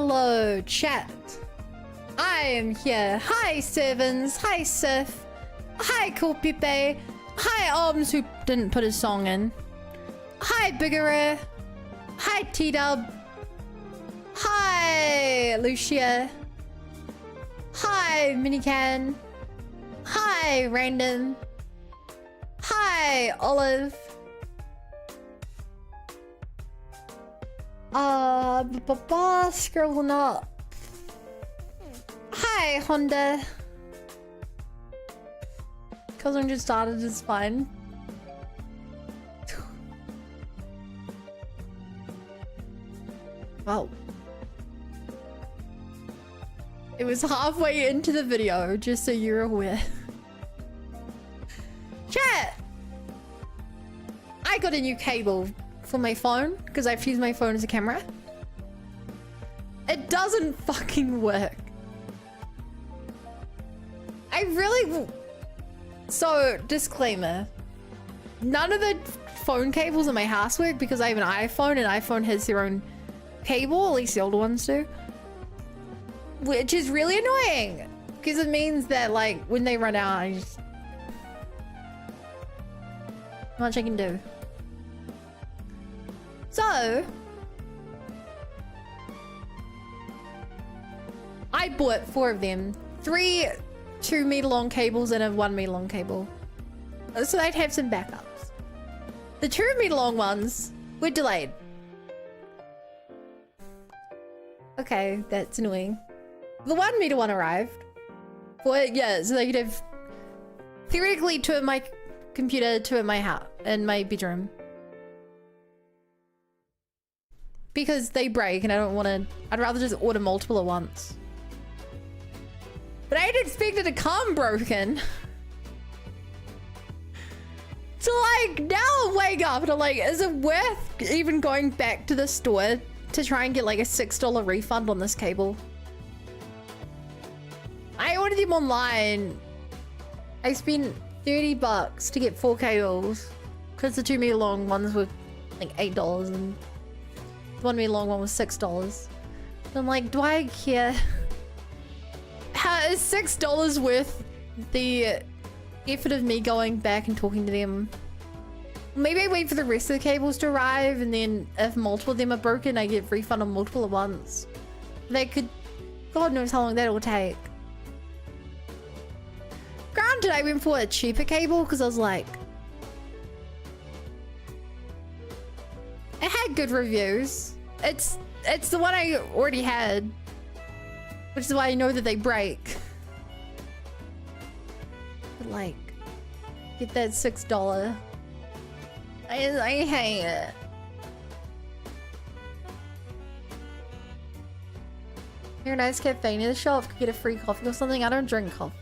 Hello, chat. I am here. Hi, Sevens. Hi, Sif. Hi, Cool Pepe. Hi, Arms, who didn't put his song in. Hi, Bigger. Hi, T-Dub. Hi, Lucia. Hi, Minican. Hi, Random. Hi, Olive. Scrolling up. Hi, Honda. Cousin just started is fine. Wow. It was halfway into the video, just so you're aware. Chat! I got a new cable for my phone because I've used my phone as a camera. It doesn't fucking work. I really... So, disclaimer. None of the phone cables in my house work because I have an iPhone and iPhone has their own cable, at least the older ones do. Which is really annoying because it means that like when they run out, I just... Not much I can do. So, I bought 4 of them. 3 2-meter long cables and a 1-meter long cable. So they'd have some backups. The 2-meter long ones were delayed. Okay, that's annoying. The 1-meter one arrived. Well, yeah, so they could have theoretically 2 at my computer, 2 at my house, in my bedroom. Because they break and I don't want to... I'd rather just order multiple at once. But I didn't expect it to come broken. So like, now I wake up and I'm like, is it worth even going back to the store to try and get like a $6 refund on this cable? I ordered them online. I spent 30 bucks to get 4 cables. Because the 2-meter long ones were like $8 and the 1-meter long one was $6. I'm like, do I care? How is $6 worth the effort of me going back and talking to them? Maybe I wait for the rest of the cables to arrive and then if multiple of them are broken, I get refund on multiple at once. They could... God knows how long that will take. Granted, I went for a cheaper cable because I was like... It had good reviews. It's the one I already had. Which is why I know that they break. But like, get that $6. I hate it. You're a nice cafe near the shop. Could get a free coffee or something. I don't drink coffee.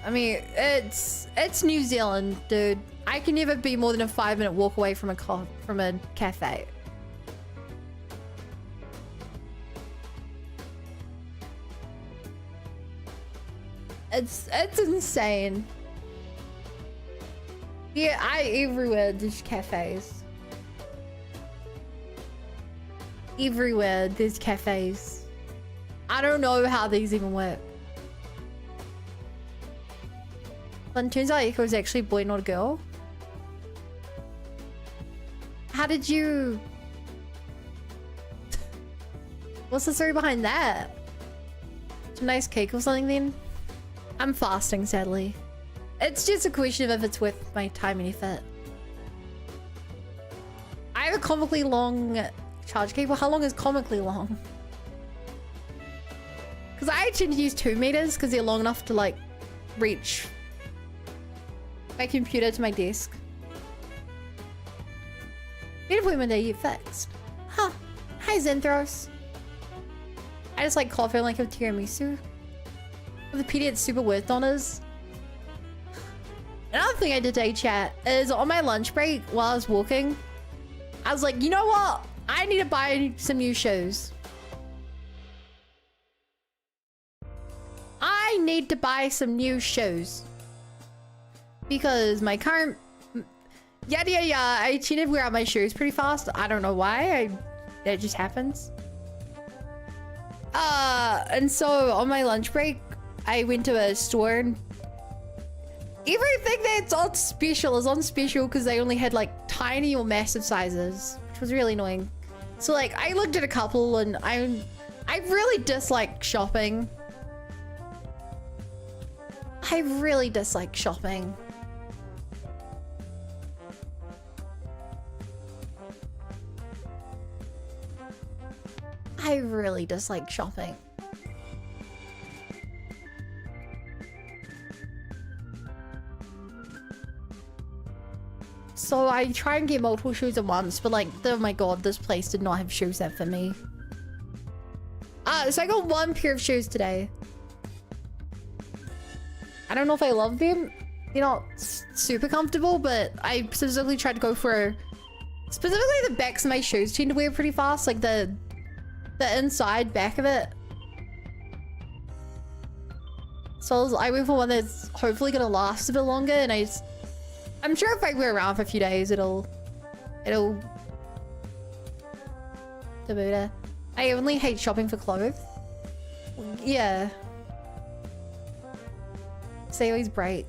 I mean, it's New Zealand, dude. I can never be more than a 5-minute walk away from a cafe. It's insane. Yeah, everywhere there's cafes. Everywhere there's cafes. I don't know how these even work. But it turns out Echo is actually a boy, not a girl. How did you... What's the story behind that? It's a nice cake or something then? I'm fasting, sadly. It's just a question of if it's worth my time and effort. I have a comically long charge cable. How long is comically long? Because I tend to use 2 meters because they're long enough to like reach my computer to my desk. Beautiful Monday, you fixed. Huh. Hi, Zenthros. I just like coffee like a tiramisu. With the PD, it's super worth honors. Another thing I did today, chat, is on my lunch break while I was walking, I was like, you know what? I need to buy some new shoes. I need to buy some new shoes. Because my current... Yada yada yada, I tend to wear out my shoes pretty fast. I don't know why. That just happens. And so on my lunch break, I went to a store and everything that's on special is on special because they only had like tiny or massive sizes, which was really annoying. So like I looked at a couple and I really dislike shopping. I really dislike shopping. I really dislike shopping. So I try and get multiple shoes at once, but like, oh my god, this place did not have shoes that fit me. So I got one pair of shoes today. I don't know if I love them. They're not super comfortable, but I specifically tried to go for... Specifically the backs of my shoes tend to wear pretty fast, like the inside back of it. So I went for one that's hopefully gonna last a bit longer, and I'm sure if I wear it around for a few days, it'll do better. I only hate shopping for clothes. Yeah. They always break.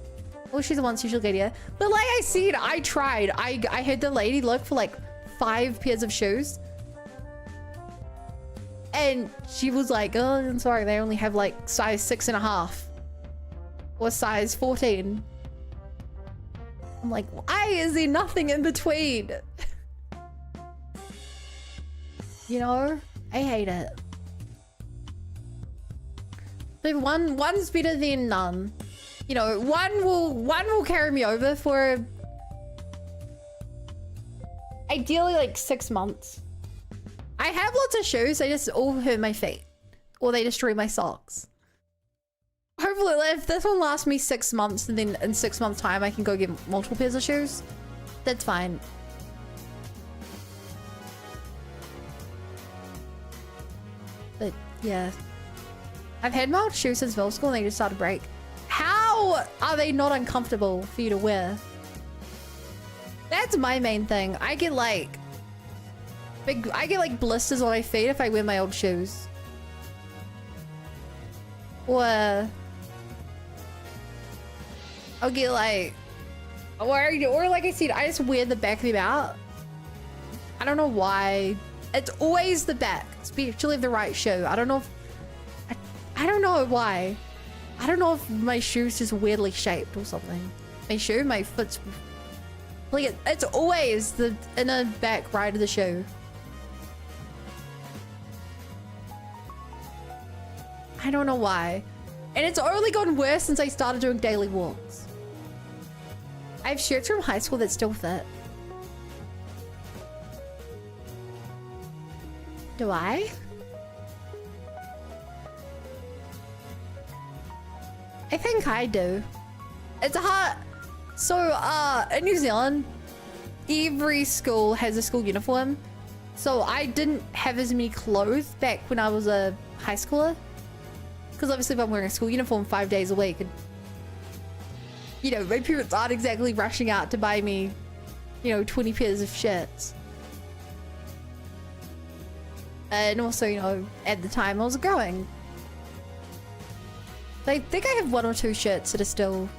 Well, she's the one usually good, yeah. But like I said, I tried. I had the lady look for like 5 pairs of shoes. And she was like, oh, I'm sorry, they only have like size 6.5. Or size 14. I'm like, why is there nothing in between? You know? I hate it. But one's better than none. You know, one will carry me over for ideally like 6 months. I have lots of shoes, they just all hurt my feet. Or they destroy my socks. Hopefully, if this one lasts me 6 months, and then in 6 months' time I can go get multiple pairs of shoes, that's fine. But yeah, I've had my old shoes since middle school and they just started to break. How are they not uncomfortable for you to wear? That's my main thing. I get like blisters on my feet if I wear my old shoes. Or I'll get like, or like I said, I just wear the back of them out. I don't know why. It's always the back, especially of the right shoe. I don't know if, I don't know why. I don't know if my shoe's just weirdly shaped or something. My foot's, like it's always the inner back right of the shoe. I don't know why. And it's only gotten worse since I started doing daily walks. I have shirts from high school that still fit. Do I? I think I do. It's a hard... So, in New Zealand, every school has a school uniform. So I didn't have as many clothes back when I was a high schooler. Because obviously if I'm wearing a school uniform 5 days a week, and, you know, my parents aren't exactly rushing out to buy me, you know, 20 pairs of shirts. And also, you know, at the time I was growing. I think I have 1 or 2 shirts that are still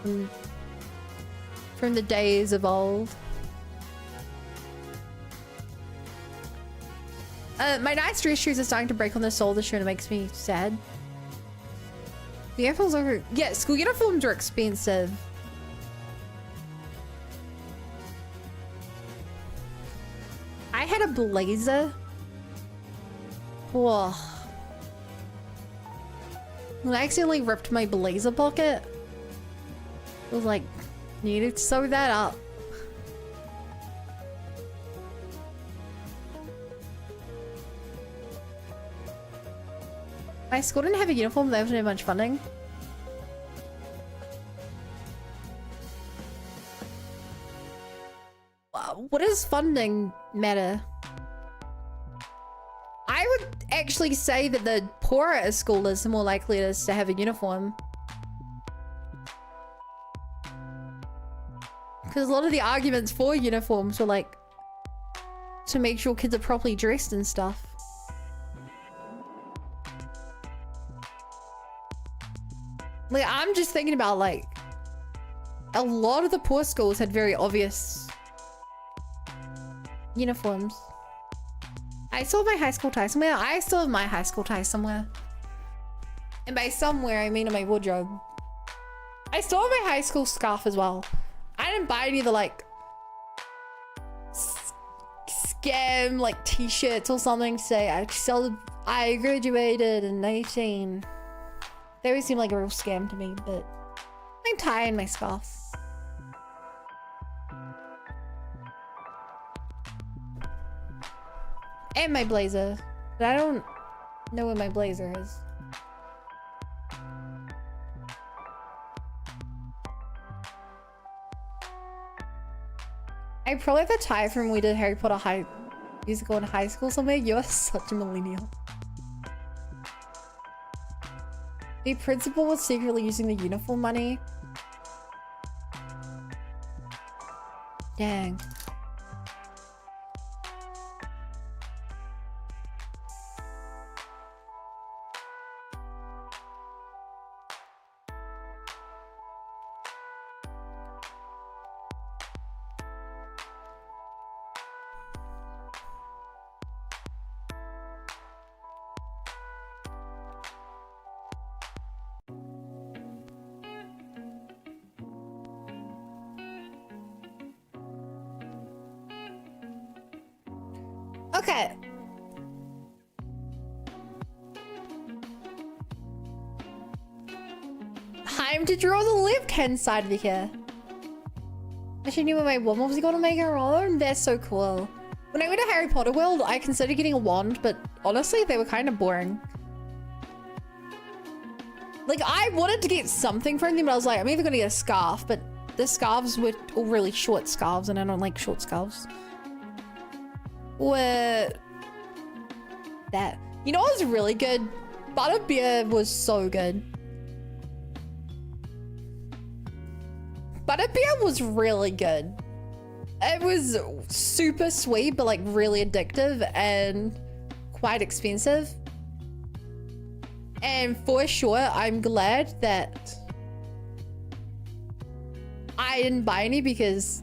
from the days of old. My nice dress shoes are starting to break on the sole of the shoe and it makes me sad. The uniforms are... Yeah, school uniforms are expensive. I had a blazer. Whoa. I accidentally ripped my blazer pocket. I was like, needed to sew that up. My school didn't have a uniform, they didn't have much funding. What does funding matter? I would actually say that the poorer a school is, the more likely it is to have a uniform. Because a lot of the arguments for uniforms were like to make sure kids are properly dressed and stuff. Like, I'm just thinking about, like, a lot of the poor schools had very obvious uniforms. I still have my high school tie somewhere. I still have my high school tie somewhere. And by somewhere, I mean in my wardrobe. I still have my high school scarf as well. I didn't buy any of the, like, scam, like, t-shirts or something to say I graduated in 19. They always seem like a real scam to me, but my tie and my scarf. And my blazer. But I don't know where my blazer is. I probably have a tie from when we did Harry Potter musical in high school somewhere. You're such a millennial. The principal was secretly using the uniform money. Dang. Okay. Time to draw the left-hand side of the hair. I actually knew when my wand was gonna make her own. They're so cool. When I went to Harry Potter World, I considered getting a wand, but honestly, they were kind of boring. Like, I wanted to get something from them, but I was like, I'm either gonna get a scarf, but the scarves were all really short scarves, and I don't like short scarves. Or that. You know what was really good? Butterbeer was so good. Butterbeer was really good. It was super sweet, but like really addictive and quite expensive. And for sure, I'm glad that I didn't buy any because,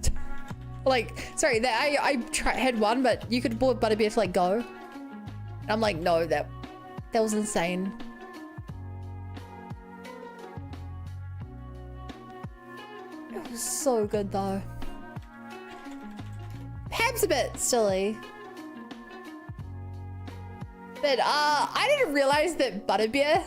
like, sorry, that I had one, but you could have bought Butterbeer to like go. And I'm like, no, that was insane. It was so good though. Perhaps a bit silly. But I didn't realize that Butterbeer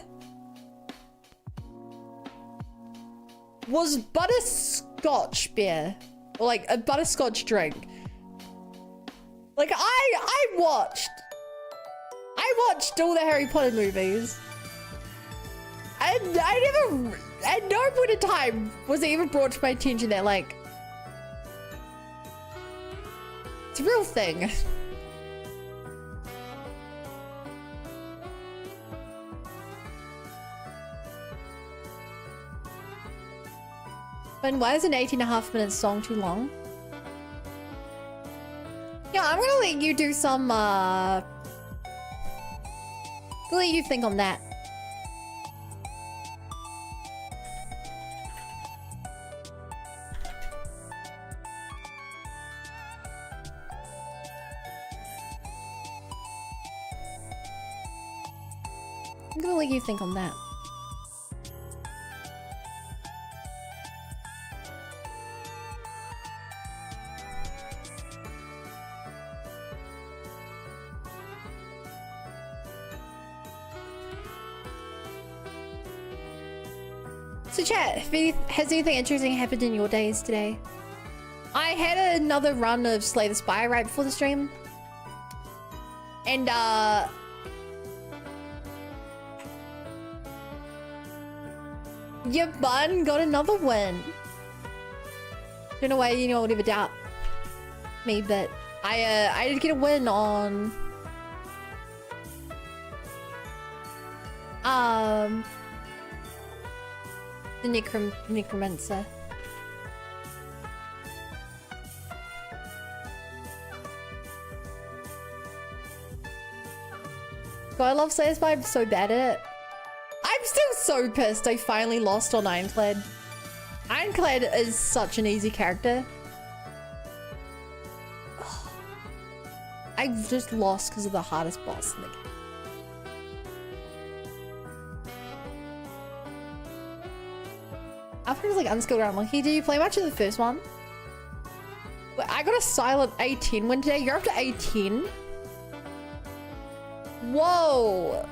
was butterscotch beer. Or like a butterscotch drink. Like I watched all the Harry Potter movies. And I never, at no point in time was it even brought to my attention that like, it's a real thing. But why is an 18.5-minute song too long? Yeah, I'm gonna let you do some, I'll let you think on that. I'm gonna let you think on that. So chat, has anything interesting happened in your days today? I had another run of Slay the Spire right before the stream. And your bun got another win. Don't know why you would ever doubt me, but I did get a win on the Necromancer. God, I love Satisfy. I'm so bad at it. I'm still so pissed I finally lost on Ironclad. Ironclad is such an easy character. I've just lost because of the hardest boss in the game. After like unskilled or unlucky, did you play much of the first one? I got a silent 18 win today. You're up to 18? Whoa!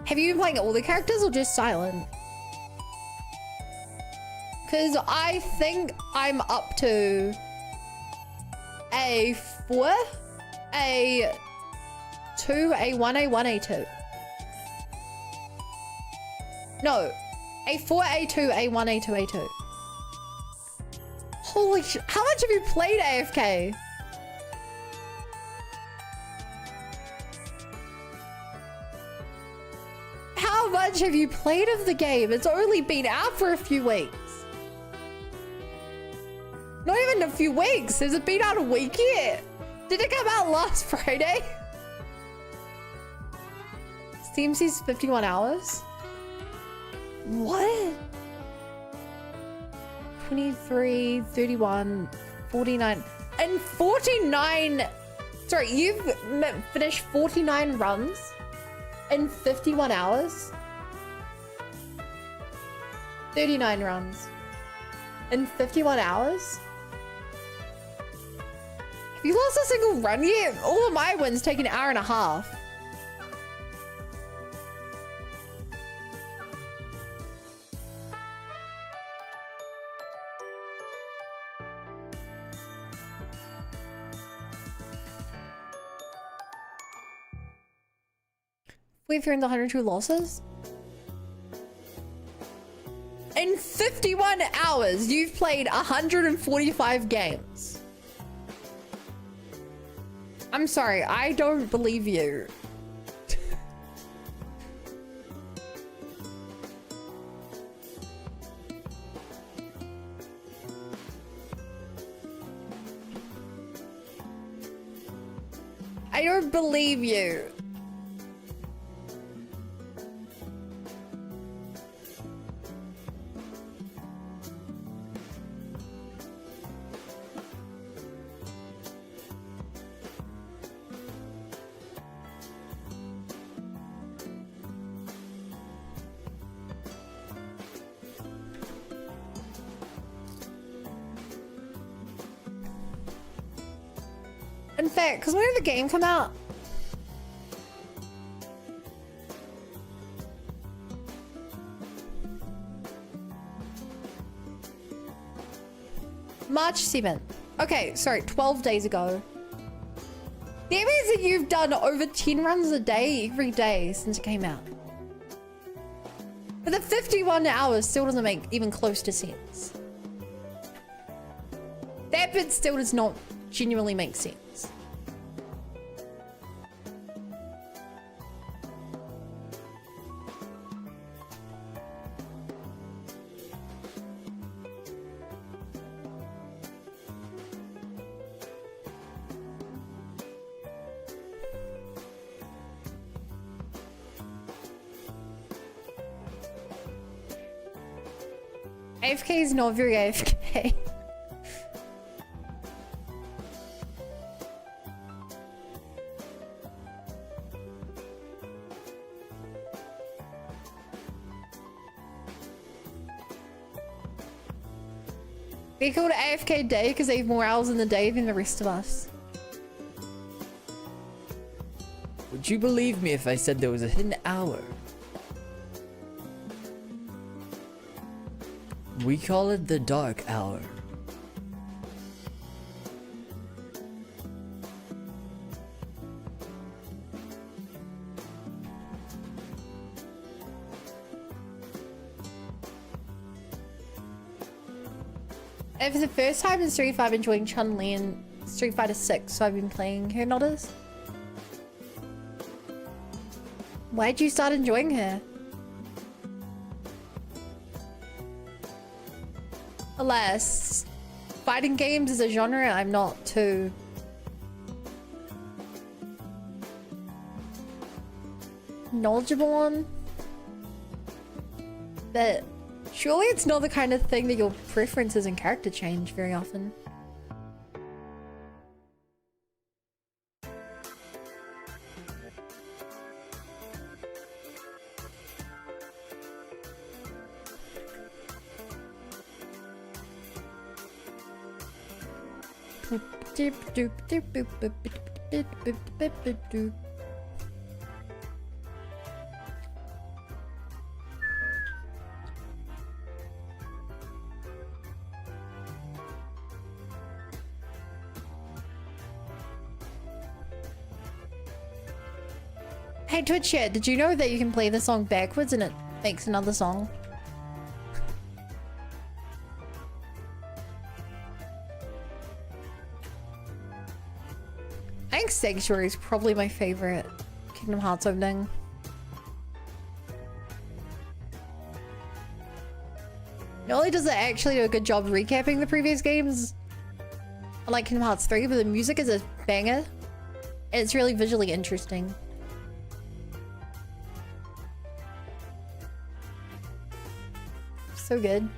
Have you been playing all the characters or just silent? Because I think I'm up to A4, A2, A1, A1, A2. No, A4, A2, A1, A2, A2. Holy shit, how much have you played AFK? How much have you played of the game? It's only been out for a few weeks. Not even a few weeks. Has it been out a week yet? Did it come out last Friday? Steam says 51 hours. What? 23, 31, 49, and 49. Sorry, you've finished 49 runs in 51 hours. 39 runs in 51 hours. Have you lost a single run yet? All of my wins take an hour and a half. We've earned 102 losses. In 51 hours, you've played 145 games. I'm sorry, I don't believe you. I don't believe you. In fact, because when did the game come out? March 7th. Okay, sorry, 12 days ago. That means that you've done over 10 runs a day every day since it came out. But the 51 hours still doesn't make even close to sense. That bit still does not genuinely make sense. AFK is not very AFK. They call it AFK day because they have more hours in the day than the rest of us. Would you believe me if I said there was a hidden hour? We call it the dark hour. And for the first time in Street Fighter, I've been enjoying Chun-Li in Street Fighter 6, so I've been playing her nodders. Why'd you start enjoying her? Alas, fighting games is a genre I'm not too knowledgeable on. But surely it's not the kind of thing that your preferences and character change very often. Hey Twitch chat, did you know that you can play the song backwards and it makes another song? I think Sanctuary is probably my favorite Kingdom Hearts opening. Not only does it actually do a good job recapping the previous games, unlike Kingdom Hearts 3, but the music is a banger. And it's really visually interesting. So good.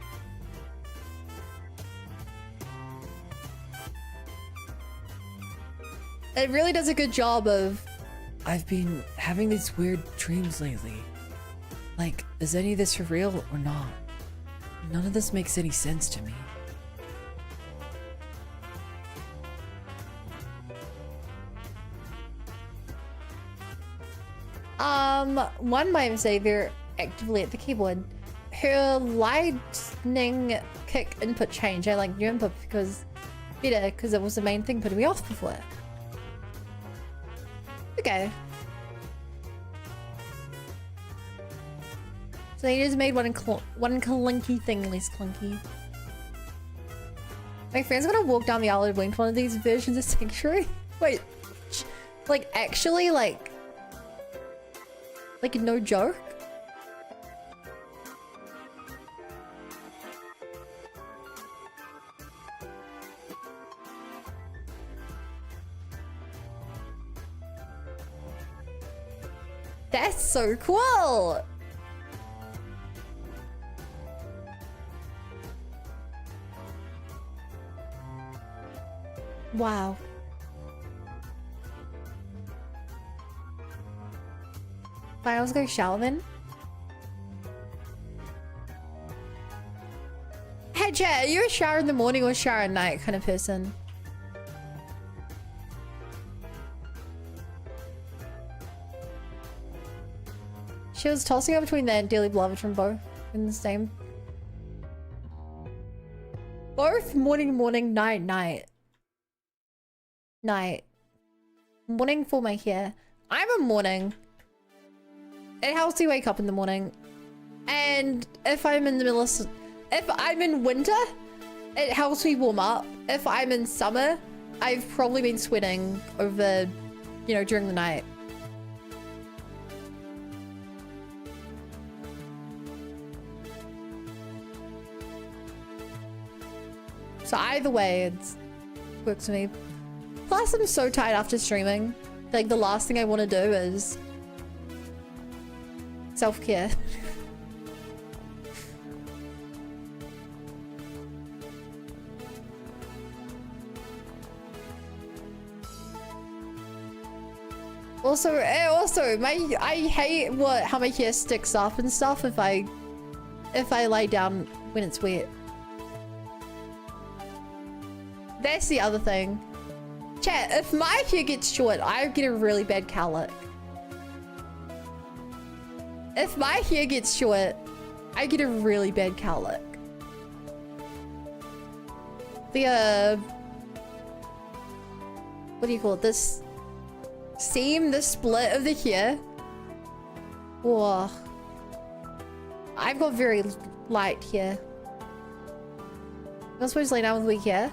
It really does a good job of... I've been having these weird dreams lately. Like, is any of this for real or not? None of this makes any sense to me. One might say they're actively at the keyboard. Her lightning kick input change. I like new input because it was the main thing putting me off before. Okay. So they just made one clunky thing less clunky. My friend's gonna walk down the aisle and win one of these versions of Sanctuary. Wait, like actually like no joke? That's so cool! Wow. Fine, I was going shower then. Hey chat, are you a shower in the morning or a shower at night kind of person? She was tossing up between that and Dearly Beloved from both in the same. Both morning, night, night. Night. Morning for my hair. I'm a morning. It helps me wake up in the morning. And if I'm in the middle of... If I'm in winter, it helps me warm up. If I'm in summer, I've probably been sweating over, you know, during the night. So either way, it works for me. Plus, I'm so tired after streaming. Like, the last thing I want to do is self-care. Also, I hate how my hair sticks up and stuff if I lay down when it's wet. That's the other thing. Chat, if my hair gets short, I get a really bad cowlick. If my hair gets short, I get a really bad cowlick. The, what do you call it? This seam, the split of the hair. Whoa. I've got very light hair. You're supposed to lay down with weak hair?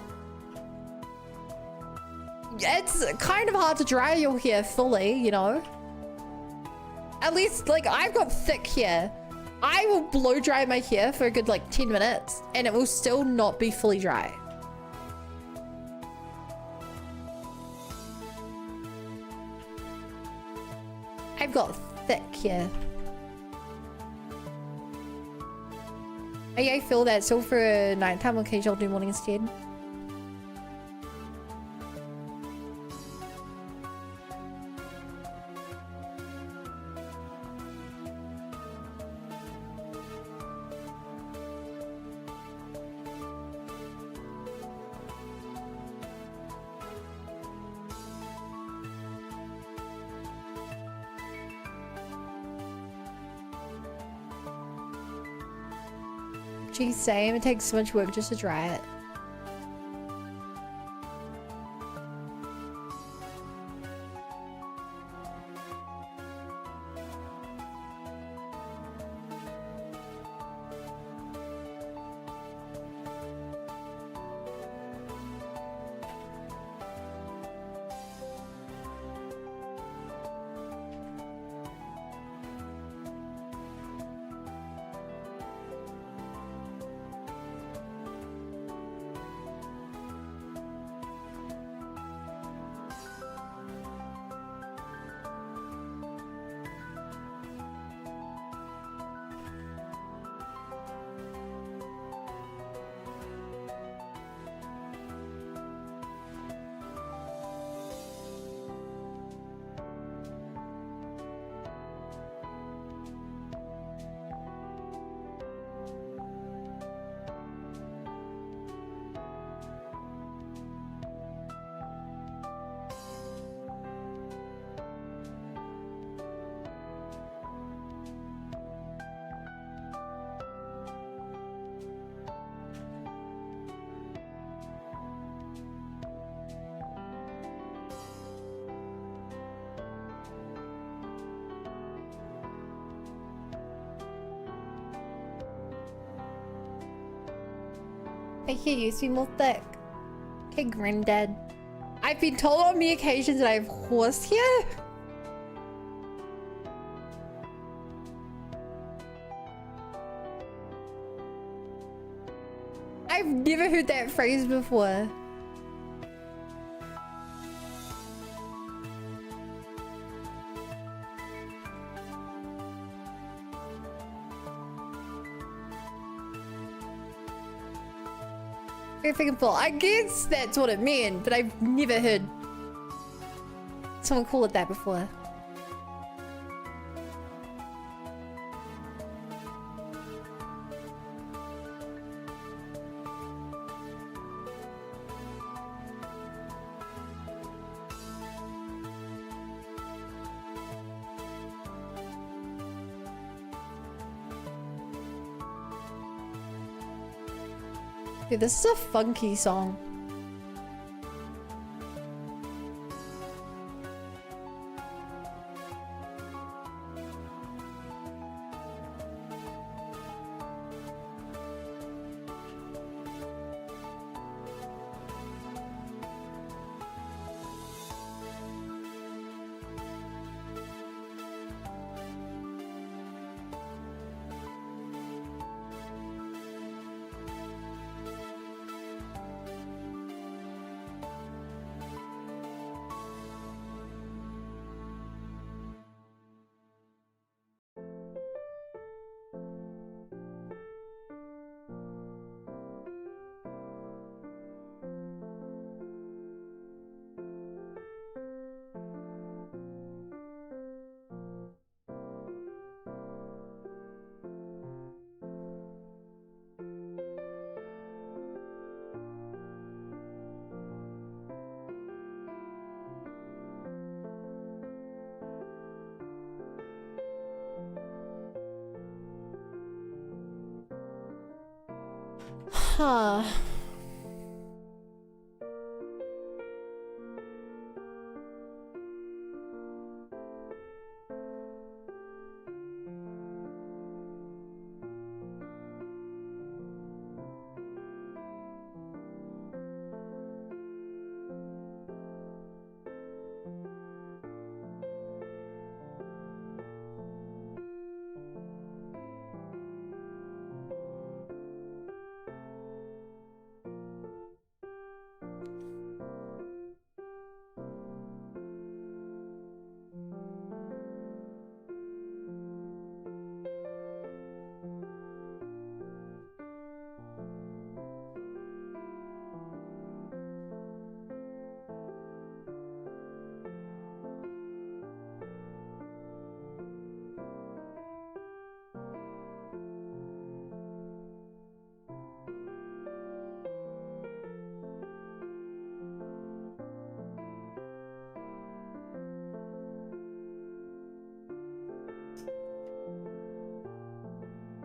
It's kind of hard to dry your hair fully, you know? At least, like, I've got thick hair. I will blow dry my hair for a good, like, 10 minutes, and it will still not be fully dry. I've got thick here. I feel that, so for nighttime, okay, I'll do morning instead. Geez, same. It takes so much work just to dry it. I hear you, be more thick. Okay, granddad. I've been told on many occasions that I have horse hair. I've never heard that phrase before. Very freaking full. I guess that's what it meant, but I've never heard someone call it that before. Dude, this is a funky song. Huh.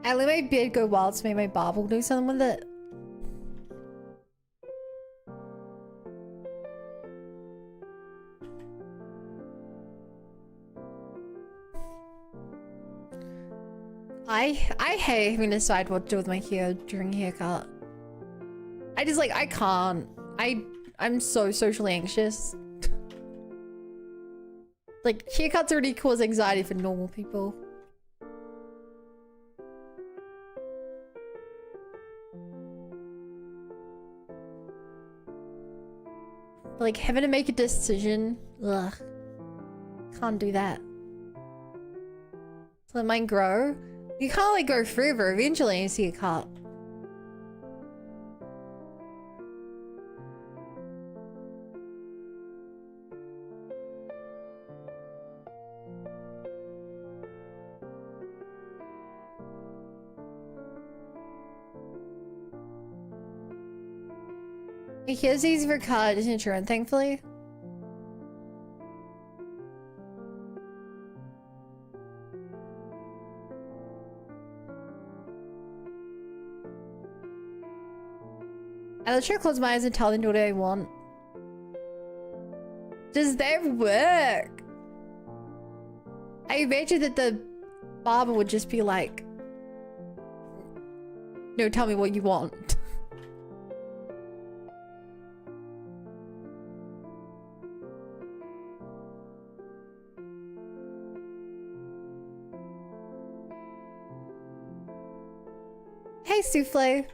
I let my beard go wild so maybe my barb will do something with it. I hate having to decide what to do with my hair during a haircut. I just like, I can't. I'm so socially anxious. Like, haircuts already cause anxiety for normal people. Like, having to make a decision. Ugh. Can't do that. So let mine grow. You can't like go forever. Eventually you see a cut. Here's easy for cut, isn't true, and thankfully. I literally close my eyes and tell them what I want. Does that work? I imagine that the barber would just be like, no, tell me what you want. Hey, Souffle.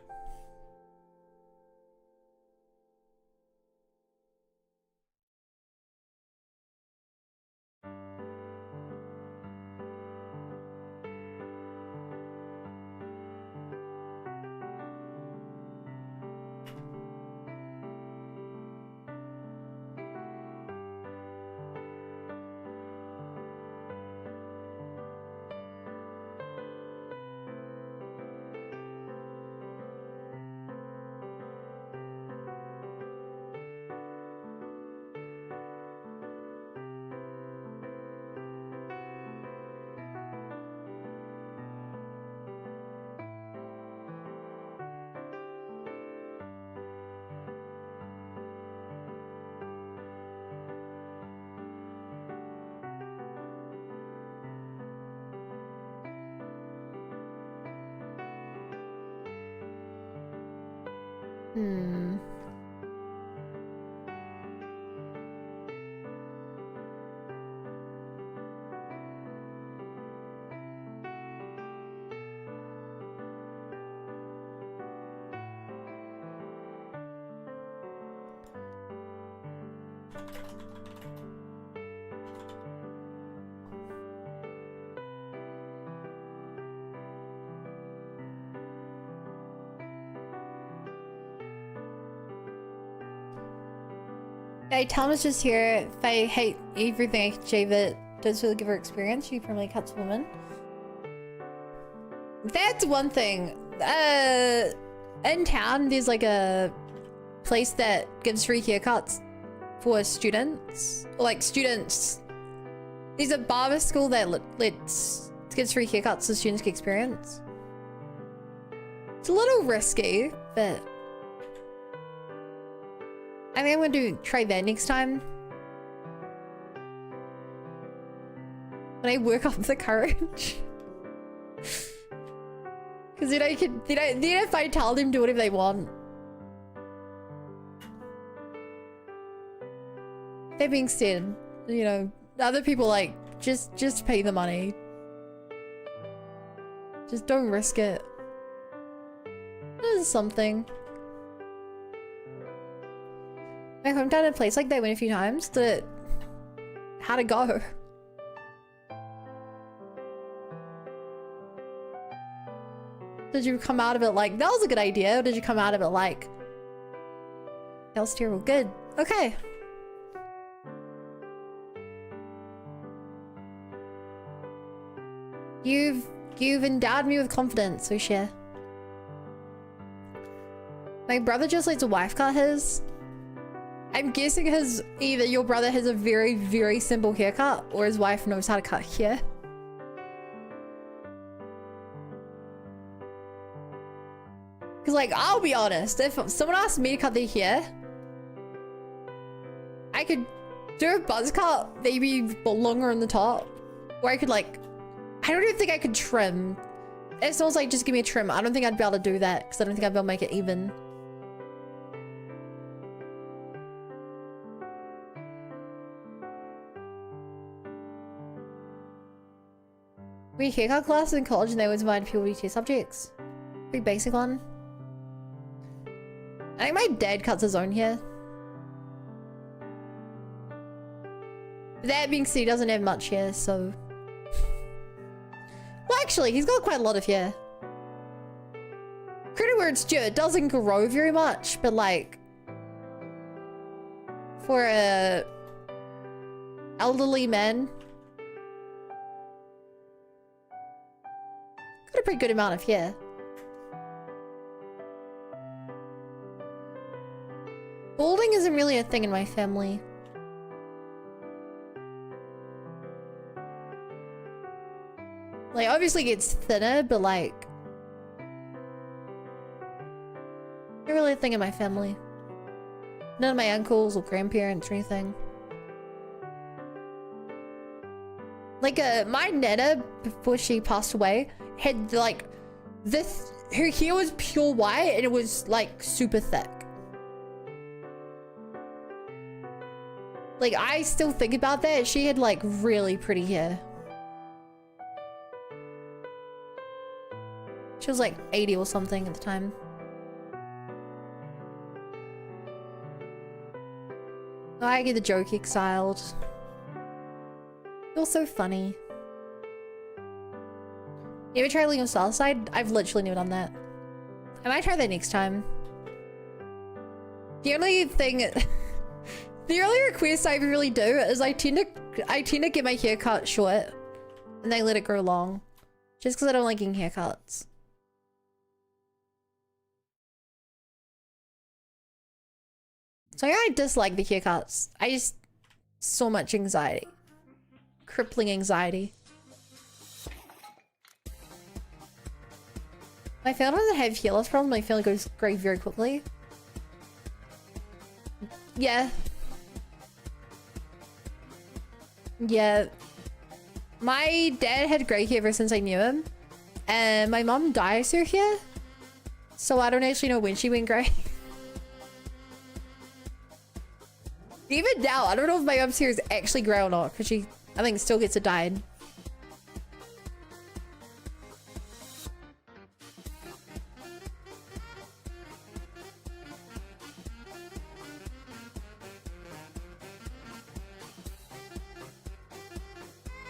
Hmm. I Thomas just here. If I hate everything, I can shave it. Does really give her experience. She primarily cuts women. That's one thing. In town, there's like a place that gives free haircuts for students. Or like students. There's a barber school that gives free haircuts so students get experience. It's a little risky, but I think I'm gonna try that next time. When I work up the courage. Cause then if I tell them do whatever they want. That being said, you know, other people like just pay the money. Just don't risk it. This is something. My hometown in a place like that went a few times. How'd it go? Did you come out of it like, that was a good idea? Or did you come out of it like, that was terrible? Good. Okay. You've endowed me with confidence, so share. My brother just lets a wife cut his. I'm guessing either your brother has a very, very simple haircut or his wife knows how to cut hair. Because, like, I'll be honest, if someone asked me to cut their hair, I could do a buzz cut, maybe longer on the top. Or I could, like, I don't even think I could trim. If someone's like, just give me a trim, I don't think I'd be able to do that, because I don't think I'd be able to make it even. We had haircut classes in college and they always invited people to teach subjects. Pretty basic one. I think my dad cuts his own hair. That being said, he doesn't have much hair, so... Well, actually, he's got quite a lot of hair. Credit where it's due, it doesn't grow very much, but like... For a... elderly man... got a pretty good amount of hair. Balding isn't really a thing in my family. Like, obviously it gets thinner, but like... not really a thing in my family. None of my uncles or grandparents or anything. Like, my nana, before she passed away, had like this, her hair was pure white and it was like super thick. Like, I still think about that. She had like really pretty hair. She was like 80 or something at the time. Oh, I get the joke exiled. You're so funny. You ever try leaving salsa side? I've literally never done that. I might try that next time. The only thing, the only request I really do is I tend to get my hair cut short and then let it grow long, just because I don't like getting haircuts. So I dislike the haircuts. I just so much anxiety, crippling anxiety. My family doesn't have hair loss problem. My family goes grey very quickly. Yeah. Yeah. My dad had grey hair ever since I knew him. And my mom dyes her hair. So I don't actually know when she went grey. Even now, I don't know if my mom's hair is actually grey or not. Because she, I think, still gets it dyed.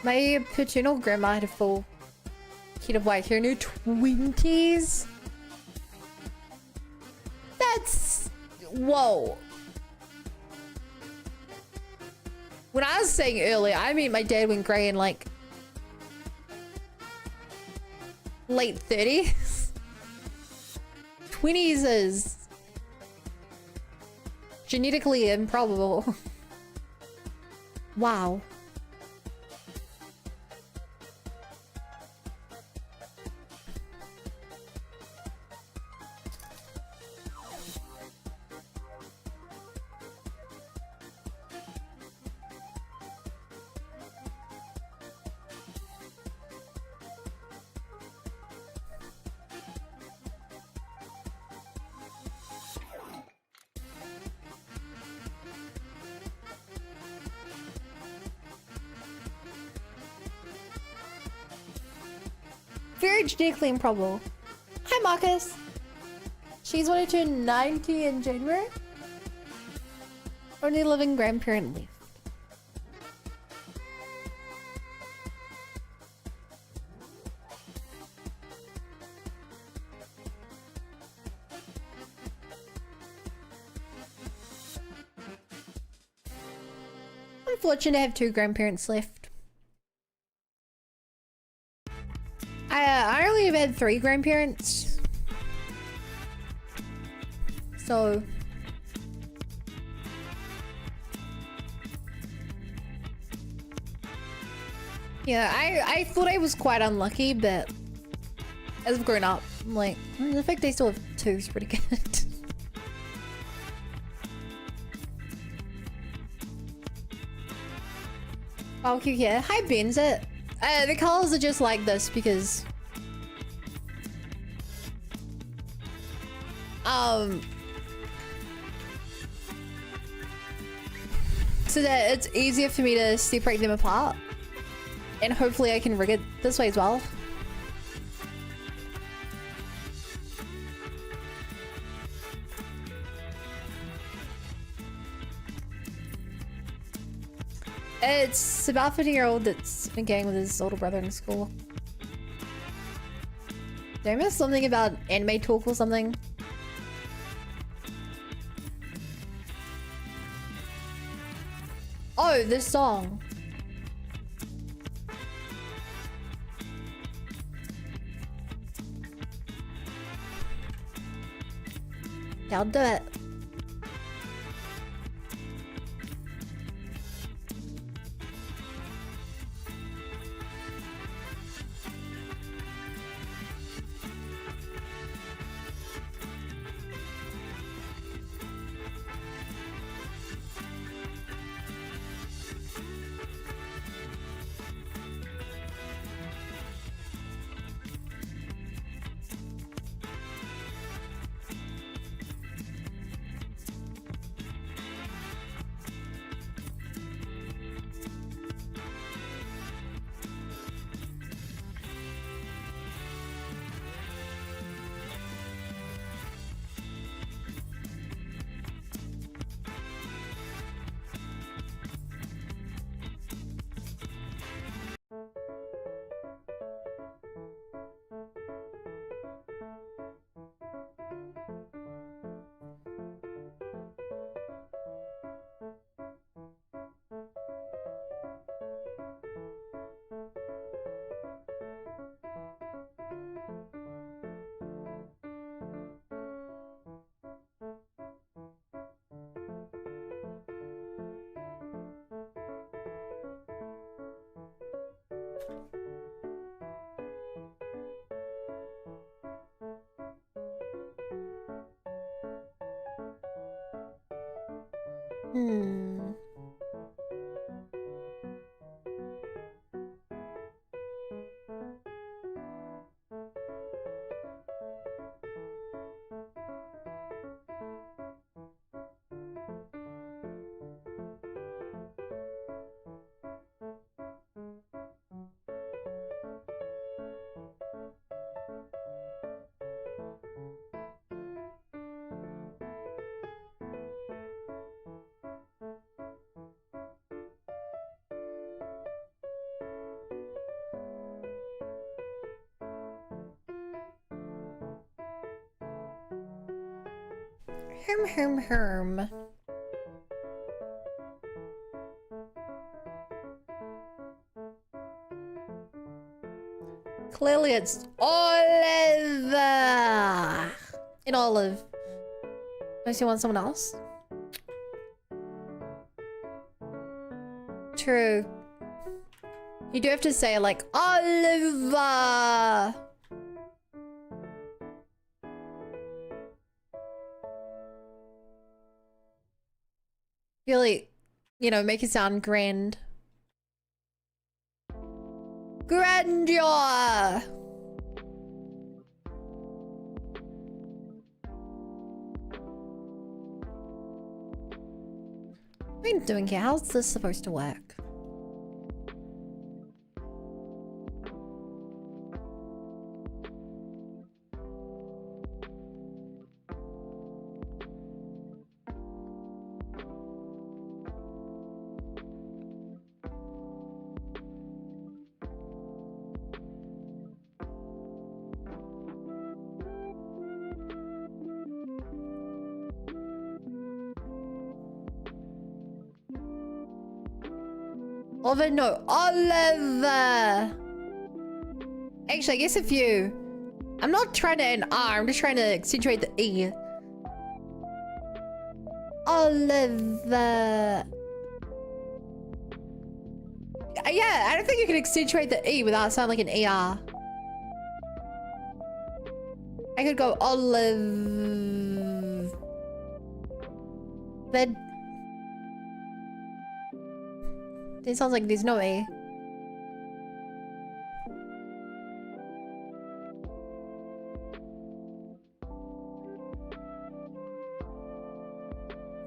My paternal grandma had a full head of white hair in her 20s. That's... whoa. When I was saying earlier, I mean my dad went grey in like... late 30s. 20s is... genetically improbable. Wow. Very genetically improbable. Hi, Marcus. She's wanting to turn 90 in January. Only living grandparent left. I'm fortunate to have 2 grandparents left. I only have had 3 grandparents. So... yeah, I thought I was quite unlucky, but as I've grown up, I'm like, the fact they still have 2 is pretty good. Oh, cute, yeah. Hi, Benz. The colors are just like this because... so that it's easier for me to separate them apart. And hopefully I can rig it this way as well. It's about a 15-year-old that's in a gang with his older brother in school. Did I miss something about anime talk or something? Oh, this song. Yeah, I'll do it. Herm. Clearly it's olive. In olive. Unless you want someone else? True. You do have to say like Oliver. Really, you know, make it sound grand. Grandeur! What are you doing here? How's this supposed to work? Oliver, no, Oliver. Actually, I guess if you... I'm not trying to an R, I'm just trying to accentuate the E. Oliver. Yeah, I don't think you can accentuate the E without sounding like an ER. I could go olive. That it sounds like there's no A.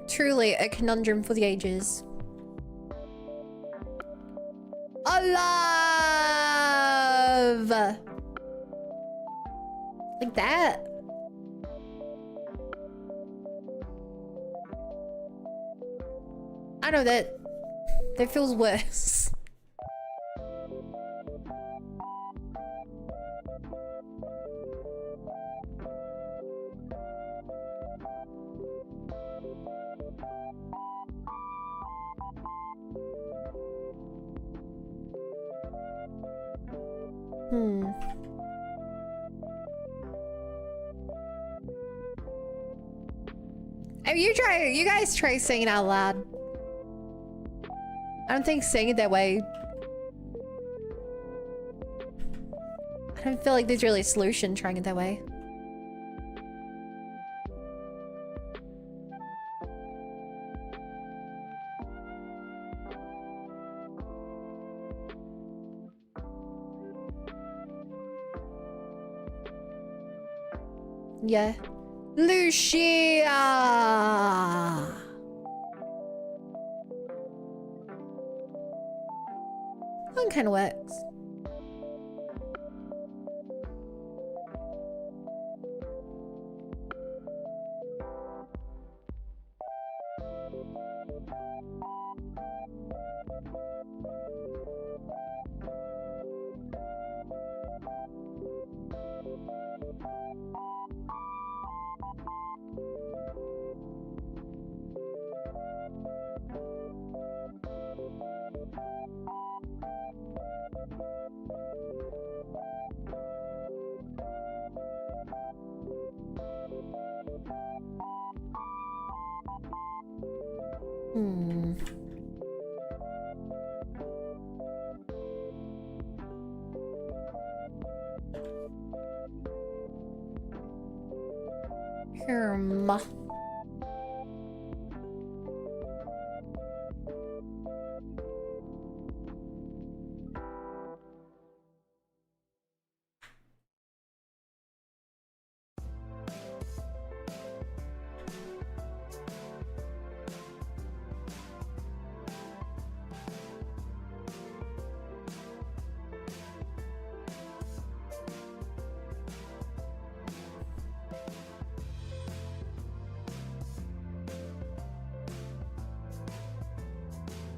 Truly a conundrum for the ages. Olive! Like that. I know that feels worse. You guys try singing out loud. I don't think saying it that way. I don't feel like there's really a solution trying it that way. Yeah. Lucia! That kind of works.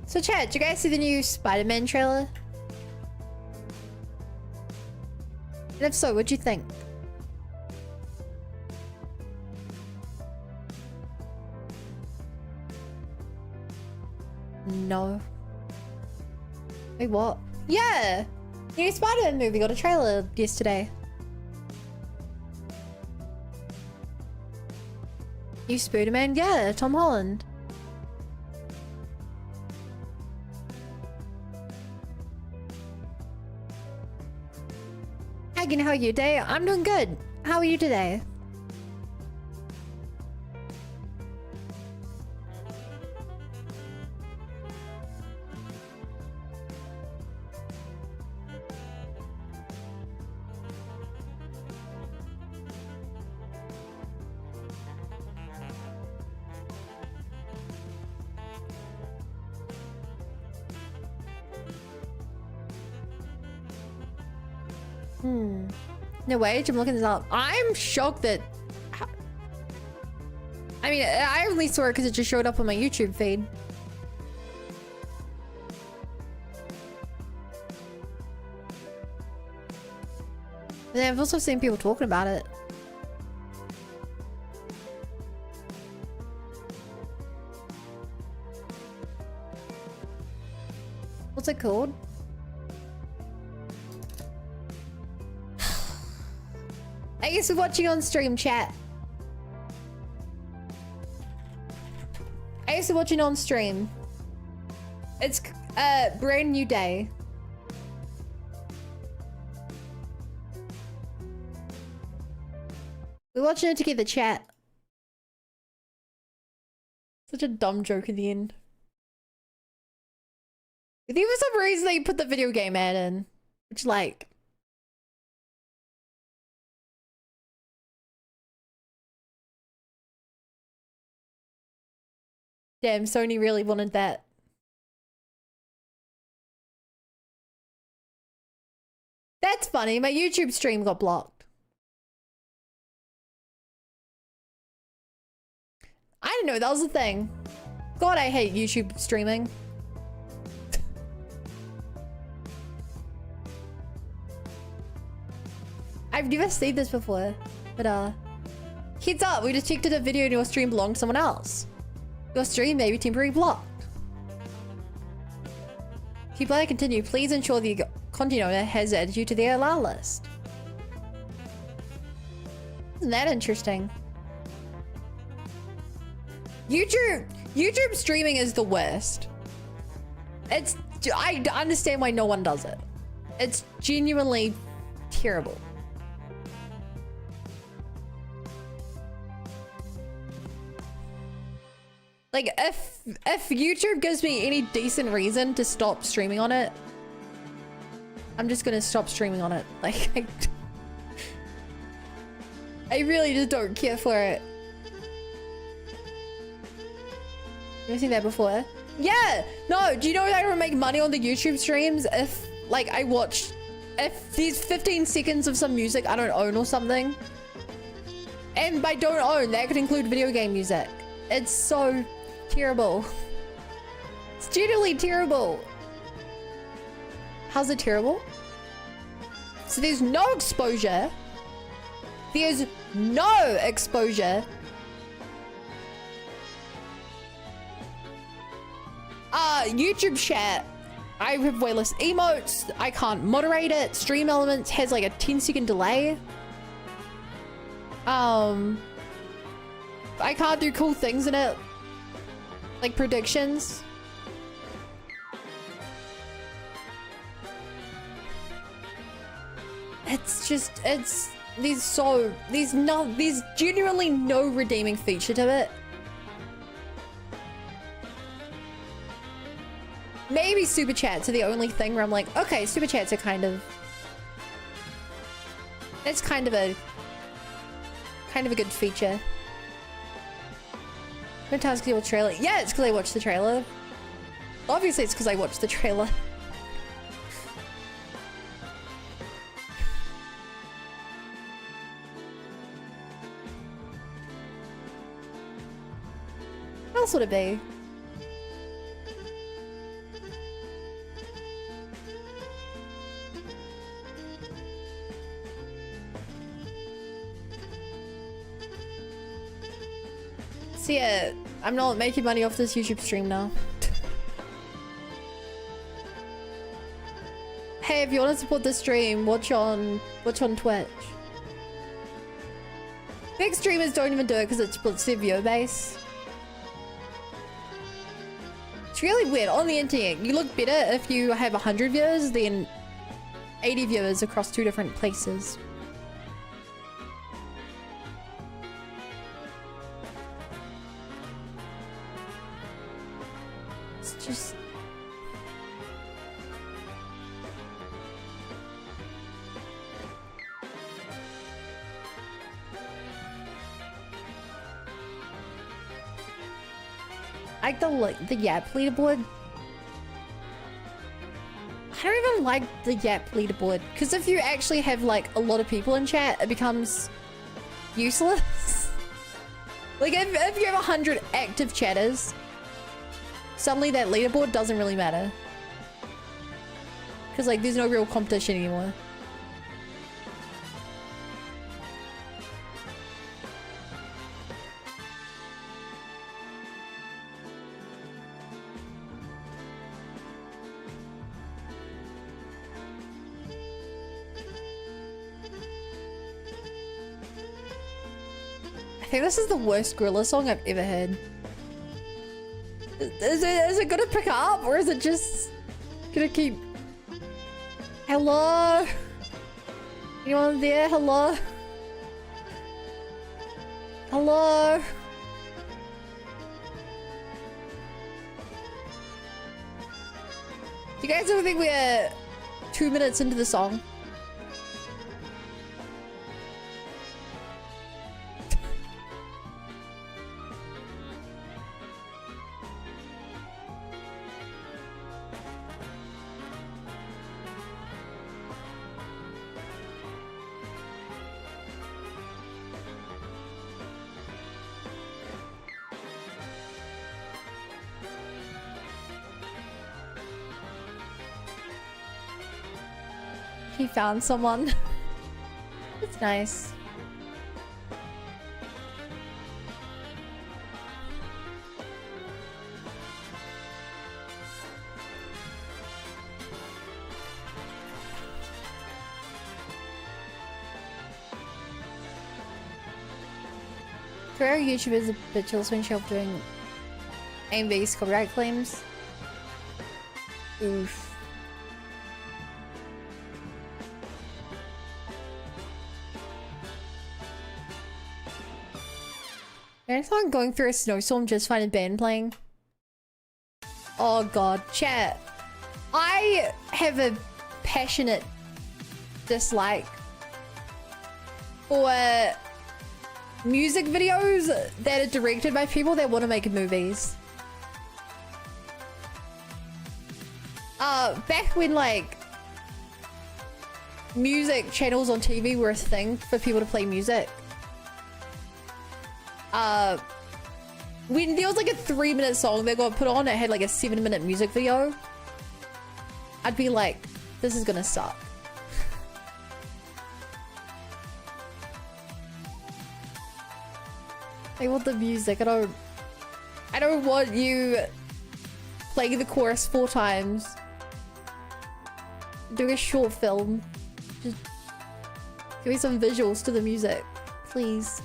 So chat, did you guys see the new Spider-Man trailer? And if so, what'd you think? No. Wait, what? Yeah! The new Spider-Man movie got a trailer yesterday. New Spider-Man? Yeah, Tom Holland. Hagen, how are you today? I'm doing good. How are you today? No way, I'm looking this up. I'm shocked that... I mean, I only saw it because it just showed up on my YouTube feed. And then I've also seen people talking about it. What's it called? I guess we're watching on stream, chat. I guess we're watching on stream. It's a brand new day. We're watching it together, chat. Such a dumb joke at the end. I think for some reason they put the video game ad in. Which, like... Damn, Sony really wanted that. That's funny. My YouTube stream got blocked. I didn't know that was a thing. God, I hate YouTube streaming. I've never seen this before, but heads up, we detected a video in your stream belonged to someone else. Your stream may be temporarily blocked. If you plan to continue, please ensure the content owner has added you to their allow list. Isn't that interesting? YouTube streaming is the worst. I understand why no one does it. It's genuinely terrible. Like, if YouTube gives me any decent reason to stop streaming on it, I'm just gonna stop streaming on it. Like, I really just don't care for it. Never seen that before. Yeah! No, do you know I don't make money on the YouTube streams if, like, if there's 15 seconds of some music I don't own or something? And by don't own, that could include video game music. It's so terrible. It's genuinely terrible. How's it terrible? So there's no exposure. There's no exposure. YouTube chat. I have way less emotes. I can't moderate it. Stream Elements has like a 10-second delay. I can't do cool things in it. Like predictions. It's just, there's genuinely no redeeming feature to it. Maybe super chats are the only thing where I'm like, okay, super chats are kind of, it's kind of a good feature. Sometimes because you watch trailer. Yeah, it's because I watched the trailer. Obviously, it's because I watched the trailer. What else would it be? So yeah, I'm not making money off this YouTube stream now. Hey, if you want to support this stream, watch on Twitch. Big streamers don't even do it because it splits their viewer base. It's really weird. On the internet, you look better if you have 100 viewers than 80 viewers across 2 different places. It's just... like the Yap leaderboard. I don't even like the Yap leaderboard because if you actually have like a lot of people in chat, it becomes useless. Like if you have 100 active chatters, suddenly that leaderboard doesn't really matter because like there's no real competition anymore. I think this is the worst Gorilla song I've ever heard. Is it gonna pick up or is it just gonna keep... Hello? Anyone there? Hello? Hello. Do you guys ever think we're 2 minutes into the song? He found someone. It's nice. Career YouTubers are bitches when she'll doing AMV's copyright claims. Oof. I'm going through a snowstorm, just find a band playing. Oh god, chat. I have a passionate dislike for music videos that are directed by people that want to make movies. Back when like music channels on TV were a thing for people to play music. When there was like a 3-minute song that got put on, it had like a 7-minute music video. I'd be like, this is gonna suck. I want the music. I don't want you playing the chorus 4 times. Doing a short film. Just give me some visuals to the music, please.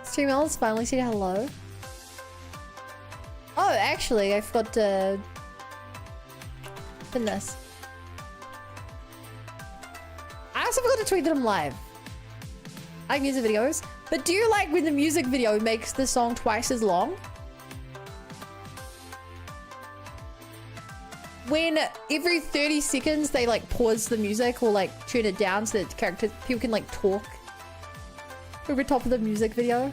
Stream Alice finally said hello. Oh, actually, I forgot to pin this. I also forgot to tweet that I'm live. I like music videos, but do you like when the music video makes the song twice as long? When every 30 seconds they like pause the music or like turn it down so that people can like talk over top of the music video.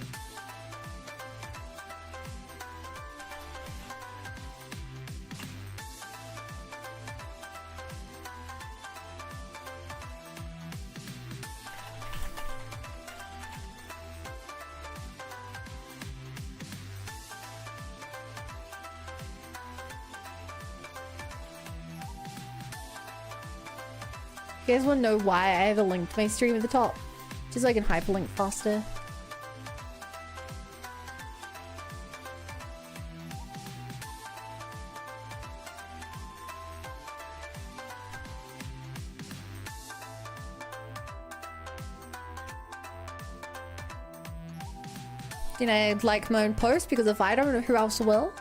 You guys want to know why I have a link to my stream at the top? Just so I can hyperlink faster. Then I like my own post because if I don't know, who else will?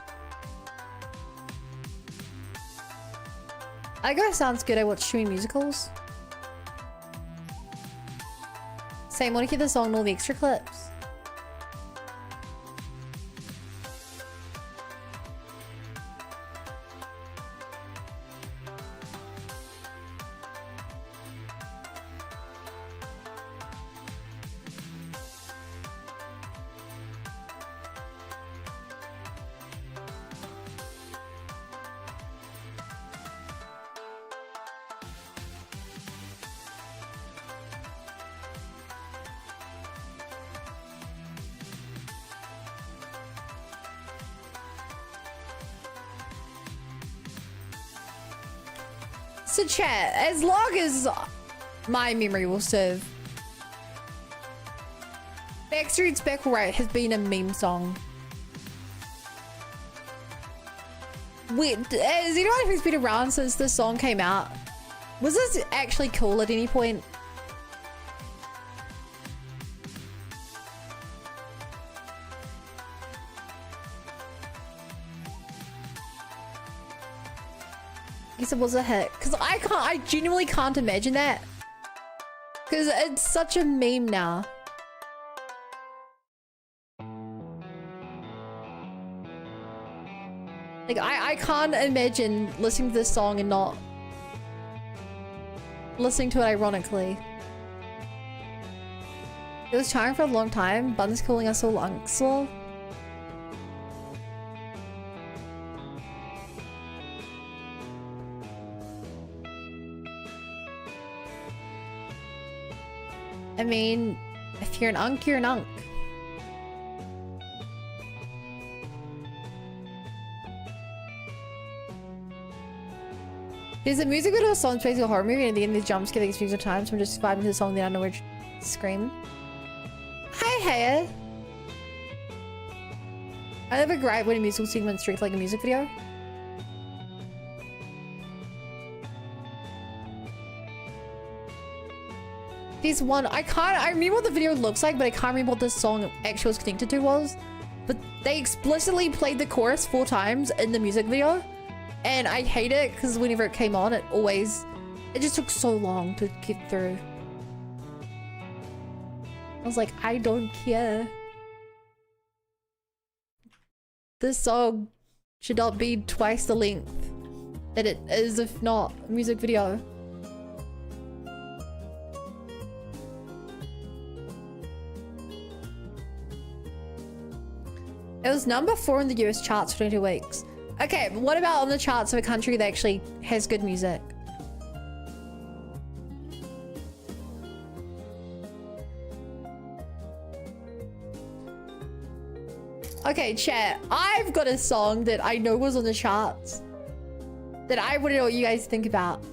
I guess sounds good. I watch streaming musicals. Same, want to hear the song and all the extra clips. So chat, as long as my memory will serve, Backstreet's Back Right has been a meme song. Wait, is anyone who's been around since this song came out, was this actually cool at any point? guess it was a hit. Because I genuinely can't imagine that. Because it's such a meme now. Like, I can't imagine listening to this song and not listening to it ironically. It was charming for a long time. Bun's calling us all uncle. I mean, if you're an unk, you're an unk. There's a music video song basically a horror movie and at the end of the jump scare these few times. I'm just vibing to the song, then I know where to scream. Hi, Haya. I love a great when a musical segment treats like a music video. There's one, I remember what the video looks like, but I can't remember what this song actually was connected to was. But they explicitly played the chorus 4 times in the music video. And I hate it because whenever it came on, it just took so long to get through. I was like, I don't care. This song should not be twice the length that it is, if not a music video. It was number 4 in the US charts for 22 weeks. Okay, but what about on the charts of a country that actually has good music? Okay, chat. I've got a song that I know was on the charts that I want to know what you guys think about.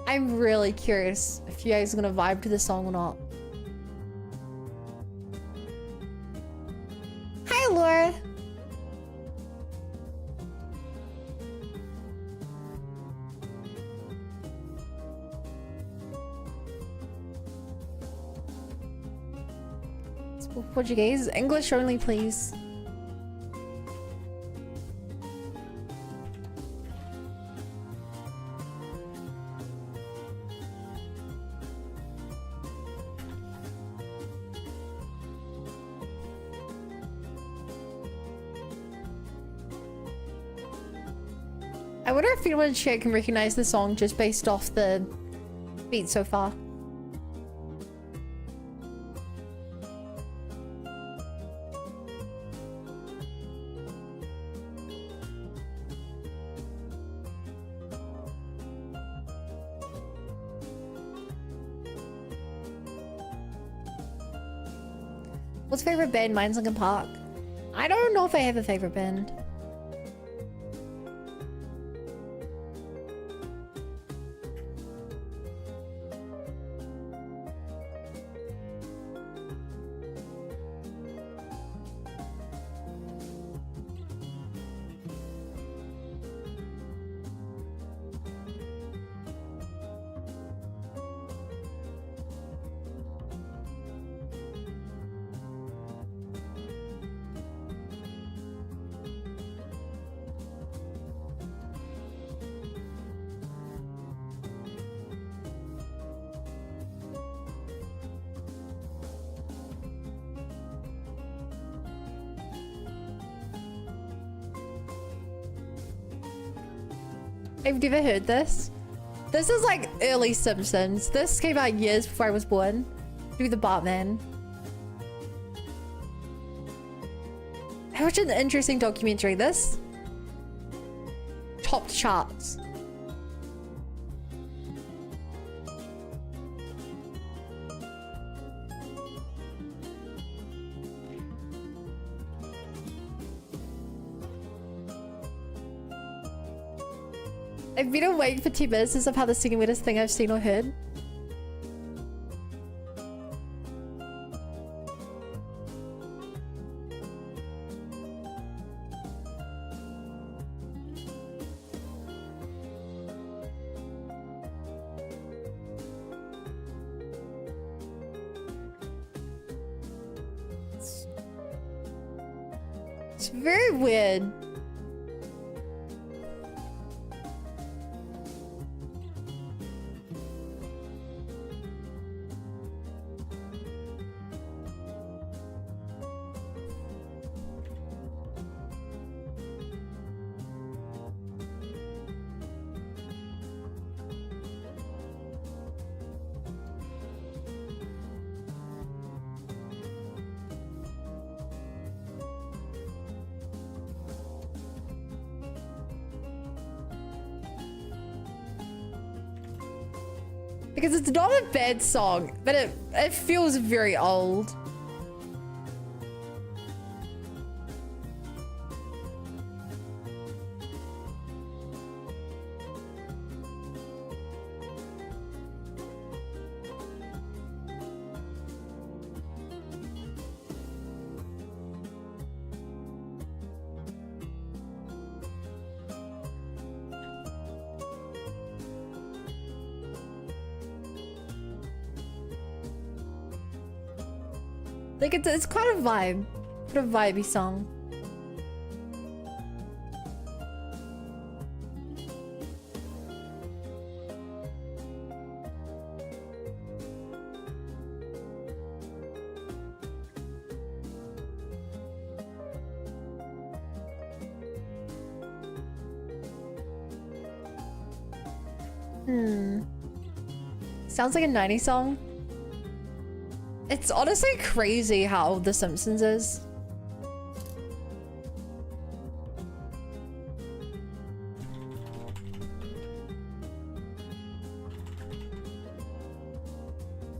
I'm really curious if you guys are gonna vibe to the song or not. Hi, Laura. Portuguese, English only, please. I wonder if anyone in chat can recognize the song just based off the beat so far. What's your favorite band? Mine's Linkin Park. I don't know if I have a favorite band. I've never heard this. This is like early Simpsons. This came out years before I was born. Do the Bartman. I watched an interesting documentary. This topped charts. I've been awake for 2 minutes. This is about the second weirdest thing I've seen or heard. very weird. Because it's not a bad song, but it feels very old. Like it's quite a vibe, quite a vibey song. Sounds like a 90s song. It's honestly crazy how old The Simpsons is.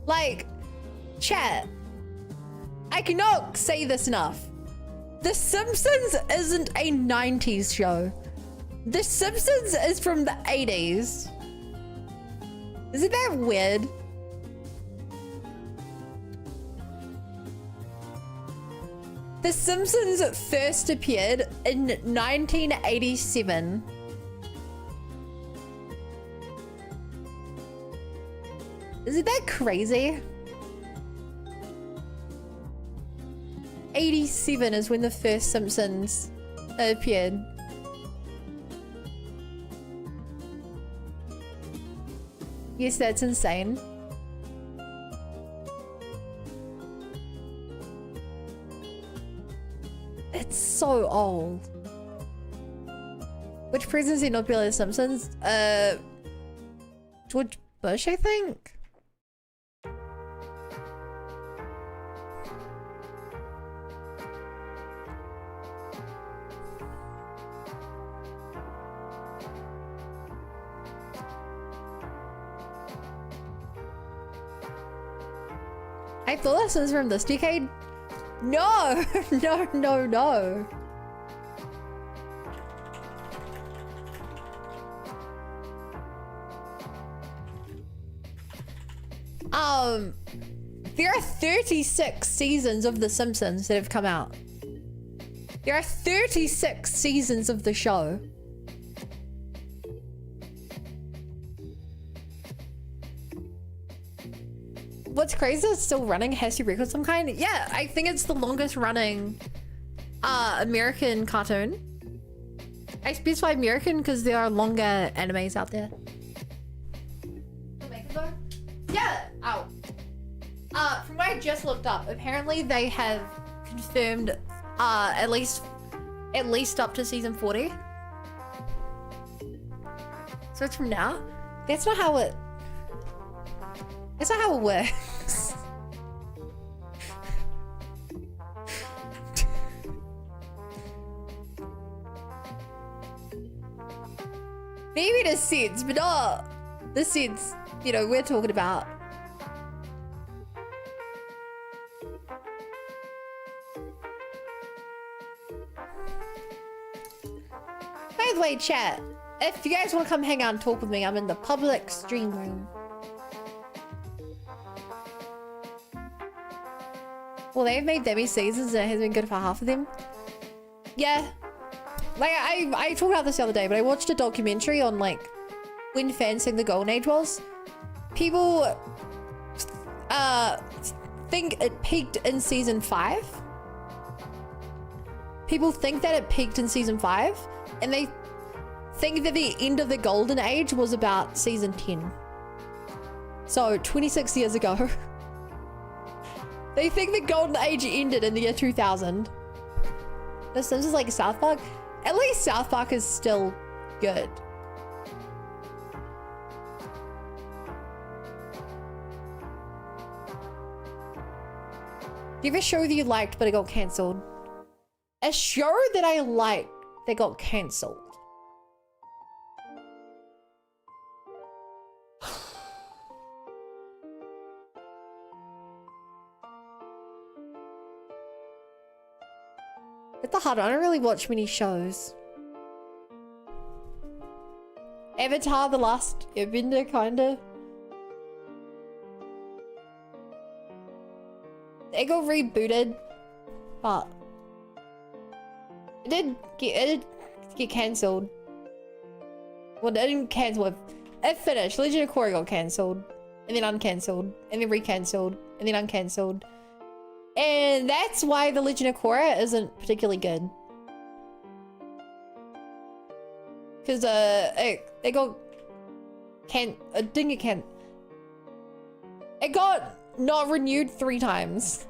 Like, chat, I cannot say this enough. The Simpsons isn't a 90s show. The Simpsons is from the 80s. Isn't that weird? The Simpsons first appeared in 1987. Isn't that crazy? 87 is when the first Simpsons appeared. Yes, that's insane. It's so old. Which presidency not Billy The Simpsons? George Bush, I think? I thought this was from this decade. No, no. There are 36 seasons of The Simpsons that have come out. There are 36 seasons of the show. What's crazy is it's still running, has to record some kind. Yeah, I think it's the longest running American cartoon. I specify American because there are longer animes out there. Yeah, ow. From what I just looked up, apparently they have confirmed at least up to season 40. So it's from now? That's not how it works. Maybe the sense, but not the sense, you know, we're talking about. By the way, chat, if you guys want to come hang out and talk with me, I'm in the public stream room. Well, they've made demi seasons and it has been good for half of them. Yeah. Like, I talked about this the other day, but I watched a documentary on, like, when fans think the golden age was. People, think it peaked in season 5. people think that it peaked in season 5, and they think that the end of the golden age was about season 10. So 26 years ago. They think the golden age ended in the year 2000. The Sims is like South Park. At least South Park is still good. Do you have a show that you liked but it got cancelled? A show that I liked that got cancelled. It's a hard one. I don't really watch many shows. Avatar: The Last Airbender, kinda. It got rebooted, but it did get cancelled. Well, it didn't cancel. It finished. Legend of Korra got cancelled, and then uncancelled, and then recancelled, and then uncancelled. And that's why the Legend of Korra isn't particularly good. Because it got it didn't get can. It got not renewed 3 times.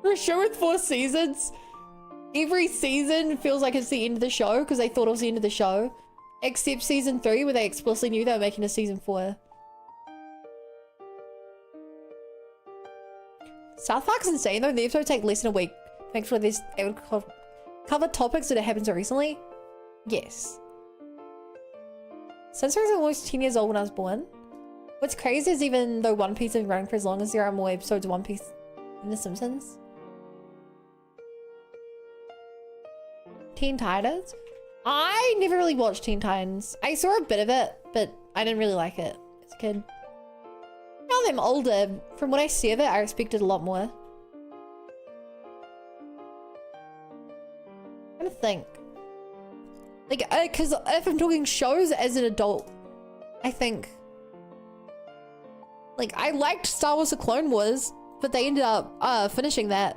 For a show with 4 seasons, every season feels like it's the end of the show because they thought it was the end of the show. Except season 3 where they explicitly knew they were making a season 4. South Park's insane though. The episodes take less than a week. Make sure they're able to cover topics that have happened so recently. Yes. Sims was almost 10 years old when I was born. What's crazy is even though One Piece has been running for as long as there are more episodes of One Piece in The Simpsons. Teen Titans? I never really watched Teen Titans. I saw a bit of it, but I didn't really like it as a kid. Now that I'm older, from what I see of it, I expected a lot more. I'm trying to think. Like, because if I'm talking shows as an adult, I think... Like, I liked Star Wars: The Clone Wars, but they ended up finishing that.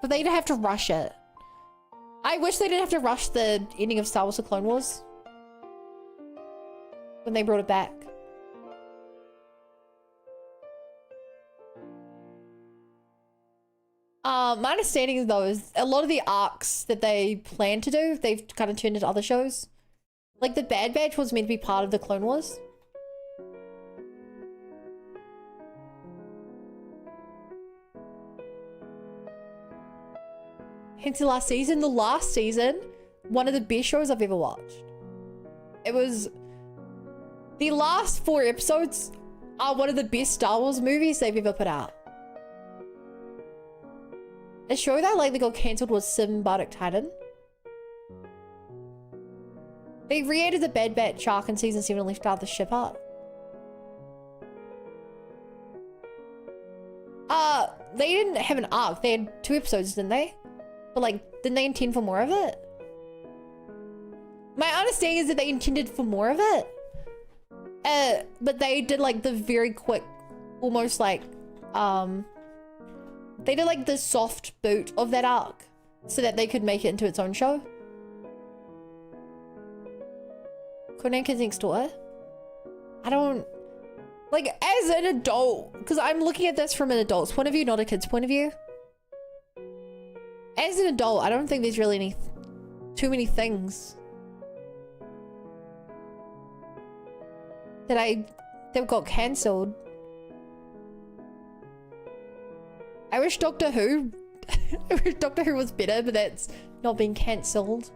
But they didn't have to rush it. I wish they didn't have to rush the ending of Star Wars: The Clone Wars when they brought it back. My understanding though is a lot of the arcs that they plan to do, they've kind of turned into other shows. Like the Bad Batch was meant to be part of the Clone Wars. Hence the last season, one of the best shows I've ever watched. It was... The last 4 episodes are one of the best Star Wars movies they've ever put out. A show that lately got cancelled was Symbiotic Titan. They re-added the Bad Batch arc in season 7 and left out the ship arc. They didn't have an arc. They had 2 episodes, didn't they? But like, didn't they intend for more of it? My understanding is that they intended for more of it. But they did like the very quick, almost like, they did like the soft boot of that arc so that they could make it into its own show. Conan Kids Next Door? I don't... Like, as an adult, because I'm looking at this from an adult's point of view, not a kid's point of view. As an adult, I don't think there's really too many things that got cancelled. I wish Doctor Who I wish Doctor Who was better, but that's not being cancelled.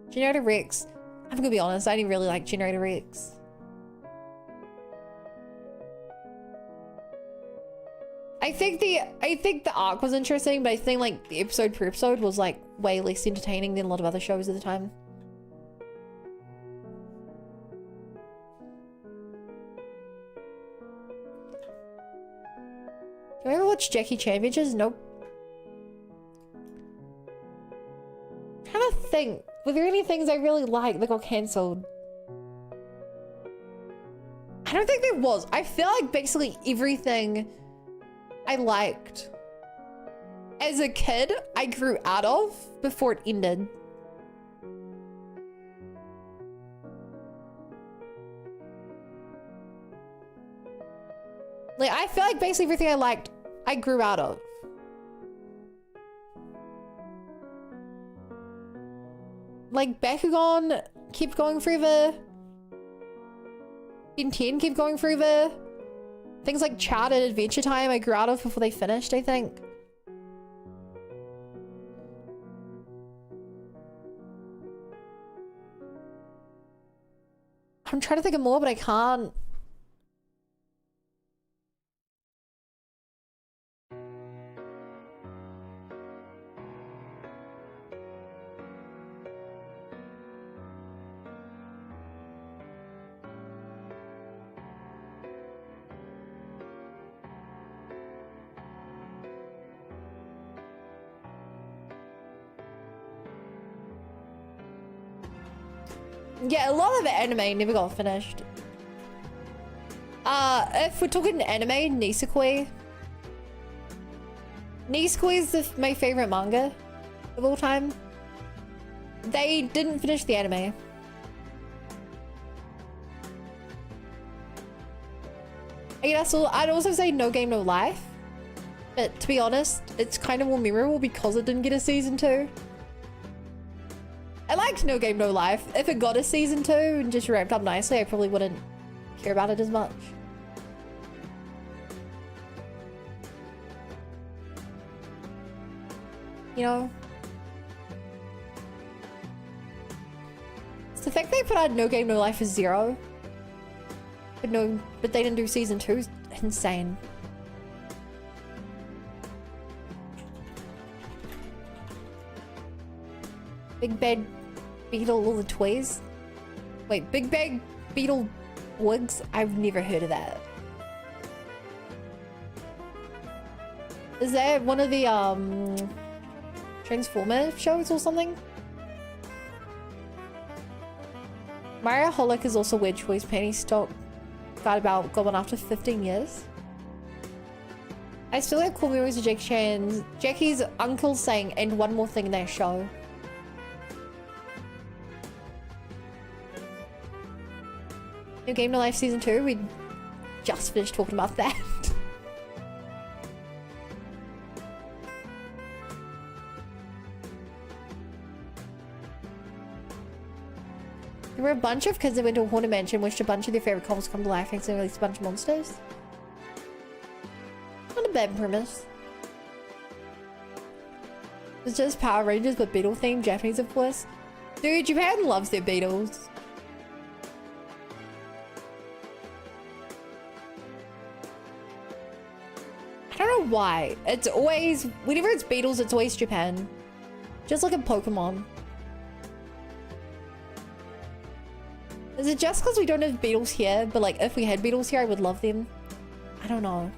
Generator Rex. I'm gonna be honest, I didn't really like Generator Rex. I think the arc was interesting, but I think like the episode per episode was like way less entertaining than a lot of other shows at the time. Do you ever watch Jackie Chan videos? Nope. I'm trying to think. Were there any things I really liked that got cancelled? I I don't think there was. I feel like basically everything I liked as a kid, I grew out of before it ended. Like, I feel like basically everything I liked, I grew out of. Like, Bakugan kept going forever. Ben 10 kept going forever. Things like Chart and Adventure Time I grew out of before they finished, I think. I'm trying to think of more, but I can't. Yeah, a lot of the anime never got finished. If we're talking anime, Nisekoi. Nisekoi is my favorite manga of all time. They didn't finish the anime. I guess I'd also say No Game No Life. But to be honest, it's kind of more memorable because it didn't get a season 2. I liked No Game No Life. If it got a season 2 and just wrapped up nicely, I probably wouldn't care about it as much. You know? It's the fact they put out No Game No Life as 0. But they didn't do season 2 is insane. Big Bad Beetle, all the toys. Wait, Big Bad Beetle wigs? I've never heard of that. Is that one of the Transformer shows or something? Mario Holic is also weird choice. Penny stock got one after 15 years. I still have cool memories of Jackie's uncle saying, and one more thing in that show. No Game No Life Season 2, we just finished talking about that. There were a bunch of kids that went to a haunted mansion, wished a bunch of their favorite comics come to life, and released a bunch of monsters. Not a bad premise. It's just Power Rangers, but Beetle themed, Japanese of course. Dude, Japan loves their Beatles. I don't know why. It's always, whenever it's Beatles, it's always Japan. Just like a Pokemon. Is it just because we don't have Beatles here? But like, if we had Beatles here, I would love them. I don't know.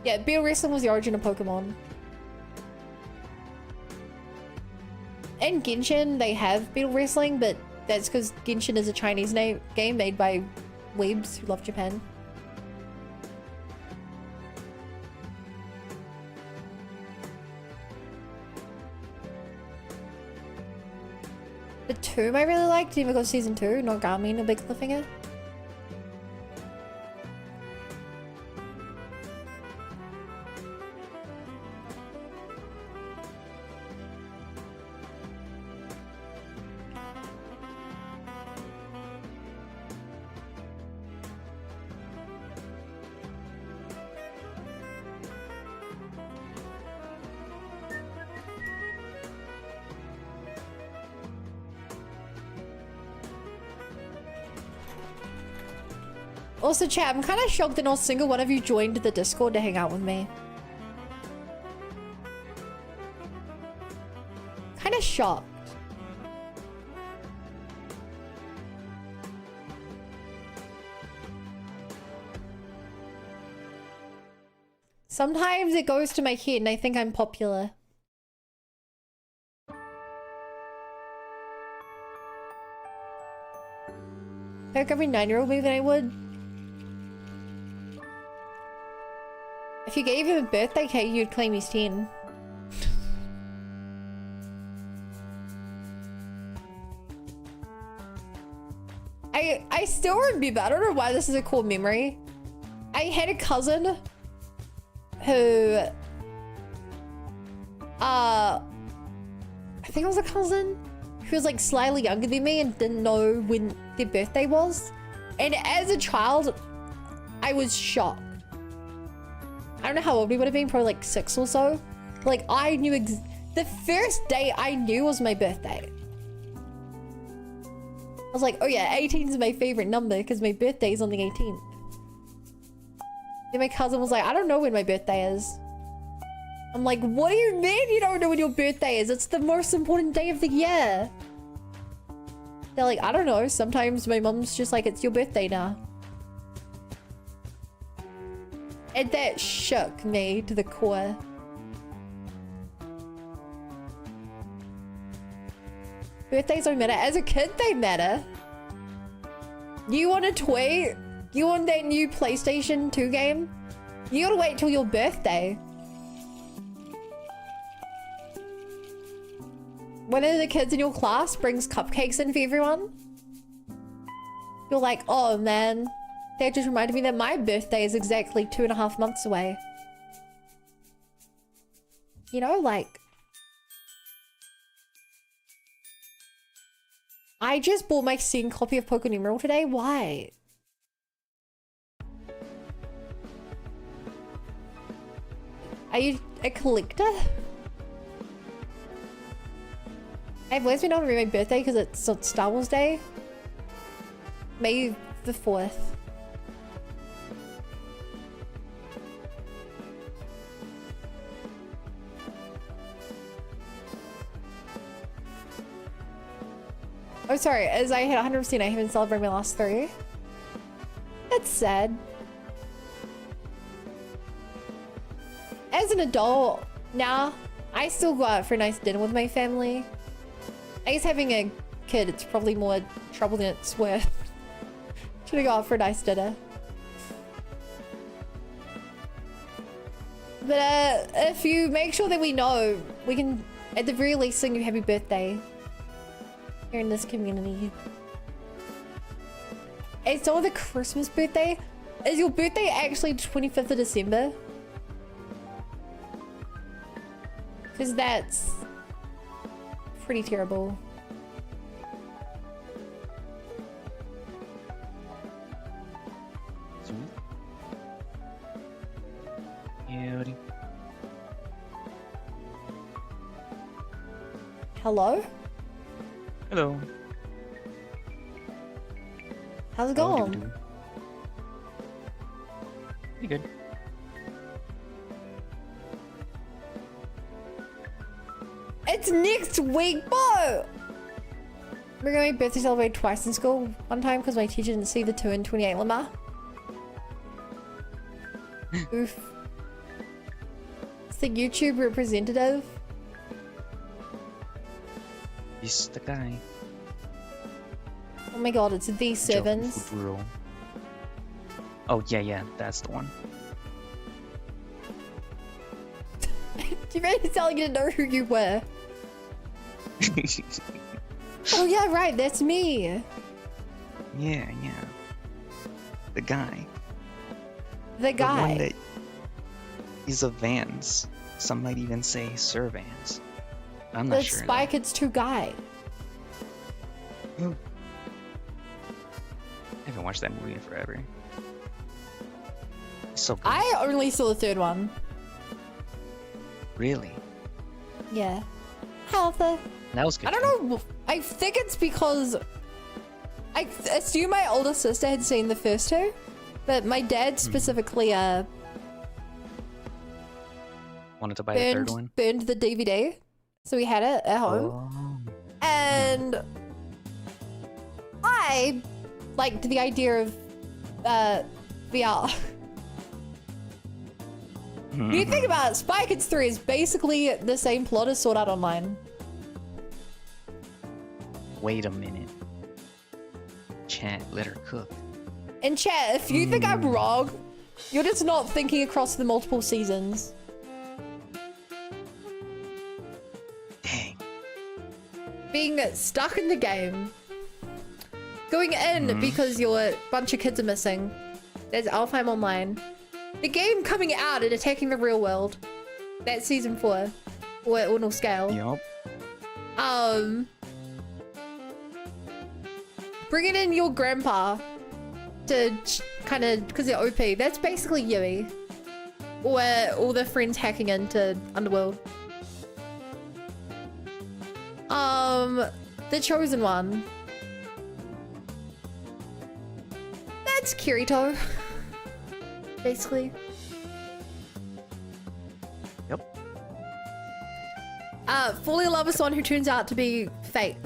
Yeah, Beetle Wrestling was the origin of Pokemon. In Genshin, they have Beetle Wrestling, but that's because Genshin is a Chinese game made by weebs who love Japan. The Tomb I really liked, never got season 2, Noragami, a big cliffhanger. Also, chat, I'm kind of shocked that not a single one of you joined the Discord to hang out with me. Kind of shocked. Sometimes it goes to my head and I think I'm popular. Like every 9-year-old maybe than I would. If you gave him a birthday cake, you'd claim he's 10. I still remember, I don't know why this is a core memory. I had a cousin who, I think it was a cousin who was like slightly younger than me and didn't know when their birthday was. And as a child, I was shocked. I don't know how old we would have been, probably like 6 or so. Like I knew the first day I knew was my birthday. I was like, oh yeah, 18 is my favorite number because my birthday is on the 18th. Then my cousin was like, I don't know when my birthday is. I'm like, what do you mean you don't know when your birthday is? It's the most important day of the year. They're like, I don't know. Sometimes my mom's just like, it's your birthday now. And that shook me to the core. Birthdays don't matter. As a kid, they matter. You want a toy? You want that new PlayStation 2 game? You gotta wait till your birthday. One of the kids in your class brings cupcakes in for everyone. You're like, oh man, that just reminded me that my birthday is exactly 2.5 months away. You know, like... I just bought my second copy of Pokemon Emerald today. Why? Are you a collector? I've always been on my birthday because it's Star Wars Day. May the 4th. Oh, sorry. As I hit 100%, I haven't celebrated my last 3. That's sad. As an adult, now, I still go out for a nice dinner with my family. I guess having a kid, it's probably more trouble than it's worth. Should I go out for a nice dinner? But if you make sure that we know, we can at the very least sing you happy birthday here in this community. It's not the Christmas birthday. Is your birthday actually 25th of December? Because that's pretty terrible. Howdy. Hello? Hello. How's it going? Pretty good. It's next week, bro! We're going to birthday celebrate twice in school. One time because my teacher didn't see the 2 and 28 lemma. Oof. It's the YouTube representative. He's the guy. Oh my god, it's the Sevens. Oh yeah, that's the one. You ready telling you to know who you were? Oh yeah, right, that's me. Yeah. The guy. The guy. The one that is a Vans. Some might even say Sir Vans. I'm not sure. The Spy Kids 2 guy. I haven't watched that movie in forever. It's so good. I only saw the 3rd one. Really? Yeah. Alpha. That was good. I don't know. I think it's because I assume my older sister had seen the first 2, but my dad specifically wanted to buy the 3rd one. Burned the DVD, so we had it at home, and I liked the idea of VR. When you think about it, Spy Kids 3 is basically the same plot as Sword Art Online. Wait a minute. chat, let her cook. And chat, if you think I'm wrong, you're just not thinking across the multiple seasons. Dang. Being stuck in the game. Going in because your bunch of kids are missing. There's Alfheim Online. The game coming out and attacking the real world. That's season 4. Or at Uno scale. Yup. Bringing in your grandpa to kind of, because they're OP. That's basically Yui. Or all the friends hacking into Underworld. The Chosen One. That's Kirito. Basically. Yep. Falling in love with someone who turns out to be fake.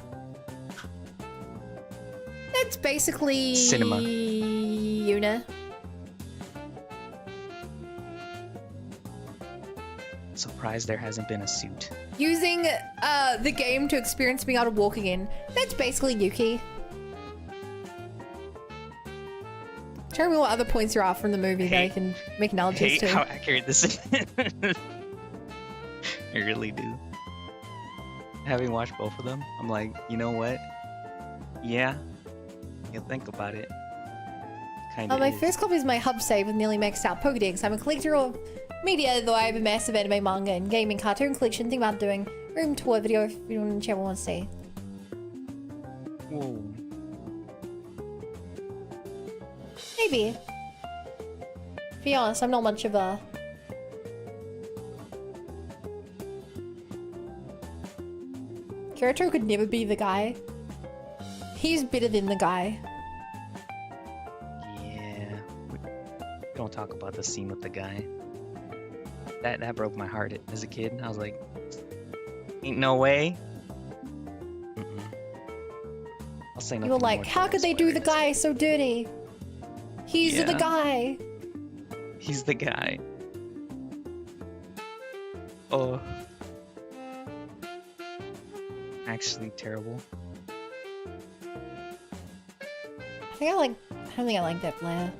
That's basically Cinema. Yuna. Surprised there hasn't been a suit. Using the game to experience being able to walk again. That's basically Yuki. Tell me what other points there are from the movie that I can make analogies Hate to. how accurate this is. I really do. Having watched both of them, I'm like, you know what? Yeah, you think about it. Kind of. My first copy is my hub save with nearly maxed out Pokedex. I'm a collector of media, though I have a massive anime, manga, and gaming cartoon collection. Think about doing room tour video if anyone in the chat wants to see. Whoa. Maybe. To be honest, I'm not much of a... Kirito could never be the guy. He's better than the guy. Yeah. Don't talk about the scene with the guy. That broke my heart as a kid. I was like, ain't no way. I'll say nothing. You were like, more how till could they do the spoilers. guy so dirty? He's the Yeah. guy. He's the guy. Oh. Actually terrible. I don't think I like that player.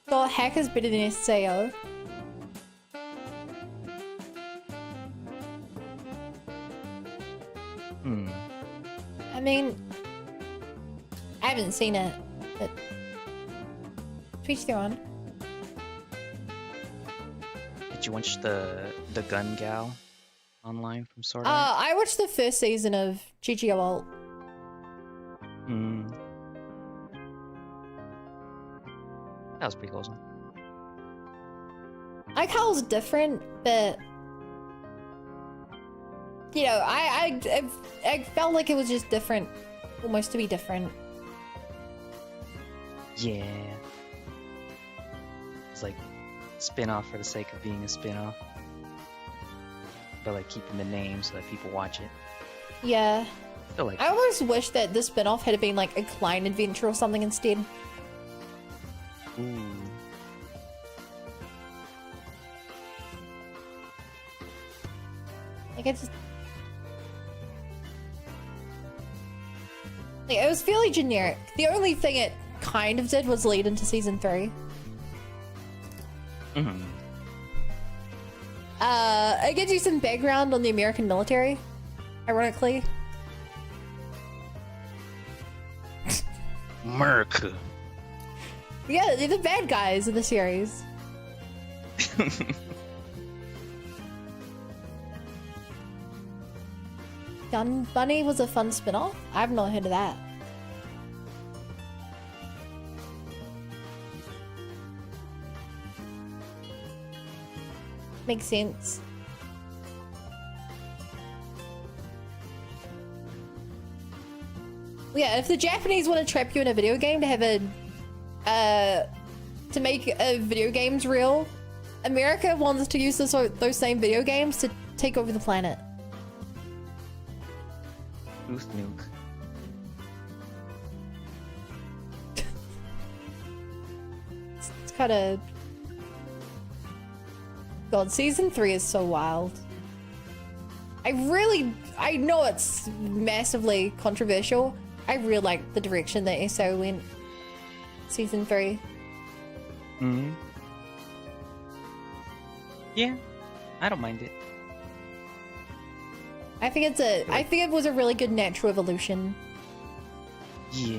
Thought Hacker's better than SAO. I mean, I haven't seen it, but tweets they're on. Did you watch the gun gal online from Sword Art? I watched the first season of GGO Ult. That was pretty close. Like how it's different, but you know, I felt like it was just different, almost to be different. Yeah. It's like spin-off for the sake of being a spin-off. But like keeping the name so that people watch it. Yeah. Still like I almost wish that this spin-off had been like a Klein adventure or something instead. ooh. Like it just... Like, it was fairly generic. The only thing it kind of did was lead into season 3. It gives you some background on the American military, ironically. Merc. Yeah, they're the bad guys of the series. Gun Bunny was a fun spin-off? I've not heard of that. Makes sense. Yeah, if the Japanese want to trap you in a video game to have a to make video games real, America wants to use those same video games to take over the planet. Booth nuke. kind of... God, season 3 is so wild. I know it's massively controversial. I really like the direction that SO went. Season 3. Mm-hmm. Yeah, I don't mind it. I think it was a really good natural evolution. Yeah.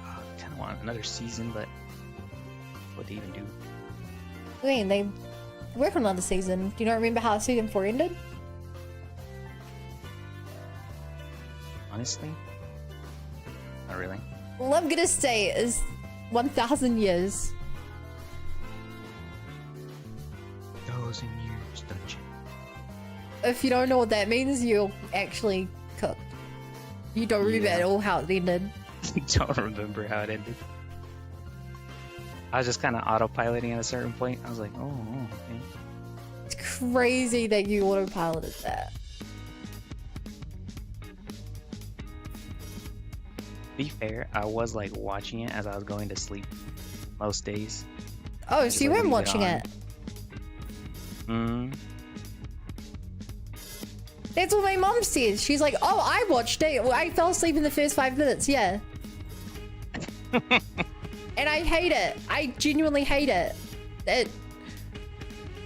I kind of want another season, but what they even do? I mean, they work on another season. Do you not remember how season 4 ended? Honestly, not really. All I'm gonna say is 1,000 years. 1,000 years dungeon. If you don't know what that means, you're actually cooked. You don't remember at all how it ended. Don't remember how it ended. I was just kind of autopiloting at a certain point. I was like, oh, okay. It's crazy that you autopiloted that. To be fair, I was like watching it as I was going to sleep most days. Oh, Just, so you like, weren't leave watching on. it? Mm. That's what my mom says. She's like, oh, I watched it. Well, I fell asleep in the first 5 minutes, yeah. And I hate it. I genuinely hate it.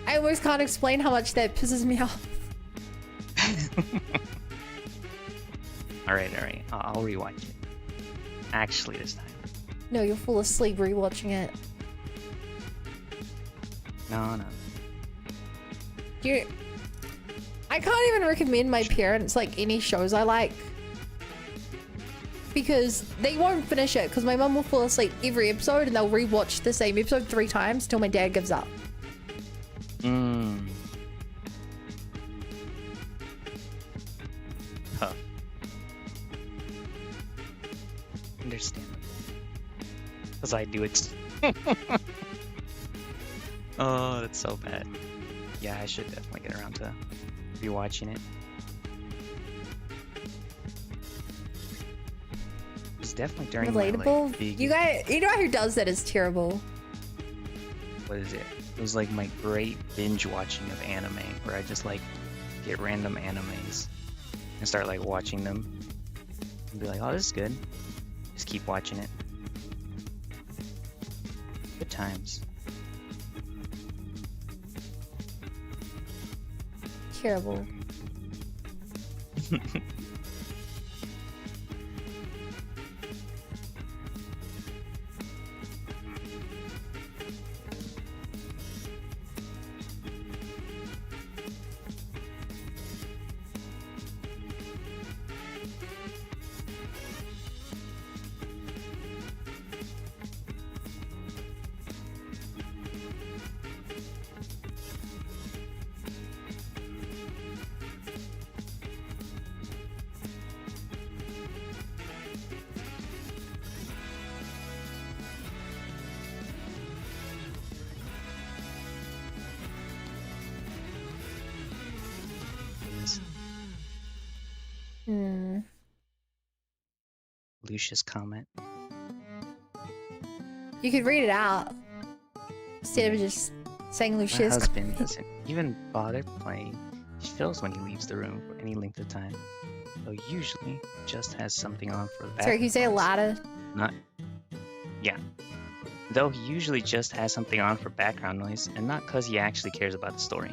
I almost can't explain how much that pisses me off. Alright. I'll rewatch it. Actually, this time. No, you'll fall asleep rewatching it. No. I can't even recommend my parents like any shows I like. Because they won't finish it, because my mum will fall asleep every episode and they'll rewatch the same episode 3 times till my dad gives up. Huh. Understandable. Because I do it. Oh, that's so bad. Yeah, I should definitely get around to rewatching it. It was definitely during my, Relatable? like, big... You know who does that is terrible. What is it? It was like my great binge watching of anime, where I just like get random animes and start like watching them and be like, oh, this is good. Just keep watching it. Good times. Terrible. Lucia's comment. You could read it out instead of just saying My Lucia's. husband doesn't even bother playing. He feels when he leaves the room for any length of time. Though usually just has something on for the background. Sorry, can you say it noise. louder? Not. Yeah. Though he usually just has something on for background noise, and not because he actually cares about the story.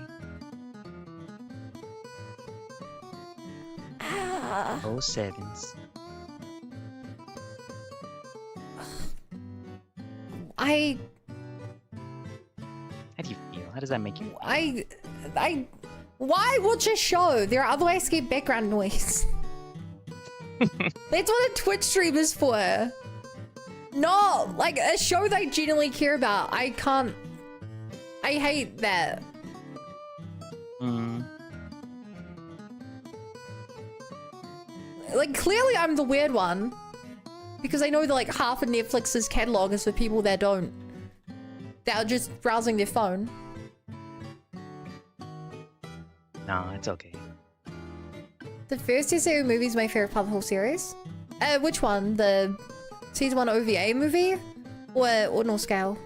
Ah. Oh, sevens. I How do you feel? How does that make you? why watch a show? There are other ways to get background noise. That's what a Twitch stream is for. No, like a show that I genuinely care about. I hate that. Like, clearly I'm the weird one. Because I know that like half of Netflix's catalog is for people that are just browsing their phone. No, it's okay. The first SAO movie is my favorite part of the whole series. Which one? The Season 1 OVA movie or ordinal scale?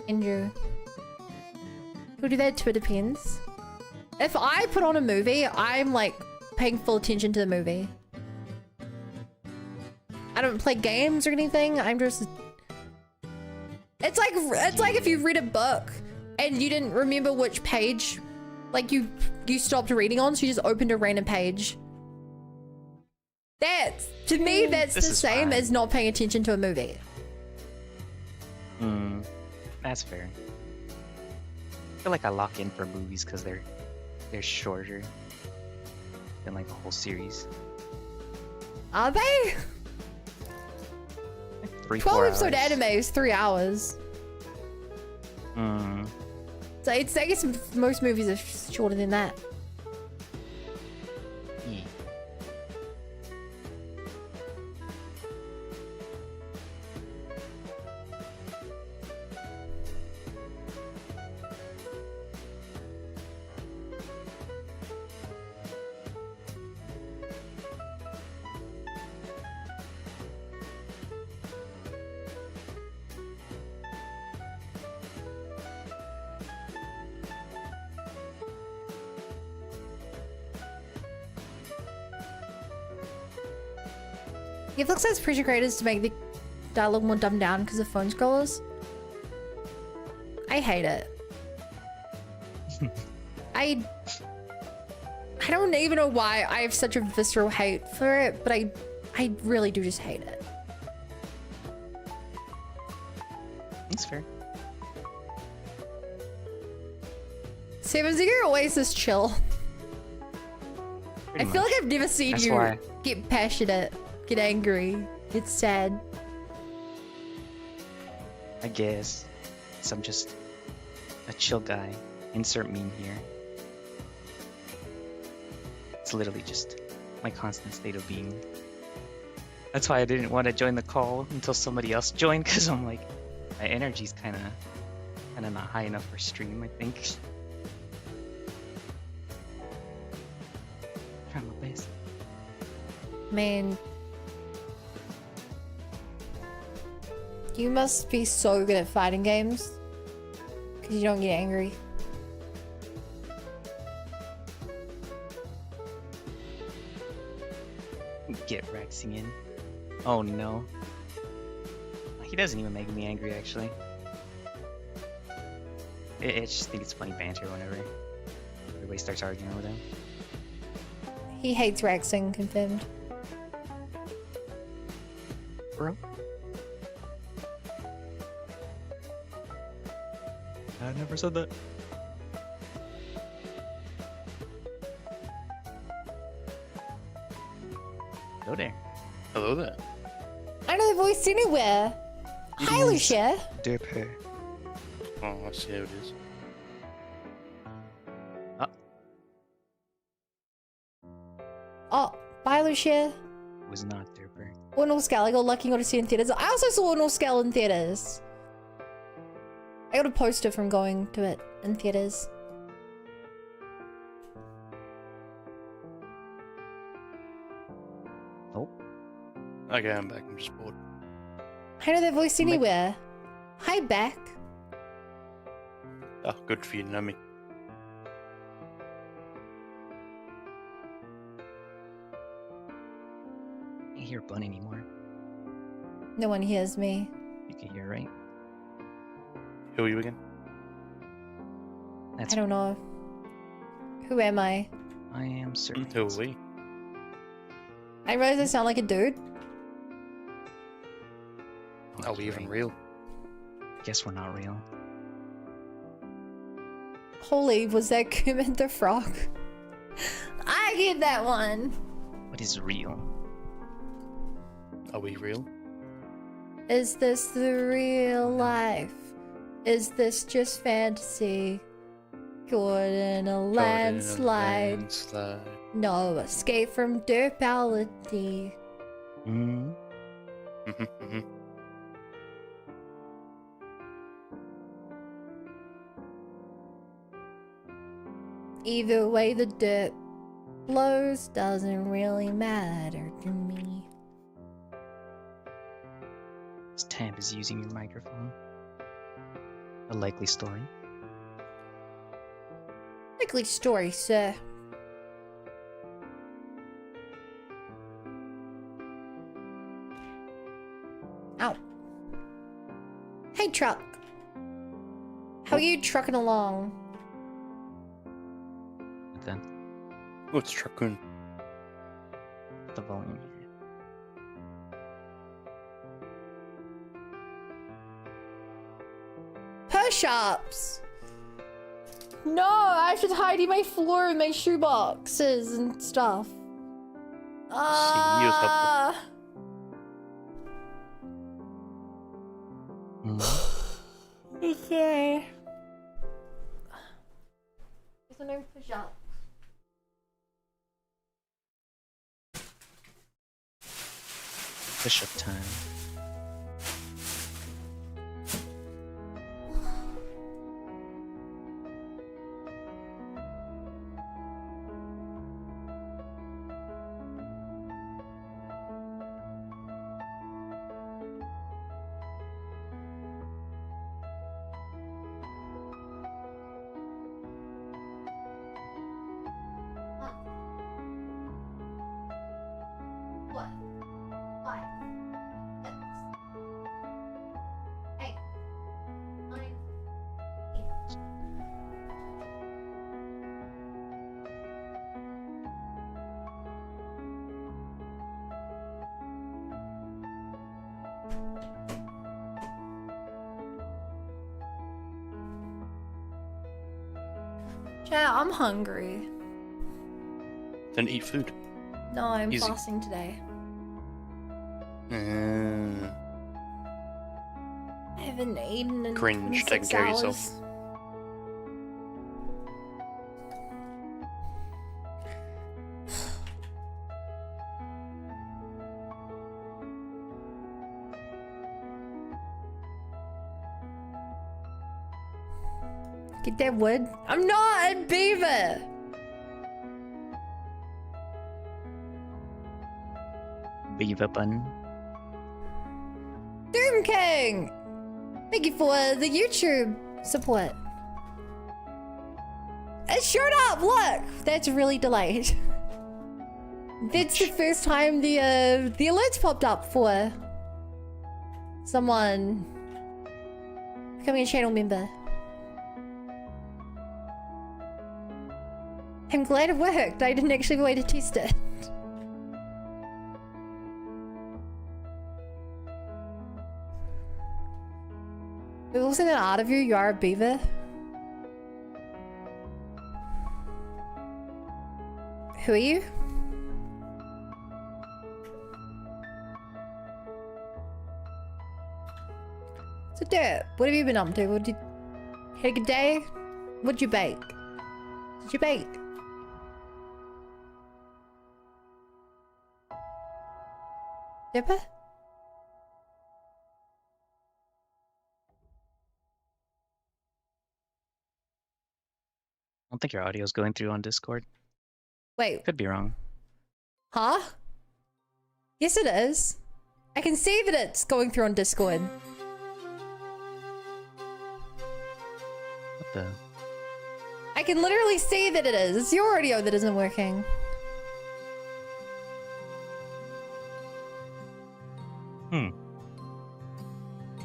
Andrew. We'll do that too, it depends. If I put on a movie, I'm like paying full attention to the movie. I don't play games or anything. I'm just... It's like if you read a book and you didn't remember which page, like you stopped reading on, so you just opened a random page. That's, to me, that's the same as not paying attention to a movie. That's fair. I feel like I lock in for movies because they're shorter than like a whole series. Are they? Like 3-4 12 episode hours. anime is 3 hours. So it's, I guess most movies are shorter than that. Yeah. Netflix has pressure creators to make the dialogue more dumbed down because of phone scrollers. I hate it. I don't even know why I have such a visceral hate for it, but I really do just hate it. That's fair. 7 Zero always this chill. Pretty I feel much. like I've never seen That's you why. get passionate, get angry, get sad. I guess. So I'm just a chill guy. Insert meme here. It's literally just my constant state of being. That's why I didn't want to join the call until somebody else joined, because I'm like, my energy's kind of not high enough for stream, I think. Trying my best. Man. You must be so good at fighting games. Because you don't get angry. Get Rexing in. Oh no. He doesn't even make me angry, actually. I just think it's funny banter whenever everybody starts arguing with him. He hates Raxing, confirmed. Bro? I never said that. Hello there. Hello there. I know the voice anywhere. Hi, Lucia. Dip hair. Oh, I see how it is. Oh, bye, Lucia. Was not Derper. Ordinal Scale, I got lucky got to see it in theaters. I also saw Ordinal Scale in theaters. I got a poster from going to it in theaters. Oh. Okay, I'm back. I'm just bored. I know that voice anywhere. Hi, back. Oh, good for you to know me. Can't hear Bun anymore. No one hears me. You can hear, right? Who are you again? That's I don't know. Who am I? I am certain. Who are we? I realize I sound like a dude. Are we even real? Guess we're not real. Holy, was that Kermit the Frog? I get that one. What is real? Are we real? Is this the real life? Is this just fantasy? Caught in a landslide. Landslide. No escape from derpality. Hmm. Either way the dirt blows doesn't really matter to me. This Tam is using your microphone. A likely story. Likely story, sir. Ow. Hey, truck. How are you trucking along? But then What's Truckoon? the volume here. Push-ups! No, I should tidy my floor and my shoe boxes and stuff. use helpful. Okay. There's no push-up. Push-up time. What? Why? Hey. Chat, I'm hungry. Then eat food. No, I'm Easy. fasting today. I haven't eaten in Cringe, 26 taking care of hours. yourself. Get that wood. I'm not a beaver. Beaver bun. Doom King! Thank you for the YouTube support. It showed up, look! That's really delayed. That's the first time the alerts popped up for someone becoming a channel member. I'm glad it worked. I didn't actually have a way to test it. It wasn't an art of you, you are a beaver. Who are you? So Dirt, what have you been up to? What did had a good day? What'd you bake? Did you bake? Dipper? I don't think your audio is going through on Discord. Wait, Could be wrong. huh? Yes it is. I can see that it's going through on Discord. What the? I can literally see that it is. It's your audio that isn't working.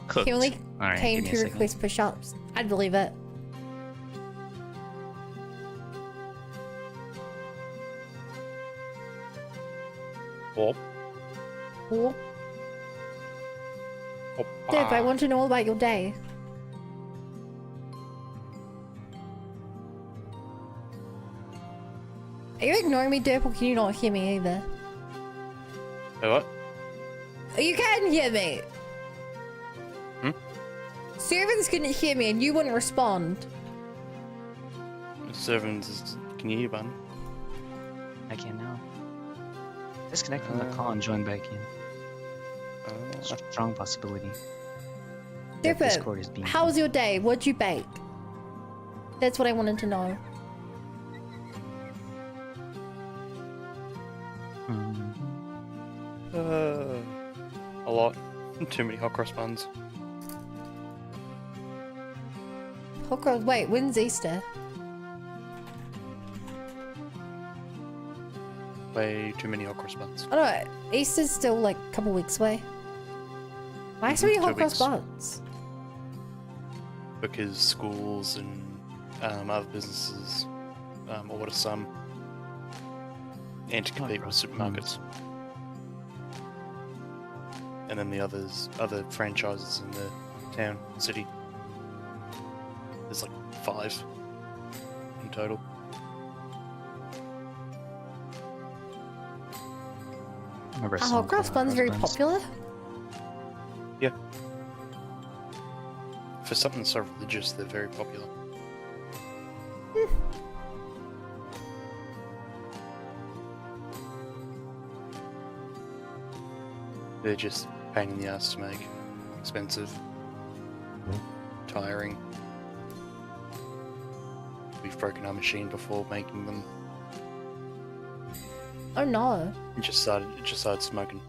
Cooked. He only Alright, came give me to a second. request push-ups. I'd believe it. Whoop. Cool. Hoppa. Dip, I want to know all about your day. Are you ignoring me, Dip, or can you not hear me either? Hey, what? You can hear me! Hmm? Servants couldn't hear me and you wouldn't respond. Servants, can you hear, button? I can now. Disconnect from the Uh. call and join back in. Strong possibility. that Dip, Discord is being. how was your day? What'd you bake? That's what I wanted to know. A lot. Too many hot cross buns. Hot cross. Wait, when's Easter? Way too many hot cross buns. I don't know. Easter's still like a couple weeks away. Why so many hot 2 cross weeks. buns? Because schools and other businesses order some and to compete with supermarkets. And then the other franchises in the town, city. There's like 5 in total. Remember Are hot cross buns very popular? Yeah. For something so religious, they're very popular. They're just a pain in the ass to make. Expensive. Tiring. We've broken our machine before making them. Oh no. It just started smoking.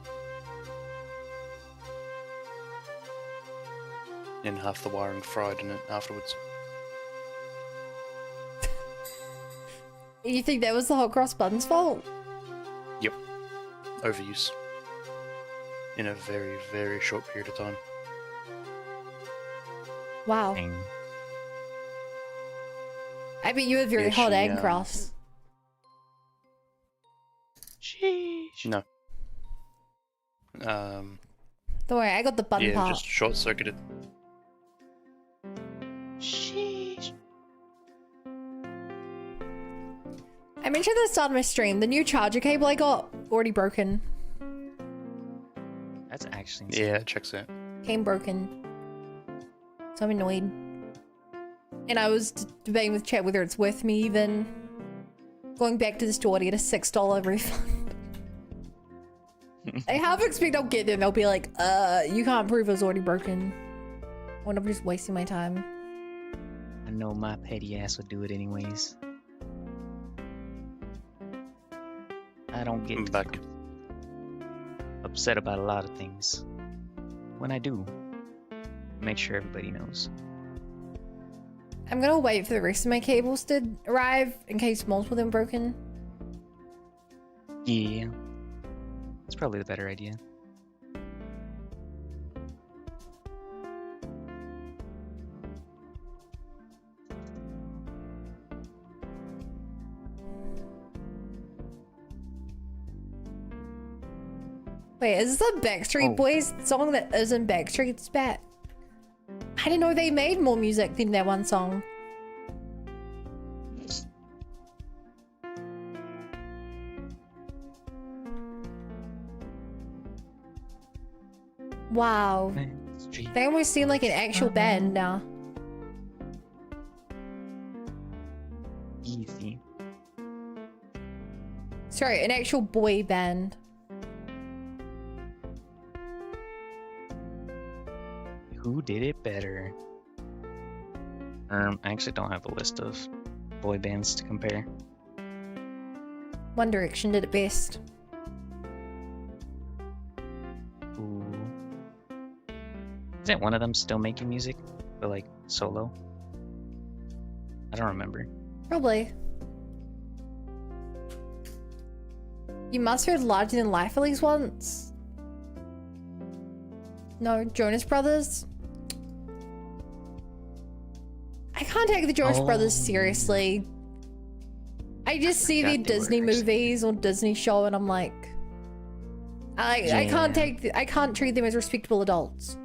And half the wiring fried in it afterwards. You think that was the hot cross buns' fault? Yep. Overuse. In a very, very short period of time. Wow. I bet you were very Yeah, hot she, and cross. Sheesh. No. Don't worry, I got the bun Yeah, part. just short circuited. Sheesh. I mentioned at the start of my stream, the new charger cable I got already broken. That's actually insane. Yeah, it checks out. Came broken. So I'm annoyed. And I was debating with chat whether it's worth me even going back to the store to get a $6 refund. I half expect I'll get them. They'll be like, you can't prove it was already broken. I wonder if I'm just wasting my time. I know my petty ass would do it anyways. I don't get Back. upset about a lot of things. When I do, make sure everybody knows. I'm gonna wait for the rest of my cables to arrive in case multiple of them broken. Yeah. It's probably the better idea. Wait, is this a Backstreet Oh. Boys song that isn't Backstreet's back? I didn't know they made more music than that one song. Wow. They almost seem like an actual band now. Easy. Sorry, an actual boy band. Who did it better? I actually don't have a list of boy bands to compare. One Direction did it best. Ooh. Isn't one of them still making music? But like solo? I don't remember. Probably. You must have heard Larger Than Life at least once. No, Jonas Brothers. I can't take the Jonas Brothers seriously. I just see their forgot they were Disney actually- movies or Disney show and I'm like, I can't Yeah. I can't treat them as respectable adults.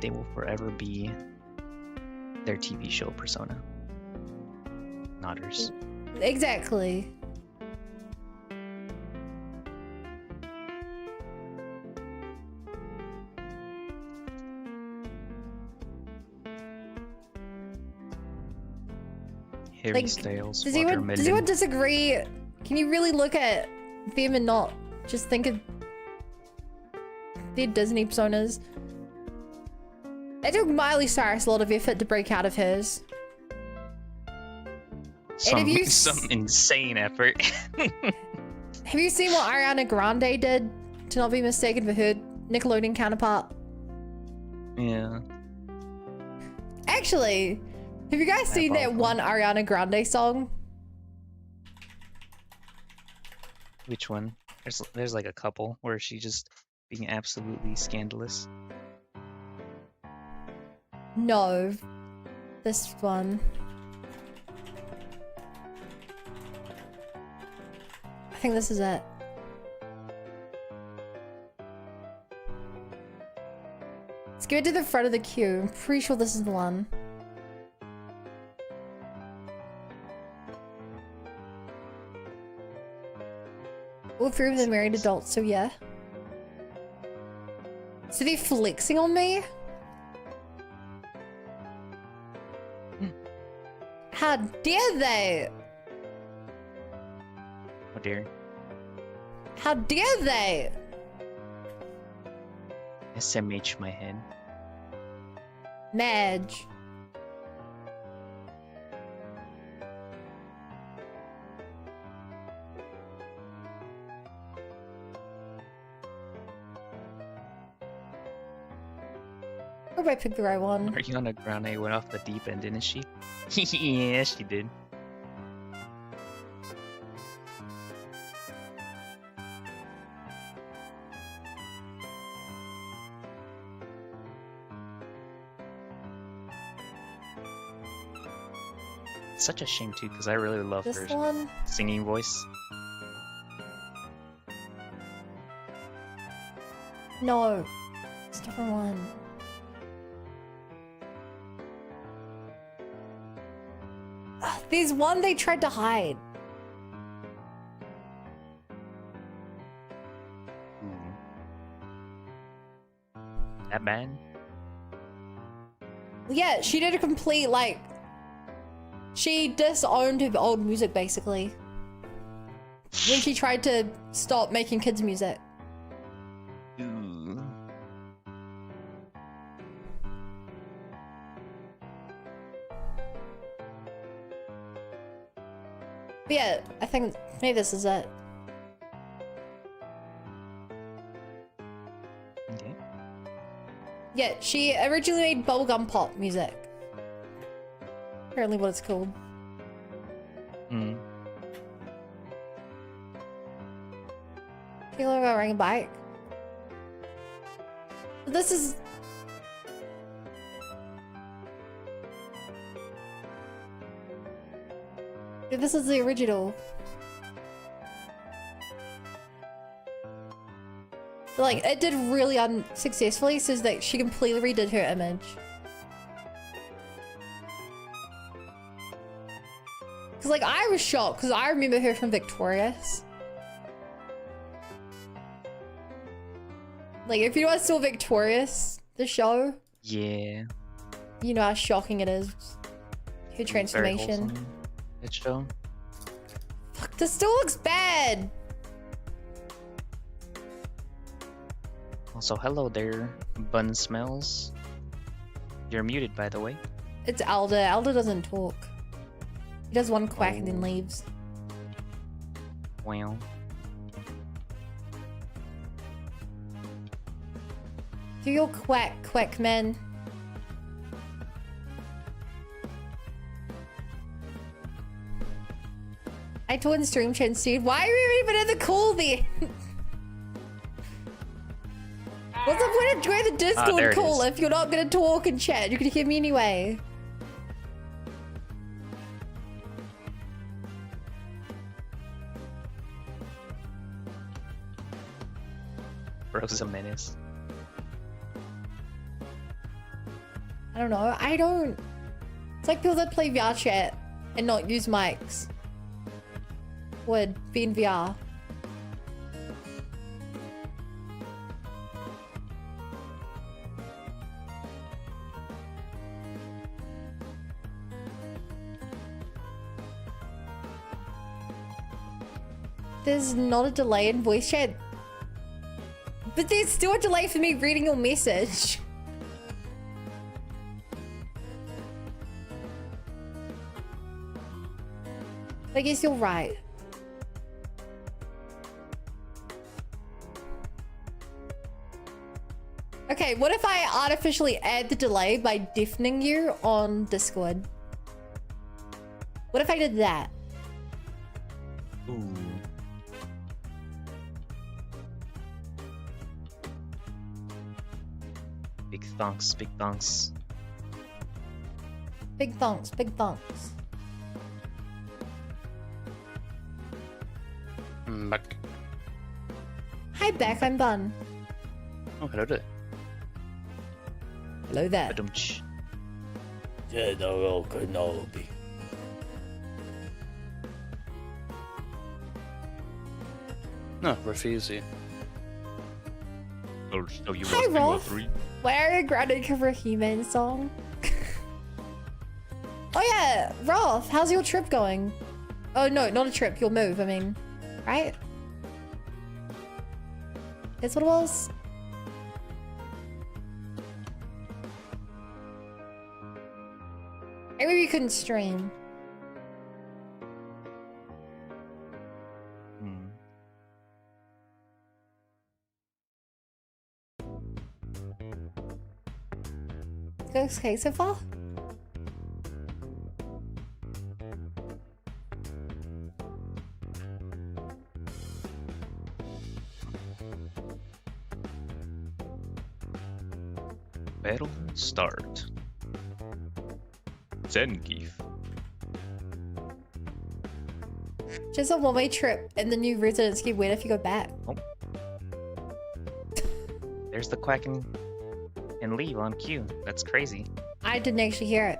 They will forever be their TV show persona. Not ours. Exactly. Harry Like, Styles, Does anyone Watermelon. disagree? Can you really look at them and not just think of their Disney personas? It took Miley Cyrus a lot of effort to break out of hers. have you Some insane effort. Have you seen what Ariana Grande did to not be mistaken for her Nickelodeon counterpart? Yeah. Actually, have you guys seen that one Ariana Grande song? Which one? There's like a couple where she just being absolutely scandalous. No. This one. I think this is it. Let's go to the front of the queue. I'm pretty sure this is the one. All three of them married adults, so yeah. So they're flexing on me? How dare they? Oh dear. How dare they? SMH my head. Madge. I hope I picked the right one. Ariana Grande went off the deep end, didn't she? Yeah, she did. Such a shame too, because I really love This her one? singing voice. No. It's a different one. There's one they tried to hide. That bad? Yeah, she did a complete, like... She disowned her old music, basically. When she tried to stop making kids' music. Ooh. But yeah, I think maybe this is it. Okay. Yeah, she originally made bubblegum pop music. Apparently what it's called. Mm. People are riding a bike. This is... Yeah, this is the original. But, like, it did really unsuccessfully, so that she completely redid her image. Cause like I was shocked because I remember her from Victorious. Like if you guys saw Victorious, the show, Yeah. you know how shocking it is. Her Very transformation. wholesome, that show. Fuck, this still looks bad. Also, hello there, Bun Smells. You're muted, by the way. It's Alda. Alda doesn't talk. He does one quack and then leaves. Wow. Do your quack, quack man. I told in stream chat, Steve. Why are you even in the call then? What's the point of joining the there Discord it call is. if you're not gonna talk and chat? You can hear me anyway. Bro's a menace. I don't know. I don't. It's like people that play VR chat and not use mics would be in VR. There's not a delay in voice chat. But there's still a delay for me reading your message. I guess you're right. Okay, what if I artificially add the delay by deafening you on Discord? What if I did that? Ooh. Big thonks, big thonks. Big thonks, big thonks. Back. Hi, Beck, I'm Bun. Oh, hello there. Hello there. Ba-dum-tsh. General Kenobi. No, Rafi's here. Oh, so you Hi, must be Rolf. 3. Why are you grounded cover a He-Man song? Oh yeah, Rolf, how's your trip going? Oh no, not a trip, your move, I mean. Right? That's what it was? Maybe you couldn't stream. Hmm. Goes okay so far? Battle start. Zangief. Just a one-way trip and the new residents get weird if you go back. There's the quack and leave on cue. That's crazy. I didn't actually hear it.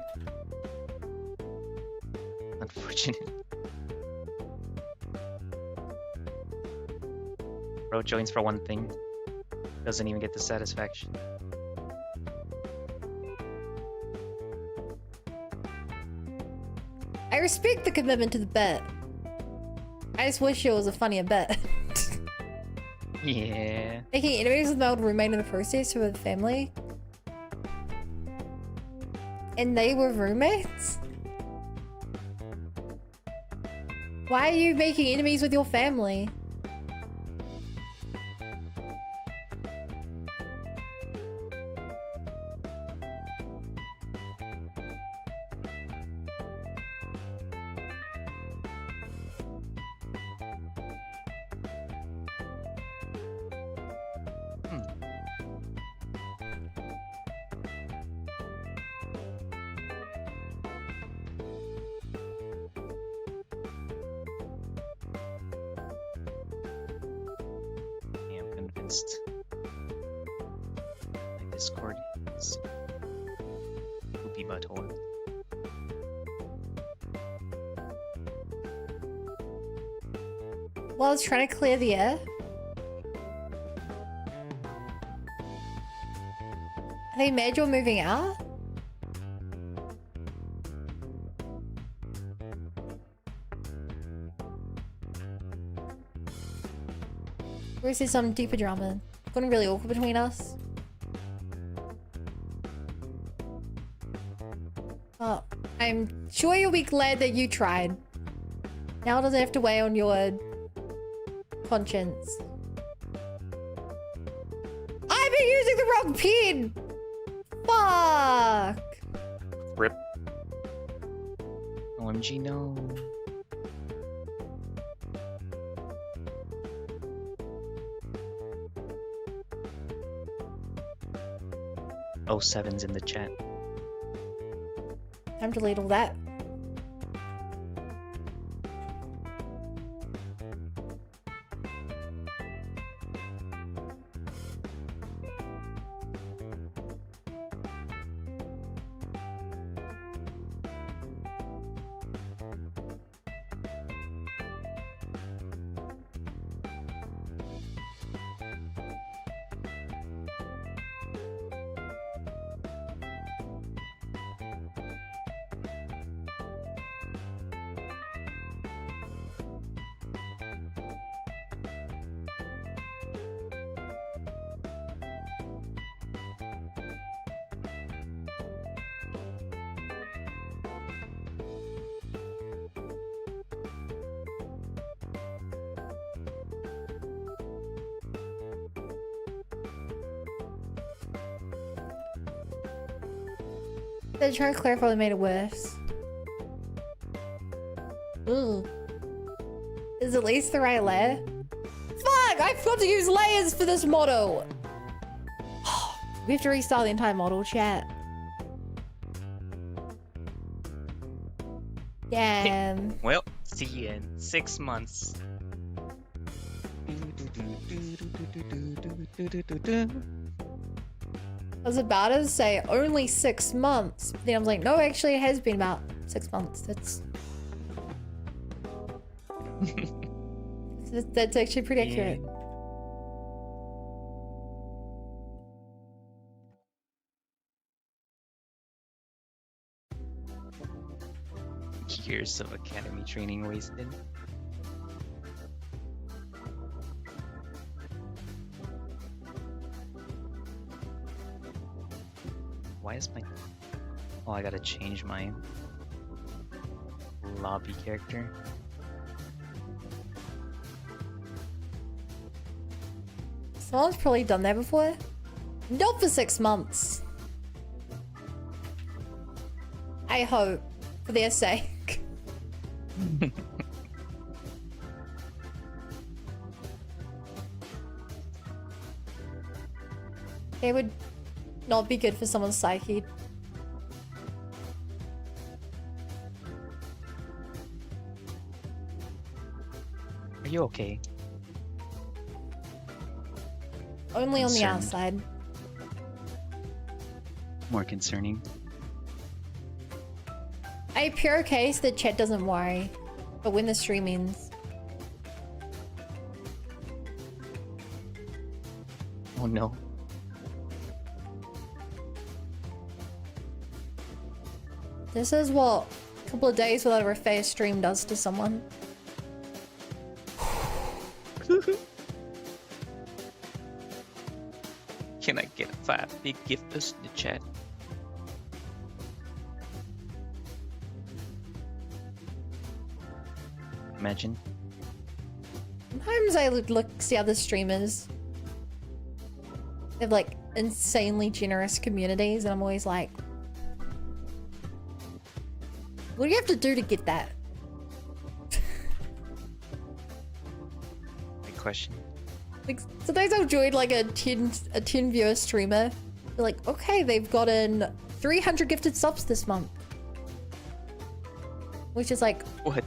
Unfortunate. Bro joins for one thing. Doesn't even get the satisfaction. I respect the commitment to the bet. I just wish it was a funnier bet. Yeah. Making enemies with my old roommate in the process who were the family. And they were roommates? Why are you making enemies with your family? Yeah, I'm convinced. My Discord is poopy butthole. While I was trying to clear the air. Are they mad you're moving out? Or is there some deeper drama? Gotten really awkward between us? Oh, I'm sure you'll be glad that you tried. Now it doesn't have to weigh on your conscience. I've been using the wrong pin! Fuck! Rip. OMG, no. Oh, 7's in the chat. Time to delete all that. They're trying to clarify they made it worse. Ooh. Is at least the right layer? Fuck! I forgot to use layers for this model! We have to restart the entire model, chat. Yeah. Well, see you in 6 months. I was about to say only 6 months. But then I was like, no, actually it has been about 6 months. That's actually pretty accurate. Years of academy training wasted. Why is my... Oh, I gotta change my lobby character. Someone's probably done that before. Not for 6 months. I hope, for their sake. It would not be good for someone's psyche. Are you okay? Only on the Concerned. outside. More concerning. A pure case that chat doesn't worry. But when the stream ends. Oh no. This is what a couple of days without a fair stream does to someone. Can I get 5 big gifters in the chat? Imagine. Sometimes I look see other streamers. They have like insanely generous communities and I'm always like, what do you have to do to get that? Big question. Like sometimes I've joined like a 10 viewer streamer. They're like, okay, they've gotten 300 gifted subs this month. Which is like, What?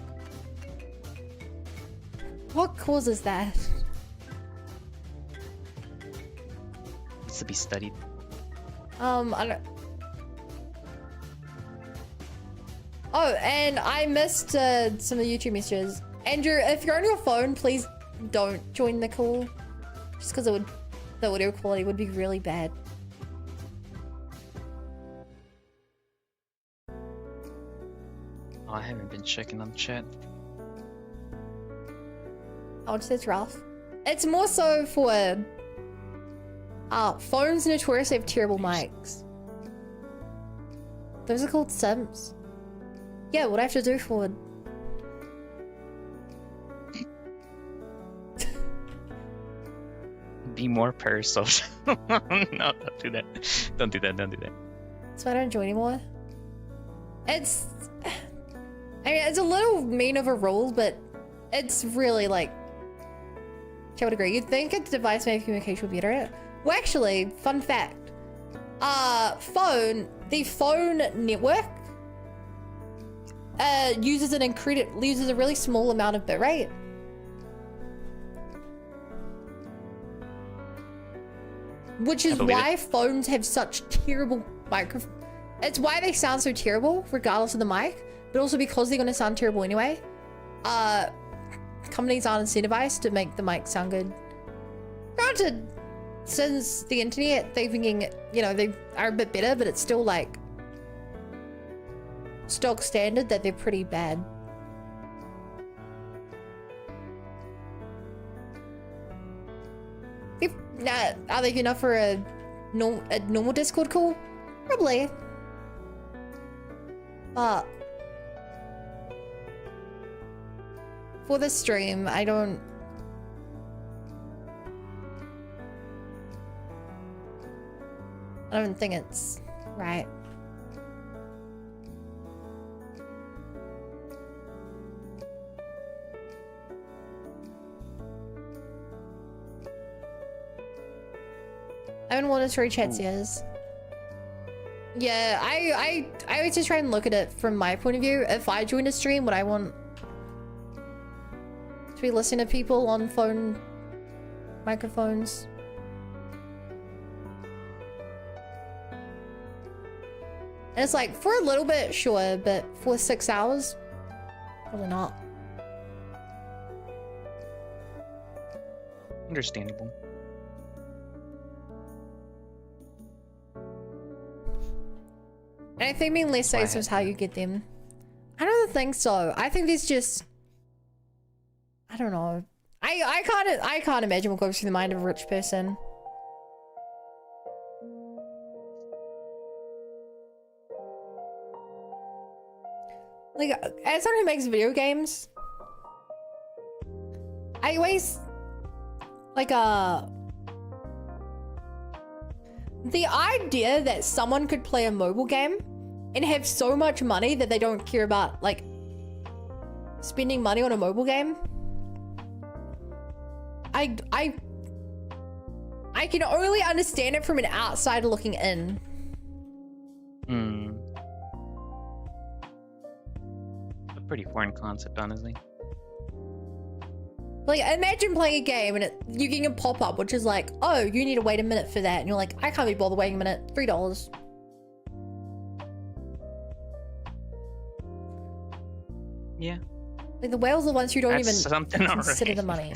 what causes that? Needs to be studied. I don't. Oh, and I missed some of the YouTube messages. Andrew, if you're on your phone, please don't join the call. Just because the audio quality would be really bad. Oh, I haven't been checking on the chat. Oh, it's rough. It's more so for phones notoriously have terrible mics. Those are called Sims. Yeah, what I have to do for Be more parasocial. No, don't do that. Don't do that. Don't do that. so I don't join anymore. I mean, it's a little mean of a rule, but it's really like, I would agree. You'd think a device-made communication would be better. Well, actually, fun fact. The phone network uses a really small amount of bitrate. Which is why phones have such terrible it's why they sound so terrible, regardless of the mic, but also because they're gonna sound terrible anyway. Companies aren't incentivized to make the mic sound good. Granted, since the internet, they've been getting, they are a bit better, but it's still like stock standard that they're pretty bad. Are they good enough for a normal Discord call? Probably. But for the stream, I don't think it's right. haven't wanted to reach chats years. Yeah, I always just try and look at it from my point of view. If I join a stream, would I want to be listening to people on phone microphones? And it's like, for a little bit, sure, but for 6 hours, probably not. Understandable. And I think being less safe is how you get them. I don't think so. I think there's just, I don't know. I can't imagine what goes through the mind of a rich person. Like, as someone who makes video games, I always, like, the idea that someone could play a mobile game and have so much money that they don't care about, like, spending money on a mobile game. I can only understand it from an outsider looking in. A pretty foreign concept, honestly. Like, imagine playing a game and you getting a pop-up which is like, oh, you need to wait a minute for that, and you're like, I can't be bothered waiting a minute. $3. Yeah. Like, the whales are the ones who don't That's even something consider already. the money.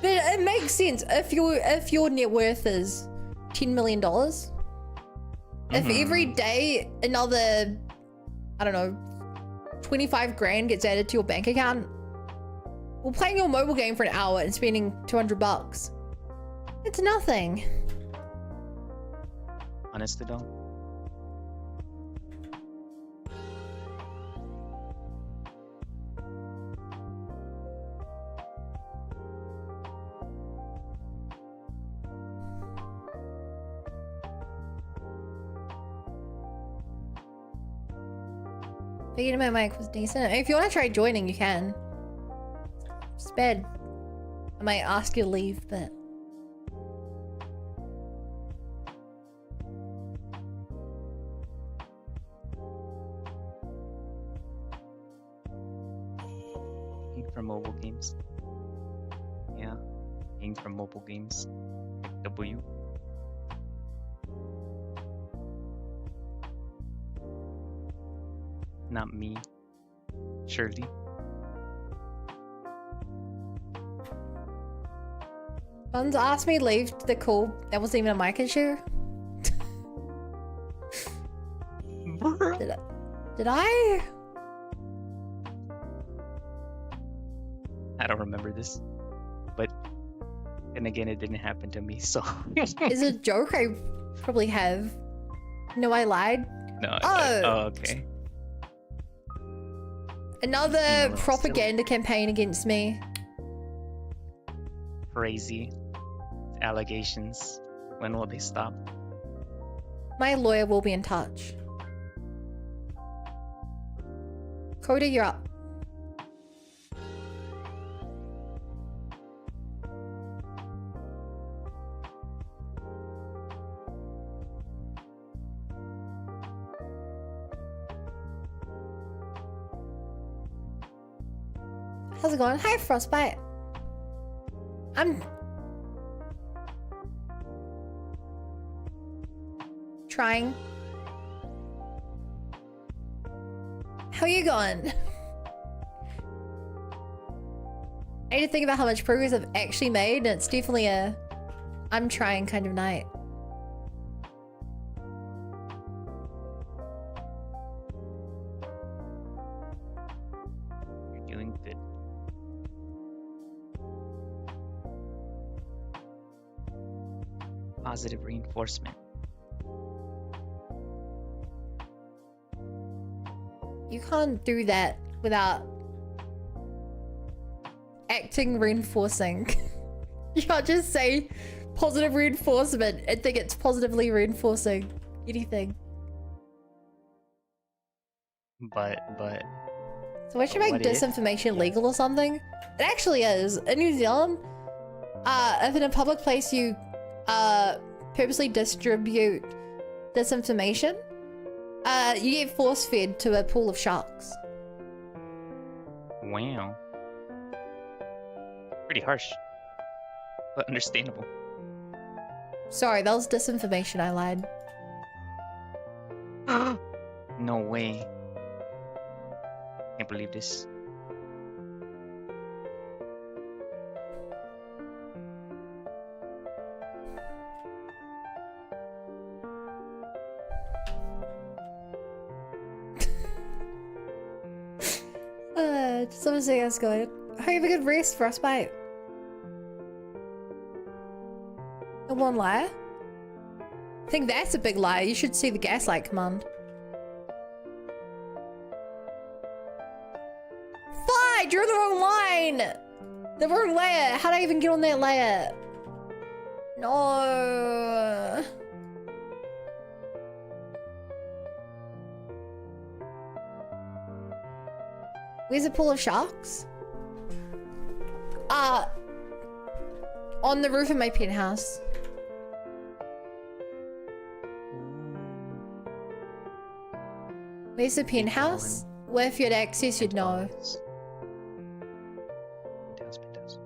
But it makes sense if your net worth is $10 million. If every day another, I don't know, 25 grand gets added to your bank account, well, playing your mobile game for an hour and spending $200, it's nothing. Honestly though. Figured my mic was decent. If you want to try joining, you can. It's bad. I might ask you to leave, but... Paying for mobile games. Yeah. Paying for mobile games. Like W. Not me. Surely. Buns asked me to leave the call. That wasn't even a mic issue. Did I? I don't remember this. But then again, it didn't happen to me, so. It's a joke I probably have. No, I lied. No. Oh. Oh, okay. Another No, propaganda campaign against me. Crazy. Allegations. When will they stop? My lawyer will be in touch. Coda, you're up. How's it going? Hi, Frostbite. I'm trying. How are you going? I need to think about how much progress I've actually made, and it's definitely a I'm trying kind of night. You're doing good. Positive reinforcement. You can't do that without acting reinforcing. You can't just say positive reinforcement and think it's positively reinforcing anything. But So we should make what if- disinformation legal or something? It actually is. In New Zealand, if in a public place you purposely distribute disinformation, you get force-fed to a pool of sharks. Wow. Pretty harsh, but understandable. Sorry, that was disinformation, I lied. No way. Can't believe this. Just something else going. Hope you have a good rest, Frostbite. A one liar? I think that's a big lie. You should see the gaslight command. Fudge! You're on the wrong line! The wrong layer! How did I even get on that layer? No. Where's a pool of sharks? On the roof of my penthouse. Where's the penthouse? Well, if you had access, you'd know. Penthouse.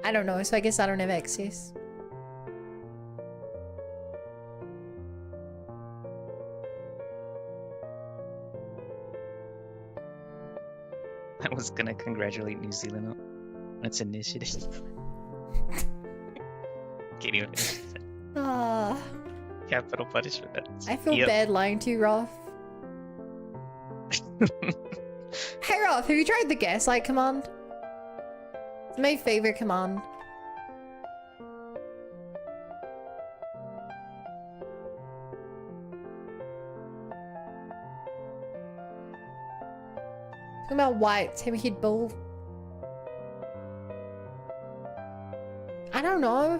I don't know, so I guess I don't have access. I was gonna congratulate New Zealand on its initiative. Can't even finish it. Ah, Capital punishment. I feel bad lying to you, Roth. Hey, Roth, have you tried the gaslight command? It's my favorite command. Talking about whites, hammerhead bull. I don't know.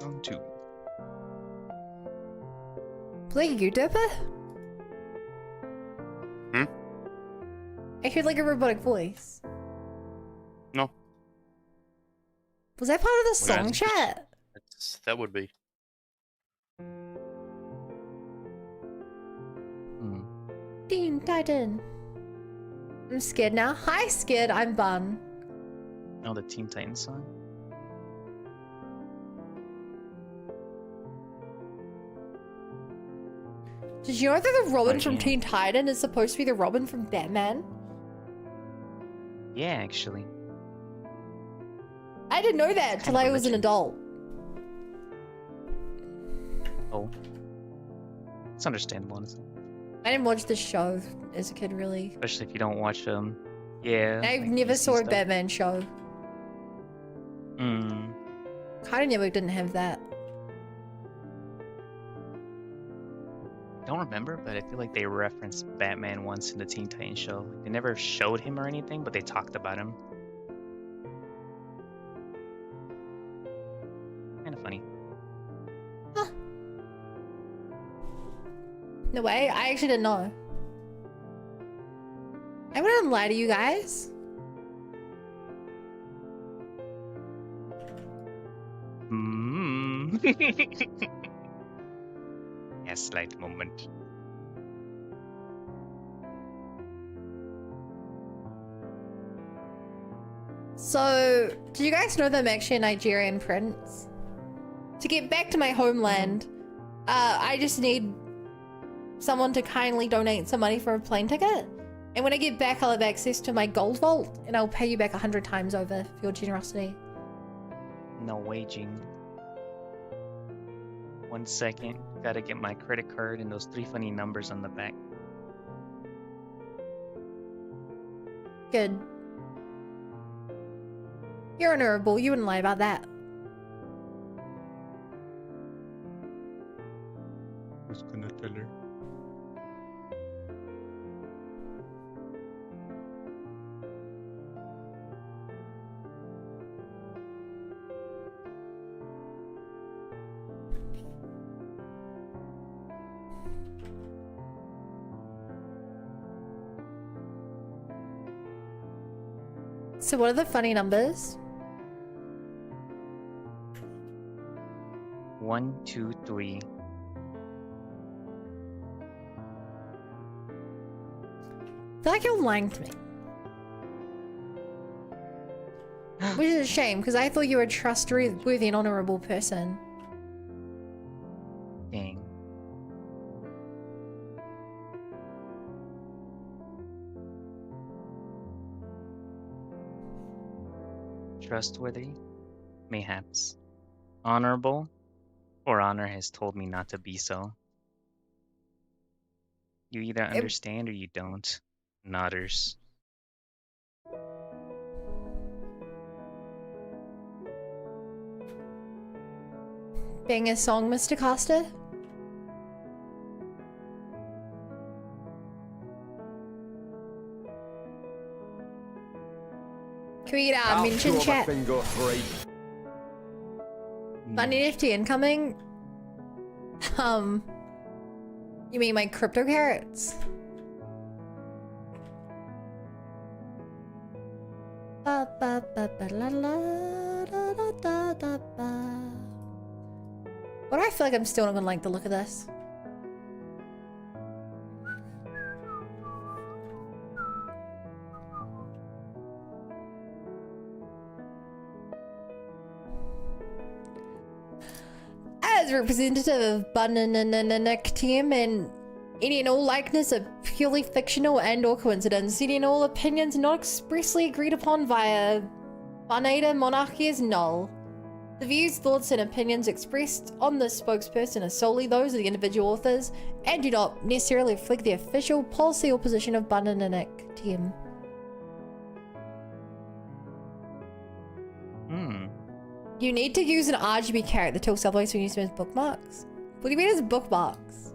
Round 2. Play you, Dipper? Hmm? I heard like a robotic voice. No. Was that part of the Okay, song it's- chat? That would be. Teen Titan. I'm scared now. Hi, scared. I'm Bun. Oh, the Teen Titans song? Did you know that the Robin Oh, from yeah. Teen Titan is supposed to be the Robin from Batman? Yeah, actually. I didn't know that till Kind of I was an legend. adult. Oh. It's understandable, honestly. I didn't watch this show as a kid, really. Especially if you don't watch yeah. I like never DC saw a stuff. Batman show. Mm. Cartoon Network didn't have that. Don't remember, but I feel like they referenced Batman once in the Teen Titans show. Like, they never showed him or anything, but they talked about him. Kind of funny. No way, I actually didn't know. I wouldn't lie to you guys. Mm. Gaslight moment. So, do you guys know that I'm actually a Nigerian prince? To get back to my homeland, I just need someone to kindly donate some money for a plane ticket. And when I get back, I'll have access to my gold vault, and I'll pay you back 100 times over for your generosity. No waging. 1 second. Gotta get my credit card and those 3 funny numbers on the back. Good. You're honorable. You wouldn't lie about that. Who's gonna tell her? So what are the funny numbers? 1, 2, 3. I feel like you're lying to me. Which is a shame, because I thought you were a trustworthy and honorable person. Dang. Trustworthy? Mayhaps. Honorable? Or honor has told me not to be so. You either understand or you don't. Nodders. Being a song, Mr. Costa? Can we get our mention chat? Fun NFT incoming? You mean my crypto carrots? Ba, ba, ba, ba, la, la, da, da, da, da, ba. But I feel like I'm still not gonna like the look of this. As representative of Banananak team and any and all likeness are purely fictional and or coincidence, any and all opinions not expressly agreed upon via Banada Monarchy is null. The views, thoughts, and opinions expressed on the spokesperson are solely those of the individual authors and do not necessarily reflect the official policy or position of Banananak team. You need to use an RGB carrot that tilts sideways when you use them as bookmarks. What do you mean as bookmarks?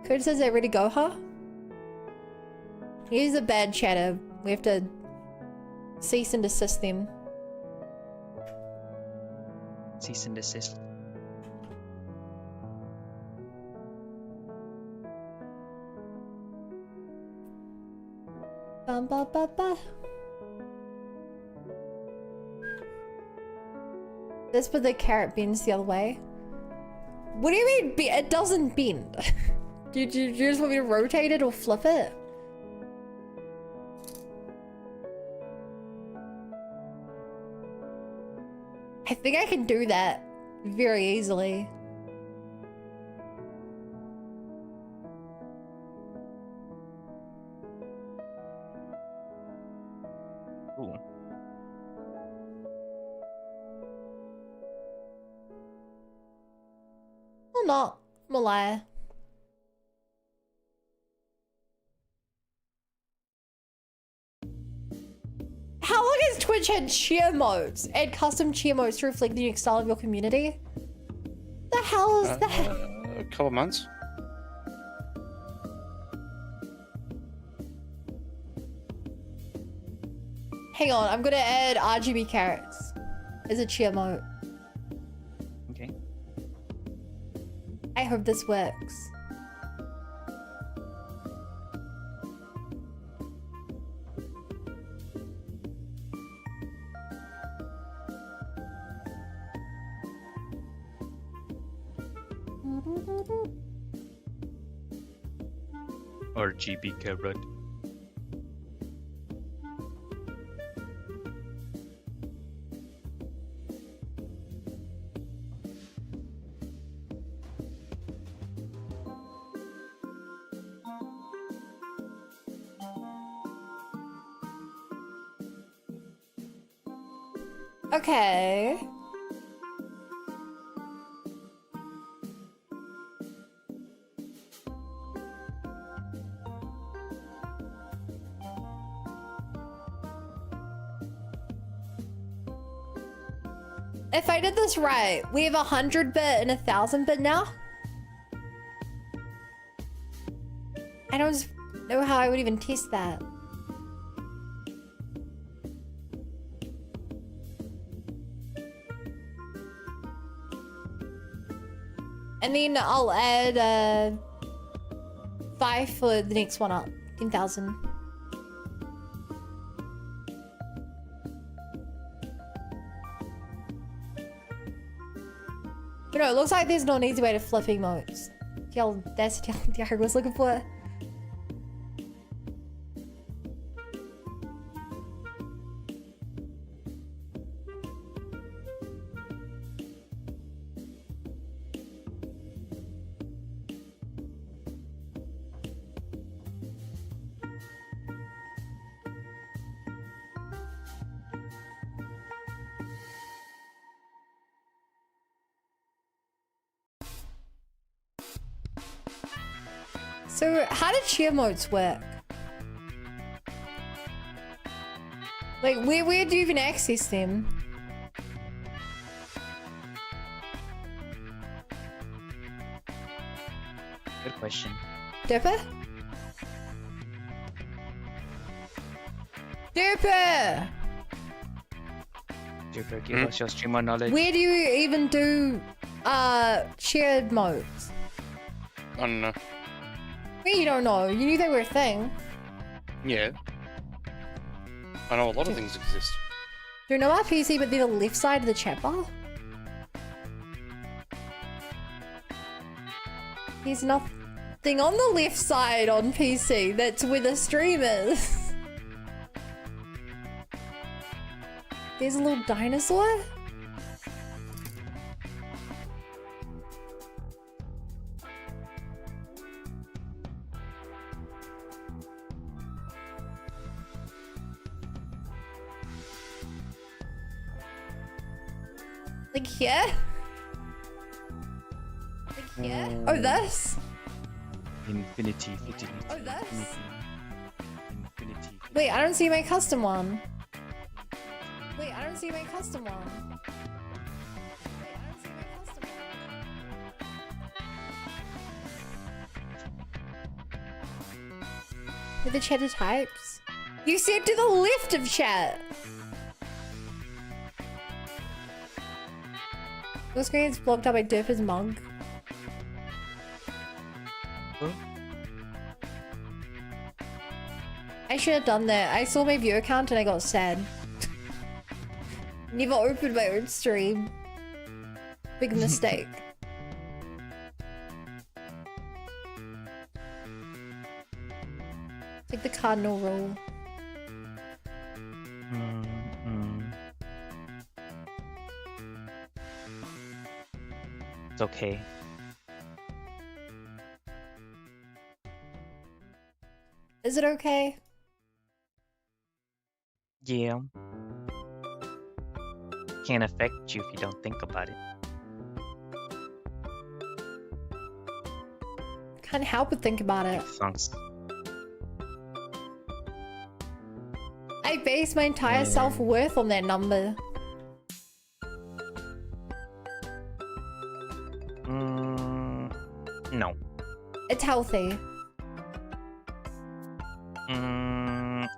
Code says they're ready to go, huh? Here's a bad chatter. We have to cease and desist them. Cease and desist. Bum, ba, ba, ba. This, but the carrot bends the other way. What do you mean? It doesn't bend. do you just want me to rotate it or flip it? I think I can do that very easily. Ooh. Or not. I'm a liar. How long has Twitch had cheer modes and custom cheer modes to reflect the unique style of your community? The hell is that? A couple of months. Hang on, I'm gonna add RGB carrots as a cheer mode. Okay. I hope this works. RGB carrot. Okay. If I did this right, we have 100 bit and 1000 bit now? I don't know how I would even test that. And then I'll add 5 for the next one up. 10,000. You know, it looks like there's no easy way to flip emotes. That's the talent I was looking for. So, how did cheer modes work? Like, where do you even access them? Good question. Dipper? Dipper! Jupiter, give us your streamer knowledge. Where do you even do, cheered modes? I don't know. Well, you don't know. You knew they were a thing. Yeah. I know a lot of things exist. Do you know our PC, but they're the left side of the chat bar? There's nothing on the left side on PC. That's where the stream is. There's a little dinosaur? Like here? Like here? Oh, this? Infinity, fidelity. Oh, this? Infinity. Wait, I don't see my custom one. Wait, I don't see my custom one. Wait, I don't see my custom one. With the cheddar types? You said to the left of chat! Your screen's blocked up by Durf's mug. Huh? I should have done that. I saw my viewer count and I got sad. Never opened my own stream. Big mistake. It's like the cardinal rule. It's okay. Is it okay? Yeah. Can't affect you if you don't think about it. Can't help but think about it. Thanks. I base my entire self-worth on that number. No. It's healthy.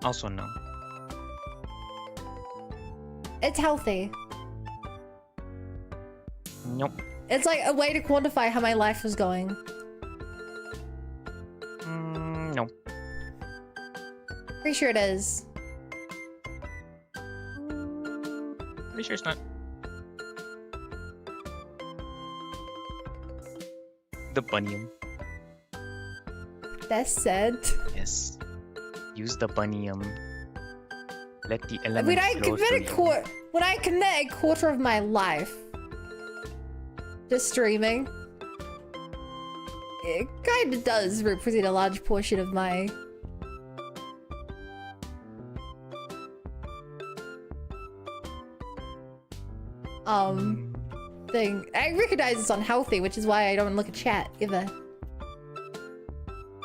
Also no. It's healthy. Nope. It's like a way to quantify how my life was going. No. Pretty sure it is. Pretty sure it's not. The bunnium. That's sad. Yes. Use the bunnium. Let the elements When I flow commit through you. when I commit a quarter of my life to streaming, it kind of does represent a large portion of my thing. I recognize it's unhealthy, which is why I don't look at chat ever.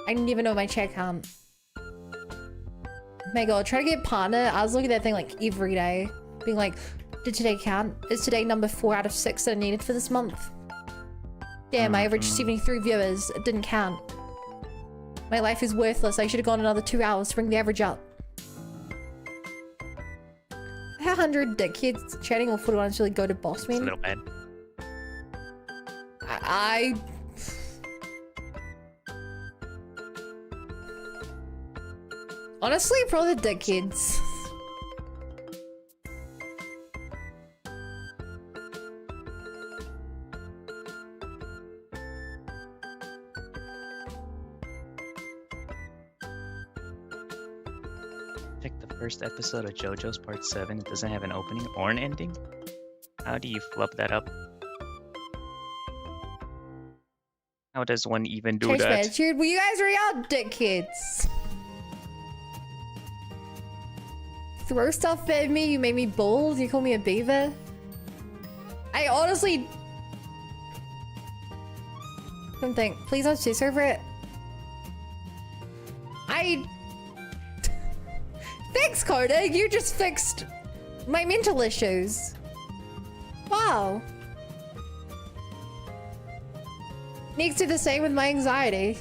I never know my chat count. My god, try to get partner. I was looking at that thing like every day, being like, Did today count? Is today number 4 out of 6 that I needed for this month? Damn, I averaged 73 viewers. It didn't count. My life is worthless. I should have gone another 2 hours to bring the average up. 100 kids chatting or 41 really go to boss It's a man. little bad. I honestly probably the dick kids. Check the first episode of JoJo's Part 7. It doesn't have an opening or an ending. How do you flub that up? How does one even do Chase that? Manchard, well, you guys are all dick kids. Throw stuff at me, you made me bold, you call me a beaver. I honestly don't think. Please don't obsess over it. Thanks, Coda. You just fixed my mental issues. Wow. Needs to do the same with my anxiety.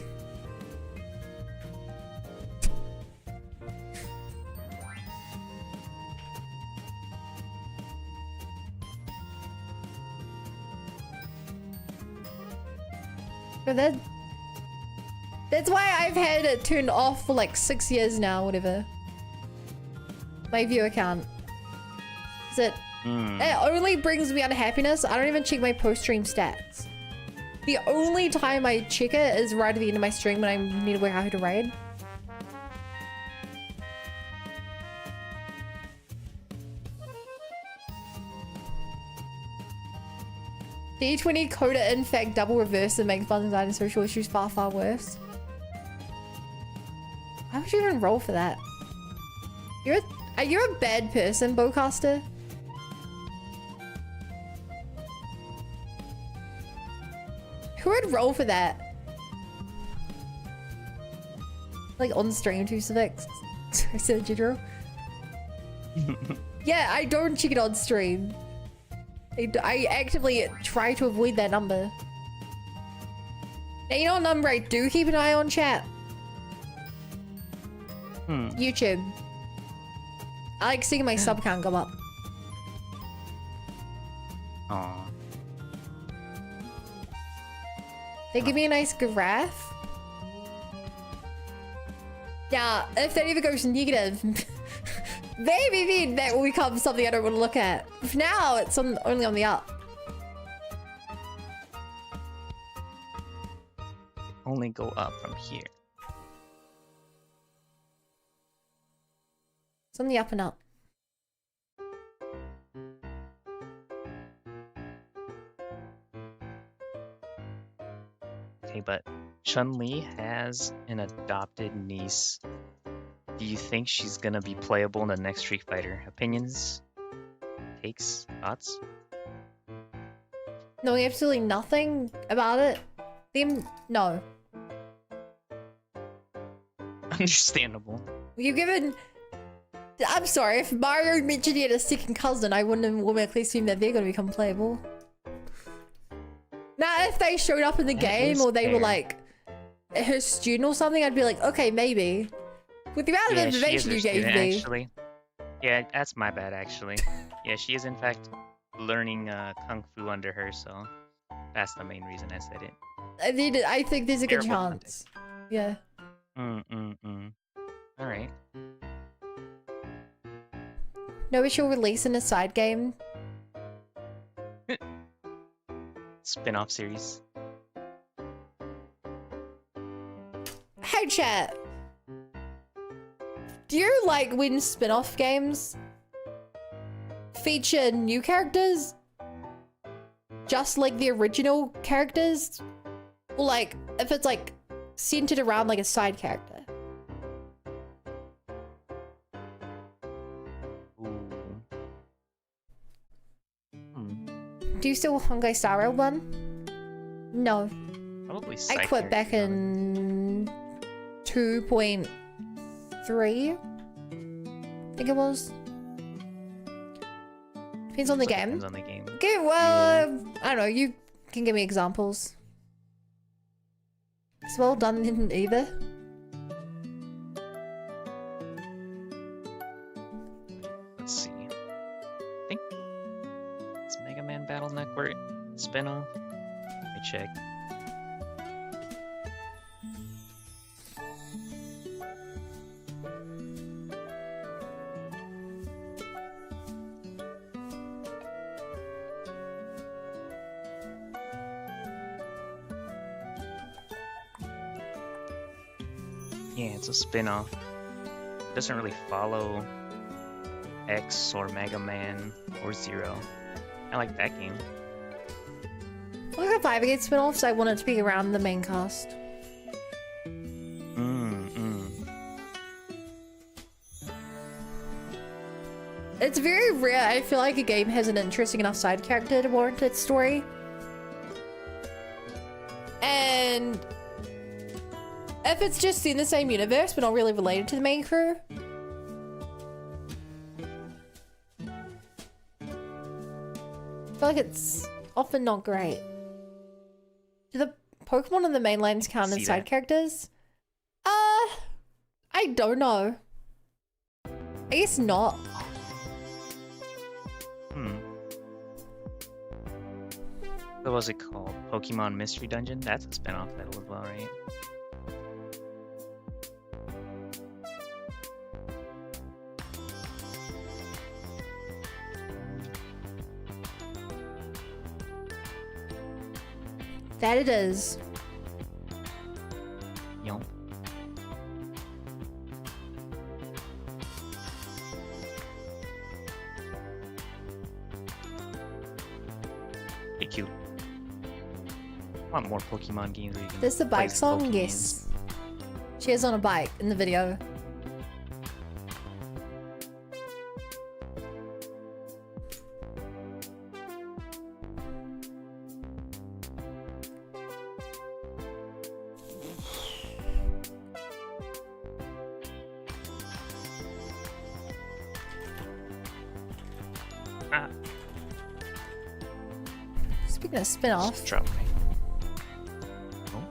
But that's why I've had it turned off for like 6 years now, whatever. My viewer count. It only brings me unhappiness. I don't even check my post-stream stats. The only time I check it is right at the end of my stream when I need to work out how to raid. D20 Coda in fact double reverse and makes buzz anxiety and social issues far, far worse. Why would you even roll for that? Are you a bad person, Bowcaster? Who would roll for that? Like on stream to civics. I said general. Yeah, I don't check it on stream. I actively try to avoid that number. Now you know what number I do keep an eye on, chat? YouTube. I like seeing my sub count go up. Aww. They give me a nice graph. Now, if that ever goes negative, maybe then that will become something I don't want to look at. For now, it's only on the up. Only go up from here. It's on the up and up. Okay, but Chun-Li has an adopted niece. Do you think she's gonna be playable in the next Street Fighter? Opinions? Takes? Thoughts? Knowing absolutely nothing about it. No. Understandable. You given... I'm sorry, if Mario mentioned he had a second cousin, I wouldn't automatically assume that they're gonna become playable. Now, if they showed up in the game or they were like her student or something, I'd be like, okay, maybe. With the amount of information you gave me. Actually. Yeah, that's my bad, actually. Yeah, she is in fact learning Kung Fu under her, so that's the main reason I said it. I think there's a good Terrible chance. Yeah. Alright. No, we shall release in a side game. Spin-off series. Hey chat! Do you like when spin-off games feature new characters? Just like the original characters? Or like, if it's like centered around like a side character? Do you still Honkai Star Rail 1? No. Probably I quit back in 2.3, I think it was. Depends on the So it game. Depends on the game. Okay, well, I don't know. You can give me examples. It's well done in either. Let's see. I think it's Mega Man Battle Network spinoff. Let me check. Yeah, it's a spin-off. Doesn't really follow X or Mega Man or Zero. I like that game. Like if I ever get spin-offs, I want it to be around the main cast. It's very rare. I feel like a game has an interesting enough side character to warrant its story. And if it's just in the same universe but not really related to the main crew, I feel like it's often not great. Do the Pokemon in the main lanes count as side characters? I don't know. I guess not. What was it called? Pokemon Mystery Dungeon? That's a spin-off title as well, right? That it is. Yep. Pretty cute. I want more Pokemon games where you can There's the play bike some song, Pokemon yes. She is on a bike in the video. Ah, Speaking of spin-off, just drop me. Oh.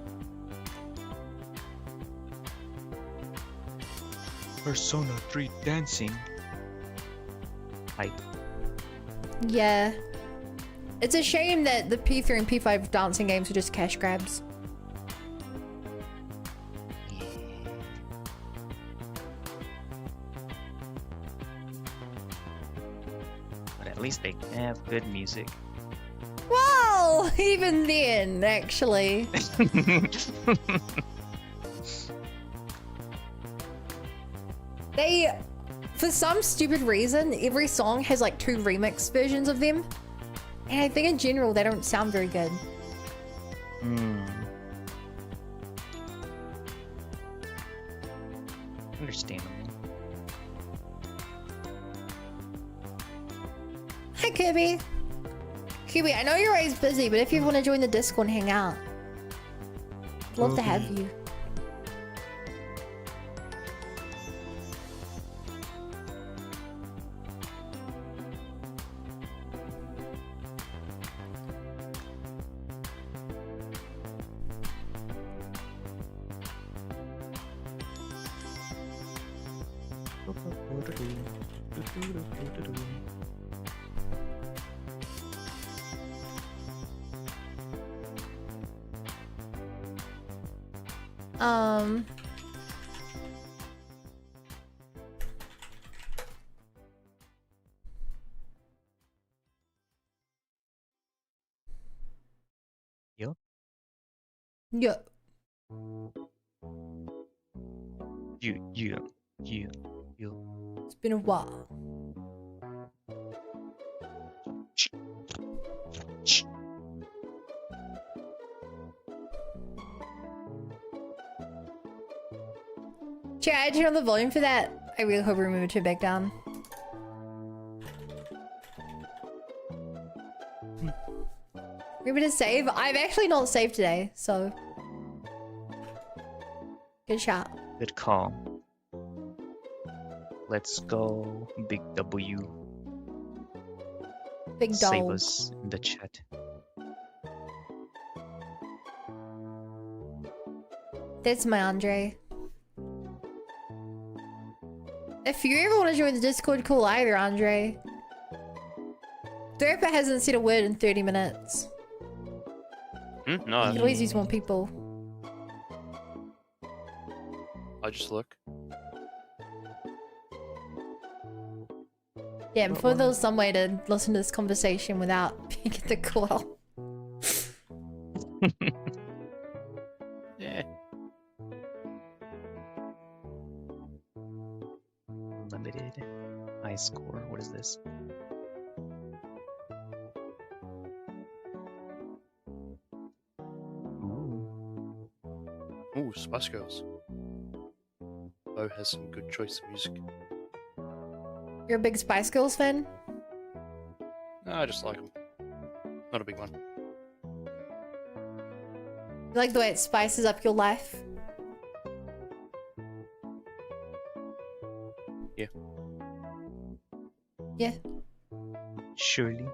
Persona 3 dancing. Hype. yeah. It's a shame that the P3 and P5 dancing games are just cash grabs. But at least they have good music. Well, even then, actually. They, for some stupid reason, every song has like 2 remix versions of them. And I think in general, they don't sound very good. Understandable. Hi, Kirby. Kirby, I know you're always busy, but if you want to join the Discord and hang out, I'd love to have you. Yo? Yeah. You. It's been a while. Chat, I turn on the volume for that. I really hope we remember to turn it back down. Remember to save? I've actually not saved today, so. Good shot. Good call. Let's go, Big W. Big Save dog. us in the chat. That's my Andre. If you ever want to join the Discord, cool either, Andre. The rapper hasn't said a word in 30 minutes. No, You could always use more people. I just look. Yeah, before there was some way to listen to this conversation without being at the call. Yeah. Limited. High score. What is this? Ooh. Ooh, Spice Girls. Bo has some good choice of music. You're a big Spice Girls fan? No, I just like them. Not a big one. You like the way it spices up your life? Yeah. Yeah. Surely.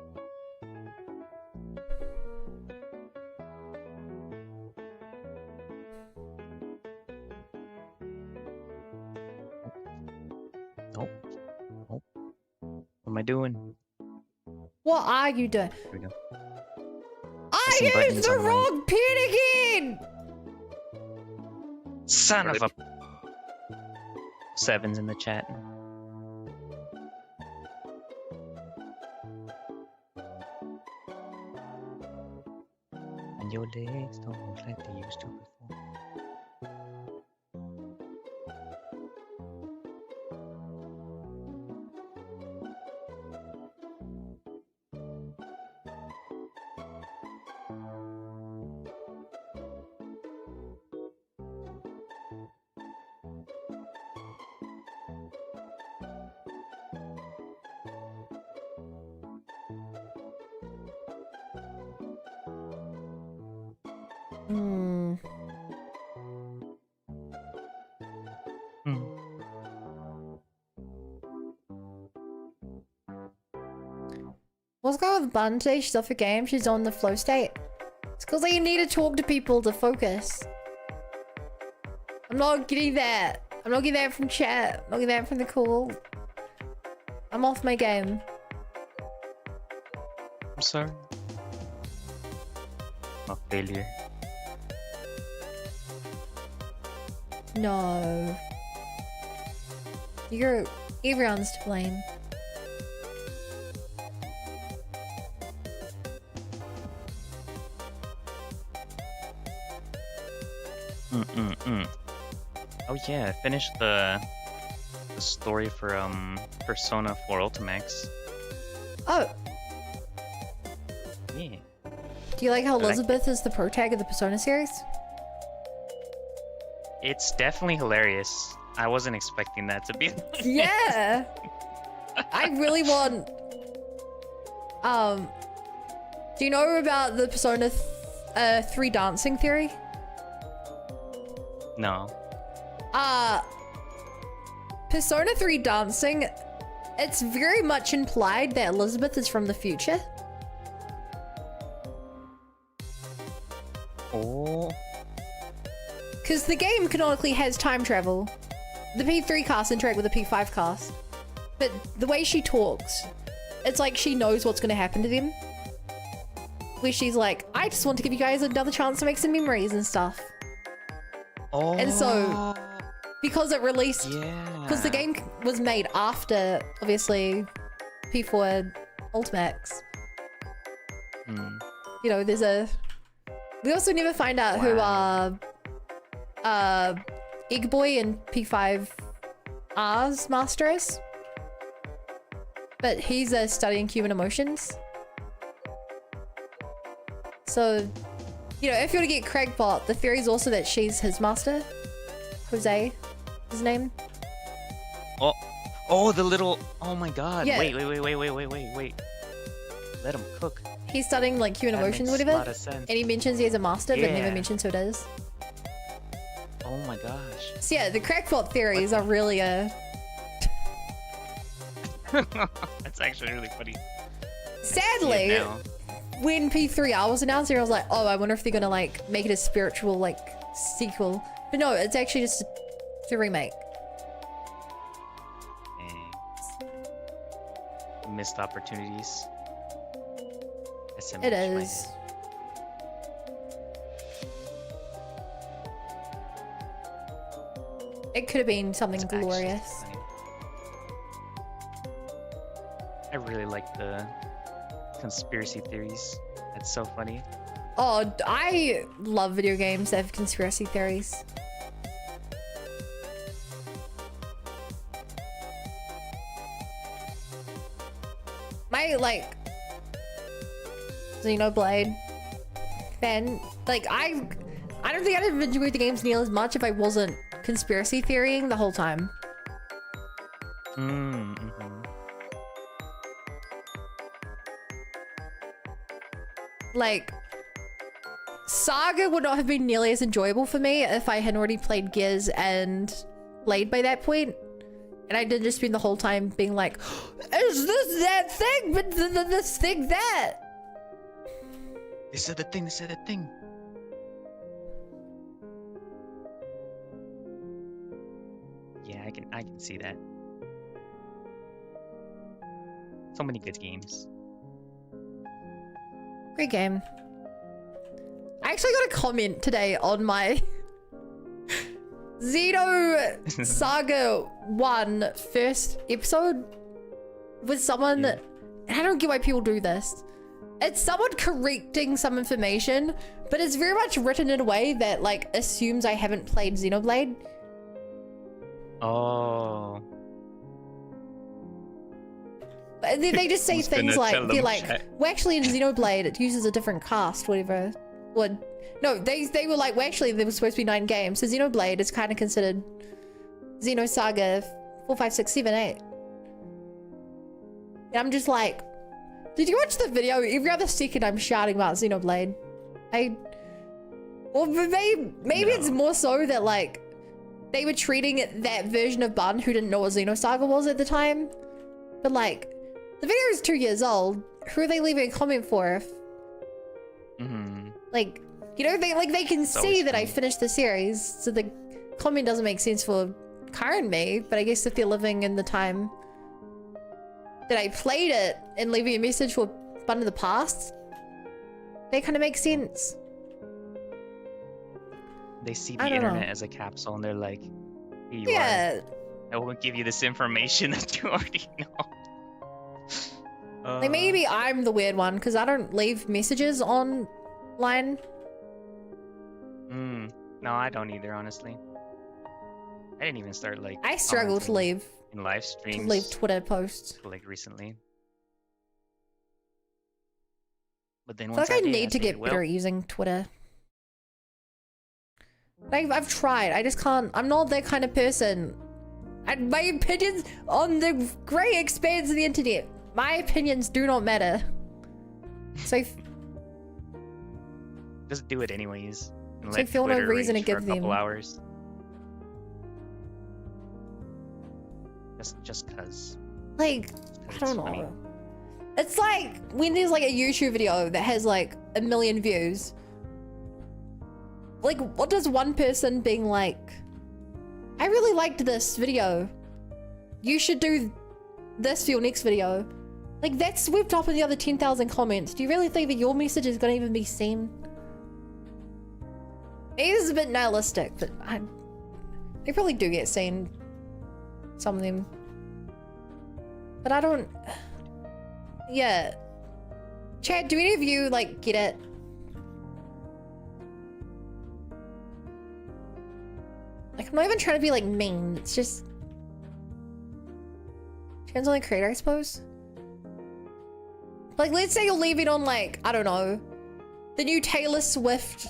Nope. Nope. What am I doing? What are you doing? Here we go. I Pressing used buttons the on the wrong pin again! Son of a... Sevens in the chat. And your legs don't look like they used to before. Hmm. Hmm. What's going with Bun today? She's off her game. She's on the flow state. It's because you need to talk to people to focus. I'm not getting that. I'm not getting that from chat. I'm not getting that from the call. I'm off my game. I'm sorry. A failure. No. Everyone's to blame. Oh yeah, I finished the story for Persona 4 Ultimax. Oh, Yeah. do you like how I like Elizabeth is the pro tag of the Persona series? It's definitely hilarious. I wasn't expecting that to be. Yeah. I really want. Do you know about the Persona 3 dancing theory? No. Persona 3 dancing, it's very much implied that Elizabeth is from the future. Oh. Because the game canonically has time travel. The P3 cast interact with the P5 cast. But the way she talks, it's like she knows what's going to happen to them. Where she's like, I just want to give you guys another chance to make some memories and stuff. Oh. And so, because it released, Yeah. because the game was made after, obviously, P4 Ultimax. Hmm. You know, there's a... We also never find out who, Egg Boy and P5R's master is. But he's studying human emotions. So, you know, if you want to get Craigpot, the theory is also that she's his master. Jose, his name. Oh. Oh, the little. Oh my God. Yeah. Wait. Let him cook. He's studying like human That emotions, makes a whatever. lot of sense. And he mentions he has a master, but never Yeah. mentions who it is. Oh my gosh. So yeah, the crackpot theories are really That's actually really funny. Sadly, now. when P3R was announced, I was like, oh, I wonder if they're gonna like make it a spiritual like sequel. But no, it's actually just a remake. Dang. Missed opportunities. SMH It my is. head. It could have been something It's actually glorious. funny. I really like the conspiracy theories. That's so funny. Oh, I love video games that have conspiracy theories. My, like, Xenoblade fan, like, I don't think I'd have enjoyed the games nearly as much if I wasn't conspiracy theorying the whole time. Mm-hmm. Like, Saga would not have been nearly as enjoyable for me if I hadn't already played Gears and Blade by that point. And I did just spend the whole time being like, is this that thing? But this thing that? This is the thing, this is the thing. Yeah, I can see that. So many good games. Great game. I actually got a comment today on my Xeno Saga 1 first episode with someone, and I don't get why people do this. It's someone correcting some information, but it's very much written in a way that like assumes I haven't played Xenoblade. Oh. And then they just say Who's gonna things like, tell they're them like, shit? well, actually in Xenoblade, it uses a different cast, whatever. Well, no, they were like, well, actually, there was supposed to be 9 games. So Xenoblade is kind of considered Xenosaga 4, 5, 6, 7, 8. And I'm just like, did you watch the video? Every other second I'm shouting about Xenoblade. Well, maybe it's more so that like, they were treating that version of Bun who didn't know what Xenosaga was at the time. But like, the video is 2 years old. Who are they leaving a comment for? Like, you know, they can It's see always that I funny. finished the series, so the comment doesn't make sense for current me. But I guess if they're living in the time that I played it and leaving a message for Bun of the past, they kind of make sense. They see I the don't know. internet as a capsule and they're like, here you Yeah, are. I won't give you this information that you already know. like maybe I'm the weird one because I don't leave messages online. No, I don't either, honestly. I didn't even start like I struggle to commenting leave in live streams Twitter posts. till, like recently. But then I feel once like I did, need to said, get well, better at using Twitter. I've tried. I just can't. I'm not that kind of person. And my opinions on the great expanse of the internet, my opinions do not matter. So, just do it anyways. And So I let feel no Twitter reason to rage for give a couple them- hours. Just cause. like, I don't funny. know. It's like when there's like a YouTube video that has like 1 million views. Like, what does one person being like, I really liked this video, you should do this for your next video. Like, that's swept up in the other 10,000 comments. Do you really think that your message is gonna even be seen? Maybe this is a bit nihilistic, but they probably do get seen. Some of them. But I don't... Yeah. Chad, do any of you, like, get it? Like, I'm not even trying to be, like, mean. It's just... Depends on the creator, I suppose. Like, let's say you're leaving on, like, I don't know, the new Taylor Swift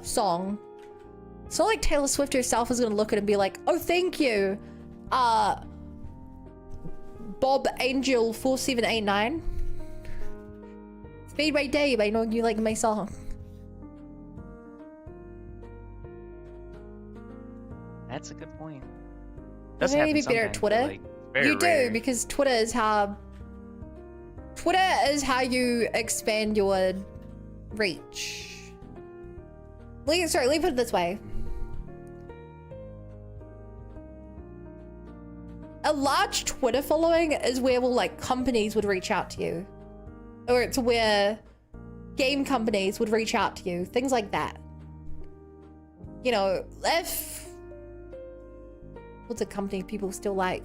song. It's not like Taylor Swift herself is gonna look at it and be like, oh, thank you, Bob Angel 4789. It's made my day by knowing you like my song. That's a good point. Doesn't happen need to be better at sometimes, but, Twitter. like, very You do, rare. because Twitter is how Twitter is how you expand your reach. Sorry, let me put it this way. A large Twitter following is where like companies would reach out to you. Or it's where game companies would reach out to you. Things like that. You know, if... What's a company people still like?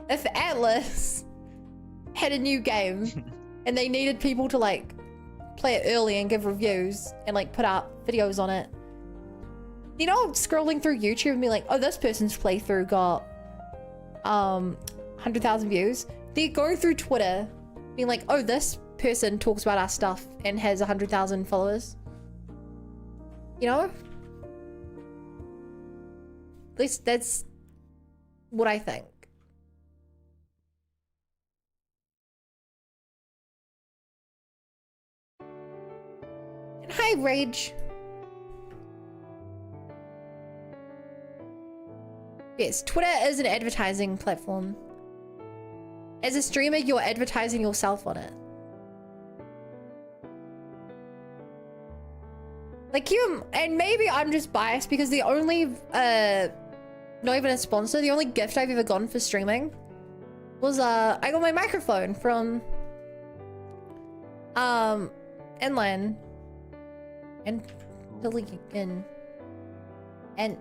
If Atlas had a new game and they needed people to like play it early and give reviews and like put out videos on it, you know, scrolling through YouTube and be like, oh, this person's playthrough got 100,000 views. They're going through Twitter being like, oh, this person talks about our stuff and has 100,000 followers. You know? At least that's what I think. And hi, Rage. Yes, Twitter is an advertising platform. As a streamer, you're advertising yourself on it. Like you, and maybe I'm just biased because the only, not even a sponsor, the only gift I've ever gotten for streaming was, I got my microphone from, Inland. And, and,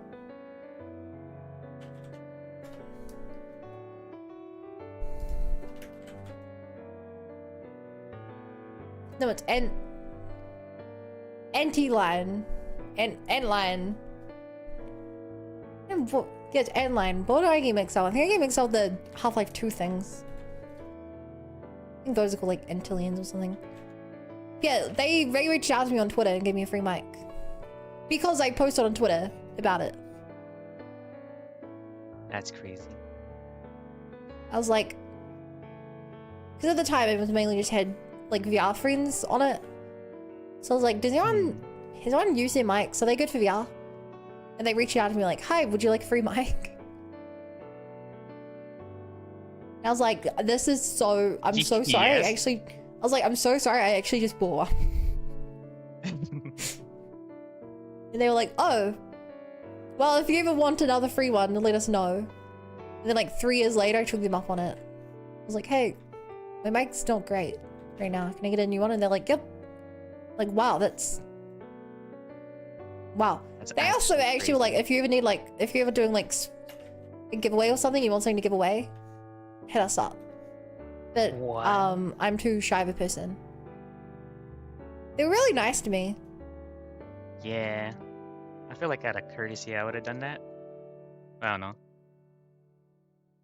no, it's anti-line. Line. And what? Yeah, it's N-line. What do I get mixed up? I think I get mixed up the Half-Life 2 things. I think those are called like Antillians or something. Yeah, they reached out to me on Twitter and gave me a free mic. Because I posted on Twitter about it. That's crazy. I was like... Because at the time it was mainly just had like VR friends on it. So I was like, has anyone used their mics? Are they good for VR? And they reached out to me like, hi, would you like a free mic? And I was like, this is so, I'm so sorry. Yes. I was like, I'm so sorry. I actually just bought one. And they were like, oh, well, if you ever want another free one, let us know. And then like 3 years later, I took them up on it. I was like, hey, my mic's not great right now. Can I get a new one? And they're like, yep. Like, wow, that's... Wow. They also actually were like, if you ever need like, if you're ever doing like a giveaway or something, you want something to give away, hit us up. But what? I'm too shy of a person. They were really nice to me. Yeah. I feel like out of courtesy, I would have done that. I don't know.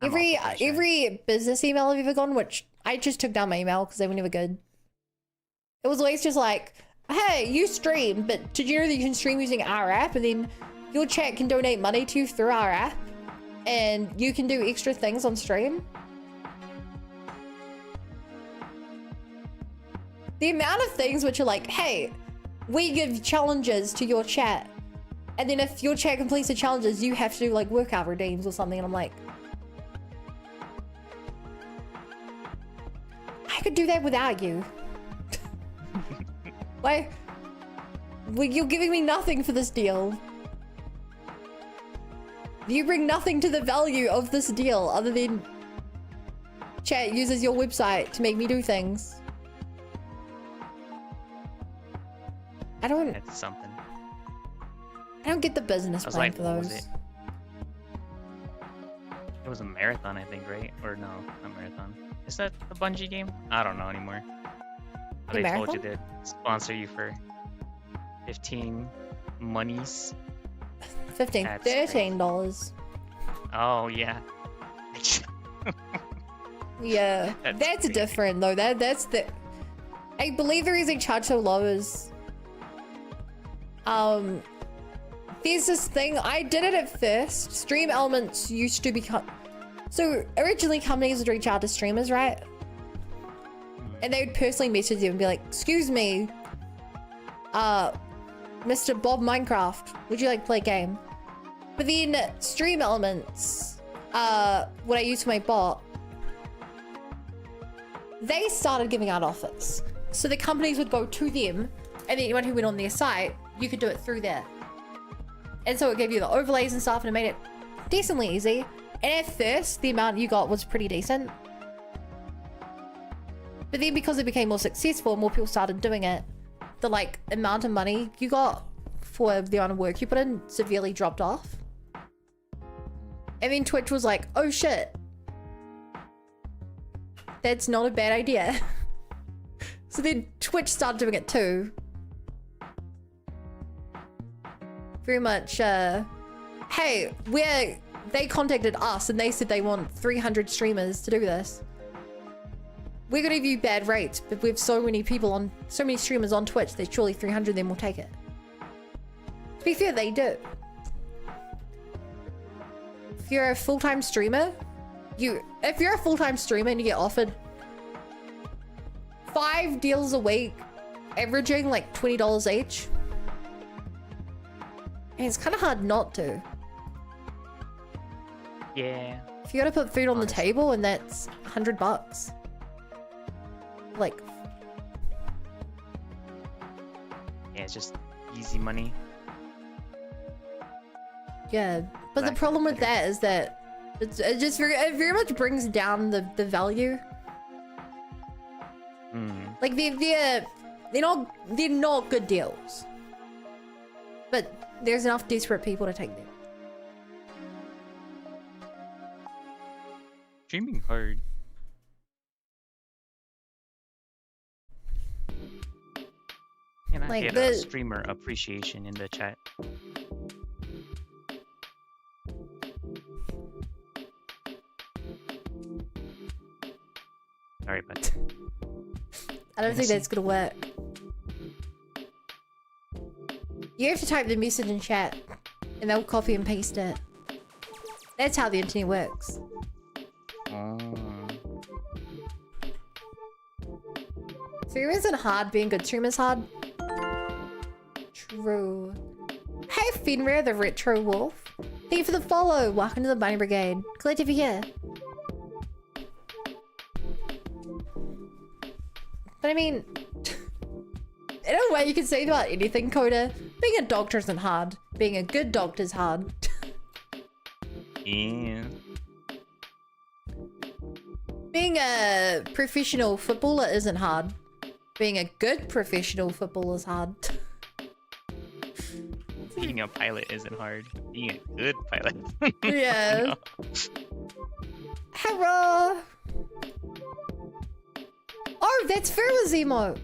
Every business email I've ever gotten, which I just took down my email because they were never good. It was always just like, hey, you stream, but did you know that you can stream using our app, and then your chat can donate money to you through our app, and you can do extra things on stream? The amount of things which are like, hey, we give challenges to your chat, and then if your chat completes the challenges, you have to do like workout redeems or something, and I'm like, I could do that without you. Like, you're giving me nothing for this deal. You bring nothing to the value of this deal other than chat uses your website to make me do things. I don't... That's something. I don't get the business plan like, for what was those. It was a marathon, I think, right? Or no, not marathon. Is that the Bungie game? I don't know anymore. The They marathon? told you to sponsor you for 15 monies. 15, That's crazy. $13. Oh yeah. Yeah, That's that's crazy. different though. That's the... I believe the reason charge so low is... There's this thing, I did it at first. Stream Elements used to become... So originally companies would reach out to streamers, right? And they would personally message you and be like, excuse me, Mr. Bob Minecraft, would you like to play a game? But then Stream Elements, what I use for my bot, they started giving out offers. So the companies would go to them, and then anyone who went on their site, you could do it through there. And so it gave you the overlays and stuff, and it made it decently easy. And at first, the amount you got was pretty decent. But then because it became more successful, more people started doing it, the like amount of money you got for the amount of work you put in severely dropped off. And then Twitch was like, oh shit, that's not a bad idea. So then Twitch started doing it too. Very much, hey, they contacted us and they said they want 300 streamers to do this. We're gonna give you bad rates, but we have so many people on, so many streamers on Twitch, there's surely 300 of them will take it. To be fair, they do. If you're a full-time streamer, if you're a full-time streamer and you get offered 5 deals a week, averaging like $20 each, and it's kind of hard not to. Yeah. If you gotta put food on the table and that's $100, like, Yeah, it's just easy money. yeah. But the problem with that is that it very much brings down the value. Like they're not good deals, but there's enough desperate people to take them. Streaming hard. Can I Like get a streamer appreciation in the chat? Sorry, but I don't think that's gonna work. You have to type the message in chat, and they'll copy and paste it. That's how the internet works. Streaming isn't hard, being good streamers hard. True. Hey Fenrir the Retro Wolf. Thank you for the follow. Welcome to the Bunny Brigade. Glad to be here. But I mean, in a way you can say about anything, Coda. Being a doctor isn't hard. Being a good doctor is hard. yeah. Being a professional footballer isn't hard. Being a good professional footballer is hard. Being a pilot isn't hard. Being a good pilot. Yeah. Hello. Oh, that's Phil's emote.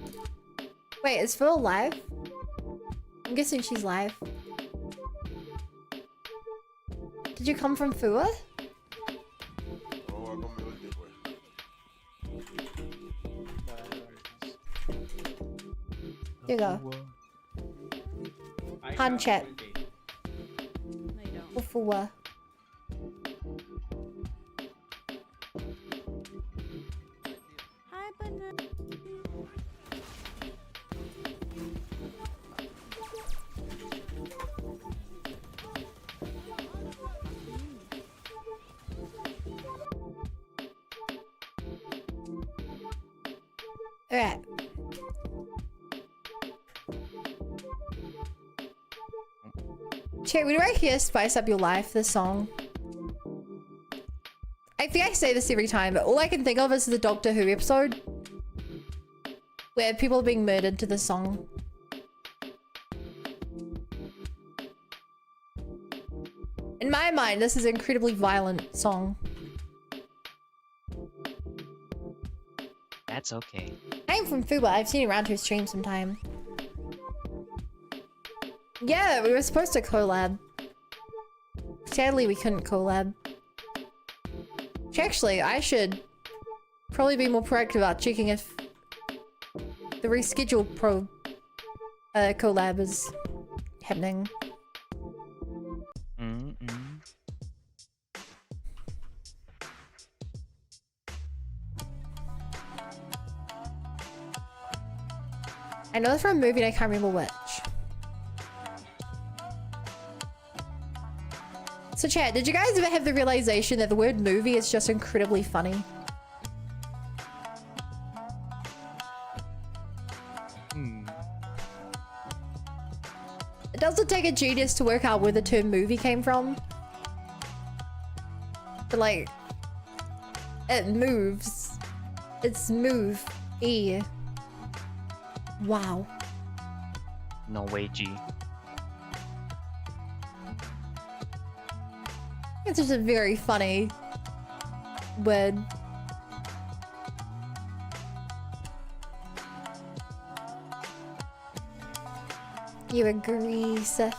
Wait, is Phil live? I'm guessing she's live. Did you come from Fua? Here you go. Hand chat. For Fua. Hi, banana. Alright. Chat, when do I hear Spice Up Your Life, this song? I think I say this every time, but all I can think of is the Doctor Who episode where people are being murdered to this song. In my mind, this is an incredibly violent song. That's okay. I'm from Fuba. I've seen you around her stream sometime. Yeah, we were supposed to collab. Sadly, we couldn't collab. Actually, I should probably be more proactive about checking if the rescheduled collab is happening. I know it's from a movie and I can't remember which. So chat, did you guys ever have the realization that the word movie is just incredibly funny? It doesn't take a genius to work out where the term movie came from. But like, it moves. It's move. E. Wow. No way, G. It's just a very funny word. You agree, Sith?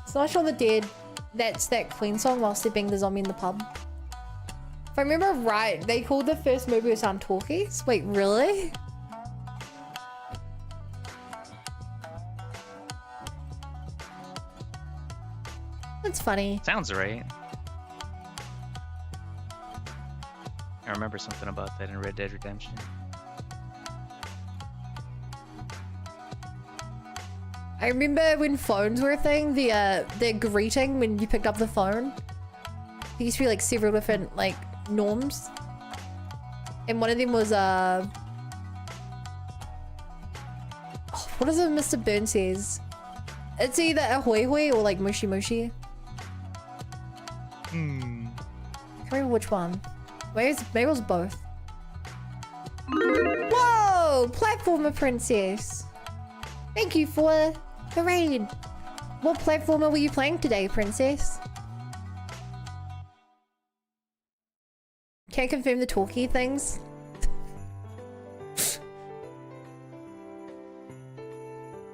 Smash on the Dead. That's that Queen song while sleeping the zombie in the pub. If I remember right, they called the first movie on Talkies. Wait, really? That's funny. Sounds right. I remember something about that in Red Dead Redemption. I remember when phones were a thing, the greeting when you picked up the phone. There used to be like several different like norms. And one of them was oh, what is it Mr. Burns says? It's either ahoy hoy or like mushy mushy. I can't remember which one. Maybe it was both. Whoa! Platformer princess! Thank you for the raid. What platformer were you playing today, princess? Can't confirm the talkie things.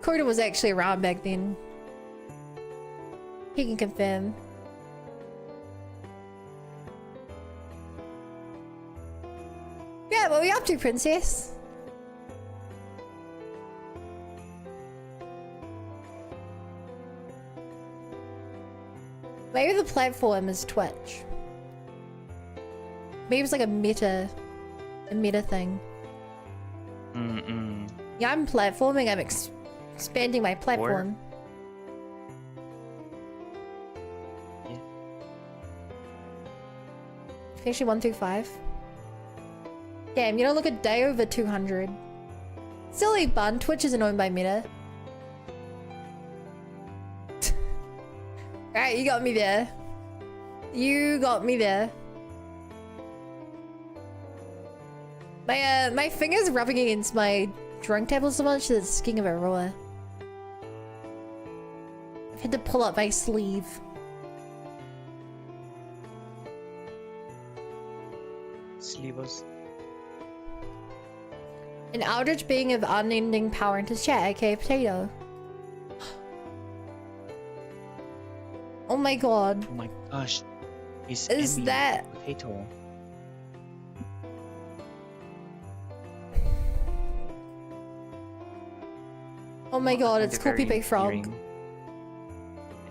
Coda was actually around back then. He can confirm. Yeah, what are we up to, princess? Maybe the platform is Twitch. Maybe it's like a meta thing. Yeah, I'm platforming. I'm expanding my platform. Yeah. Actually, 1 through 5. Damn, you don't look a day over 200. Silly bun. Twitch isn't owned by Meta. Alright, you got me there. You got me there. My finger's rubbing against my drunk table so much that it's getting a bit raw. I've had to pull up my sleeve. Sleevers. An eldritch being of unending power into chat, aka potato. Oh my god. Oh my gosh. Is Is that potato? Oh my god, it's Cool Big Frog.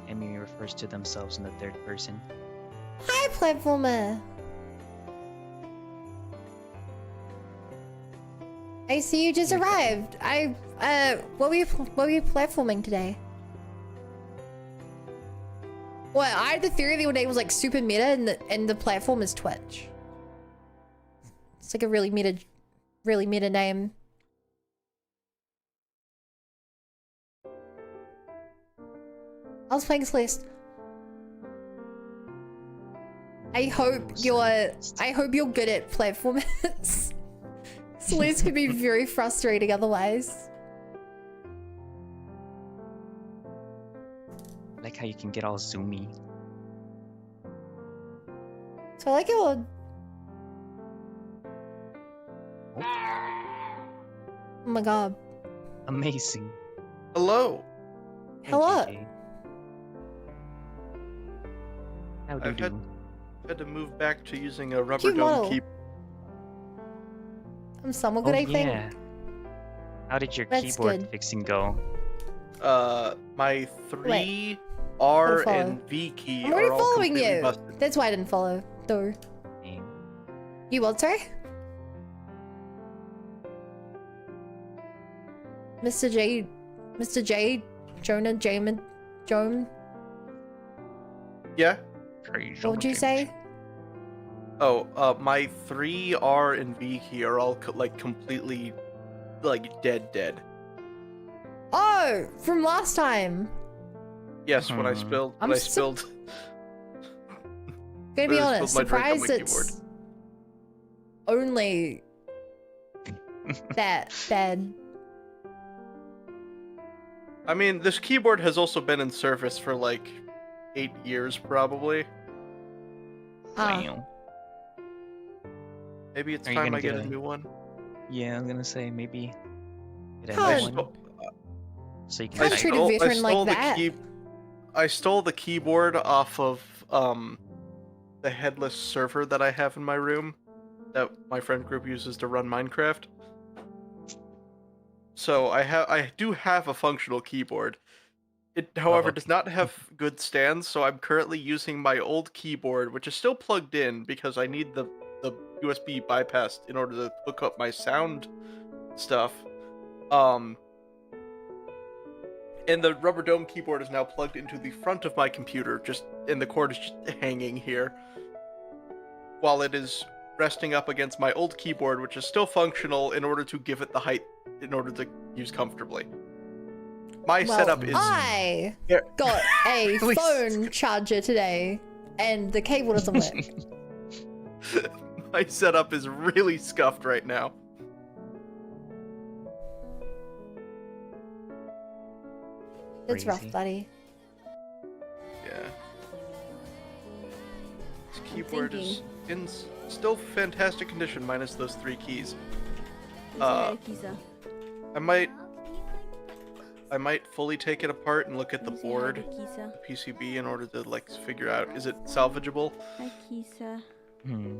Emmy refers to themselves in the third person. Hi, platformer. I see you just arrived. What were you platforming today? Well, I had the theory the other day was like super meta and the platform is Twitch. It's like a really meta name. I was playing Celeste. I hope you're good at platformers. Celeste could be very frustrating otherwise. I like how you can get all zoomy. So I like your... Oh my god. Amazing. Hello. Hey, Hello. JJ. How do I've you do? had to move back to using a rubber Cute dome model. keyboard. I'm somewhat good, I think. Yeah. How did your That's keyboard good. fixing go? My 3 Wait. R Follow. and V key I'm already are all following completely you. busted. That's why I didn't follow. Though. Name. You what, sorry? Mr. J, Jonah, Jamin, Joan. Yeah. Crazy. What would you say? Oh, my 3 R and V key are all like completely like dead. Oh, from last time. Yes, when I spilled. I'm When I so- spilled. Gonna be I honest, spilled my drink on surprised my it's only that bad. I mean, this keyboard has also been in service for like 8 years, probably. Ah. Wow. Maybe it's Are you time gonna I get get a a- new one. Yeah, I'm gonna say maybe get Can't- another one so you can Can't type. treat a veteran like the that. I stole the keyboard off of the headless server that I have in my room that my friend group uses to run Minecraft. So I do have a functional keyboard. It, however, does not have good stands, so I'm currently using my old keyboard, which is still plugged in because I need the USB bypass in order to hook up my sound stuff. And the rubber dome keyboard is now plugged into the front of my computer, and the cord is just hanging here. While it is resting up against my old keyboard, which is still functional in order to give it the height in order to use comfortably. My Well, setup is... I Yeah. got a Please. phone charger today, and the cable doesn't work. My setup is really scuffed right now. It's rough, Crazy. buddy. Yeah. This keyboard is in still fantastic condition, minus those 3 keys. I might fully take it apart and look at the board, the PCB, in order to like figure out, is it salvageable? Hi, Kisa. Hmm.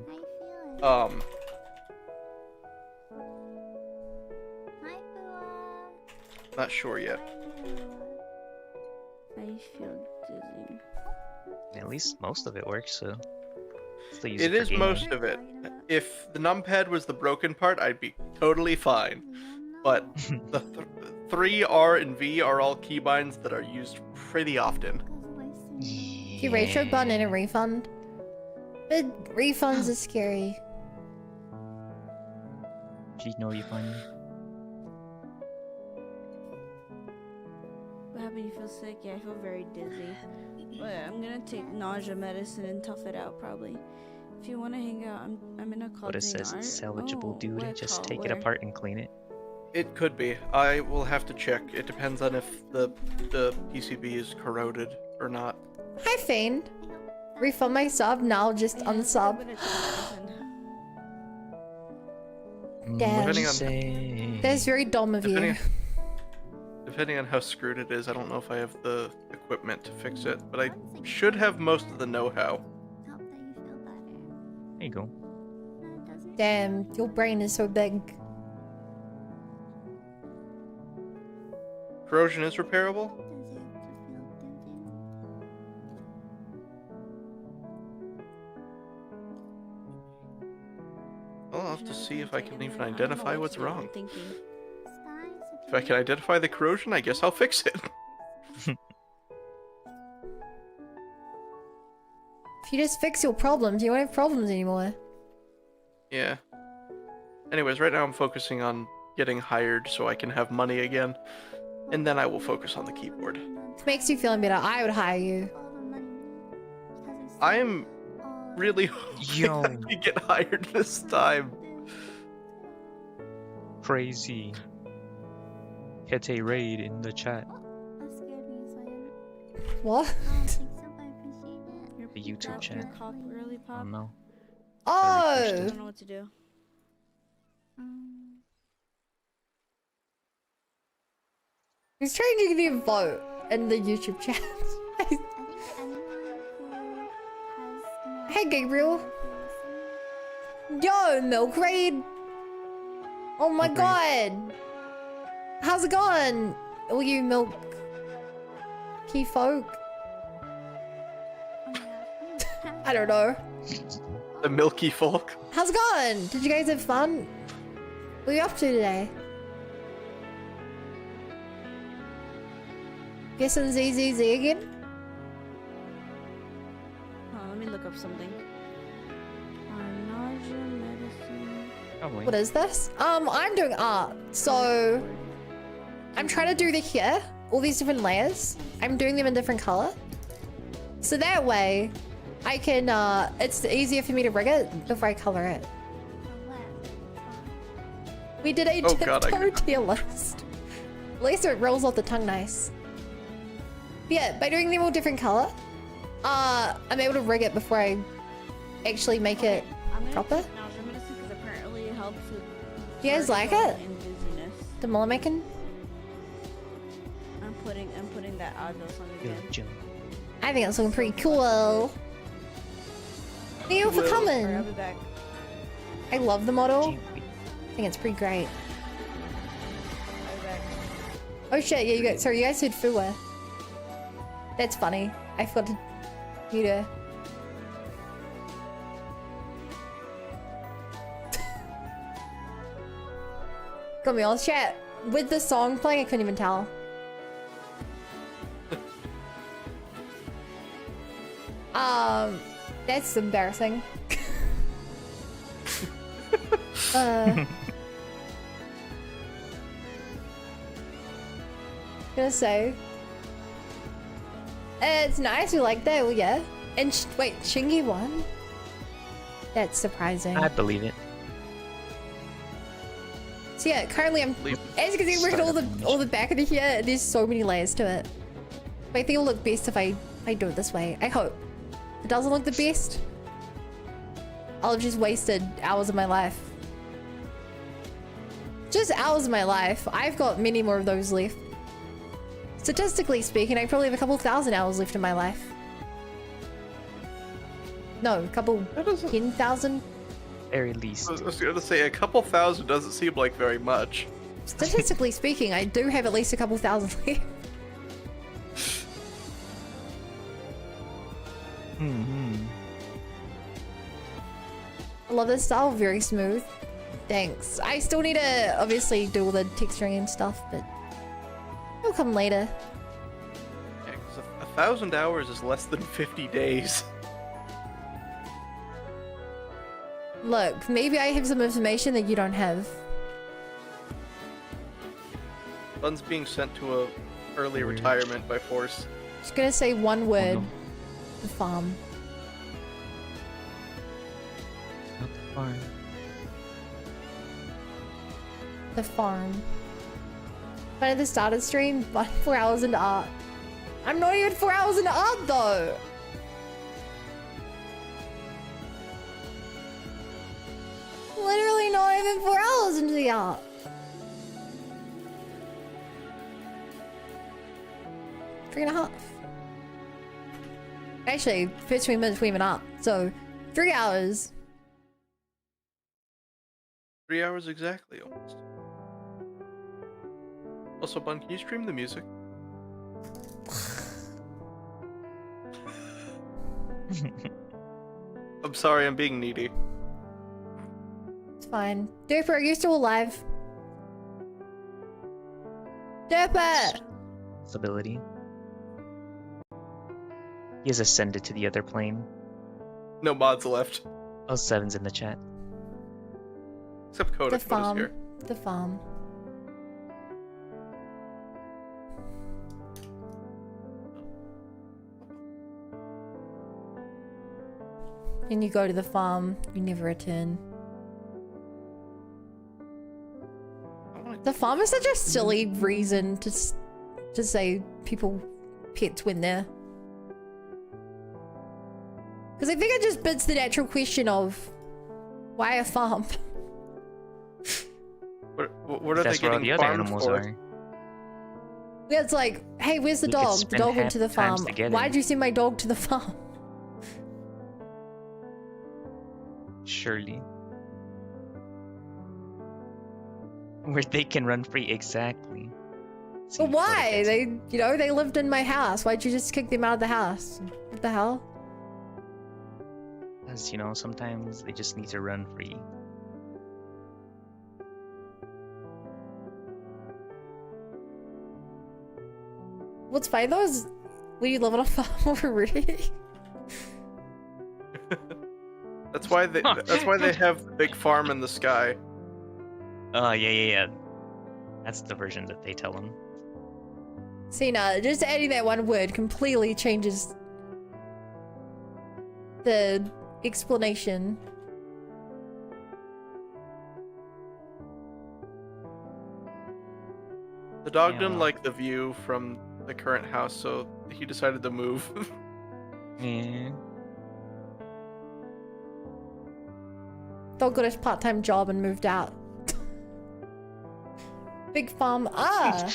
Not sure yet. I feel dizzy. At least most of it works, so still use It for is gaming. most of it. If the numpad was the broken part, I'd be totally fine. But the 3, R, and V are all keybinds that are used pretty often. You retro button and a refund. But refunds are scary. She's no refund. What happened? You feel sick? Yeah, I feel very dizzy. But I'm gonna take nausea medicine and tough it out probably. If you want to hang out, I'm in a call. What it says it's salvageable, Oh, dude. what Just call? take it Where? apart and clean it. It could be. I will have to check. It depends on if the PCB is corroded or not. Hi, Fiend. Refund my sub, now just Yeah, I'm unsub. gonna take medicine. Damn. Depending on- Say. That's very dumb of you. Depending on how screwed it is, I don't know if I have the equipment to fix it, but I should have most of the know-how. There you go. Damn, your brain is so big. Corrosion is repairable? I'll have to see if I can even identify what's wrong. If I can identify the corrosion, I guess I'll fix it. If you just fix your problems, you won't have problems anymore. Yeah. Anyways, right now I'm focusing on getting hired so I can have money again. And then I will focus on the keyboard. If it makes you feeling better, I would hire you. I am really hoping I get hired this time. Crazy. Hit a raid in the chat. What? The YouTube chat. Your cock really I pop. don't know. Oh! I don't know what to do. He's trying to give you a vote in the YouTube chat. Hey, Gabriel. Yo, Milk Raid. Oh my Milk god. How's it going? All you milk key folk? I don't know. The milky folk. How's it going? Did you guys have fun? What are you up to today? Guessing ZZZ again? Oh, let me look up something. Nausea medicine. Probably. What is this? I'm doing art, so I'm trying to do the hair, all these different layers. I'm doing them in different color. So that way, I can, it's easier for me to rig it before I color it. We did a Oh God, tiptoe tier list. At least it rolls off the tongue nice. Yeah, by doing them all different color, I'm able to rig it before I actually make it I'm gonna proper. take nausea medicine because apparently it helps with. Do you guys like vertigo it? and dizziness. The mullet making? I'm putting that Ados on Yo, again. Joe. I think it's looking pretty cool. Thank you for Cool. Alright, I'll coming. be back. I love the model. Gee, I think it's pretty great. I'll be back. Oh shit, yeah, you guys, sorry, you guys said Fuwa. That's funny. I forgot to mute her. Got me all chat. With the song playing, I couldn't even tell. That's embarrassing. Gonna say. It's nice, you like that, well, yeah. And wait, Shingy won? That's surprising. I believe it. So yeah, currently I'm, Leave- as you can see, we're all the back of the hair. There's so many layers to it. But I think it'll look best if I do it this way. I hope. If it doesn't look the best, I'll have just wasted hours of my life. Just hours of my life. I've got many more of those left. Statistically speaking, I probably have a couple thousand hours left in my life. No, a couple That doesn't. 10,000. Very least. I was gonna say a couple thousand doesn't seem like very much. Statistically speaking, I do have at least a couple thousand left. I love this style, very smooth. Thanks. I still need to obviously do all the texturing and stuff, but it'll come later. Yeah, 'cause 1,000 hours is less than 50 days. Look, maybe I have some information that you don't have. Fun's being sent to a early Weird. retirement by force. Just gonna say one word. no. The farm. Not the farm. The farm. But at the start of the stream, but 4 hours into art. I'm not even 4 hours into art though! Literally not even 4 hours into the art. Three and a half. Actually, first 20 minutes we even up. So, 3 hours. 3 hours exactly, almost. Also, Bun, can you stream the music? I'm sorry, I'm being needy. It's fine. Derper, are you still alive? Derper! Stability. He has ascended to the other plane. No mods left. Oh, seven's in the chat. Except The Kodak, what is farm. here? The farm. Then you go to the farm, you never return. I wanna- The farm is such a silly reason to say people pets when there. Because I think it just begs the natural question of why a farm? What are they That's where all getting the other farmed animals for? are. Yeah, it's like, hey, where's the We could dog? The spend dog went half to the the times farm. together. Why'd you send my dog to the farm? Surely. Where they can run free, exactly. See, But why? photo They, you know, they lived in my house. Why'd you just kick them out of the house? What the hell? As you know, sometimes they just need to run free. What's funny though is when you live on a farm already. That's why they have the big farm in the sky. Oh, yeah. That's the version that they tell them. See, now, just adding that one word completely changes the explanation. The dog Yeah, didn't well. like the view from the current house, so he decided to move. Yeah. Dog got his part-time job and moved out. Big farm. Ah!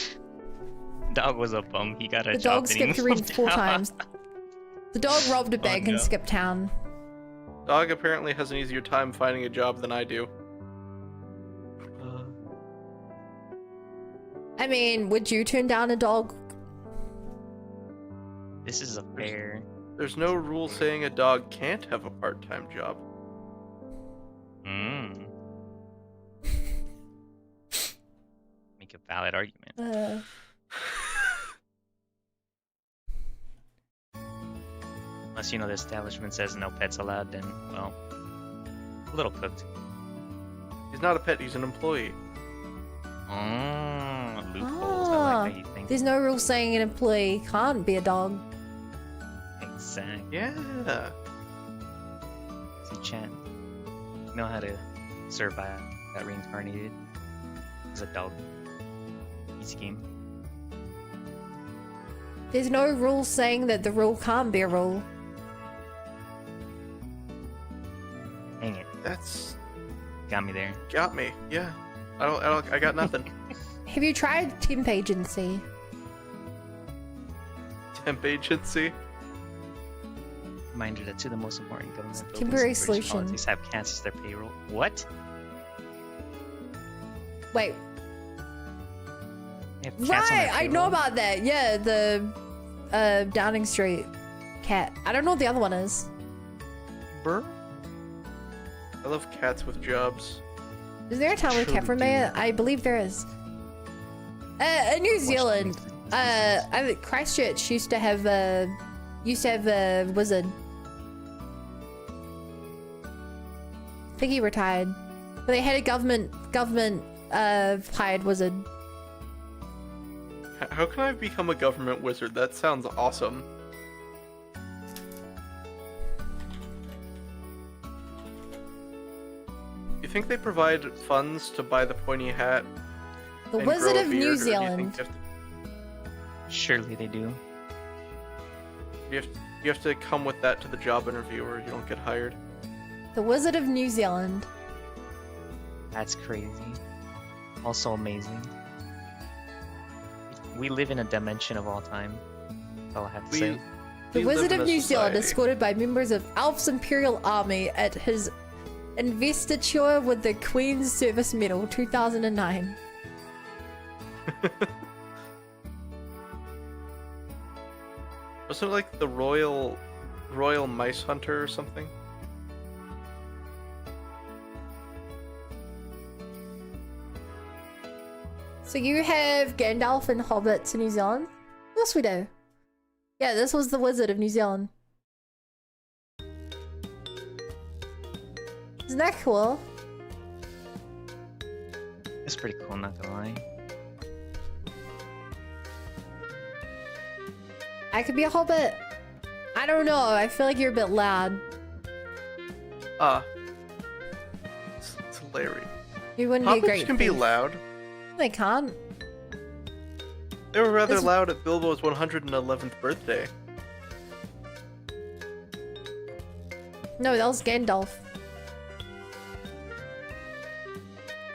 Dog was a bum. He got a The job. dog and he skipped reading moved 4 out. times. The dog robbed a bank and no. skipped town. Dog apparently has an easier time finding a job than I do. I mean, would you turn down a dog? This is a fair. There's no rule saying a dog can't have a part-time job. Mm. Make a valid argument. Unless, you know, the establishment says no pets allowed, then, well, a little cooked. He's not a pet, he's an employee. Loopholes. I like how you think. There's no rule saying an employee can't be a dog. Exactly. Yeah. See, Chan, you know how to survive got reincarnated as a dog. Easy game. There's no rule saying that the rule can't be a rule. Dang it. That's Got me there. got me. Yeah. I got nothing. Have you tried temp agency? Temp agency. Reminder that two of the most important government buildings Temporary in British solution. politics have cats as their payroll. What? Wait, They have cats on right, their I know payroll? about that. Yeah, the Downing Street cat. I don't know what the other one is. Burr? I love cats with jobs. Is there a town with cat Surely for mayor? I believe there is. In New Zealand, I think Christchurch used to have a wizard. I think he retired, but they had a government hired wizard. How can I become a government wizard? That sounds awesome. You think they provide funds to buy the pointy hat? The and Wizard grow a of beard, New or do you think Zealand. Surely they do. You have to come with that to the job interview or you don't get hired. The Wizard of New Zealand. That's crazy. Also amazing. We live in a dimension of all time. That's all I have to say. The We live Wizard in of a New Zealand, society. escorted by members of Alf's Imperial Army at his investiture with the Queen's Service Medal 2009. Wasn't it like the Royal Mice Hunter or something? So you have Gandalf and hobbits in New Zealand? Of course we do. Yeah, this was the Wizard of New Zealand. Isn't that cool? It's pretty cool, not gonna lie. I could be a hobbit. I don't know, I feel like you're a bit loud. It's hilarious. You wouldn't be a Hobbits great can be thief. loud. They can't. They were rather This- loud at Bilbo's 111th birthday. No, that was Gandalf.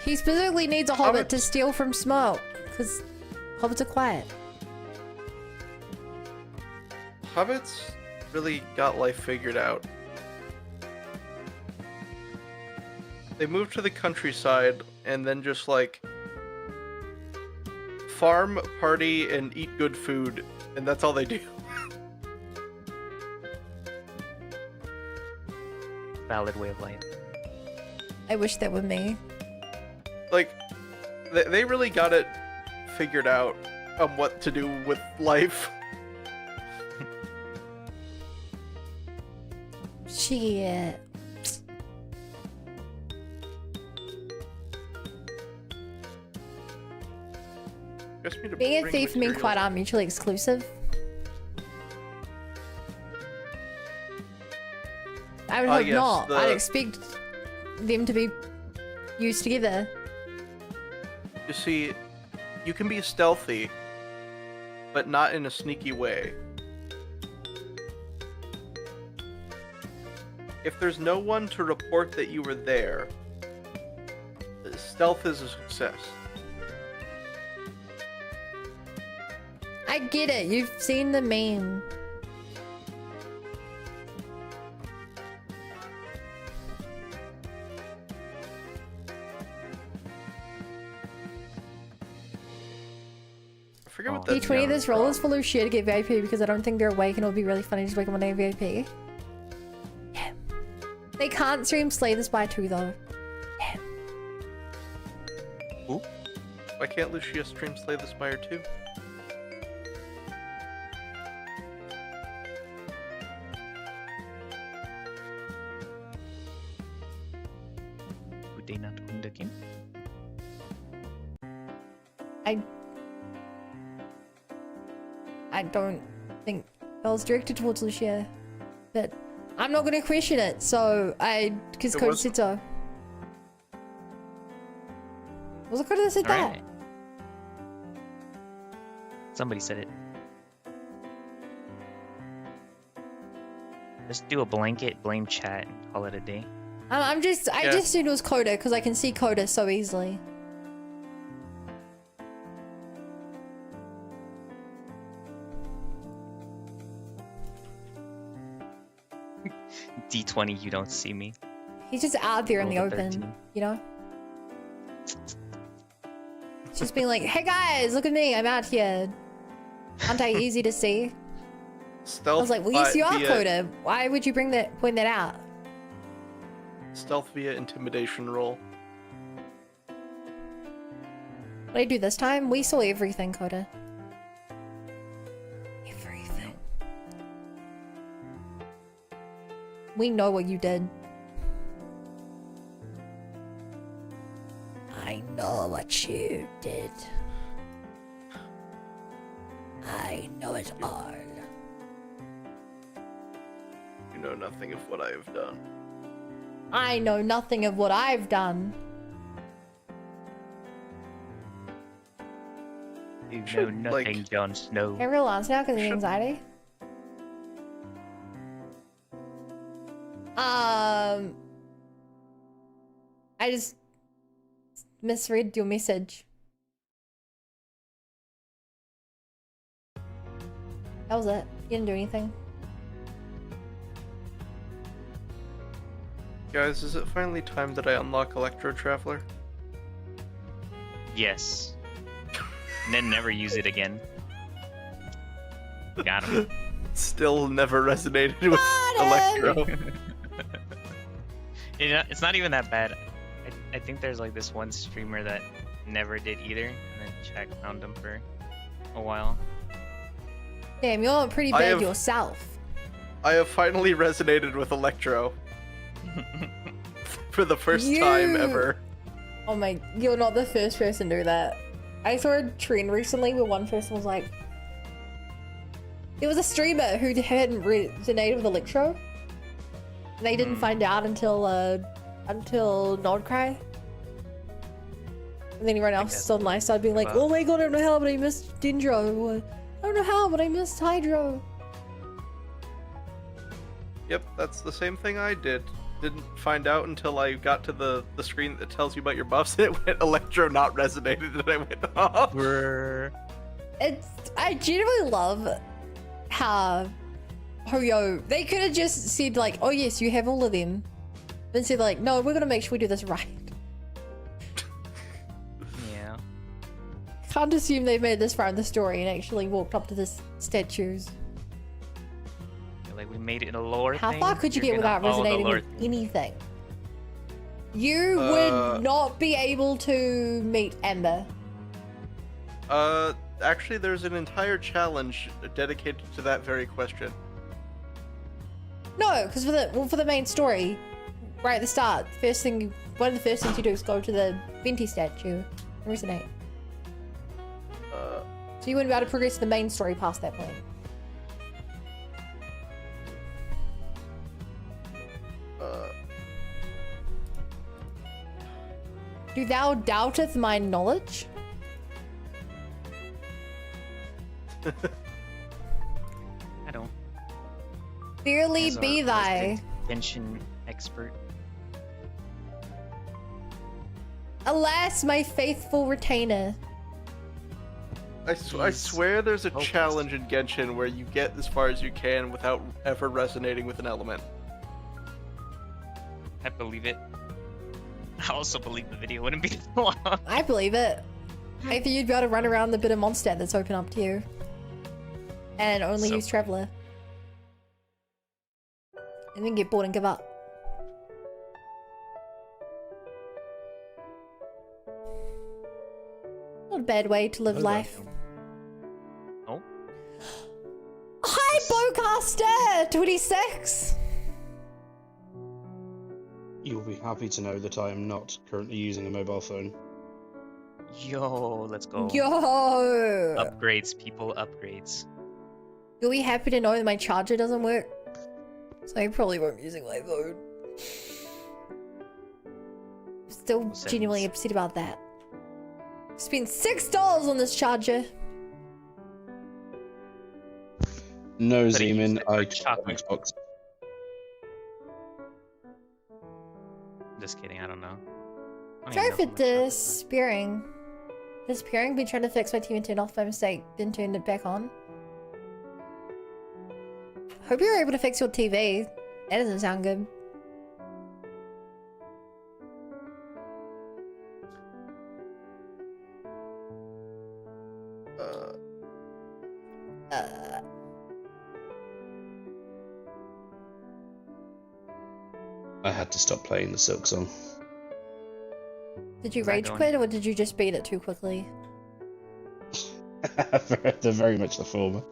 He specifically needs a hobbit to steal from smoke, because hobbits are quiet. Hobbits really got life figured out. They moved to the countryside and then just like farm, party, and eat good food, and that's all they do. Valid way of life. I wish that were me. Like, they really got it figured out on what to do with life. Shit. Guess me to Being a bring thief and being materials. quiet aren't mutually exclusive. I would hope yes, not. I'd the- expect them to be used together. You see, you can be stealthy, but not in a sneaky way. If there's no one to report that you were there, stealth is a success. I get it. You've seen the meme. I forget what Oh, that D20, this roll is from. full of shit to get VIP because I don't think they're awake and it would be really funny to just wake up one day VIP. Yeah. They can't stream Slay the Spy 2 though. Yeah. Why can't Lucia stream Slay the Spire too? Would they not own the game? I don't think that was directed towards Lucia. But I'm not gonna question it, so because It Cody was- said so. Was it Cody that said that? Alright. Somebody said it. Just do a blanket blame chat and call it a day. I Yeah. just assumed it was Coda because I can see Coda so easily. D20, you don't see me. He's just out there in the Roll the open, 13. you know? Just being like, hey guys, look at me, I'm out here. Aren't I easy to see? Stealth. I was like, well, yes, you are via- Coda. Why would you point that out? Stealth via intimidation roll. What did I do this time? We saw everything, Coda. Everything. We know what you did. I know what you did. I know it all. You know nothing of what I have done. I know nothing of what I've done. You know Should, like- nothing, Jon Snow. Can I relax now because of the Should- anxiety? I just misread your message. That was it. You didn't do anything. Guys, is it finally time that I unlock Electro Traveler? Yes. And then never use it again. Got him. Still never resonated with Got him! Electro. You know, it's not even that bad. I think there's like this one streamer that never did either, and then Jack found him for a while. Damn, you're pretty I bad have- yourself. I have finally resonated with Electro. For the first time You- ever. Oh my, you're not the first person to do that. I saw a trend recently where one person was like, there was a streamer who hadn't resonated with Electro. And they didn't find out until Nodcry. And then everyone else that's suddenly started being like, about- oh my god, I don't know how, but I missed Dendro. Or, I don't know how, but I missed Hydro. Yep, that's the same thing I did. Didn't find out until I got to the screen that tells you about your buffs, and it went Electro not resonated, and I went, oh. Brr. I genuinely love how Hoyo, they could have just said like, oh yes, you have all of them. But instead like, no, we're gonna make sure we do this right. Yeah. Can't assume they made this far in the story and actually walked up to this statues. Like we made it a lore How thing. far could you You're get gonna without follow the resonating lore with thing. anything? You would not be able to meet Amber. Actually, there's an entire challenge dedicated to that very question. No, because for the main story, right at the start, one of the first things you do is go to the Venti statue and resonate. So you wouldn't be able to progress the main story past that point. Do thou doubteth my knowledge? I don't. Fairly As our be thy. resident Genshin expert. Alas, my faithful retainer. I He's swear there's a focused. challenge in Genshin where you get as far as you can without ever resonating with an element. I believe it. I also believe the video wouldn't be this long. I believe it. I think you'd be able to run around the bit of Mondstadt that's open up to you. And only So- use Traveler. And then get bored and give up. Not a bad way to live life. Oh. Hi, Bowcaster! 26! You'll be happy to know that I am not currently using a mobile phone. Yo, let's go. Yo! Upgrades, people, upgrades. You'll be happy to know that my charger doesn't work. So I probably won't be using my phone. Still Settings. genuinely upset about that. Spent $6 on this charger. No, But he Zeman, used it I for got chocolate. Xbox. Just kidding, I don't know. I don't Sorry even for know if I'm a chocolate disappearing. Disappearing? Been trying to fix my TV and turned off by mistake. Then turned it back on. Hope you were able to fix your TV. That doesn't sound good. Uh, I had to stop playing the Silk song. did you Is that rage going- quit or did you just beat it too quickly? They're very much the former.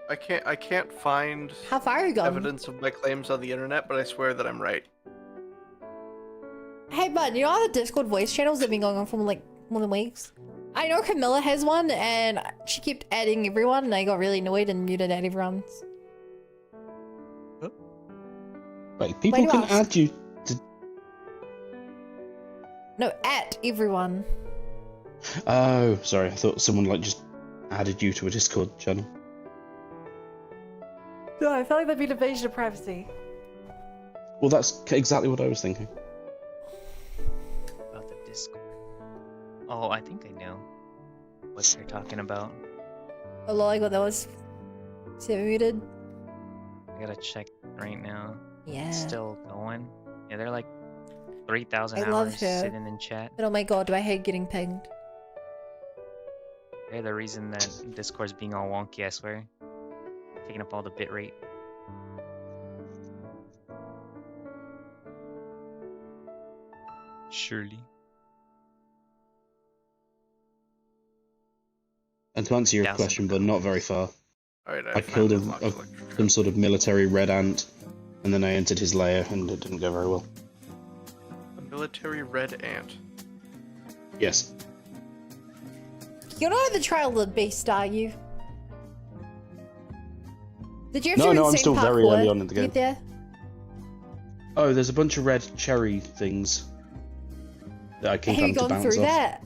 I can't find How far are you going? evidence of my claims on the internet, but I swear that I'm right. Hey, bud, you know all the Discord voice channels that have been going on for like more than weeks? I know Camilla has one, and she kept adding everyone, and I got really annoyed and muted at everyone's. Wait, people do you can ask? add you to... No, at everyone. Oh, sorry, I thought someone like just added you to a Discord channel. No, I felt like that'd be an invasion of privacy. Well, that's exactly what I was thinking. about the Discord. Oh, I think I know what you're talking about. Oh, lol, I got that was. See it muted? I gotta check right now. Yeah. It's still going. Yeah, they're like 3,000 I love hours her. sitting in chat. But oh my god, do I hate getting pinged. They're the reason that Discord's being all wonky, I swear. Taking up all the bitrate. Surely. And to answer your 1,000 question, but not very far, Alright, I killed some sort of military red ant, and then I entered his lair, and it didn't go very well. A military red ant. Yes. You're not at the trial of the beast, are you? Did you have No, to no, do I'm the still same very parkour early on in the to game. get there? Oh, there's a bunch of red cherry things that I can Have you come to gone bounce through off. that?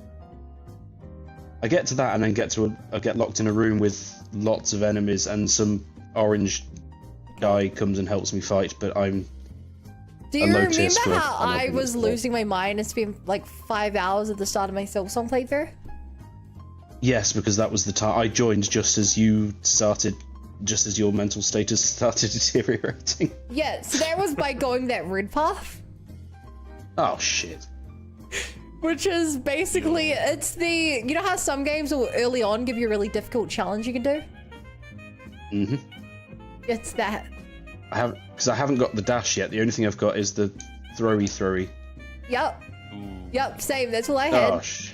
I get to that and then I get locked in a room with lots of enemies, and some orange guy comes and helps me fight, but I'm Do a you lotus remember for how I another was minute. losing my mind and spent like 5 hours at the start of my Silksong playthrough? yes, because that was the time I joined just as you started, just as your mental status started deteriorating. Yeah, so that was by going that red path. Oh shit. Which is basically, it's the, you know how some games will early on give you a really difficult challenge you can do? Mhm. It's that. I haven't got the dash yet. The only thing I've got is the throwy. Yep, Ooh, yep, same, that's all I had. Oh sh.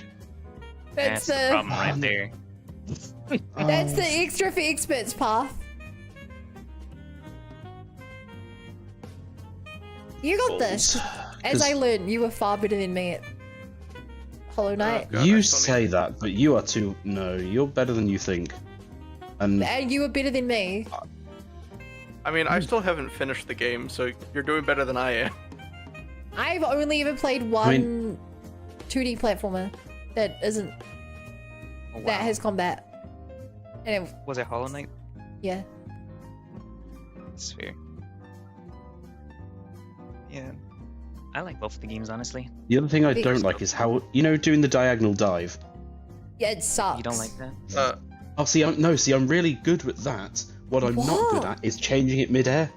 that's the problem right there. That's Oh. the extra for experts path. You got this. As I learned, you were far better than me at Hollow Knight. God, I You still say need- that, but you are too. No, you're better than you think. And And you were better than me. I mean, I still haven't finished the game, so you're doing better than I am. I've only ever played one 2D platformer that isn't Oh, wow. that has combat. And it, Was it Hollow Knight? yeah. That's fair. Yeah. I like both of the games, honestly. the other thing I Because- don't like is how doing the diagonal dive. Yeah, it sucks. You don't like that? Oh, see, I'm really good with that. What I'm not good Whoa. at is changing it mid-air.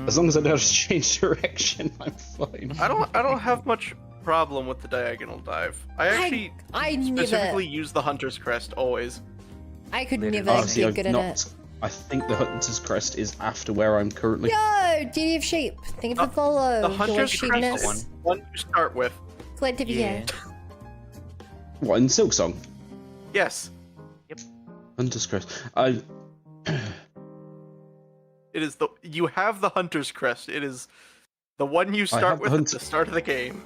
As long as I know how to change direction, I'm fine. I don't have much problem with the diagonal dive. I actually I specifically never, use the Hunter's Crest always. I could Literally. never Oh, see, get I've good at not. it. I think the Hunter's Crest is after where I'm currently. Yo, DD of sheep. Thank you for the follow. The Your Hunter's sheepness. Crest is one you start with. Glad to be here. What, in Silksong? Yes, Hunter's Crest. it is you have the Hunter's Crest. It is the one you have start the with at Hunter- the start of the game.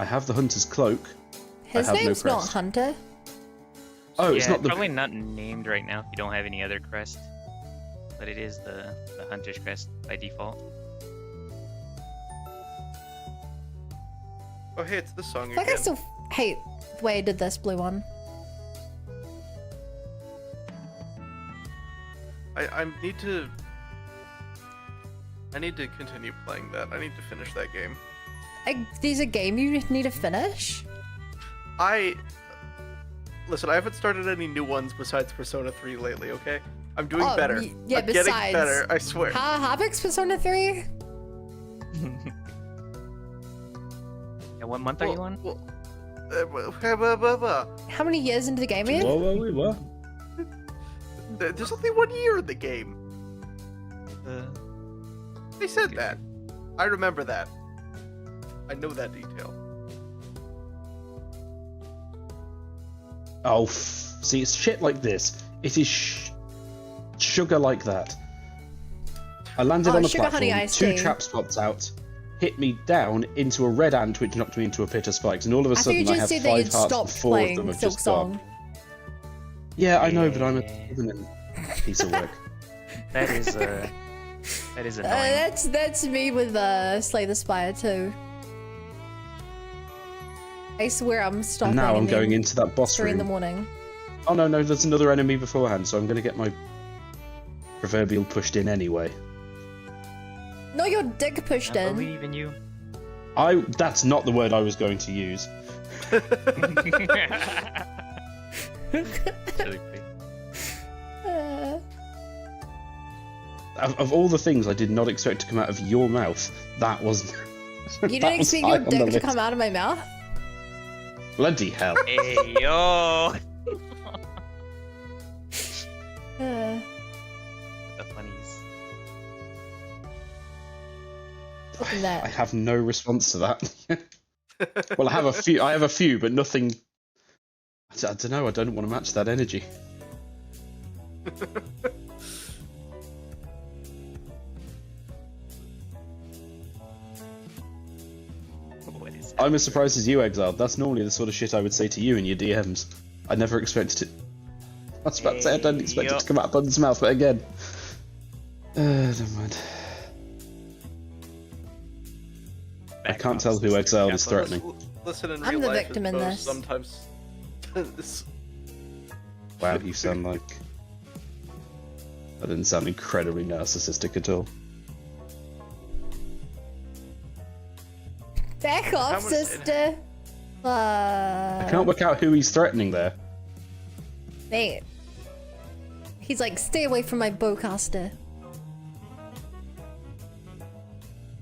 I have the Hunter's Cloak. His have no name's not crest. Hunter. Oh, it's Yeah, not the. probably not named right now if you don't have any other crest. But it is the Hunter's Crest by default. Oh hey, it's this song I think I again. still hate the way I did this blue one. I need to continue playing that. I need to finish that game. There's a game you need to finish? Listen, I haven't started any new ones besides Persona 3 lately, okay? I'm doing Oh, better. yeah, I'm getting besides. better, I swear. Havoc's Persona 3? And what month are you on? How many years into the game are you? Whoa. There's only 1 year in the game. They said that. I remember that. I know that detail. Oh, see, it's shit like this. It is sugar like that. I landed Oh, on a sugar, honey, platform, iced two tea. traps popped out, hit me down into a red ant, which knocked me into a pit of spikes, and all of a I thought you sudden I just have said that 5 you'd hearts, stopped and 4 of them playing have Silk just Song. gone. Yeah, I know, but I'm a Yeah. permanent piece of work. That is annoying. That's me with Slay the Spire too. I swear I'm stopping. And now I'm and going then into that boss 3 in the room. morning. Oh no, there's another enemy beforehand, so I'm going to get my proverbial pushed in anyway. No, your dick pushed I in. believe in you. That's not the word I was going to use. Silly pig. Of all the things I did not expect to come out of your mouth, that was. You didn't expect your dick to come out of my mouth? Bloody hell. Hey yo! Uh, The funnies. Fucking I that. have no response to that. Well, I have a few, but nothing. I don't know. I don't want to match that energy. What is I'm as surprised as you, Exiled. That's normally the sort of shit I would say to you in your DMs. I never expected it. I was about to say I don't expect it to come out of Bun's mouth, but again. Never mind. I can't tell who Exiled is threatening. Listen, in I'm real the life, victim it's in both this. Sometimes. this- Wow, you sound like. That didn't sound incredibly narcissistic at all. Back off, How much- sister. I can't work out who he's threatening there. Mate. He's like, stay away from my bowcaster.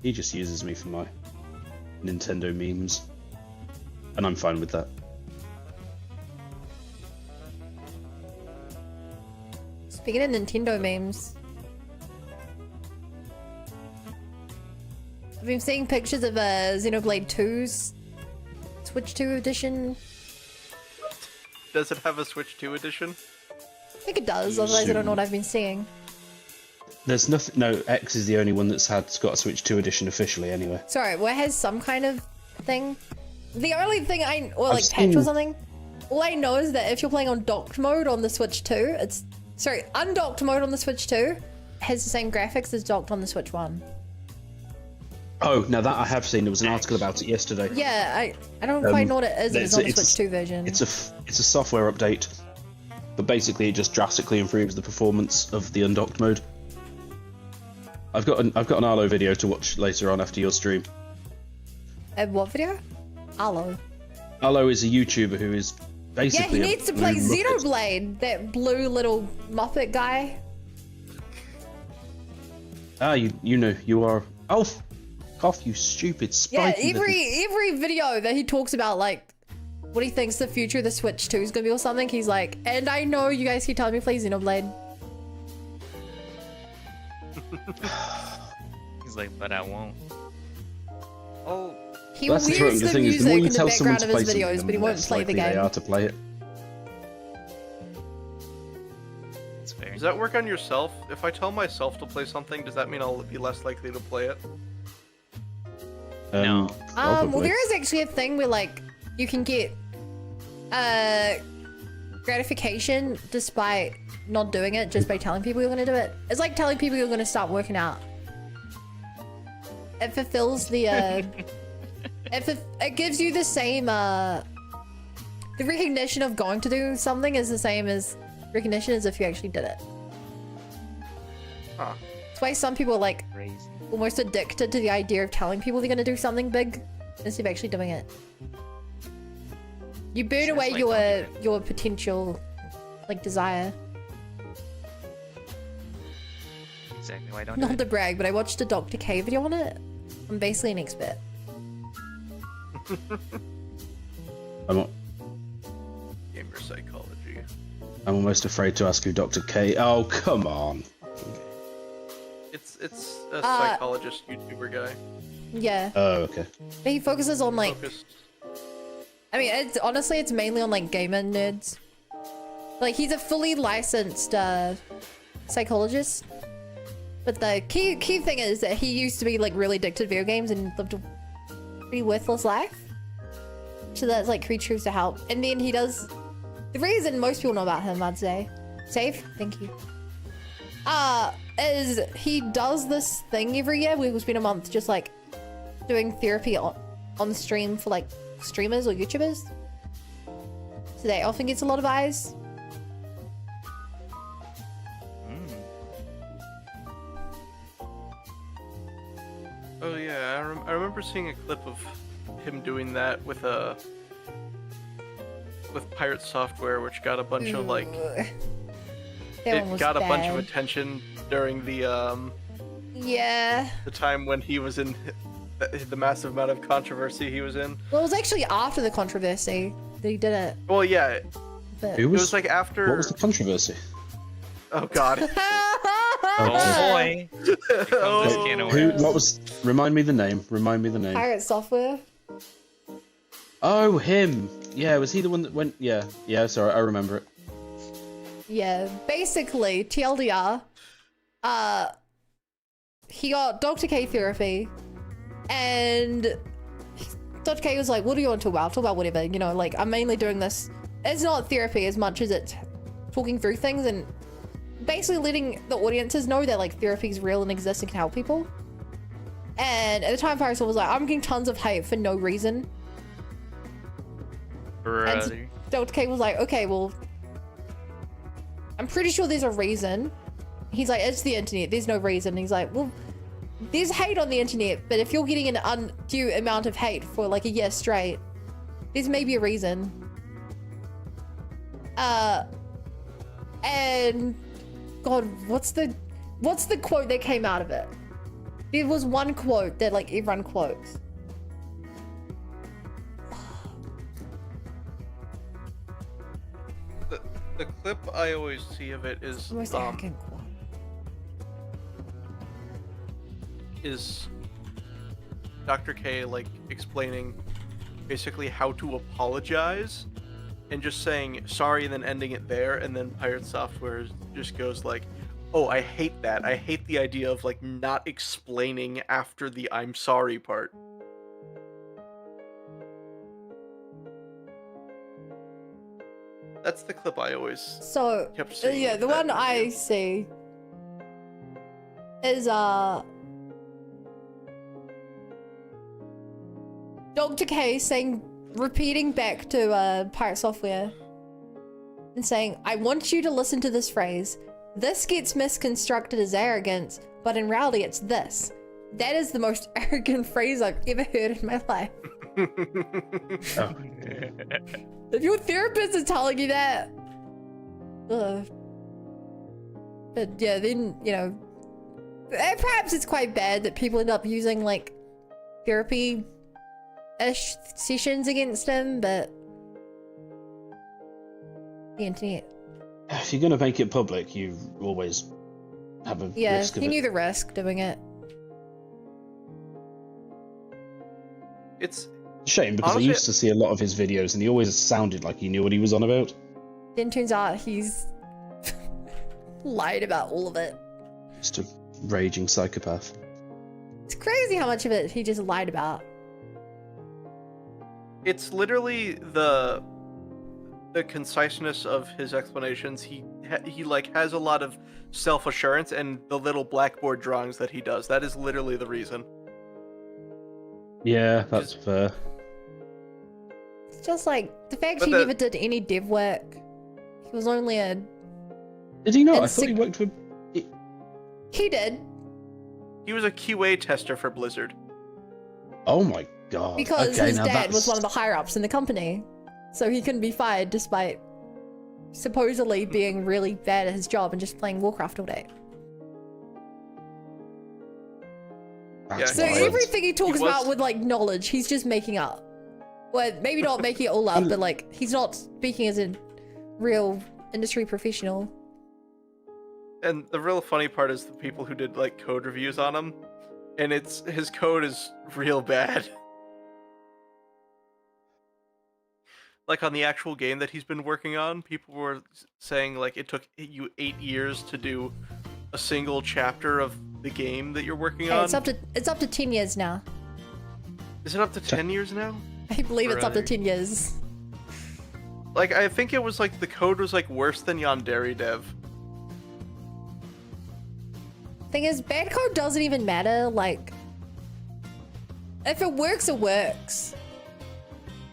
He just uses me for my Nintendo memes. And I'm fine with that. Speaking of Nintendo memes, I've been seeing pictures of Xenoblade 2's Switch 2 edition. Does it have a Switch 2 edition? I think it does, otherwise I don't know what I've been seeing. There's nothing. No, X is the only one that's got a Switch 2 edition officially, anyway. Sorry, what has some kind of thing? The only thing or I've like patch or seen- something. All I know is that if you're playing on docked mode on the Switch 2, undocked mode on the Switch 2 has the same graphics as docked on the Switch 1. Oh, now that I have seen. There was an article about it yesterday. Yeah, I don't quite know what it is if it's on the it's a- Switch 2 version. It's a software update, but basically it just drastically improves the performance of the undocked mode. I've got an Arlo video to watch later on after your stream. What video? Arlo. Arlo is a YouTuber who is Yeah, basically he needs to play blue Muppet. Xenoblade, that blue little Muppet guy. Ah, you know you are. Oh, cough, you stupid Yeah, spiky. little- every video that he talks about like what he thinks the future of the Switch 2 is gonna be or something, he's like, and I know you guys keep telling me to play Xenoblade. He's like, but I won't. Oh, He Well, that's the wears thing. The the thing is, music the more you in the tell someone background to of play his videos, something, but he the won't less play the likely they game. are to play it. It's fair. does that work on yourself? If I tell myself to play something, does that mean I'll be less likely to play it? No. Well, Probably. there is actually a thing where like you can get gratification despite not doing it just by telling people you're gonna do it. It's like telling people you're gonna start working out. It fulfills the it gives you the same the recognition of going to do something is the same as recognition as if you actually did it. Huh. That's why some people are like Crazy. almost addicted to the idea of telling people they're gonna do something big instead of actually doing it. You burn Sounds away like something your potential like desire. Exactly why I don't do Not it. to brag, but I watched a Dr. K video on it. I'm basically an expert. I'm Gamer psychology. almost afraid to ask who Dr. K. Oh, come on. It's a psychologist YouTuber guy. Yeah, Oh, okay. but he focuses on like Focused. I mean, it's honestly it's mainly on like gamer nerds. Like he's a fully licensed psychologist. But the key thing is that he used to be like really addicted to video games and lived a pretty worthless life. So that's like creatures to help. And then he does the reason most people know about him, I'd say. Safe, thank you. Is he does this thing every year where we spend a month just like doing therapy on stream for like streamers or YouTubers. So that often gets a lot of eyes. Oh yeah, I remember seeing a clip of him doing that with Pirate Software, which got a bunch of like That one it was got a bunch of bad. attention during Yeah. the time when he was in the massive amount of controversy he was in. Well, it was actually after the controversy that he did it. Well, yeah, But... Who it was, was like after. what was the controversy? Oh God. Oh boy. Here comes this can of Who? worms. What was? Remind me the name. Remind me the name. Pirate Software. Oh, him. Yeah, was he the one that went? Yeah, yeah. Sorry, I remember it. Yeah, basically, TLDR, he got Dr. K therapy, and Dr. K was like, what do you want to talk about? Talk about whatever, you know, like, I'm mainly doing this. It's not therapy as much as it's talking through things and basically letting the audiences know that, like, therapy is real and exists and can help people. And at the time, Pirate Software was like, I'm getting tons of hate for no reason. And so Brother. Dr. K was like, okay, well, I'm pretty sure there's a reason. He's like, it's the internet. There's no reason. He's like, well, there's hate on the internet, but if you're getting an undue amount of hate for like a year straight, there's maybe a reason. And God, what's the quote that came out of it? There was one quote that like everyone quotes. The clip I always see of it is The most arrogant quote. is Dr. K like explaining basically how to apologize and just saying sorry and then ending it there, and then Pirate Software just goes like, oh, I hate that. I hate the idea of like not explaining after the I'm sorry part. That's the clip I always So, kept seeing. yeah, the with one that I video. see is, Dr. K saying, repeating back to, Pirate Software and saying, I want you to listen to this phrase. This gets misconstructed as arrogance, but in reality it's this. That is the most arrogant phrase I've ever heard in my life. Oh. If your therapist is telling you that, ugh. But yeah, then, you know, perhaps it's quite bad that people end up using like therapy-ish sessions against him, but the internet. If you're gonna make it public, you always have a Yeah, risk of he it. knew the risk doing it. It's Shame, because Honestly- I used to see a lot of his videos, and he always sounded like he knew what he was on about. Then turns out he's lied about all of it. Just a raging psychopath. It's crazy how much of it he just lied about. it's literally the conciseness of his explanations. He like has a lot of self-assurance, and the little blackboard drawings that he does, that is literally the reason. Yeah, that's fair. It's just like the fact But he the- never did any dev work. He was only a. Did he not? And I thought he sig- worked with... He did He was a QA tester for Blizzard. Oh my god. because okay, his now dad was that's- one of the higher ups in the company, so he couldn't be fired despite supposedly being really bad at his job and just playing Warcraft all day. that's So wild. everything he talks He was- about with like knowledge, he's just making up. Well, maybe not making it all up, but like he's not speaking as a real industry professional. And the real funny part is the people who did like code reviews on him, and his code is real bad. Like on the actual game that he's been working on, people were saying like it took you 8 years to do a single chapter of the game that you're working Hey, on. it's up to 10 years now. Is it up to 10 years now? I believe it's up to Right. 10 years. Like I think it was like the code was like worse than Yandere Dev. Thing is, bad code doesn't even matter. Like, if it works, it works.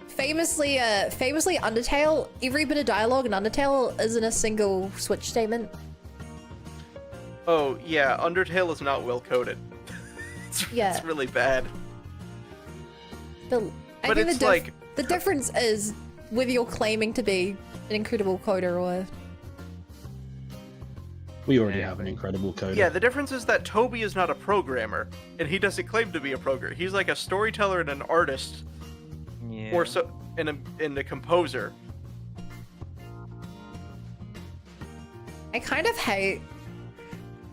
Famously, Undertale, every bit of dialogue in Undertale isn't a single switch statement. Oh yeah, Undertale is not well coded. Yeah. It's really bad. I But think it's like the difference is whether you're claiming to be an incredible coder or... We already have an incredible coder. yeah, the difference is that Toby is not a programmer, and he doesn't claim to be a programmer. He's like a storyteller and an artist, Yeah. or so, and a composer. I kind of hate...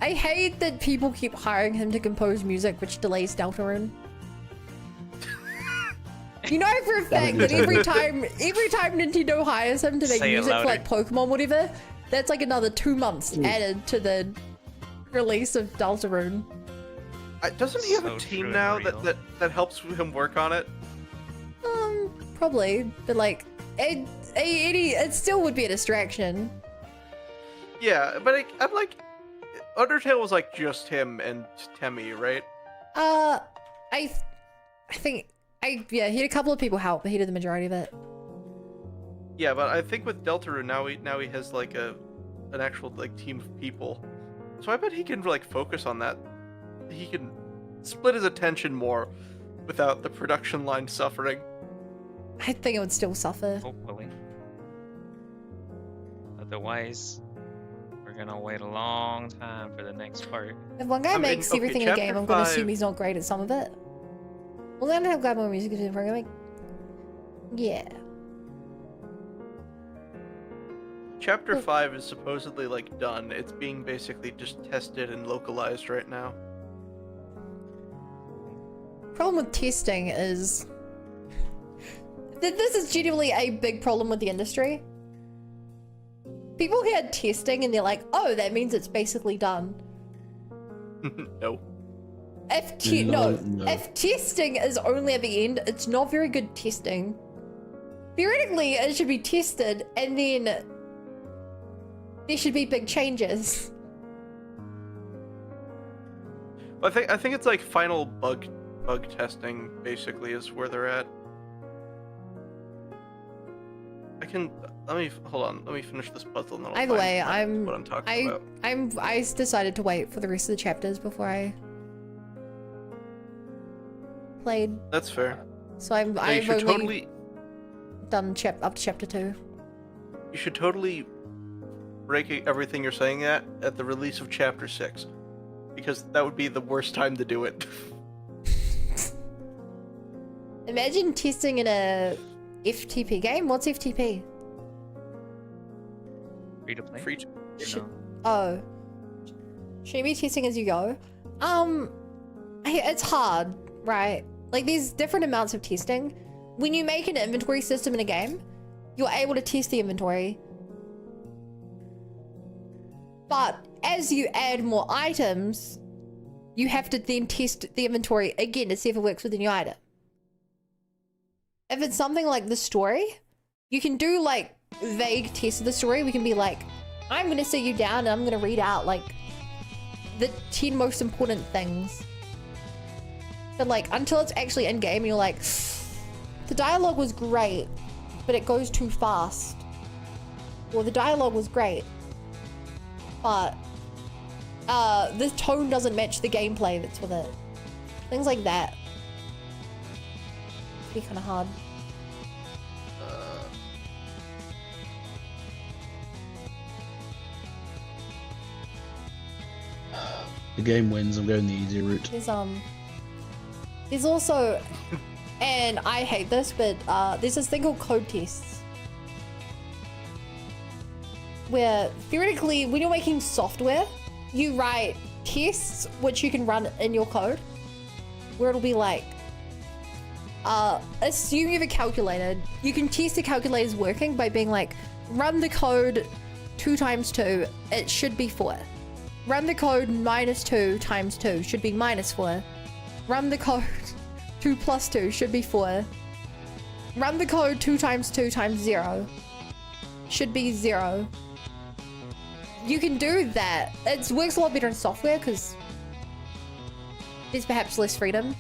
I hate that people keep hiring him to compose music, which delays Deltarune. You know for a fact that every time Nintendo hires him to make Say it music for louder. like Pokemon, whatever, that's like another 2 months added to the release of Deltarune. Doesn't he have So a true team and now real. that helps him work on it? Probably, but like, it still would be a distraction. Yeah, but I'm like, Undertale was like just him and Temmie, right? I think, yeah, he had a couple of people help, but he did the majority of it. Yeah, but I think with Deltarune now he has like an actual like team of people, so I bet he can like focus on that. He can split his attention more without the production line suffering. I think it would still suffer. Hopefully. Otherwise, we're gonna wait a long time for the next part. If one guy I mean, makes okay, everything in a chapter game, I'm gonna 5 assume he's not great at some of it. Well, then have got more music in programming. Yeah. Chapter Oh. 5 is supposedly like done. It's being basically just tested and localized right now. Problem with testing is that this is genuinely a big problem with the industry. People hear testing and they're like, oh, that means it's basically done. No. No. If testing is only at the end, it's not very good testing. Theoretically, it should be tested and then there should be big changes. I think it's like final bug testing basically is where they're at. Hold on. Let me finish this puzzle. And then I'll Either way, find what I'm talking about. I decided to wait for the rest of the chapters before I played. That's fair. So I've You should only done up to chapter 2. You should totally break everything you're saying at the release of chapter 6, because that would be the worst time to do it. Imagine testing in a FTP game. What's FTP? Free to play. Free to No. Oh, should you be testing as you go? It's hard, right? Like there's different amounts of testing. When you make an inventory system in a game, you're able to test the inventory. But as you add more items, you have to then test the inventory again to see if it works with the new item. If it's something like the story, you can do like vague tests of the story. We can be like, I'm going to sit you down and I'm going to read out like the 10 most important things. But like until it's actually in game, you're like, the dialogue was great, but it goes too fast. Or the dialogue was great, but the tone doesn't match the gameplay that's with it. Things like that. It'd be kind of hard. The game wins. I'm going the easier route. There's also, and I hate this, but there's this thing called code tests, where theoretically, when you're making software, you write tests which you can run in your code, where it'll be like, assume you have a calculator. You can test the calculator's working by being like, run the code 2 times 2, it should be 4. Run the code -2 times 2 should be -4. Run the code 2 plus 2 should be 4. Run the code 2 times 2 times 0 should be 0. You can do that. It works a lot better in software because there's perhaps less freedom.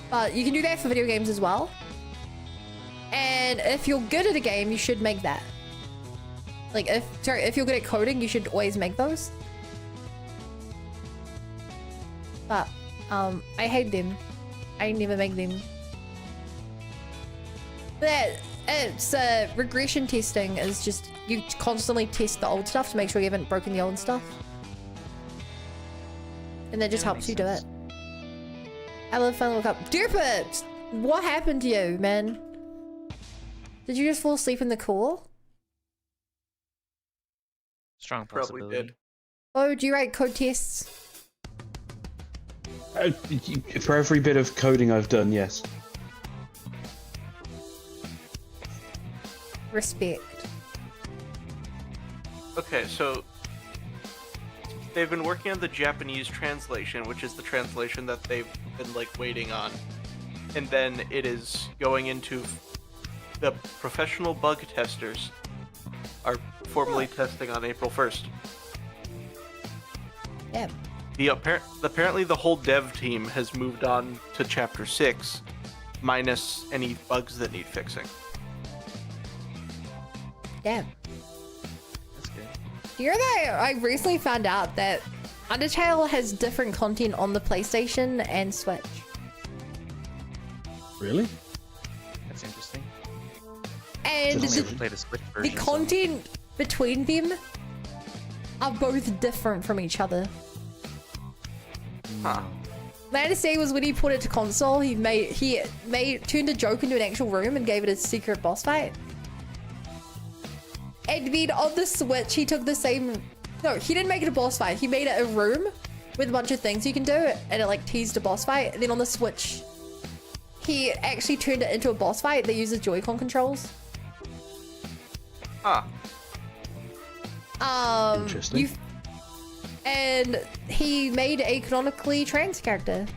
But you can do that for video games as well. And if you're good at a game, you should make that. Like if you're good at coding, you should always make those. But I hate them. I never make them. But it's regression testing is just you constantly test the old stuff to make sure you haven't broken the old stuff, and that just helps you do it. I love Final Look Up. Dirpit! What happened to you, man? Did you just fall asleep in the core? Strong Probably possibility. did. Oh, do you write code tests? For every bit of coding I've done, yes. Respect. Okay, so they've been working on the Japanese translation, which is the translation that they've been like waiting on, and then it is going into the professional bug testers are formally testing on April 1st. Yeah. Apparently the whole dev team has moved on to chapter 6, minus any bugs that need fixing. Damn. That's good. Do you know that I recently found out that Undertale has different content on the PlayStation and Switch? Really? That's interesting. And I've only ever played a Switch the version, so- content between them are both different from each other. Huh. My understanding was when he put it to console, he turned a joke into an actual room and gave it a secret boss fight. And then on the Switch, he took the same. No, he didn't make it a boss fight. He made it a room with a bunch of things you can do, and it like teased a boss fight. And then on the Switch, he actually turned it into a boss fight that uses Joy-Con controls. Huh. Interesting. And he made a canonically trans character.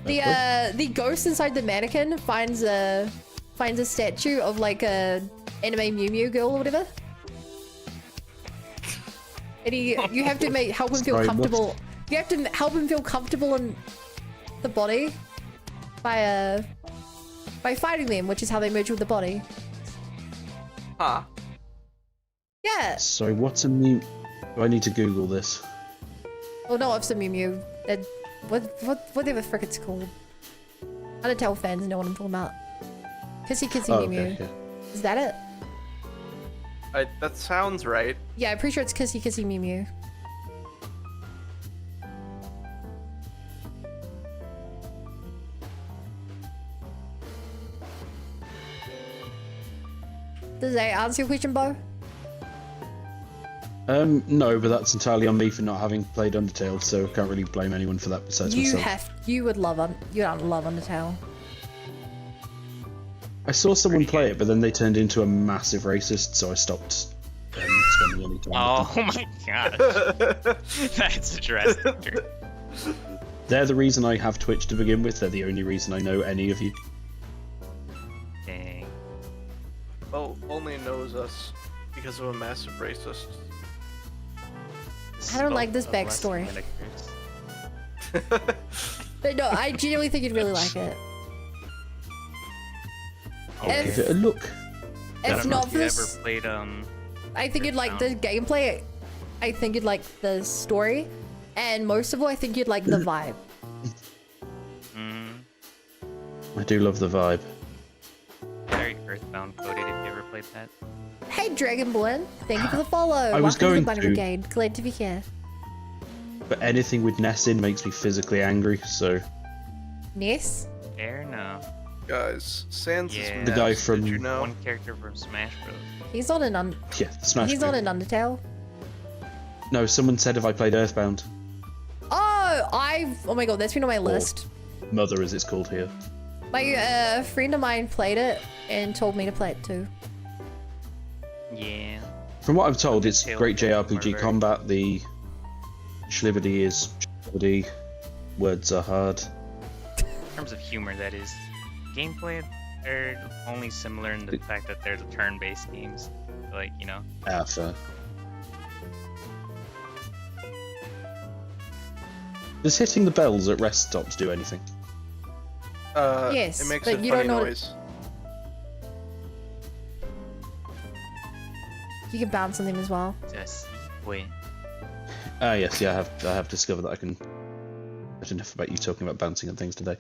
Wow. The ghost inside the mannequin finds a statue of like a anime Mew Mew girl or whatever, And you have to help him feel Sorry, what? comfortable. You have to help him feel comfortable in the body by fighting them, which is how they merge with the body. Huh. Yeah. Sorry, what's a Mew? Do I need to Google this? Well, no, it's a Mew Mew. Whatever the frick it's called. Undertale fans know what I'm talking about. Kissy Kissy Oh, Mew Mew. okay, okay. Is that it? That sounds right. Yeah, I'm pretty sure it's Kissy Kissy Mew Mew. Does that answer your question, Bo? No, but that's entirely on me for not having played Undertale, so I can't really blame anyone for that besides myself. You would love you don't love Undertale. I saw someone play it, but then they turned into a massive racist, so I stopped spending any time with them. Oh my god. That's drastic. They're the reason I have Twitch to begin with. They're the only reason I know any of you. Dang. Bo only knows us because of a massive racist. I don't like this backstory. But no, I genuinely think you'd really like it. I'll give it a look. If not for you this, ever played I think you'd like the gameplay. I think you'd like the story, and most of all, I think you'd like the vibe. I do love the vibe. Very Earthbound coded if you ever played that. Hey, Dragonborn, thank you for the follow. I was Welcome going to the Bunny to. Brigade. Glad to be here. But anything with Ness in makes me physically angry, so... Ness? Fair enough. Guys, Sans Yeah. is The guy Ness, from- Did you know? One character from Smash Bros. He's on an Yeah, Smash he's Bros. on an Undertale. No, someone said if I played Earthbound. Oh my god, that's been on my list. Mother, as it's called here. My friend of mine played it and told me to play it too. Yeah. From what I'm told, it's Undertale great JRPG Murder. combat. The Schlivity is Schlivity. Words are hard. In terms of humor, that is. Gameplay, they're only similar in the fact that they're the turn-based games. Like, you know. Ah, fair. Does hitting the bells at rest stops do anything? Yes, it makes but a you funny don't know noise. You can bounce on them as well. Just wait. Ah, yes, yeah, I have discovered that I can. I don't know about you talking about bouncing and things today.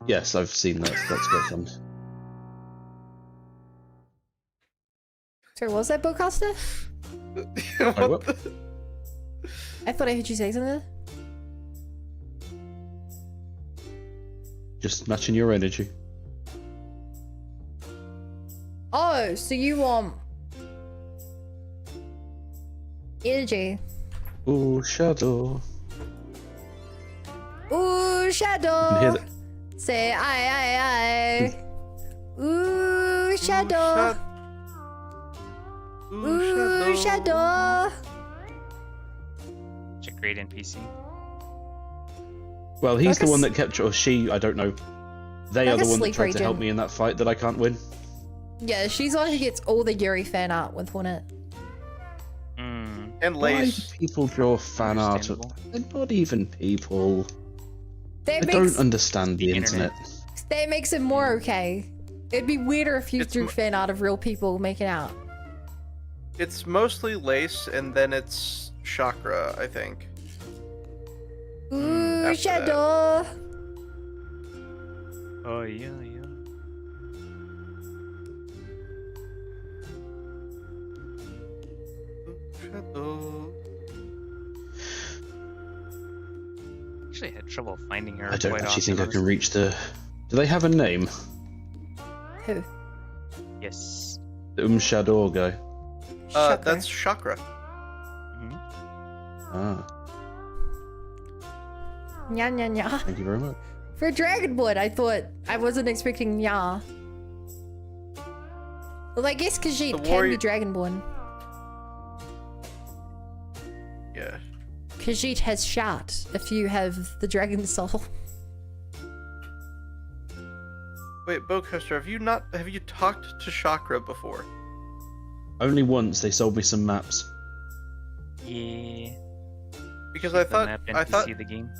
Yes, I've seen that. That's great fun. Sorry, what was that, Bowcaster? What the- I thought I heard you say something. Just matching your energy. Oh, so you want energy? Ooh, shadow. Ooh, You can hear shadow. that. Say aye. Ooh, shadow. Ooh, shadow. It's a great NPC. Well, he's the Focus. one that kept, or she, I don't know. They Like are a the one that sleep tried to help region. me in that fight that I can't win. Yeah, she's the one who gets all the Yuri fan art with it. Hmm. And Why do Lace. people draw fan art of... Understandable. They're not even people. That I makes don't understand the the internet. that makes it more okay. It'd be weirder if you It's drew mo- fan art of real people making out. It's mostly Lace, and then it's Chakra, I think. Ooh, after shadow. Oh, yeah. Shadow. Actually, I had trouble finding her. I don't quite actually think I often, can reach the... Do they have a name? Who? Yes. The Shadow guy. Chakra. That's Chakra. Hmm. Ah, Nya nya nya. thank you very much. For Dragonwood, I wasn't expecting nya. Well, I guess Khajiit The can be warrior- Dragonborn. Yeah. Khajiit has shout if you have the dragon soul. Wait, Bowcaster, have you talked to Chakra before? Only once they sold me some maps. Yeah. Because She's I the thought map I thought NPC of the game.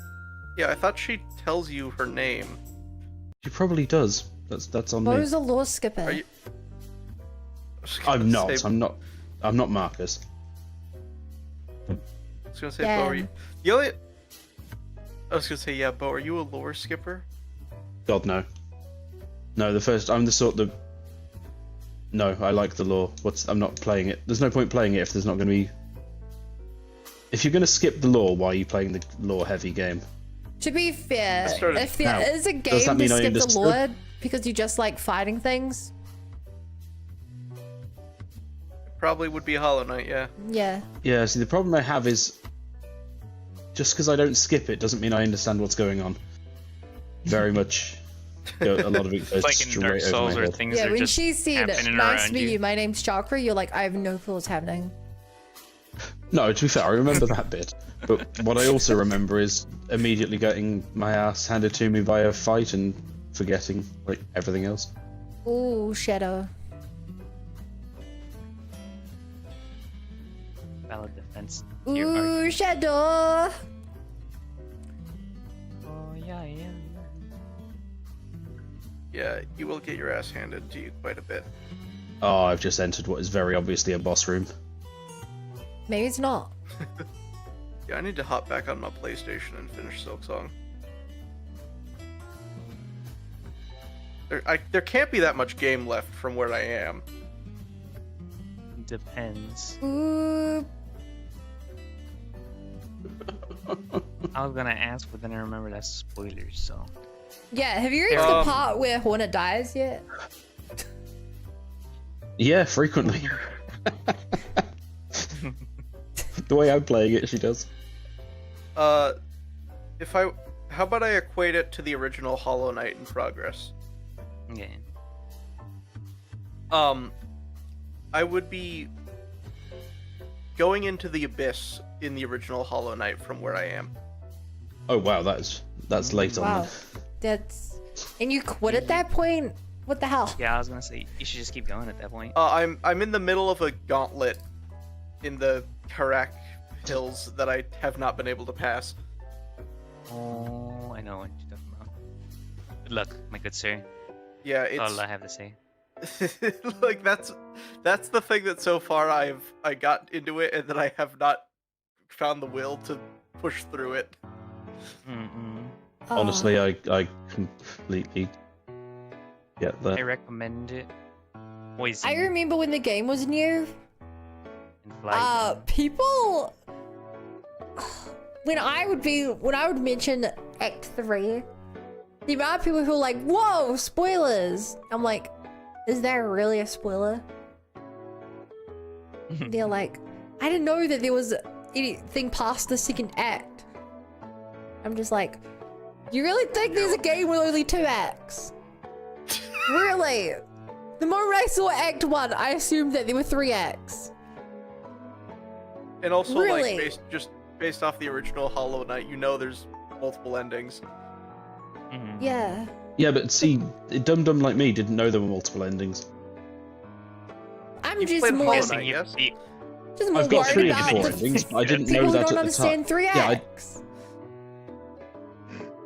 yeah, I thought she tells you her name. She probably does. That's on me. Bo's a law skipper. Are you? I was gonna I'm not. say- I'm not Marcus. I was gonna say, Bo, are you? The only. I was gonna say, yeah, Bo, are you a lore skipper? God no. No, I'm the sort that. No, I like the lore. I'm not playing it. There's no point playing it if there's not going to be. If you're going to skip the lore, why are you playing the lore-heavy game? To be fair, started- if there How? is a Does that game to mean I skip the understood? lore because you just like fighting things, Probably would be Hollow Knight, yeah. yeah. Yeah. See, the problem I have is just because I don't skip it doesn't mean I understand what's going on. Very much. A lot of it goes It's like in straight Dark over Souls my where head. things Yeah, are when just she said, happening nice to around meet you. you, my name's Chakra, you're like, I have no clue what's happening. No, to be fair, I remember that bit. But what I also remember is immediately getting my ass handed to me by a fight and forgetting like everything else. Ooh, Shadow. Valid defense. Your argument. Ooh, Shadow. Oh yeah, yeah. Yeah, you will get your ass handed to you quite a bit. Oh, I've just entered what is very obviously a boss room. Maybe it's not. Yeah, I need to hop back on my PlayStation and finish Silksong. There can't be that much game left from where I am. Depends. Ooh. I was gonna ask, but then I remember that's spoilers. So Yeah, have you reached the Um, part where Hornet dies yet? Yeah, frequently. The way I'm playing it, she does. How about I equate it to the original Hollow Knight in progress? yeah. I would be going into the abyss in the original Hollow Knight from where I am. Oh wow, that's late on. Wow. Then. That's... And you quit at that point? What the hell? Yeah, I was gonna say you should just keep going at that point. I'm in the middle of a gauntlet in the Karak Hills that I have not been able to pass. Oh, I know what you're talking about. Good luck, my good sir. Yeah, That's it's all I have to say. like that's the thing that so far I got into it and that I have not found the will to push through it. Mm-mm. Honestly, I completely get I that. recommend it. Poison. I remember when the game was new, and fly. people... When I would mention Act 3, the amount of people who are like, whoa, spoilers! I'm like, is that really a spoiler? They're like, I didn't know that there was anything past the second act. I'm just like, you really think there's a game with only 2 acts? Really? The moment I saw Act 1, I assumed that there were 3 acts. And also Really? like based off the original Hollow Knight, you know there's multiple endings. Mhm. Yeah. Yeah, but see, Dum Dum like me didn't know there were multiple endings. I'm You've just played more, Hollow Guessing Knight, you- yes? you- just more I've got worried 3 of about the 4 the endings, but I didn't people know who that don't at the understand time. 3 Yeah, acts.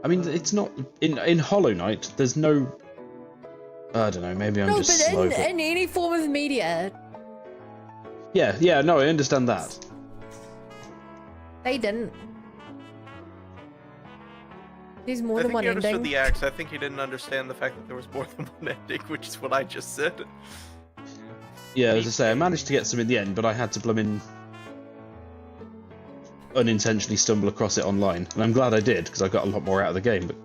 I mean, it's not in Hollow Knight. There's no. I don't know. Maybe I'm No, just but slow. but- in any form of media, Yeah, no, I understand that. they didn't. There's more I than think one he understood ending. the acts. I think he didn't understand the fact that there was more than one ending, which is what I just said. Yeah, as I say, I managed to get some in the end, but I had to blummin' unintentionally stumble across it online, and I'm glad I did because I got a lot more out of the game. But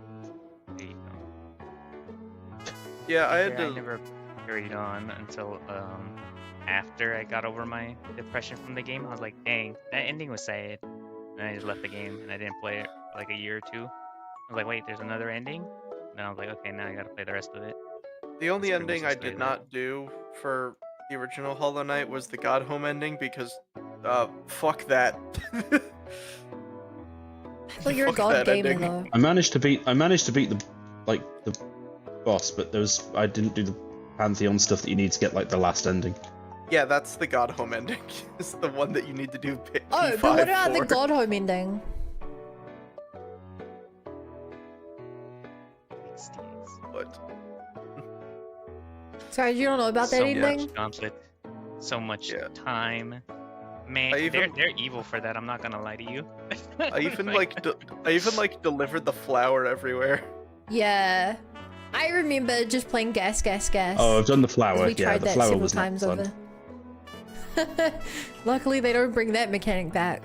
there you go. Yeah, I had I to. never carried on until after I got over my depression from the game. I was like, dang, that ending was sad. And I just left the game and I didn't play it for like a year or 2. I was like, wait, there's another ending? And then I was like, okay, now I gotta play the rest of it. The only That's pretty ending much I the did story not do for the original Hollow Knight was the God Home ending because, fuck that. I thought you were a Fuck god that gamer ending. though. I managed to beat the boss, but I didn't do the Pantheon stuff that you need to get like the last ending. Yeah, that's the God Home ending. It's the one that you need to do Oh, P5 but what about the for. god home ending? but Sorry, you don't know about that So evening? much conflict, so much Yeah. time. Man, I even- they're evil for that. I'm not gonna lie to you. I even delivered the flour everywhere. Yeah. I remember just playing gas. Oh, I've done the 'cause flower. we Yeah, tried the that flower several was not times fun. over. Luckily, they don't bring that mechanic back.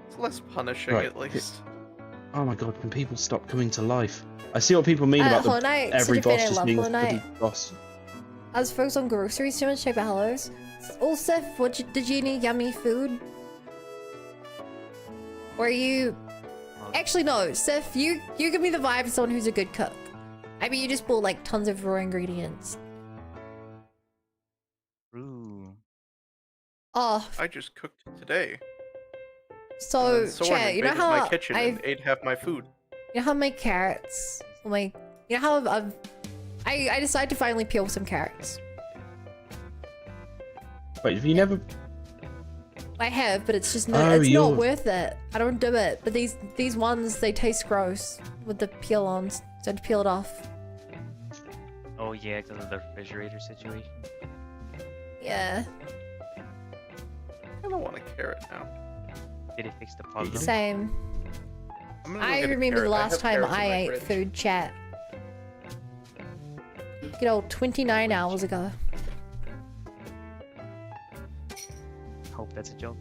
It's less punishing, Right, at least. Oh my god, can people stop coming to life? I see what people mean about Hollow the, Knight, every such a fan, boss I just love being a Hollow Knight. bloody boss. I was focused on groceries too much. Check out hellos. Oh, Seth, did you need yummy food? Or are you? Actually, no, Seth. You give me the vibe of someone who's a good cook. I mean, you just bought like tons of raw ingredients. Ooh. Oh, I just cooked today. so And Soren chat. You know invaded how my kitchen and ate half my food. you know how my carrots, like, you know how I decided to finally peel some carrots. Wait, have you never? I have, but it's just not, Oh, it's not you're- worth it. I don't do it. But these ones, they taste gross with the peel on, so I had to peel it off. Oh yeah, because of the refrigerator situation. Yeah, I don't want a carrot now. Did it fix the problem? same. I'm gonna go I get a remember the carrot. last have time carrots in I my ate fridge. food, chat. Good old 29 hours ago. Hope that's a joke.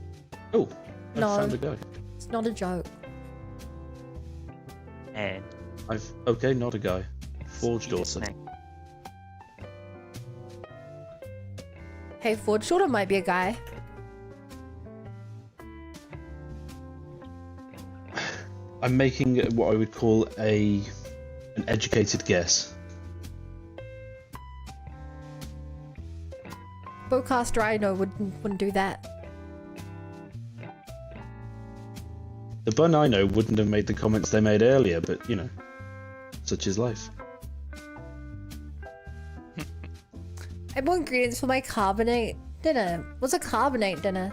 Oh, I No. found a guy. It's not a joke. And Okay, not a guy. Forged eat a also. snack. Hey, Ford Shorter might be a guy. I'm making what I would call an educated guess. Bowcast Rhino wouldn't do that. The bun I know wouldn't have made the comments they made earlier, but you know, such is life. I bought ingredients for my carbonate dinner. What's a carbonate dinner?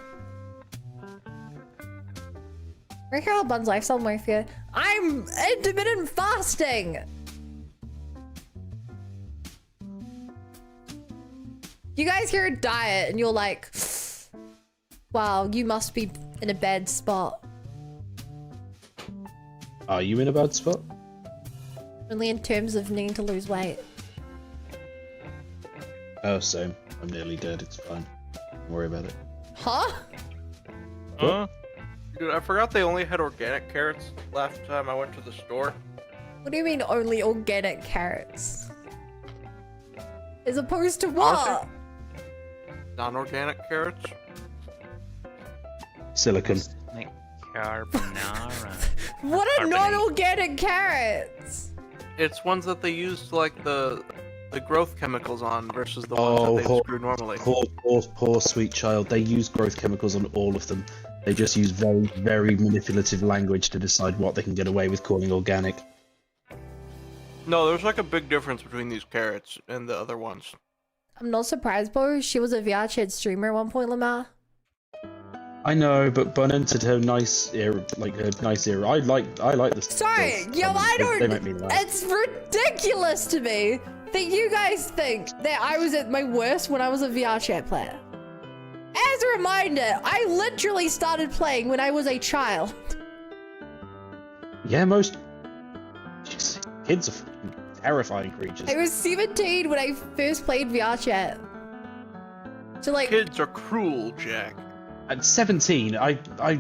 Right here, Bun's lifestyle mafia. I'm intermittent fasting. You guys hear a diet and you're like, wow, you must be in a bad spot. Are you in a bad spot? Only in terms of needing to lose weight. Oh, same. I'm nearly dead. It's fine. Don't worry about it. Huh? Huh? Dude, I forgot they only had organic carrots last time I went to the store. What do you mean only organic carrots? As opposed to what? Honestly? Non-organic carrots? Silicon. Like carbonara. What are Carbonate. non-organic carrots? It's ones that they used like the growth chemicals on versus the ones Oh, that they just grew normally. Poor sweet child. They use growth chemicals on all of them. They just use very, very manipulative language to decide what they can get away with calling organic. No, there's like a big difference between these carrots and the other ones. I'm not surprised, Bo. She was a VR chat streamer at one point, Lamar. I know, but Bun entered her nice era, I like the. Sorry, the- yo, I They don't. make me laugh. It's ridiculous to me that you guys think that I was at my worst when I was a VR chat player. As a reminder, I literally started playing when I was a child. Yeah, most Jeez, kids are fucking terrifying creatures. I was 17 when I first played VR chat. So like, Kids are cruel, Jack. At 17, I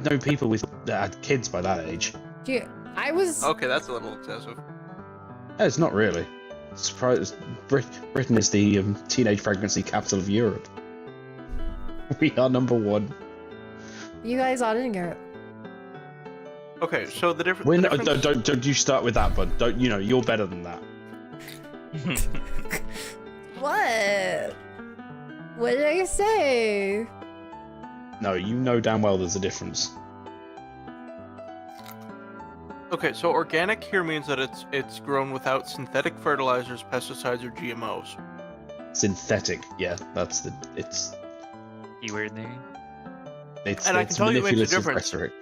know people with that had kids by that age. dude, I was. Okay, that's a little excessive. No, it's not really. Surprise! Britain is the teenage pregnancy capital of Europe. We are number one. You guys are in Europe. Okay, so the difference. We're not, don't you start with that, bud. Don't you know? You're better than that. What? What did I say? No, you know damn well there's a difference. Okay, so organic here means that it's grown without synthetic fertilizers, pesticides, or GMOs. Synthetic, yeah, that's the. It's Keyword there. It's And I can tell you it makes a manipulative difference. rhetoric.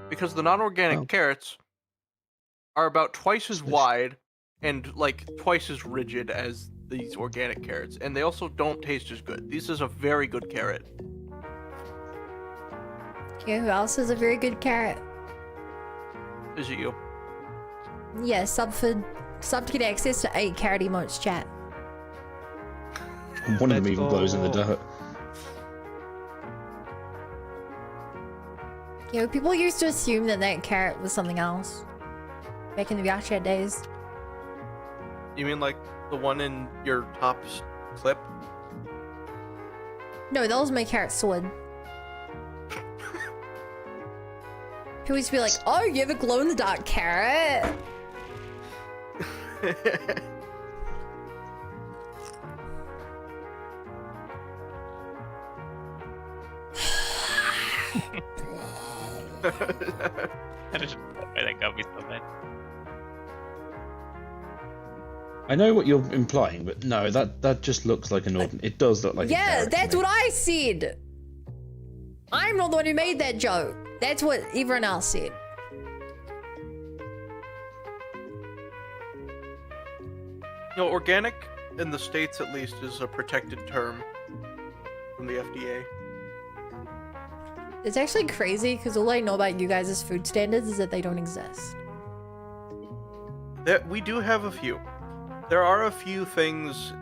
Because the non-organic Oh. carrots are about twice as Switch. wide and like twice as rigid as these organic carrots, and they also don't taste as good. This is a very good carrot. Okay, who else is a very good carrot? Is it you? Yeah, sub to get access to 8 carrot emotes chat. And one of them Let's even blows in the go. dirt. You know, people used to assume that that carrot was something else. Back in the VR chat days. You mean like the one in your top clip? No, that was my carrot sword. People used to be like, oh, you have a glow-in-the-dark carrot? That got me so bad. I know what you're implying, but no, that just looks like an ordinary. It does look like a Yeah, carrot to that's me. what I said. I'm not the one who made that joke. That's what everyone else said. You know, organic in the States at least is a protected term from the FDA. It's actually crazy because all I know about you guys' food standards is that they don't exist. We do have a few. There are a few things,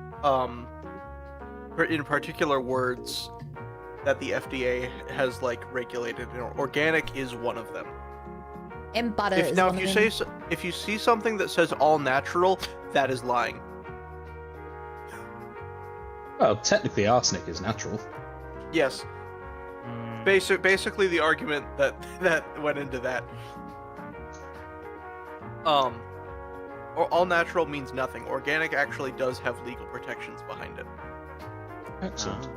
in particular words, that the FDA has like regulated. You know, organic is one of them. And butter is Now, one if of you them. say if you see something that says all natural, that is lying. Well, technically, arsenic is natural. Yes, basically the argument that went into that. Or all natural means nothing. Organic actually does have legal protections behind it. Excellent.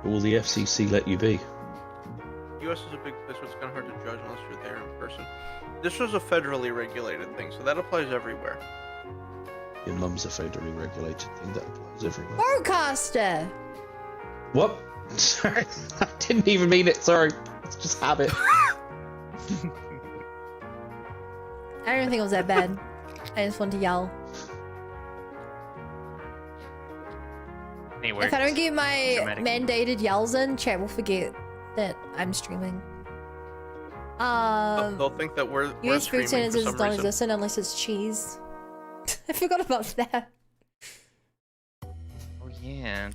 But will the FCC let you be? U.S. is a big place, so it's kind of hard to judge unless you're there in person. This was a federally regulated thing, so that applies everywhere. Your mum's a federally regulated thing that applies everywhere. Bowcaster! What? Sorry, I didn't even mean it. Sorry, it's just habit. I don't think it was that bad. I just want to yell. Anyway, If I don't get my dramatic. mandated yells in, chat will forget that I'm streaming. They'll think that we're US food streaming standards for some don't reason. exist unless it's cheese. I forgot about that. Oh yeah.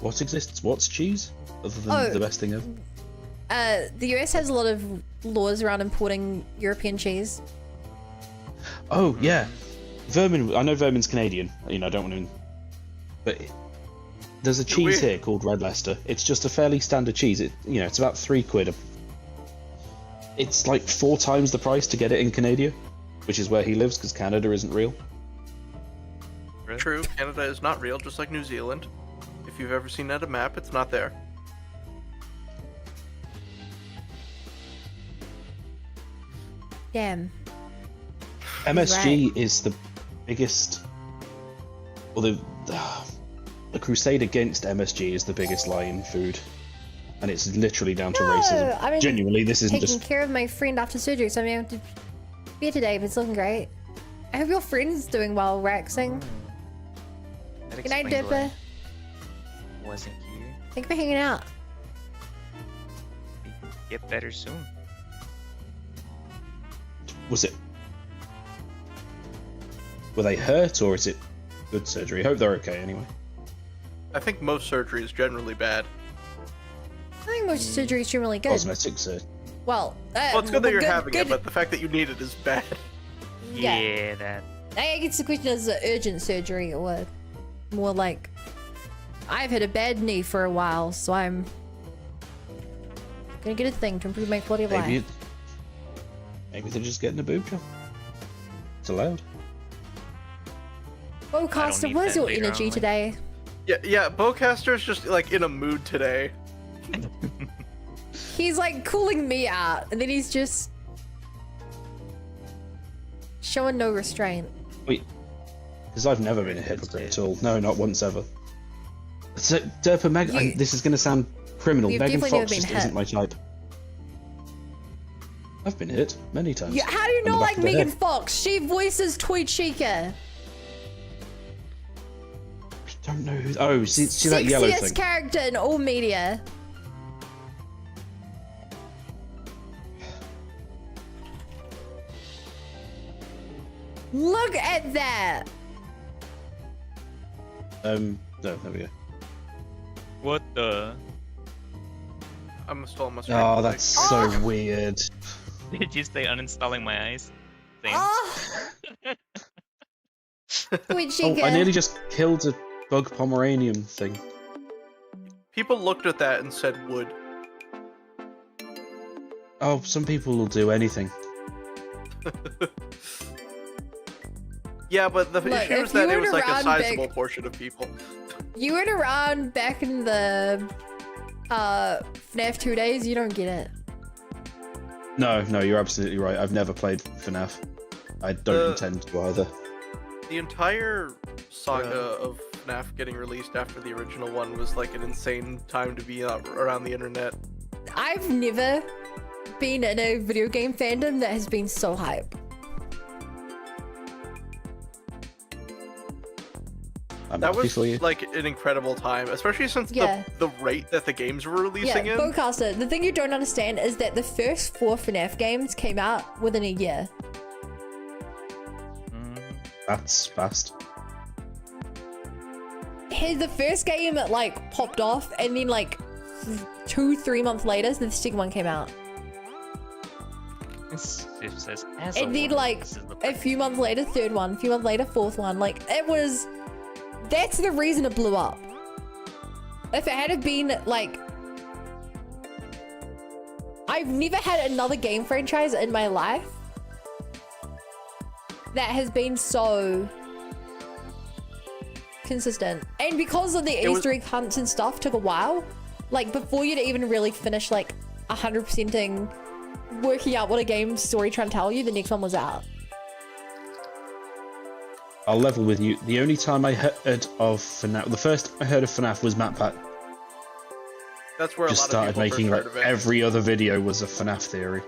What exists? What's cheese? Other than Oh. the best thing ever? The US has a lot of laws around importing European cheese. Oh yeah, Vermin. I know Vermin's Canadian. You know, I don't want to. But there's a cheese here called Red Leicester. It's just a fairly standard cheese. It's about £3. It's like 4 times the price to get it in Canada, which is where he lives because Canada isn't real. Really? True, Canada is not real, just like New Zealand. If you've ever seen at a map, it's not there. Damn. MSG is the biggest. Well, the crusade against MSG is the biggest lie in food, and it's literally down to racism. I mean, Genuinely, this isn't taking just. care of my friend after surgery, so I'm able to be here today, but it's looking great. I hope your friend's doing well, Raxing. That Good night, explains why Dipper. I wasn't here. Thank you for hanging out. Get better soon. Was it? Were they hurt, or is it good surgery? I hope they're okay anyway. I think most surgery is generally bad. I think most surgery is generally good. Cosmetic surgery. Well, Well, it's good that you're having good. it, but the fact that you need it is bad. Yeah. That. I guess the question is urgent surgery or more like I've had a bad knee for a while, so I'm gonna get a thing to improve my quality of life. Maybe they're just getting a boob job. It's allowed. Bowcaster, need where's that your later energy on, like- today? Yeah, Bowcaster's just like in a mood today. He's like calling me out, and then he's just showing no restraint. Wait, because I've never been a hypocrite at all. No, not once ever. So, Derpa Meg, You- this is going to sound criminal. You've Megan definitely never Fox been just isn't hit. my type. I've been hit many times. Yeah, how do you On the not back like of the Megan head. Fox? She voices Tweet Chica. Don't know who. Oh, see that yellow Sexiest thing. character in all media. Look at that. No, there we go. What the? I'm still on my screen. Oh, that's so weird. Did you say uninstalling my eyes? Same. Oh. Tweet Oh, Chica. I nearly just killed a bug Pomeranian thing. People looked at that and said wood. Oh, some people will do anything. Yeah, but the Look, issue if is that you it was were like a around sizable big- portion of people. You weren't around back in the FNAF 2 days, you don't get it. No, you're absolutely right. I've never played FNAF. I don't intend to either. The entire saga of FNAF getting released after the original one was like an insane time to be around the internet. I've never been in a video game fandom that has been so hype. I'm That happy was for you. like an incredible time, especially since Yeah. the rate that the games were releasing Yeah, in. Bowcaster, the thing you don't understand is that the first 4 FNAF games came out within a year. That's fast. The first game like popped off, and then like 2-3 months later, the second one came out. It says as And then like a few months later, third one, a few months later, fourth one. Like it was, that's the reason it blew up. If it had have been like, I've never had another game franchise in my life that has been so consistent. And because of the Easter egg hunts and stuff took a while, like before you'd even really finish like 100%ing working out what a game's story trying to tell you, the next one was out. I'll level with you. The only time I heard of FNAF, the first I heard of FNAF was MatPat. That's where Just a lot of started people making first like heard of it. every other video was a FNAF theory.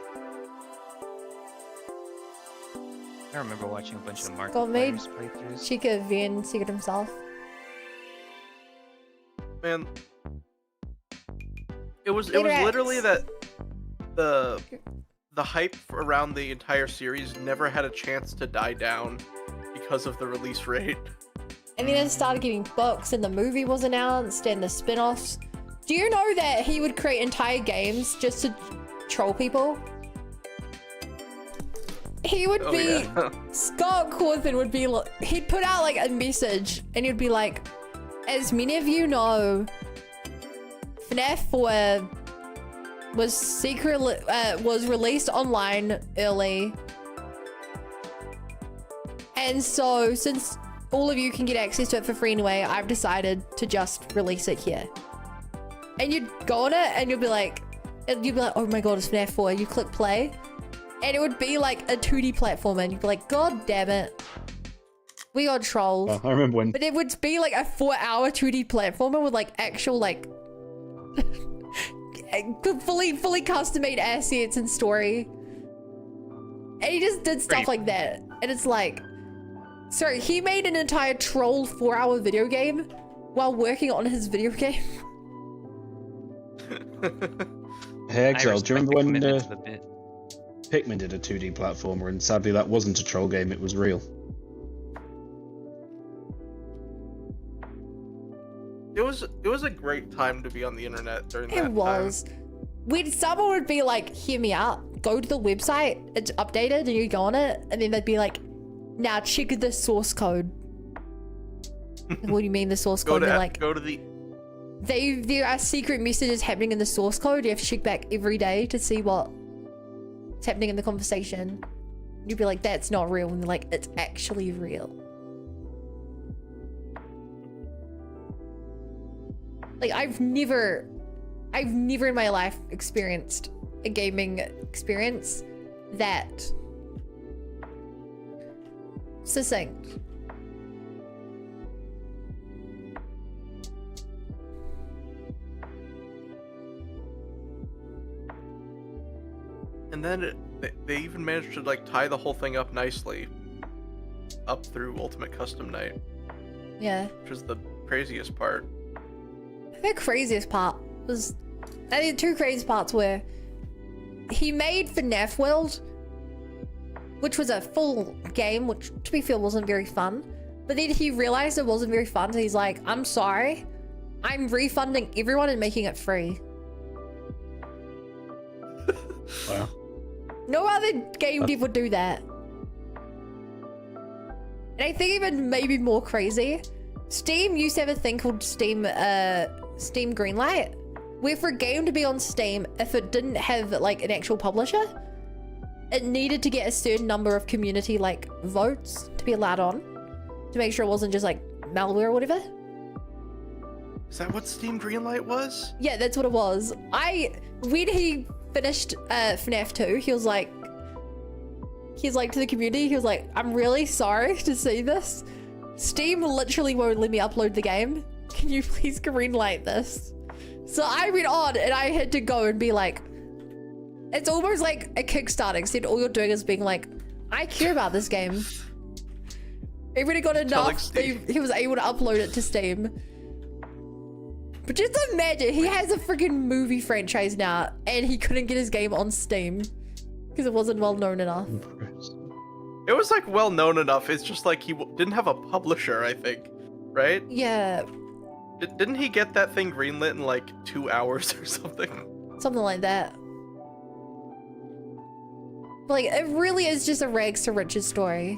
I remember watching a bunch of Got made Markiplier's playthroughs. Chica Vien secret himself. Man, it was Later, literally X. that the hype around the entire series never had a chance to die down because of the release rate. And then it started getting books, and the movie was announced, and the spin-offs. Do you know that he would create entire games just to troll people? He would Oh, be, yeah. Scott Cawthon would be, he'd put out like a message, and he'd be like, as many of you know, FNAF 4 was released online early. And so, since all of you can get access to it for free anyway, I've decided to just release it here. And you'd go on it, and you'd be like, oh my god, it's FNAF 4. You click play, and it would be like a 2D platformer, and you'd be like, god damn it. We got trolled. Oh, I remember when. But it would be like a 4-hour 2D platformer with like actual like fully custom-made assets and story. And he just did stuff like that. And it's like, sorry, he made an entire troll 4-hour video game while working on his video game. Hey Exile, do you remember when the bit? Pikmin did a 2D platformer, and sadly that wasn't a troll game, it was real. It was a great time to be on the internet during that It was. When someone would be like, hear me out, go to the website, it's updated, and you go on it, and then they'd be like, now check the source code. And what do you mean the source code? They're like, go to the there are secret messages happening in the source code. You have to check back every day to see what's happening in the conversation. You'd be like, that's not real. And they're like, it's actually real. Like, I've never in my life experienced a gaming experience that succinct. then they even managed to like tie the whole thing up nicely, up through Ultimate Custom Night, Yeah. which was the craziest part. The craziest part was, I think the two craziest parts were he made FNAF World, which was a full game, which to be fair wasn't very fun. But then he realized it wasn't very fun, so he's like, I'm sorry, I'm refunding everyone and making it free. Wow. No other game dev would do that. And I think even maybe more crazy, Steam used to have a thing called Steam Greenlight, where for a game to be on Steam, if it didn't have like an actual publisher, it needed to get a certain number of community like votes to be allowed on, to make sure it wasn't just like malware or whatever. Is that what Steam Greenlight was? Yeah, that's what it was. When he finished FNAF 2, he was like to the community, he was like, I'm really sorry to see this. Steam literally won't let me upload the game. Can you please greenlight this? So I went on and I had to go and be like, it's almost like a Kickstarter, except all you're doing is being like, I care about this game. He really got enough that he was able to upload it to Steam. But just imagine, he has a freaking movie franchise now and he couldn't get his game on Steam because it wasn't well known enough. It was like well known enough. It's just like he didn't have a publisher, I think, right? Yeah, Didn't he get that thing greenlit in like 2 hours or something? something like that. But like, it really is just a rags to riches story.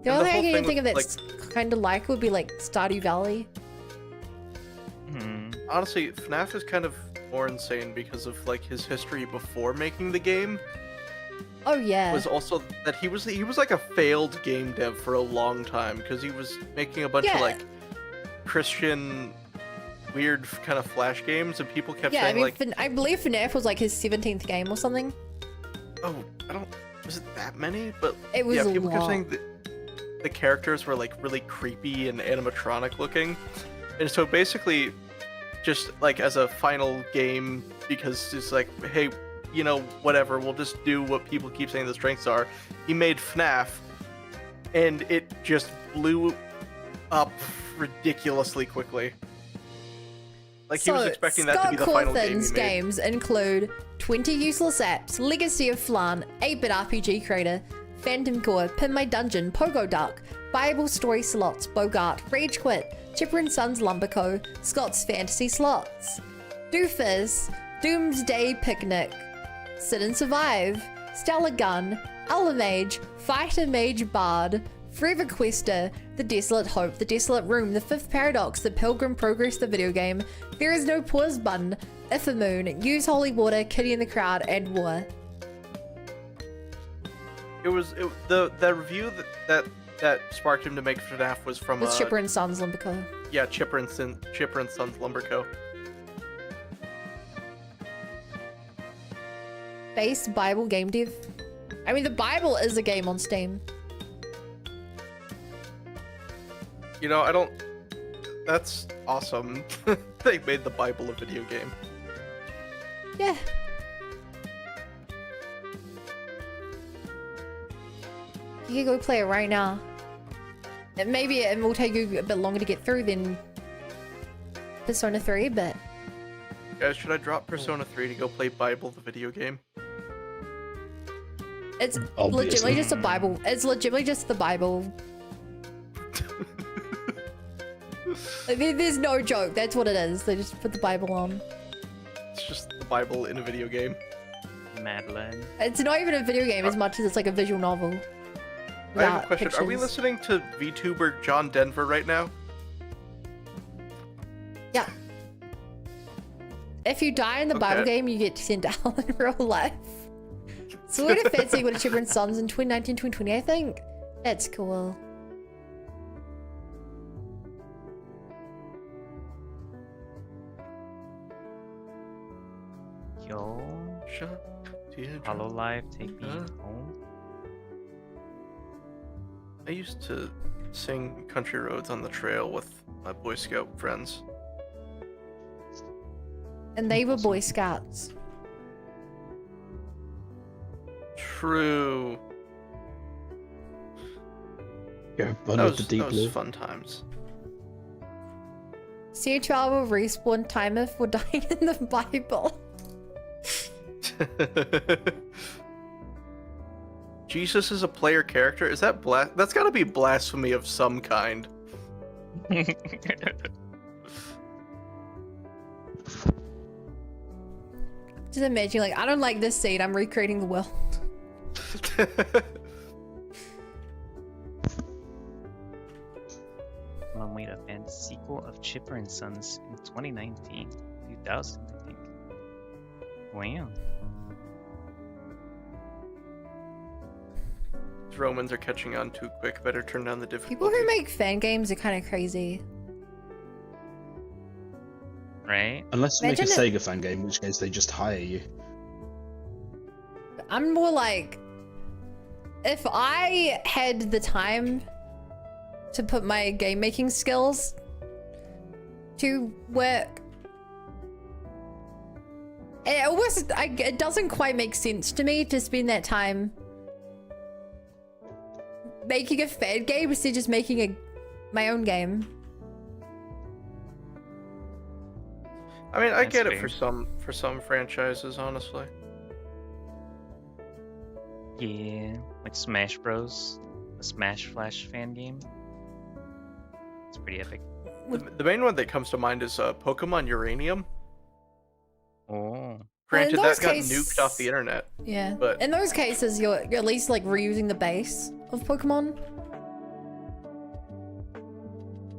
The And only the thing I whole can thing think of with, that's kind of like would be like Stardew Valley. Honestly, FNAF is kind of more insane because of like his history before making the game. Oh yeah. Was also that he was like a failed game dev for a long time because he was making a bunch of Yeah. like Christian weird kind of flash games and people kept Yeah, I saying mean, like, I believe FNAF was like his 17th game or something. oh, was it that many? But It was yeah, a people kept lot. saying that the characters were like really creepy and animatronic looking. And so basically just like as a final game, because it's like, hey, you know, whatever, we'll just do what people keep saying the strengths are. He made FNAF and it just blew up ridiculously quickly. Like he was expecting that to be the final game he Cawthon's made. games include 20 Useless Apps, Legacy of Flan, 8-Bit RPG Creator, Phantom Core, Pin My Dungeon, Pogo Duck, Bible Story Slots, Bogart, Rage Quit, Chipper and Sons Lumber Co., Scott's Fantasy Slots, Doofus, Doomsday Picnic, Sit and Survive, Stellar Gun, Alamage, Fighter Mage Bard, Forever Quester, The Desolate Hope, The Desolate Room, The Fifth Paradox, The Pilgrim Progress, the video game, There Is No Pause Button, Ifamoon, Use Holy Water, Kitty in the Crowd, and War. The review that sparked him to make FNAF was from With Chipper and Sons Lumberco. yeah, Chipper and Sons Lumber Co. Base Bible game dev. I mean, the Bible is a game on Steam. You know, that's awesome. They made the Bible a video game. Yeah. You can go play it right now. And maybe it will take you a bit longer to get through than Persona 3, but Guys, should I drop Persona 3 to go play Bible the video game? it's Obviously. legitimately just a Bible. It's legitimately just the Bible. Like, there's no joke. That's what it is. They just put the Bible on. It's just the Bible in a video game. Madeline. It's not even a video game as much as it's like a visual novel. I have a without question. Are we pictures. listening to VTuber John Denver right now? Yeah. If you die in the Bible Okay. game, you get sent out in real life. So we're gonna fancy with Chipper and Sons in 2019, 2020, I think. That's cool. Yo, Hollow Life, take me home. I used to sing Country Roads on the Trail with my Boy Scout friends. And they were Boy Scouts. True. Go That under was, the deep that was blue. fun times. CHR will respawn timer for dying in the Bible. Jesus is a player character? Is that that's gotta be blasphemy of some kind. Just imagine, like, I don't like this scene, I'm recreating the world. Long wait a fan sequel of Chipper and Sons in 2019, 2000, I think. Wow. These Romans are catching on too quick. Better turn down the difficulty. People who make fan games are kind of crazy. Right? Unless you make a Imagine Sega fan game, in which case they just hire you. I'm more like, if I had the time to put my game making skills to work, it doesn't quite make sense to me to spend that time making a fan game instead of just making my own game. I mean, I That's get it fair. for some franchises, honestly. Yeah, like Smash Bros. The Smash Flash fan game. It's pretty epic. The main one that comes to mind is Pokemon Uranium. Oh. Granted, those that got case- nuked off the internet. Yeah. But- in those cases, you're at least like reusing the base of Pokemon.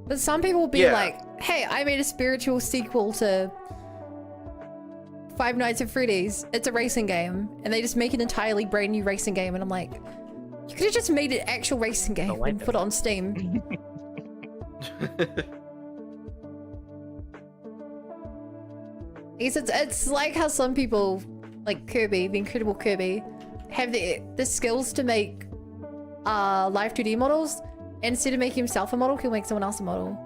But some people will be Yeah. like, hey, I made a spiritual sequel to Five Nights at Freddy's. It's a racing game. And they just make an entirely brand new racing game. And I'm like, you could have just made an actual racing game why and not? put it on Steam. It's like how some people, like Kirby, the Incredible Kirby, have the skills to make live 2D models. And instead of making himself a model, he'll make someone else a model.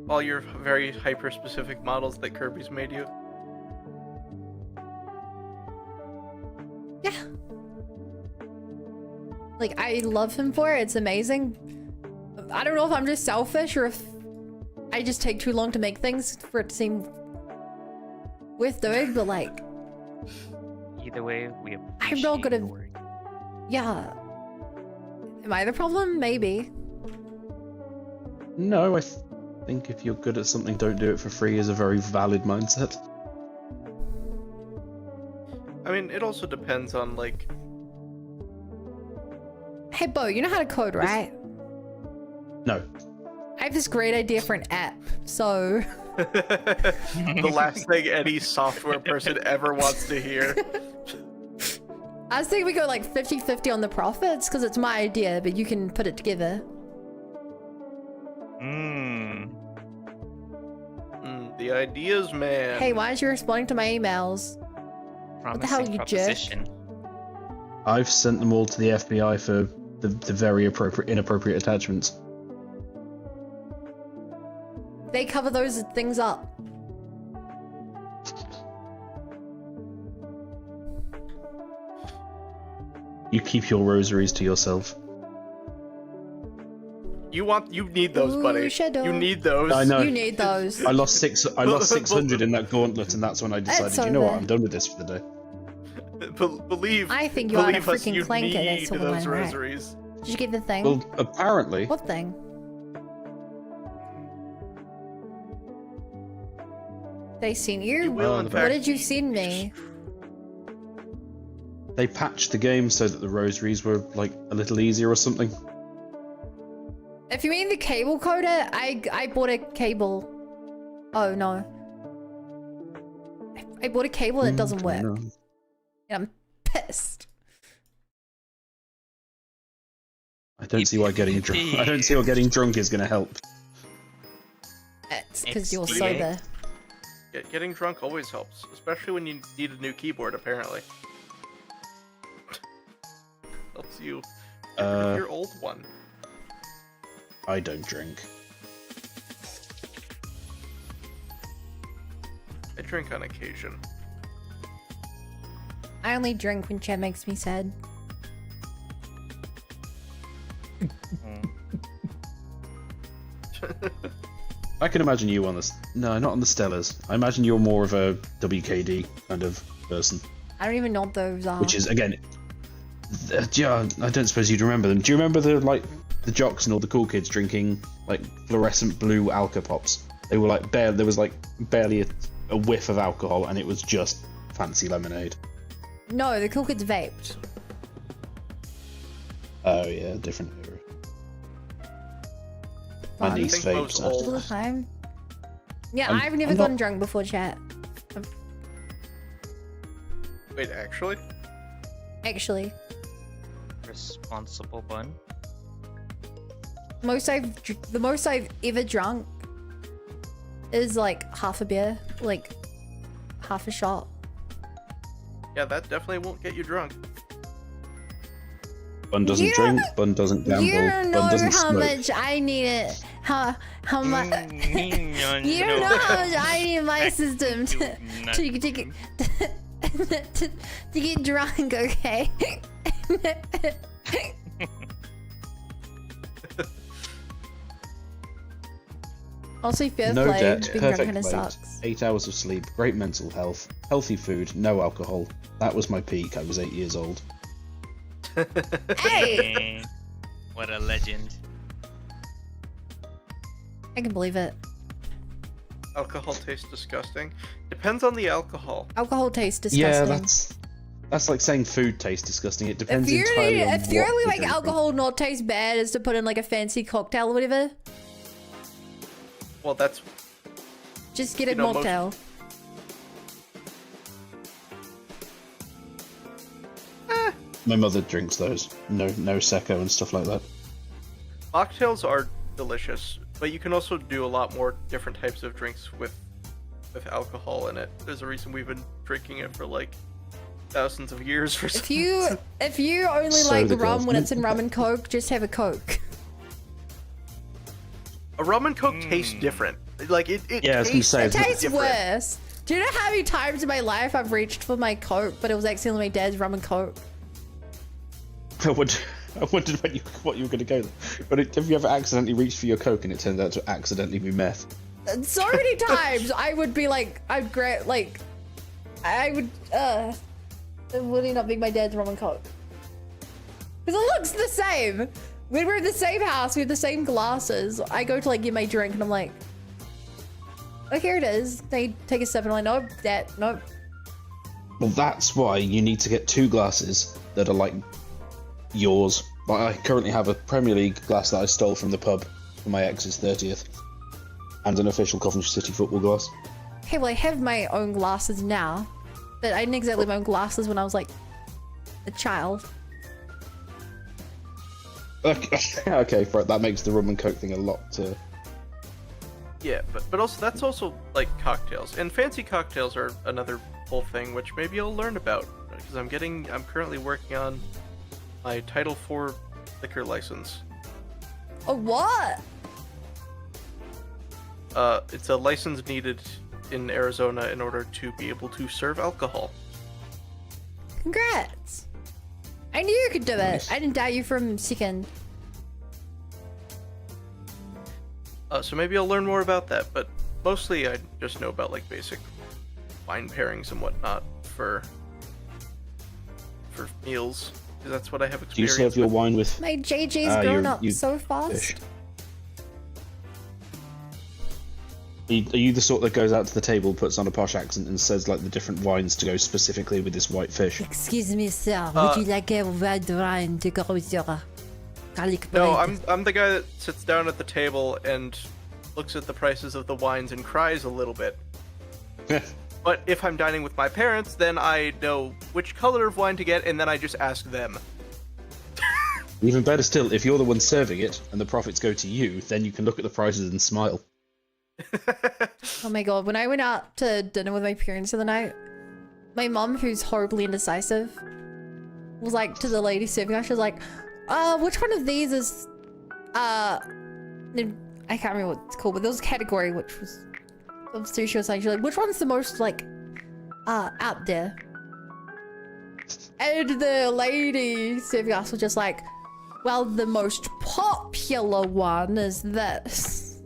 all your very hyper specific models that Kirby's made you. Yeah. Like, I love him for it. It's amazing. I don't know if I'm just selfish or if I just take too long to make things for it to seem worth doing, but like, Either way, we I'm appreciate not gonna- your work. yeah. Am I the problem? Maybe. No, I think if you're good at something, don't do it for free is a very valid mindset. I mean, it also depends on like. Hey, Bo, you know how to code, right? No. I have this great idea for an app, so... The last thing any software person ever wants to hear. I was thinking we go like 50-50 on the profits, because it's my idea, but you can put it together. The ideas, man. Hey, why aren't you responding to my emails? the hell, Promising you jerk? proposition. I've sent them all to the FBI for the very inappropriate attachments. They cover those things up. You keep your rosaries to yourself. You need those, Ooh, buddy. shadow. You need those. I know. You need those. I lost 600 in that gauntlet, and that's when I decided, That's you know what, over. I'm done with this for the day. Believe. I think you ought to believe us, freaking you clank it, need that's the those one, right? rosaries. Did you get the thing? Well, apparently, What thing? They seen you? You will, in What What fact. did you send me? they patched the game so that the rosaries were like a little easier or something. If you mean the cable coder, I bought a cable. Oh no. I bought a cable that doesn't work. No. And I'm pissed. I don't see why getting drunk. I don't see why getting drunk is going to help. It's because you're Explain. sober. Getting drunk always helps, especially when you need a new keyboard. Apparently, helps you get rid of your old one. I don't drink. I drink on occasion. I only drink when Chad makes me sad. I can imagine you on the... No, not on the Stellas. I imagine you're more of a WKD kind of person. I don't even know what those are. Which is, again... Yeah, I don't suppose you'd remember them. Do you remember the jocks and all the cool kids drinking, like, fluorescent blue Alka Pops? They were like, there was, like, barely a whiff of alcohol, and it was just fancy lemonade. No, the cool kids vaped. Oh, yeah, different era. My niece think most vapes. old- All the time. Yeah, I'm- I've never I'm not- gotten drunk before chat. Wait, actually? Actually. Responsible bun. The most I've ever drunk is like half a beer, like half a shot. Yeah, that definitely won't get you drunk. Bun doesn't You drink, don't- Bun doesn't gamble, You don't know Bun doesn't how smoke. much I need it. How much? You don't You know how much I need my system to get drunk. Okay. Also, fair No play. debt, Being drunk perfect kind of weight, sucks. 8 hours of sleep, great mental health, healthy food, no alcohol. That was my peak. I was 8 years old. Hey, What a legend. I can believe it. Alcohol tastes disgusting. Depends on the alcohol. Alcohol tastes disgusting. Yeah, that's like saying food tastes disgusting. It depends if entirely on if the what only you're make drinking. alcohol not taste bad is to put in like a fancy cocktail or whatever, Well, that's just get a You know, most- mocktail. My mother drinks those. No Prosecco and stuff like that. mocktails are delicious, but you can also do a lot more different types of drinks with alcohol in it. There's a reason we've been drinking it for like thousands of years. For If you only So like the rum girls when it's in meant rum that. and coke, just have a coke. a rum and coke tastes different. Like it Yeah, I was gonna tastes say, It tastes different. worse. Do you know how many times in my life I've reached for my coke, but it was accidentally my dad's rum and coke? I wondered what you were going to go there. But have you ever accidentally reached for your Coke and it turned out to accidentally be meth? So many times I would be like, it would end up being my dad's rum and coke. Because it looks the same. When we're in the same house, we have the same glasses. I go to like get my drink and I'm like, oh, here it is. They take a sip and I'm like, nope. Well, that's why you need to get 2 glasses that are like yours. Like, I currently have a Premier League glass that I stole from the pub for my ex's 30th. And an official Coventry City football glass. Okay, well, I have my own glasses now. But I didn't exactly have my own glasses when I was like a child. Okay, right, that makes the rum and Coke thing a lot Yeah, but also that's also like cocktails, and fancy cocktails are another whole thing, which maybe I'll learn about because I'm currently working on my Title IV liquor license. Oh, what? It's a license needed in Arizona in order to be able to serve alcohol. Congrats. I knew you could do Nice. it. I didn't doubt you from second. So maybe I'll learn more about that, but mostly I just know about like basic wine pairings and whatnot for meals, because that's what I have Do you experience serve your with. wine with... My JJ's grown up you so fast. fish? Are you the sort that goes out to the table, puts on a posh accent, and says like the different wines to go specifically with this white fish? Excuse me, sir. Uh, Would you like a red wine to go with your garlic bread? No, I'm the guy that sits down at the table and looks at the prices of the wines and cries a little bit. But if I'm dining with my parents, then I know which color of wine to get, and then I just ask them. Even better still, if you're the one serving it and the profits go to you, then you can look at the prices and smile. Oh my god, when I went out to dinner with my parents the other night, my mom, who's horribly indecisive, was like to the lady serving us, she was like, which one of these is, I can't remember what it's called, but there was a category which was of sushi or something. She's like, which one's the most like, out there? And the lady serving us was just like, well, the most popular one is this.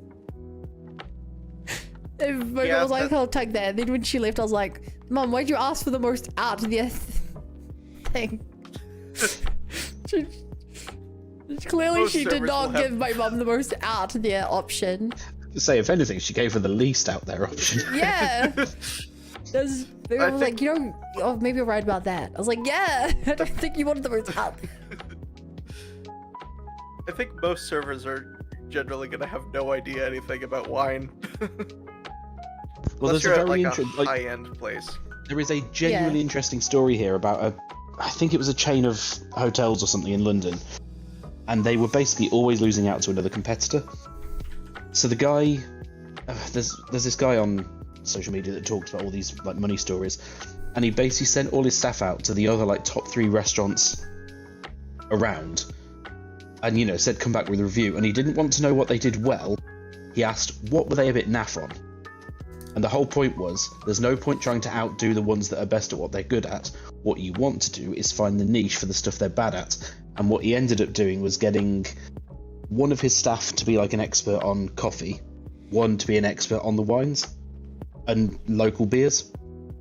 And my mom was like, I'll take that. And then when she left, I was like, Mom, why'd you ask for the most out there thing? Clearly Most she did servers not will have- give my mom the most out there option. To say, if anything, she gave her the least out there option. Yeah. I was like, you know, oh, maybe you're right about that. I was like, yeah, I don't think you wanted the most out. I think most servers are generally gonna have no idea anything about wine. Well, Unless there's a you're at very like a interesting. high-end place. There is a genuinely interesting story here about I think it was a chain of hotels or something in London, and they were basically always losing out to another competitor. So the guy, there's this guy on social media that talks about all these like money stories, and he basically sent all his staff out to the other like top 3 restaurants around, and, you know, said come back with a review. And he didn't want to know what they did well. He asked what were they a bit naff on. And the whole point was, there's no point trying to outdo the ones that are best at what they're good at. What you want to do is find the niche for the stuff they're bad at. And what he ended up doing was getting one of his staff to be like an expert on coffee, one to be an expert on the wines and local beers.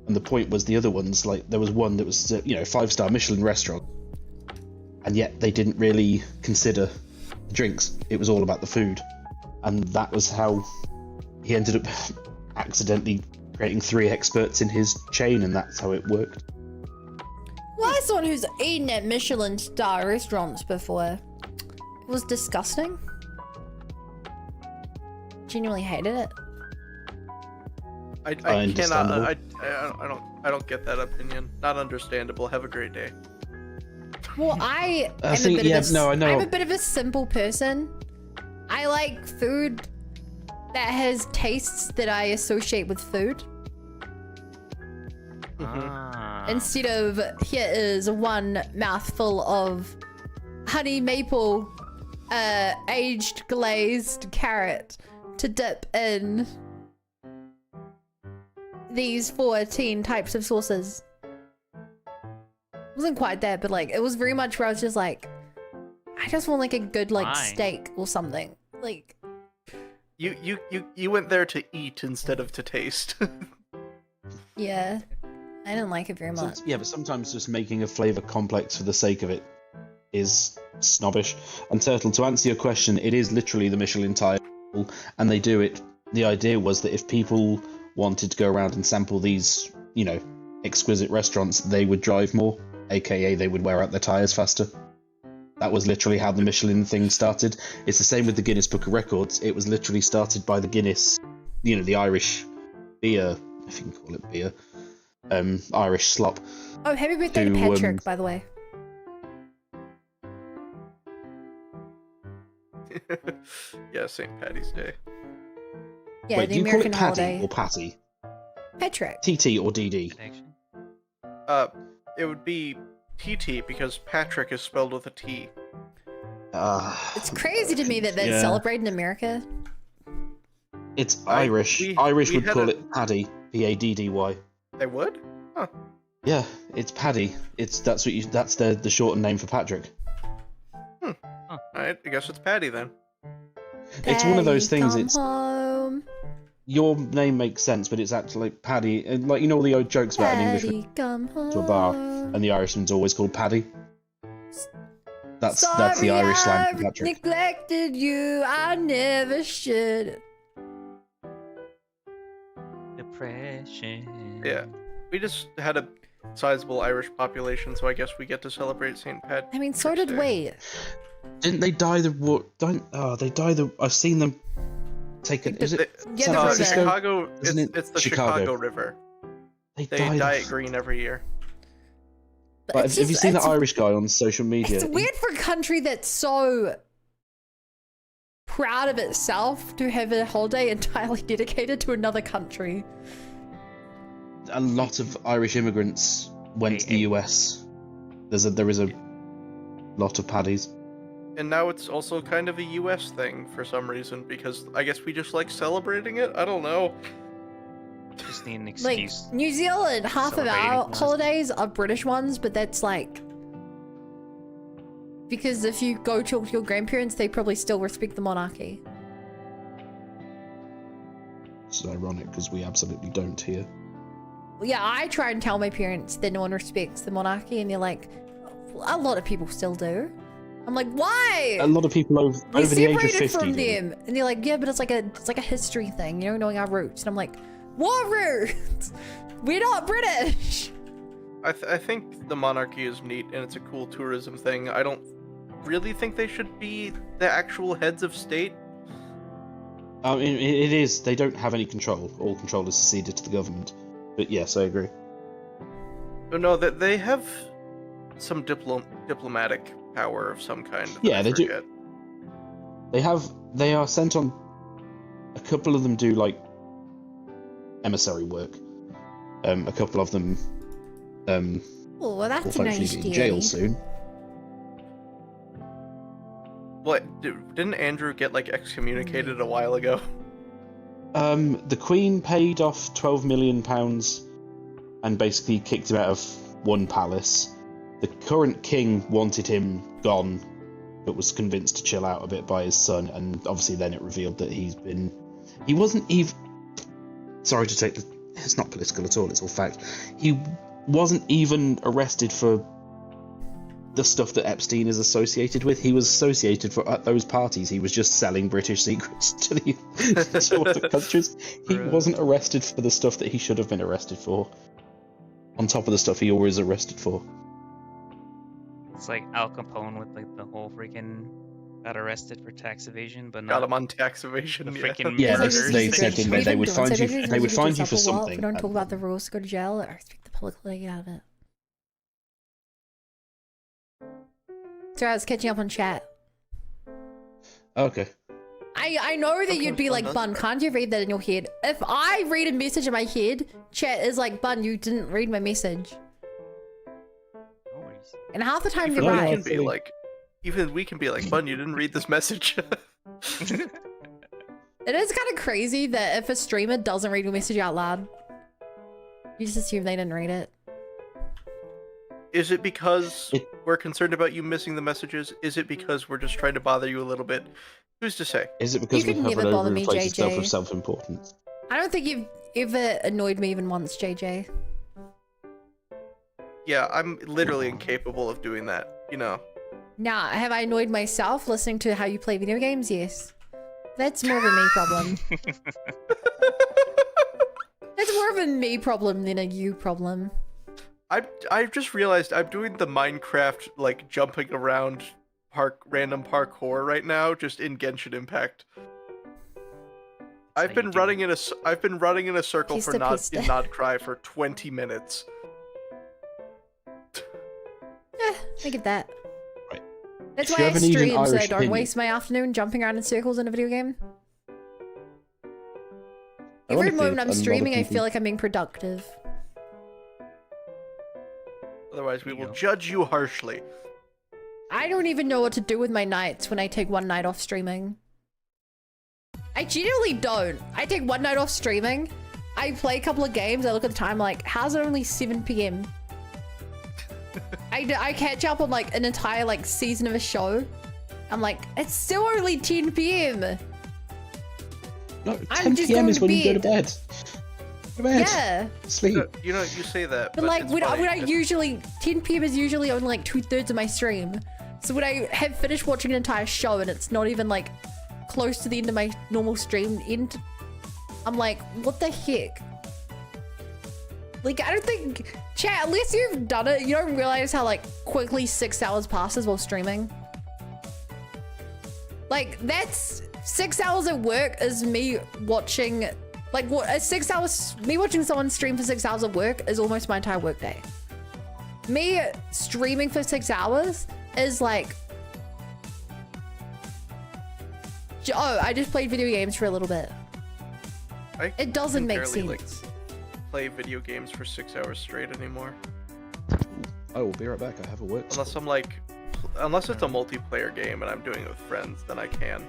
And the point was, the other ones, like there was one that was, you know, 5-star Michelin restaurant, and yet they didn't really consider the drinks. It was all about the food. And that was how he ended up accidentally creating 3 experts in his chain, and that's how it worked. Well, as someone who's eaten at Michelin star restaurants before, it was disgusting. Genuinely hated it. I cannot. Understandable. I don't get that opinion. Not understandable. Have a great day. Well, I am think, a bit yeah, of a, no, I know. I'm a bit of a simple person. I like food that has tastes that I associate with food. Ah. Instead of, here is one mouthful of honey maple aged glazed carrot to dip in these 14 types of sauces. It wasn't quite that, but like it was very much where I was just like, I just want like a good like Why? steak or something. Like You went there to eat instead of to taste. yeah, I didn't like it very much. Yeah, but sometimes just making a flavour complex for the sake of it is snobbish. And Turtle, to answer your question, it is literally the Michelin tile, and they do it. The idea was that if people wanted to go around and sample these, you know, exquisite restaurants, they would drive more, aka they would wear out their tyres faster. That was literally how the Michelin thing started. It's the same with the Guinness Book of Records. It was literally started by the Guinness, you know, the Irish beer, if you can call it beer, Irish slop. Oh, happy birthday to Patrick, by the way. Yeah, St. Patty's Day. Yeah, Wait, the do you American call it Patty holiday. or Patty? Patrick. TT or DD? Connection. It would be TT because Patrick is spelled with a T. It's crazy to me that they Yeah. celebrate in America. It's Irish. we Irish would had call a- it Paddy, Paddy. They would? Huh. Yeah, it's Paddy. That's the shortened name for Patrick. Alright, I guess it's Patty then. It's one of those Patty, things. come It's home. your name makes sense, but it's actually like Paddy, and like, you know, all the old jokes about an Englishman Patty, come home. to a bar, and the Irishman's always called Paddy. That's the Sorry, Irish slang I've for Patrick. neglected you. I never should. Depression. Yeah. We just had a sizable Irish population, so I guess we get to celebrate St. Pat. I mean, so did we. Didn't they dye the war? They dye the. I've seen them take it. Is it Yeah, San the river. Francisco? Chicago. Isn't it It's the Chicago? Chicago River. They They dye dye the. it green every year. But Like, it's have you just- seen the it's- Irish guy on social media? It's weird for a country that's so proud of itself to have a holiday entirely dedicated to another country. A lot of Irish immigrants went to the US. There is a lot of paddies. And now it's also kind of a US thing for some reason, because I guess we just like celebrating it? I don't know. Just need an Like, excuse. New Zealand, half of Celebrating our was- holidays are British ones, but that's like... Because if you go talk to your grandparents, they probably still respect the monarchy. It's ironic because we absolutely don't here. Well, yeah, I try and tell my parents that no one respects the monarchy, and they're like, a lot of people still do. I'm like, why? A lot of people over We're the age of separated 50 from do. them, and they're like, yeah, but it's like a history thing, you know, knowing our roots. And I'm like, what roots? We're not British. I think the monarchy is neat and it's a cool tourism thing. I don't really think they should be the actual heads of state. It is. They don't have any control. All control is ceded to the government. But yes, I agree. But no, that they have some diplomatic power of some kind. that Yeah, I they do. forget. They are sent on. A couple of them do like emissary work. A couple of them Oh, well, will that's hopefully nice, be in jail dearie. soon. What didn't Andrew get like excommunicated a while ago? The Queen paid off £12 million and basically kicked him out of one palace. The current king wanted him gone, but was convinced to chill out a bit by his son, and obviously then it revealed that he wasn't even... Sorry to take the... It's not political at all, it's all fact. He wasn't even arrested for the stuff that Epstein is associated with. He was associated for at those parties. He was just selling British secrets to the to other countries. He Bruh. wasn't arrested for the stuff that he should have been arrested for. On top of the stuff he always arrested for. It's like Al Capone with like the whole freaking got arrested for tax evasion, but Got not him on tax evasion. the yeah. freaking Yeah, murders. they said didn't they would find you. They would find you for We something. don't talk about the rules to go to jail or expect the public to get out of it. Sorry, I was catching up on chat. Okay. I know that you'd be like, Bun, can't you read that in your head? If I read a message in my head, chat is like, Bun, you didn't read my message. No worries. And half the time Even you're we right. can be like, Bun, you didn't read this message. It is kind of crazy that if a streamer doesn't read your message out loud, you just assume they didn't read it. Is it because we're concerned about you missing the messages? Is it because we're just trying to bother you a little bit? Who's to say? Is it because You we could have never an bother me, overinflated stuff JJ. of self-importance? I don't think you've ever annoyed me even once, JJ. Yeah, I'm literally incapable of doing that. You know. Now, have I annoyed myself listening to how you play video games? Yes. That's more of a me problem. That's more of a me problem than a you problem. I've just realized I'm doing the Minecraft like jumping around random parkour right now, just in Genshin Impact. I've how been you do running in a circle Pista, for pista. Nod Cry for 20 minutes. I get that. Right. That's If you why I ever need an stream, so I Irish don't opinion- waste my afternoon jumping around in circles in a video game. Every Ironically, moment a I'm lot of streaming, I people- feel like I'm being productive. Otherwise, we There you will go. judge you harshly. I don't even know what to do with my nights when I take one night off streaming. I genuinely don't. I take one night off streaming, I play a couple of games, I look at the time like, how's it only 7 p.m? I catch up on like an entire like season of a show. I'm like, it's still only 10 p.m. No, I'm 10 just PM going is to when you go to bed. bed. Go to bed. Yeah. Sleep. You know, you say that, But like it's when funny. I usually 10 p.m. is usually on like 2/3 of my stream. So when I have finished watching an entire show and it's not even like close to the end of my normal stream end, I'm like, what the heck? Like I don't think chat, unless you've done it, you don't realize how like quickly 6 hours passes while streaming. Like that's 6 hours at work is me watching like what a 6 hours me watching someone stream for 6 hours of work is almost my entire work day. Me streaming for 6 hours is like, oh, I just played video games for a little bit. It doesn't can make barely, sense. Play video games for 6 hours straight anymore. I will be right back. I have a work. Unless it's a multiplayer game and I'm doing it with friends, then I can.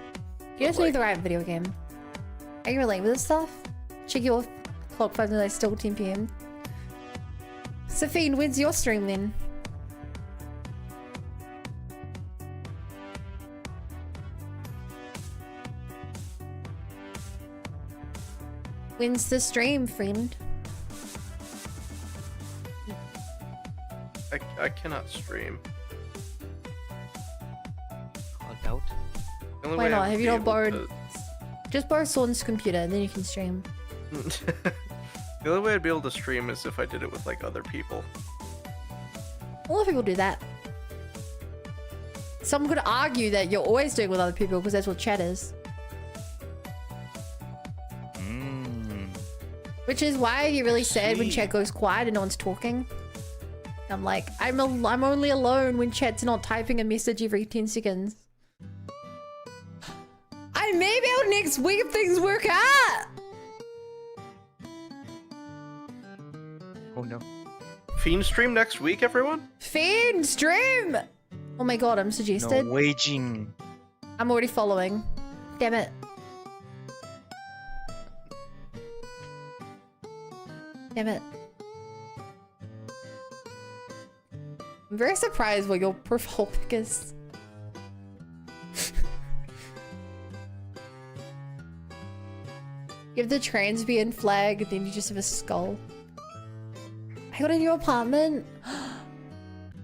You just like- need the right video game. Are you related with this stuff? Check your o'clock, 5 minutes, still 10 p.m. Safine, when's your stream then? When's the stream, friend? I cannot stream. Logged out. The only Why way I not? would Have be you not able borrowed? Just borrow Swan's computer and then you can stream. The only way I'd be able to stream is if I did it with like other people. A lot of people do that. Some could argue that you're always doing it with other people because that's what chat is. Which is why I get really sad when chat goes quiet and no one's talking. I'm like, I'm only alone when chat's not typing a message every 10 seconds. I may be able next week if things work out. Oh no. Fiend stream next week, everyone? Fiend stream! Oh my god, I'm suggested. No waging. I'm already following. Damn it. Damn it. I'm very surprised what your profile pic is. You have the transbian flag, and then you just have a skull. I got a new apartment.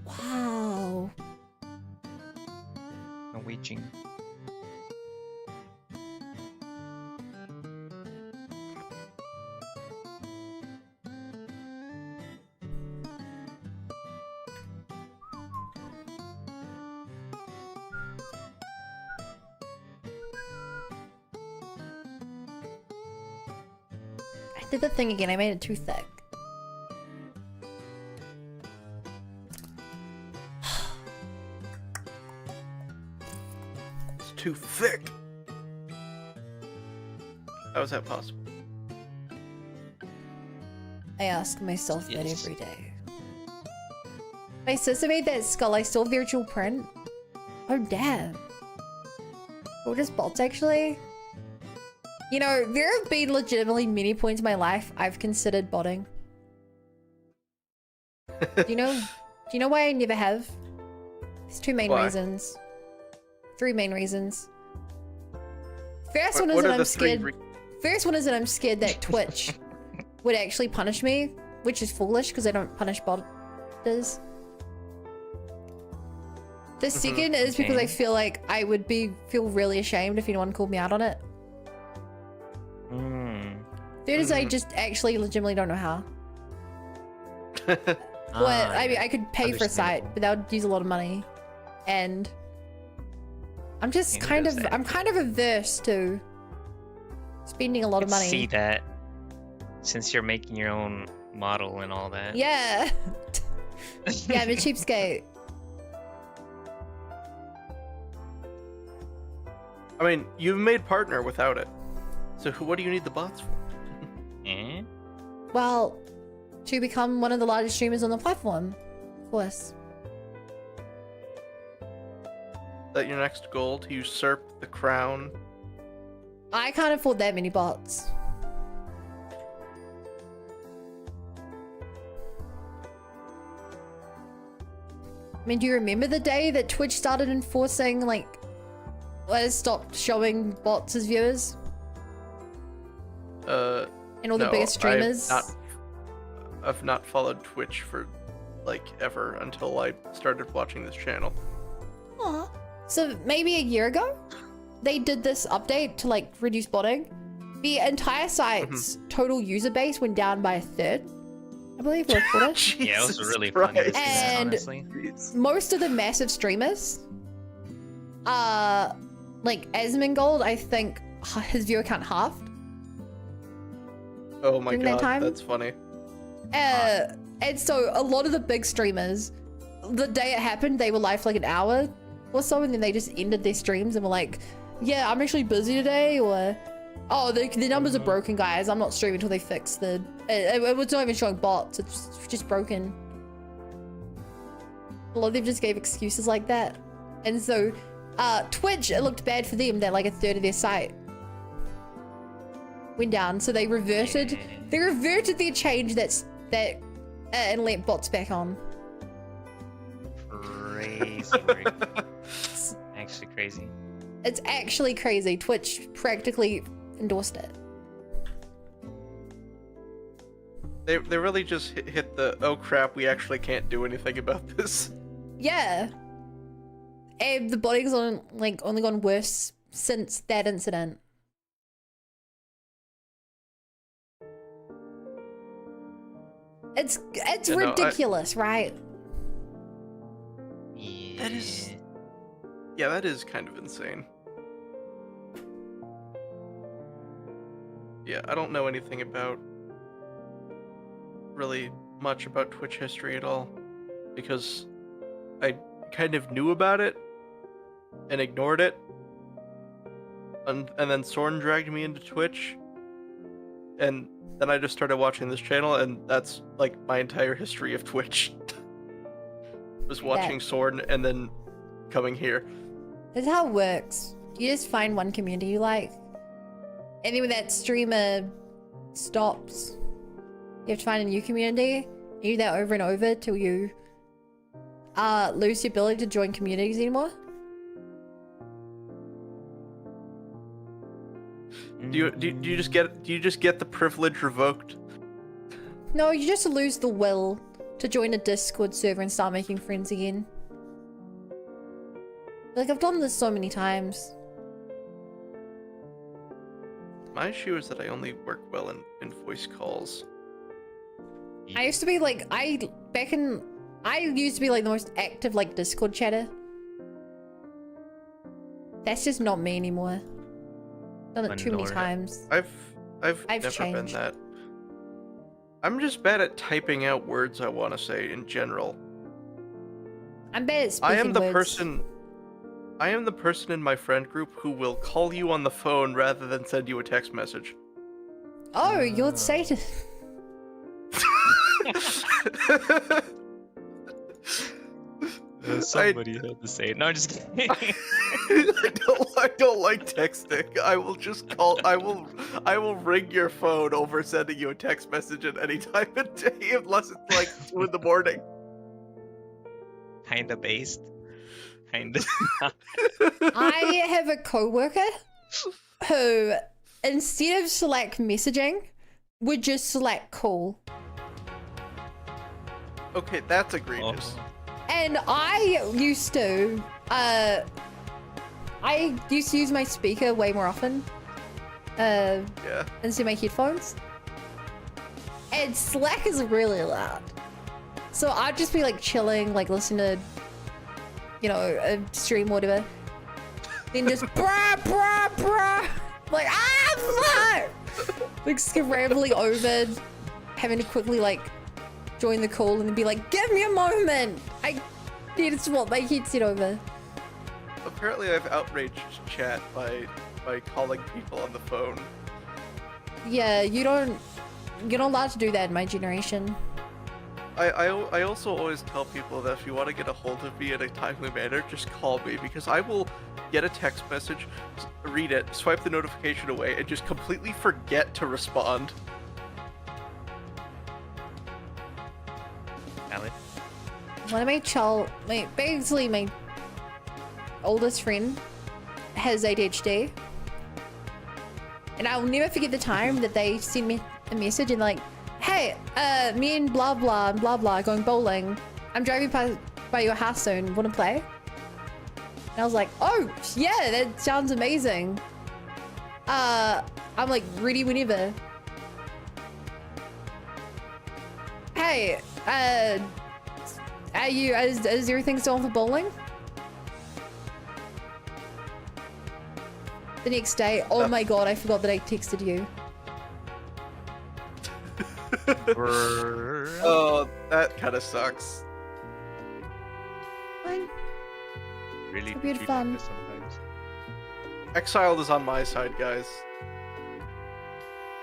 Wow. No waging. I did the thing again. I made it too thick. It's too thick. How is that possible? I ask myself that Yes. every day. My sister made that skull. I still virtual print. Oh damn. Or just bots actually. You know, there have been legitimately many points in my life I've considered botting. Do you know why I never have? There's two main Why? reasons. Three main reasons. First one is What that are I'm the three scared. First one is that I'm scared that Twitch would actually punish me, which is foolish because they don't punish botters. The second is because I feel like I would feel really ashamed if anyone called me out on it. Third is I just actually legitimately don't know how. What I mean, I could pay for a site, but that would use a lot of money, and I'm just kind of averse to spending a lot of money. See that, since you're making your own model and all that. Yeah. Yeah, I'm a cheapskate. I mean, you've made partner without it. So what do you need the bots for? Eh? Well, to become one of the largest streamers on the platform, of course. Is that your next goal, to usurp the crown? I can't afford that many bots. I mean, do you remember the day that Twitch started enforcing, like, let's stop showing bots as viewers? And all the No, biggest streamers? I've not followed Twitch for, like, ever until I started watching this channel. Aw. So maybe a year ago, they did this update to, like, reduce botting. The entire site's total user base went down by a third, I believe, or a quarter. Yeah, it was Jesus really funny to see Christ. that, And- honestly. Most of the massive streamers, like Asmongold, I think his viewer count halved. Oh my During that god, time? that's funny. And so a lot of the big streamers, the day it happened, they were live for like an hour or so, and then they just ended their streams and were like, yeah, I'm actually busy today, or, oh, the numbers are broken, guys. I'm not streaming until they fix the... It was not even showing bots. It's just broken. A lot of them just gave excuses like that. And so, Twitch, it looked bad for them that like a third of their site went down, so they reverted. Yeah. They reverted their change and let bots back on. Crazy, crazy. Actually crazy. It's actually crazy. Twitch practically endorsed it. They really just hit the, oh crap, we actually can't do anything about this. Yeah. And the body's only gone worse since that incident. It's You know, ridiculous, right? Yeah. That is... Yeah, that is kind of insane. Yeah, I don't know anything about... really much about Twitch history at all. Because I kind of knew about it and ignored it. And then Soren dragged me into Twitch. And then I just started watching this channel, and that's like my entire history of Twitch. Was watching Soren and then coming here. That's how it works. You just find one community you like. And then when that streamer stops, you have to find a new community. You do that over and over till you lose the ability to join communities anymore. Do you just get the privilege revoked? No, you just lose the will to join a Discord server and start making friends again. Like, I've done this so many times. My issue is that I only work well in voice calls. I used to be like, I used to be like the most active like Discord chatter. That's just not me anymore. Done it too many times. I've never changed. been that. I'm just bad at typing out words I want to say in general. I'm bad at speaking I am the words. person in my friend group who will call you on the phone rather than send you a text message. Oh, you're Satan. Somebody had to say it. No, I'm just kidding. I don't like texting. I will just call. I will ring your phone over sending you a text message at any time of day, unless it's like 2 in the morning. Kinda based. Kinda. I have a coworker who, instead of Slack messaging, would just Slack call. Okay, that's egregious. And I used to use my speaker way more often. Yeah. Instead of my headphones. And Slack is really loud. So I'd just be like chilling, like listening to, you know, a stream or whatever. Then just brah, brah, brah. Like, fuck! Like scrambling over, having to quickly like join the call and then be like, give me a moment! I need to swap my headset over. Apparently I've outraged chat by calling people on the phone. Yeah, you're not allowed to do that in my generation. I also always tell people that if you want to get a hold of me in a timely manner, just call me, because I will get a text message, read it, swipe the notification away, and just completely forget to respond. Valid. One of basically my oldest friend has ADHD. And I'll never forget the time that they sent me a message and like, hey, me and blah blah and blah blah going bowling. I'm driving by your house soon. Wanna play? And I was like, oh yeah, that sounds amazing. I'm like ready whenever. Hey, is everything still on for bowling? The next day, oh my god, I forgot that I texted you. Oh, that kind of sucks. Fine. Really It'll be treat fun. me sometimes. Exiled is on my side, guys.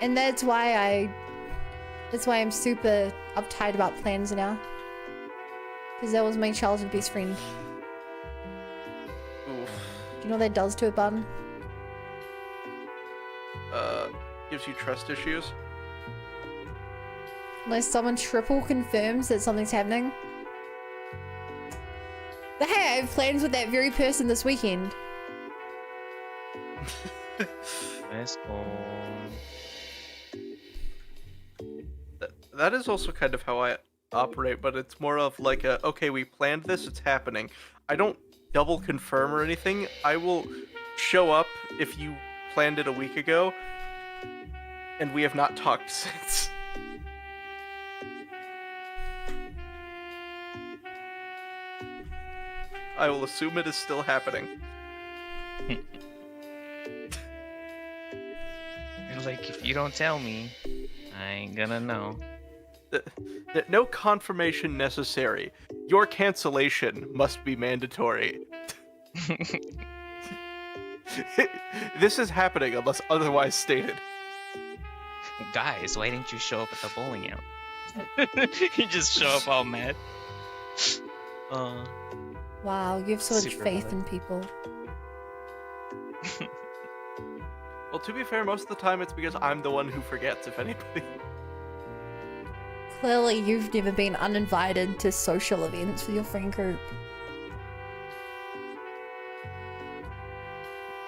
And that's why I'm super uptight about plans now. Because that was my childhood best friend. Oof. Do you know what that does to a bun? gives you trust issues. Unless someone triple confirms that something's happening. But hey, I have plans with that very person this weekend. Let's go. That is also kind of how I operate, but it's more of like a, okay, we planned this, it's happening. I don't double confirm or anything. I will show up if you planned it a week ago, and we have not talked since. I will assume it is still happening. You're like, if you don't tell me, I ain't gonna know. No confirmation necessary. Your cancellation must be mandatory. This is happening unless otherwise stated. Guys, why didn't you show up at the bowling alley? You just show up all mad. Wow, you have so much Super faith hard. in people. Well, to be fair, most of the time it's because I'm the one who forgets, if anybody. Clearly, you've never been uninvited to social events with your friend group.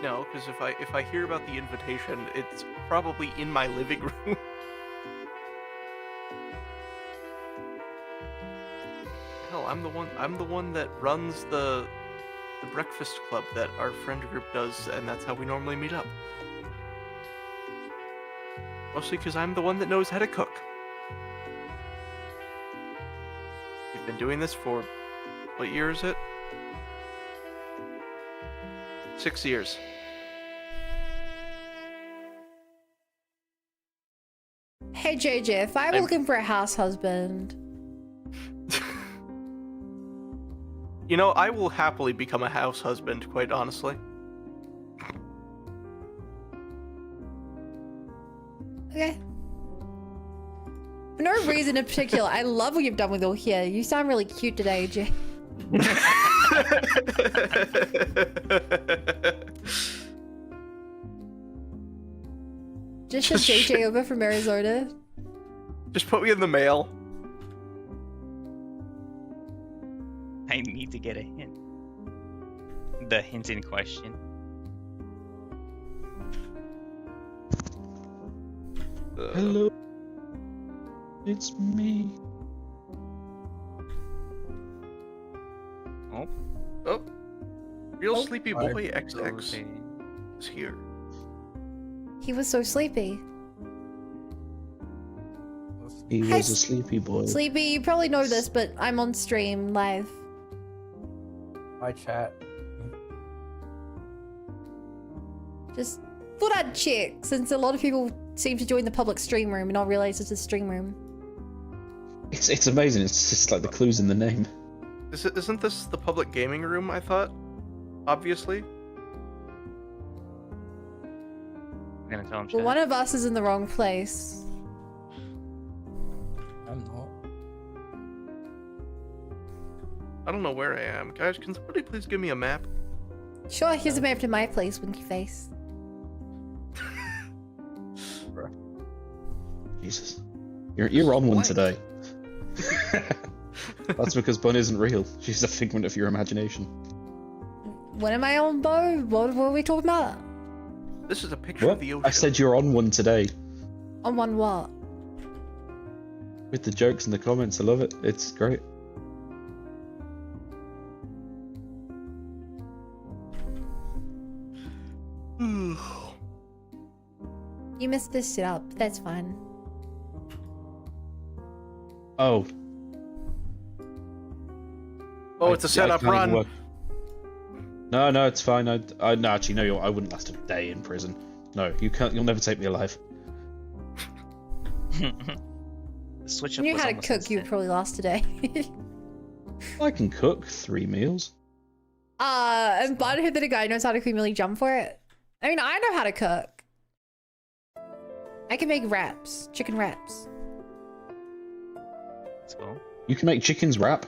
No, because if I hear about the invitation, it's probably in my living room. Hell, I'm the one that runs the breakfast club that our friend group does, and that's how we normally meet up. Mostly because I'm the one that knows how to cook. We've been doing this for, what year is it? 6 years. Hey JJ, if I were looking for a house husband, You know, I will happily become a house husband, quite honestly. okay. For no reason in particular, I love what you've done with your hair. You sound really cute today, Jay. Just a JJ over from Arizona. Just put me in the mail. I need to get a hint. The hint in question. Hello, it's me. Oh. Real Oh. Sleepy Boy XX is here. He was so sleepy. He Hey, was a sleepy boy. Sleepy, you probably know this, but I'm on stream live. Hi, chat. Just thought I'd check, since a lot of people seem to join the public stream room and not realize it's a stream room. It's amazing. It's just like the clues in the name. Isn't this the public gaming room, I thought? Obviously. I'm gonna tell him Well, chat. one of us is in the wrong place. I'm not. I don't know where I am. Guys, can somebody please give me a map? Sure, here's a map to my place, winky face. Jesus, you're on one What? today. That's because Bun isn't real. She's a figment of your imagination. When am I on, Bo? What were we talking about? This is a picture What? of the ocean. I said you're on one today. On one what? With the jokes and the comments, I love it. It's great. You missed this setup. That's fine. Oh. Oh, it's a setup can't even run. work. No, it's fine. No, actually, no, I wouldn't last a day in prison. No, you can't. You'll never take me alive. The switch If up you knew was how to almost cook, you'd instant. probably last today. I can cook 3 meals. And Bud heard that a guy knows how to really jump for it. I mean, I know how to cook. I can make wraps, chicken wraps. Let's go. You can make chickens wrap.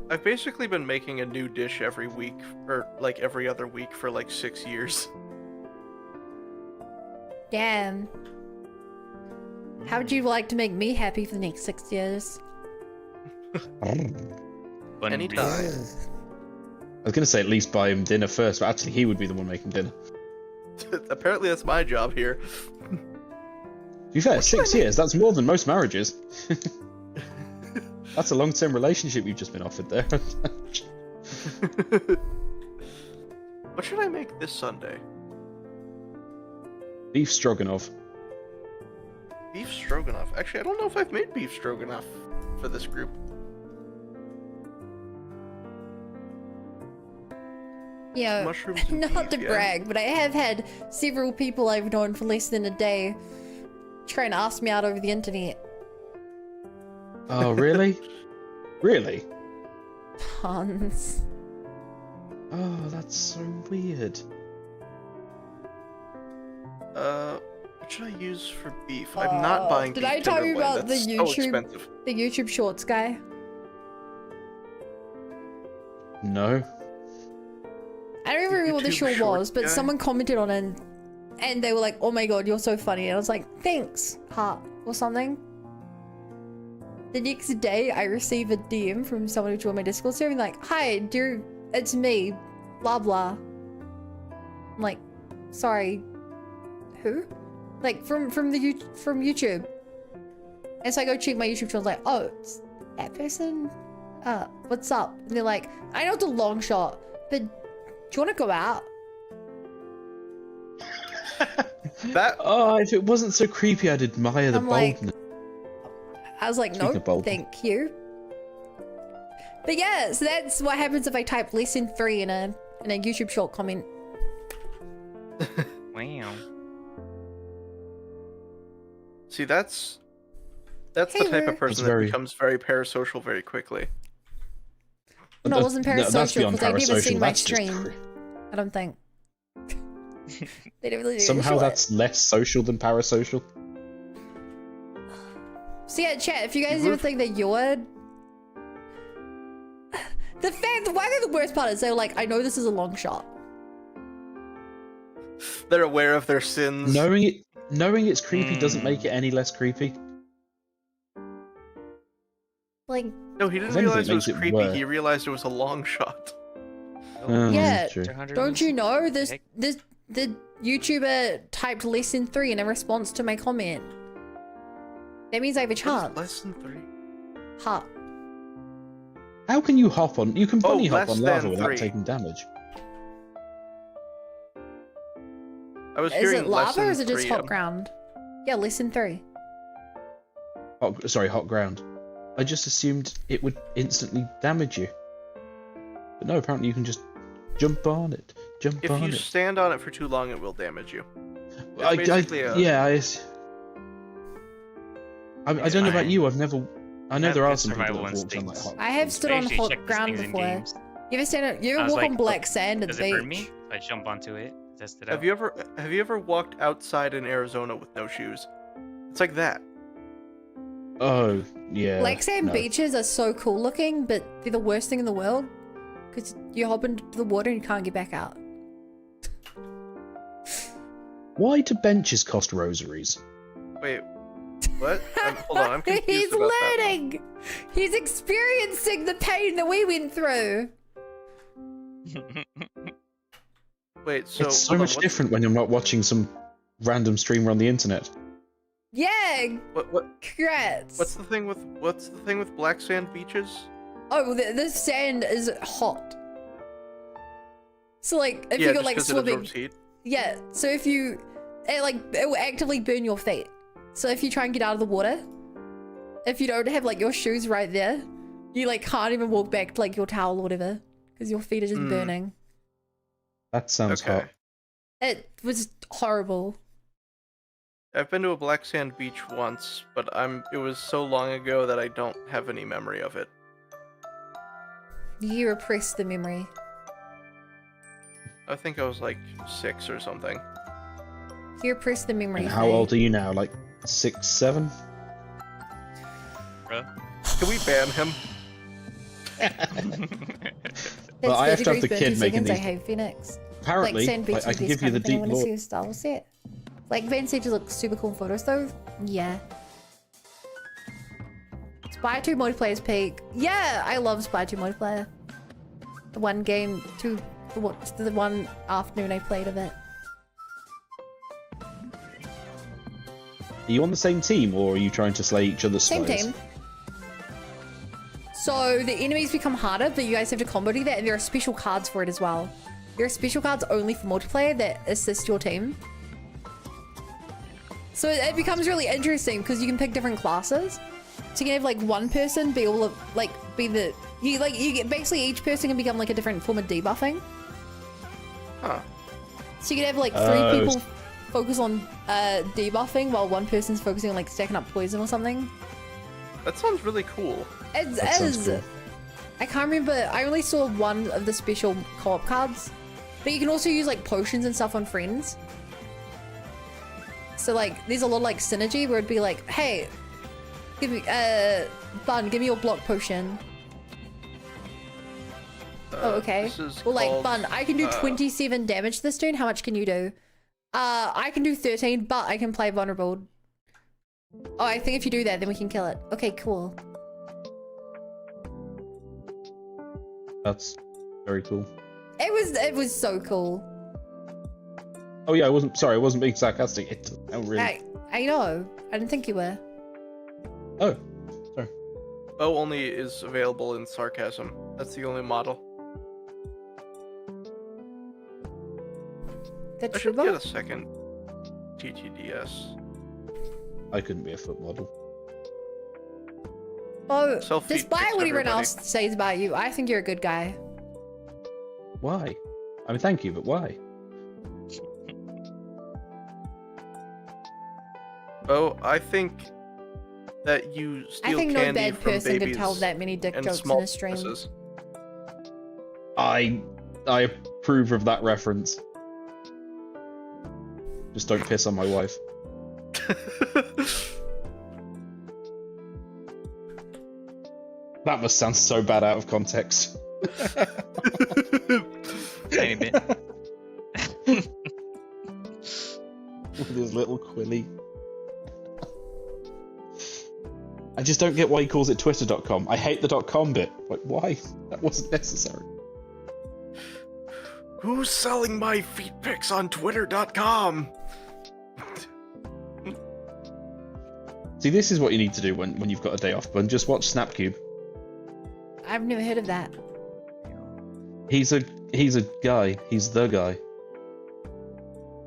I've basically been making a new dish every week, or like every other week for like 6 years. Damn. How would you like to make me happy for the next 6 years? Fun Anytime. reasons. I was gonna say at least buy him dinner first, but actually he would be the one making dinner. Apparently that's my job here. To be fair, 6 years, that's more than most marriages. That's a long-term relationship you've just been offered there. What should I make this Sunday? Beef stroganoff. Beef stroganoff. Actually, I don't know if I've made beef stroganoff for this group. Yeah, Mushrooms and not beef, to yeah. brag, but I have had several people I've known for less than a day trying to ask me out over the internet. Oh, really? Really? Tons. Oh, that's so weird. What should I use for beef? I'm not buying Did beef I tell you tenderloin, about the that's so YouTube expensive. the YouTube Shorts guy? No. I don't even remember what the YouTube show Shorts was, but guy? someone commented on it and they were like, "Oh my god, you're so funny." And I was like, "Thanks, heart," or something. The next day, I receive a DM from someone who joined my Discord server like, "Hi, dear, it's me, blah blah." I'm like, "Sorry, who?" Like from YouTube. And so I go check my YouTube channel, like, "Oh, it's that person? What's up?" And they're like, "I know it's a long shot, but do you want to go out?" That Oh, if it wasn't so creepy, I'd admire the I'm like, boldness. I was like, Speaking "No, of bold. thank you." But yeah, so that's what happens if I type lesson 3 in a YouTube short comment. Wow. See, that's the Hey, type Lou. of person It's that very- becomes very parasocial very quickly. No, it wasn't That's parasocial beyond because I've never seen parasocial, my that's just stream. I don't think. They didn't really do Somehow short. that's less social than parasocial. So yeah, chat, if you guys ever think that you're... The fact, why they're the worst part is they're like, "I know this is a long shot." They're aware of their sins. Knowing it's creepy doesn't make it any less creepy. Like, No, he didn't If anything, realize it was makes it creepy. worse. He realized it was a long shot. Yeah, true. don't you know this? Heck. The YouTuber typed lesson 3 in a response to my comment. That means I have a What is chance. lesson 3? Ha. How can you hop on? You can bunny hop less on lava than without 3. taking damage. I was Is hearing it lava lesson or is it just 3, hot ground? Yeah, lesson 3. Hot ground. I just assumed it would instantly damage you. But no, apparently you can just jump on it. Jump If on you it. stand on it for too long, it will damage you. It's I basically a- don't know about fine. you. I know Have there are good some people survival that walk on like instincts. hot. I have stood on actually hot checked these ground things in before. games. You ever I was walk like, on black sand at Does the it beach? burn me? I jump onto it, test it out. Have you ever walked outside in Arizona with no shoes? It's like that. Oh yeah. Black sand no. beaches are so cool looking, but they're the worst thing in the world. Because you hop into the water and you can't get back out. Why do benches cost rosaries? Wait, what? Hold on, I'm confused He's about that one. learning! He's experiencing the pain that we went through! Wait, so it's so hold on, much different when you're not watching some random streamer on the internet. Yeah! What? Congrats! What's the thing with black sand beaches? Oh, the sand is hot. So like, if yeah, you go just like 'cause it swimming, absorbs heat. yeah. So if you, it will actively burn your feet. So if you try and get out of the water, if you don't have like your shoes right there, you like can't even walk back to like your towel or whatever because your feet are just burning. That sounds Okay. hot. It was horrible. I've been to a black sand beach once, but it was so long ago that I don't have any memory of it. You repressed the memory. I think I was like 6 or something. You repressed the memory. And how Faye. old are you now? Like 6, 7? Bro. Can we ban him? But I have to have the Degrees, kid burn 2 making seconds, I these. hate Phoenix. Apparently, like, send I can give you the deep I want to lore. see a Star Wars set. Like, Van Siege looks super cool in photos though. Yeah. Spy 2 multiplayer's peak. Yeah, I love Spy 2 multiplayer. The one game, the one afternoon I played of it. Are you on the same team, or are you trying to slay each other's Same spies? team. So the enemies become harder, but you guys have to combo do that, and there are special cards for it as well. There are special cards only for multiplayer that assist your team. So it becomes really interesting because you can pick different classes. So you can have like one person be all of like be the you get basically each person can become like a different form of debuffing. Huh. So you can have like 3 people focus on debuffing while one person's focusing on like stacking up poison or something. That sounds really cool. It That is. sounds cool. I can't remember. I only saw one of the special co-op cards, but you can also use like potions and stuff on friends. So like, there's a lot of like synergy where it'd be like, hey, give me Bun, give me your block potion. Oh, okay. This is Well, like called, Bun, I can do 27 damage this turn. How much can you do? I can do 13, but I can play vulnerable. Oh, I think if you do that, then we can kill it. Okay, cool. That's very cool. It was so cool. Oh yeah, I wasn't being sarcastic. It really. I know. I didn't think you were. Oh, sorry. Bow only is available in sarcasm. That's the only model. That's I should true. get a second TTDS. I couldn't be a foot model. Oh, Self-feed despite fixed what everyone everybody. else says about you, I think you're a good guy. Why? I mean, thank you, but why? Oh, I think that you steal I think no candy bad from person could babies tell that many dick and jokes in small a stream. businesses. I approve of that reference. Just don't piss on my wife. That must sound so bad out of context. Tiny bit. With his little quilly. I just don't get why he calls it twitter.com. I hate the .com bit. Like, why? That wasn't necessary. Who's selling my feet pics on twitter.com? See, this is what you need to do when you've got a day off, Bun. Just watch Snapcube. I've never heard of that. He's a guy. He's the guy.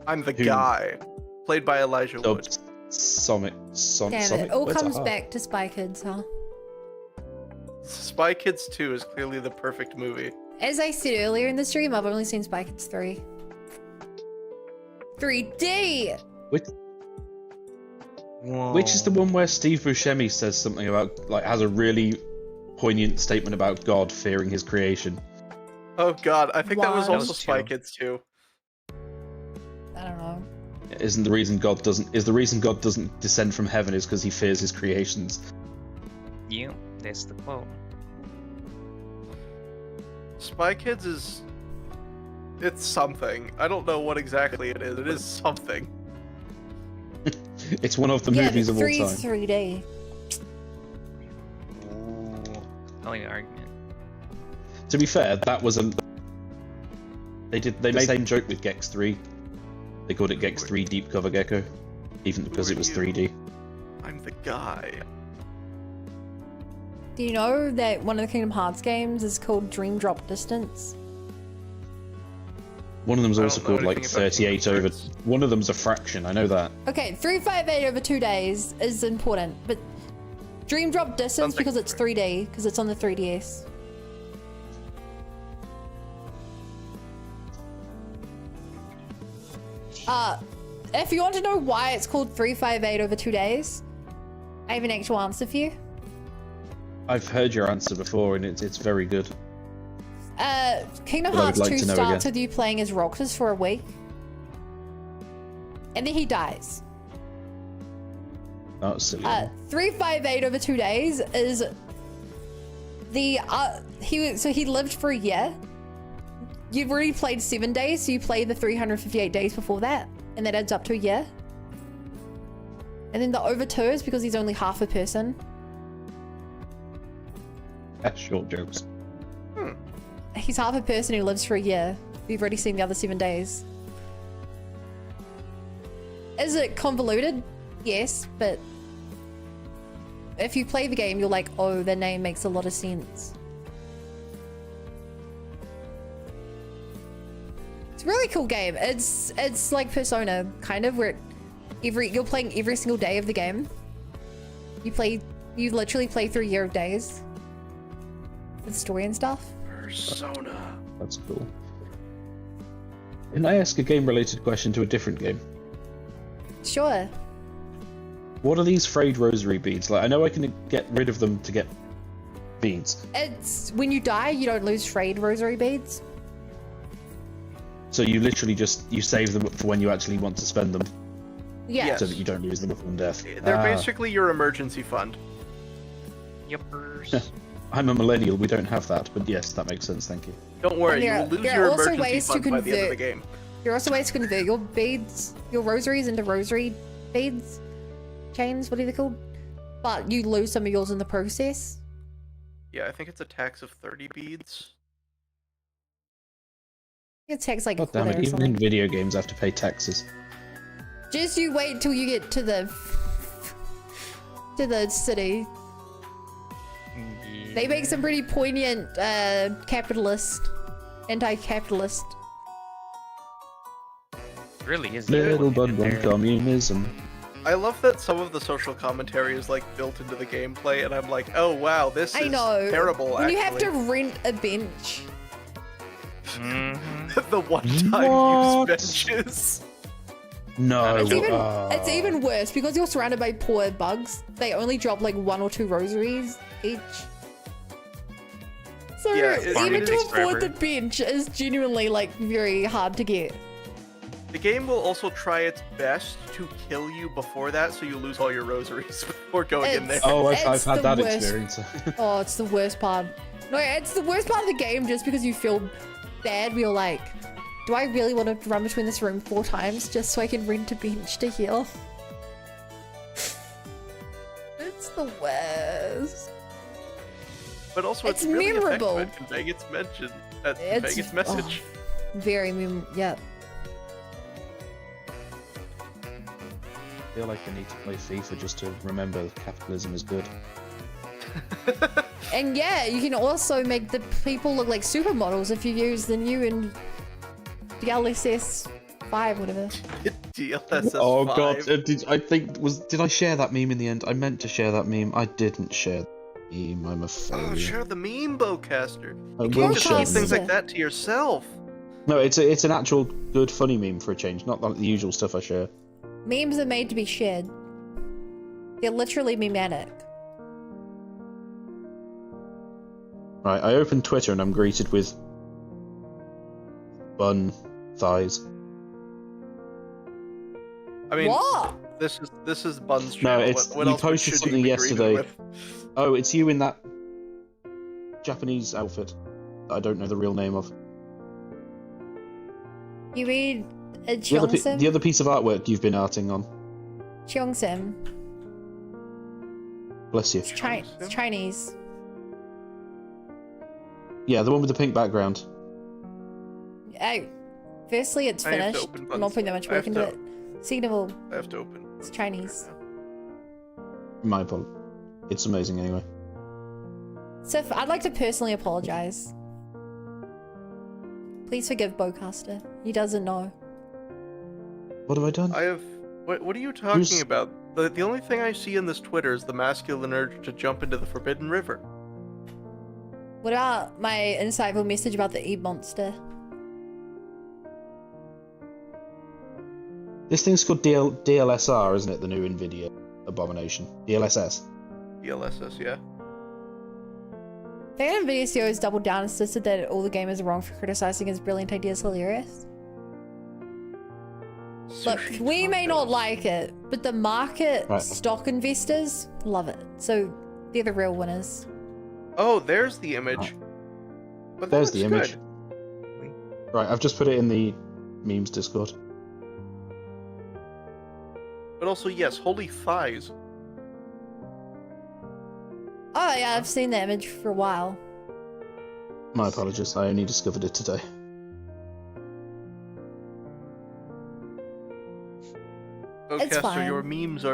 I'm the Who- guy. Played by Elijah Wood. Dubbed Sonic. Damn Sonic? it. All Where's comes that? back to Spy Kids, huh? Spy Kids 2 is clearly the perfect movie. As I said earlier in the stream, I've only seen Spy Kids 3. 3D! Which is the one where Steve Buscemi says something about, like, has a really poignant statement about God fearing his creation. Oh god, I think that was Wow. also Those Spy two. Kids 2. I don't know. Isn't the reason God doesn't descend from heaven is because he fears his creations? You, that's the quote. Spy Kids is... It's something. I don't know what exactly it is. It is something. It's one of the Yeah, movies but of all 3 time. is 3D. Only argument. To be fair, that was a. They made the same joke with Gex 3. They called it Gex 3 Deep Cover Gecko, even because it was 3D. I'm the guy. Do you know that one of the Kingdom Hearts games is called Dream Drop Distance? One of them's I also don't know called like anything about 38 Kingdom over. Hearts. One of them's a fraction. I know that. Okay, 358 over 2 days is important, but Dream Drop Distance Sounds like because it's 3D, because it's on the 3DS. If you want to know why it's called 358 over 2 days, I have an actual answer for you. I've heard your answer before, and it's very good. Kingdom But I would Hearts like 2 to know starts again. with you playing as Roxas for a week. And then he dies. That's silly. 358 over 2 days is he lived for a year. You've already played 7 days, so you play the 358 days before that, and that adds up to a year. And then the over 2 is because he's only half a person. That's short jokes. He's half a person who lives for a year. You've already seen the other 7 days. Is it convoluted? Yes, but if you play the game, you're like, oh, the name makes a lot of sense. It's a really cool game. It's like Persona, kind of, where you're playing every single day of the game. You literally play through a year of days. With story and stuff. Persona. That's cool. Can I ask a game-related question to a different game? Sure. What are these frayed rosary beads? Like, I know I can get rid of them to get beads. It's when you die, you don't lose frayed rosary beads. So you literally you save them for when you actually want to spend them. Yeah. Yes. So that you don't lose them upon death. They're basically your emergency fund. Yuppers. I'm a millennial, we don't have that, but yes, that makes sense, thank you. Don't worry, you will lose your emergency ways to fund by the end of the convert- game. There are also ways to convert your beads, your rosaries into rosary beads, chains, what are they called? But you lose some of yours in the process. Yeah, I think it's a tax of 30 beads. It takes like a God damn quarter it, or even in something. video games I have to pay taxes. Just you wait till you get to the city. They make some pretty poignant anti-capitalist. Really is Little good. bun bun communism. I love that some of the social commentary is like built into the gameplay, and I'm like, oh wow, this I is know. terrible. When actually. you have to rent a bench. The one-time use benches. No. It's even worse because you're surrounded by poor bugs. They only drop like 1 or 2 rosaries each. So Yeah, even it to takes afford forever. the bench is genuinely like very hard to get. The game will also try its best to kill you before that, so you lose all your rosaries before going in there. Oh, I've It's had the that worst. experience. Oh, it's the worst part. No, it's the worst part of the game just because you feel bad. We're like, do I really want to run between this room 4 times just so I can rent a bench to heal? It's the worst. But also, It's it's really memorable. effective at conveying its conveying its message. Very yeah. I feel like I need to play FIFA just to remember that capitalism is good. And yeah, you can also make the people look like supermodels if you use the new DLSS 5, whatever. DLSS Oh 5. god, did I share that meme in the end? I meant to share that meme. I didn't share the meme. I'm a failure. Oh, share the meme, Bowcaster. I You will can't just share keep the things meme. like that to yourself. No, it's an actual good funny meme for a change, not like the usual stuff I share. Memes are made to be shared. They're literally memetic. Right, I opened Twitter and I'm greeted with bun thighs. I mean, What? this is Bun's No, channel. it's what you else posted should something you be greeted yesterday. with? Oh, it's you in that Japanese outfit that I don't know the real name of. You read a The other, Cheongsim? the other piece of artwork you've been arting on. Cheongsim. Bless you. It's Chinese. Yeah, the one with the pink background. Hey, firstly, it's I have to finished. open I'm not putting that Bun's- much I work have into to- it. Second of all, I have to open. it's Chinese. My apologies. It's amazing anyway. Sif, I'd like to personally apologize. Please forgive Bowcaster. He doesn't know. What have I done? I have. What are you talking Who's- about? The only thing I see in this Twitter is the masculine urge to jump into the Forbidden River. What about my insightful message about the e-monster? This thing's called DLSR, isn't it? The new NVIDIA abomination. DLSS. DLSS, yeah. The NVIDIA CEO has doubled down and insisted that all the gamers are wrong for criticizing his brilliant ideas hilarious. Look, Sushi we may not tacos. like it, but the market Right. stock investors love it. So they're the real winners. Oh, there's the image. But that There's the looks image. good. Right, I've just put it in the memes Discord. But also, yes, holy thighs. Oh yeah, I've seen the image for a while. My apologies, I only discovered it today. Oh, It's Kester, fine. your memes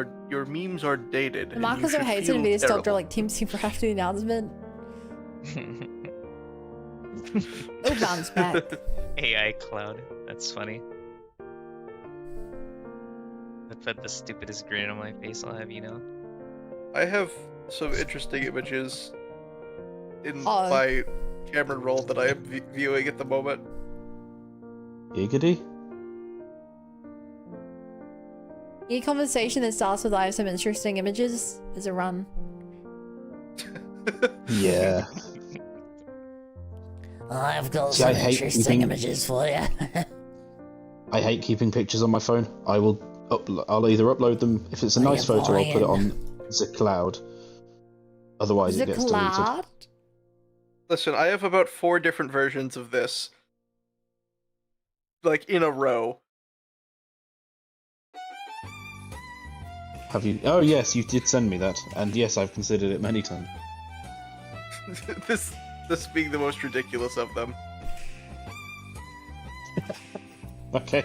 are dated. and you Marcus should hates feel it if he stopped terrible. or like teams for after the announcement. It'll bounce back. AI cloud. That's funny. I put the stupidest grin on my face, I'll have you know. I have some interesting images in Oh. my camera roll that I am viewing at the moment. Giggity? Any conversation that starts with I have some interesting images is a run. Yeah. I've got See, I some hate interesting keeping- images for you. I hate keeping pictures on my phone. I'll either upload them, if it's a nice photo, I'll put it on the cloud. Otherwise Is it it gets deleted. cloud? Listen, I have about 4 different versions of this. Like, in a row. Have you? Oh yes, you did send me that, and yes, I've considered it many times. this being the most ridiculous of them. Okay.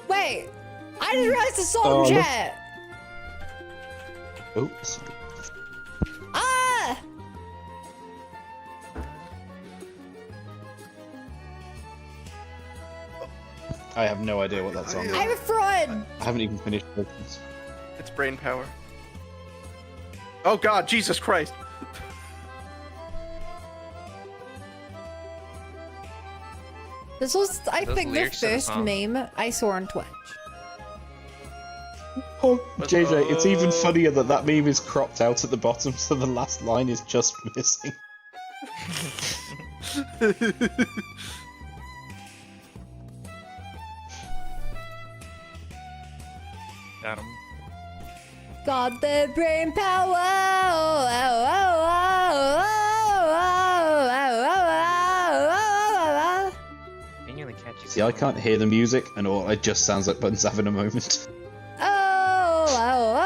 Wait! I just realized the song Oh, look. chat! Oops. Ah! I have no idea what that song is. I'm a fraud! I haven't even finished it. It's brain power. Oh god, Jesus Christ! This was, I Those think, the lyrics to the first song. meme I saw on Twitch. Oh, JJ, it's even funnier that that meme is cropped out at the bottom, so the last line is just missing. Got him. Got the brain power! Oh, oh, oh, oh, oh, oh, oh, oh, I nearly catch you. See, I can't hear the music, and all it just sounds like Buttons having a moment. oh, oh, oh,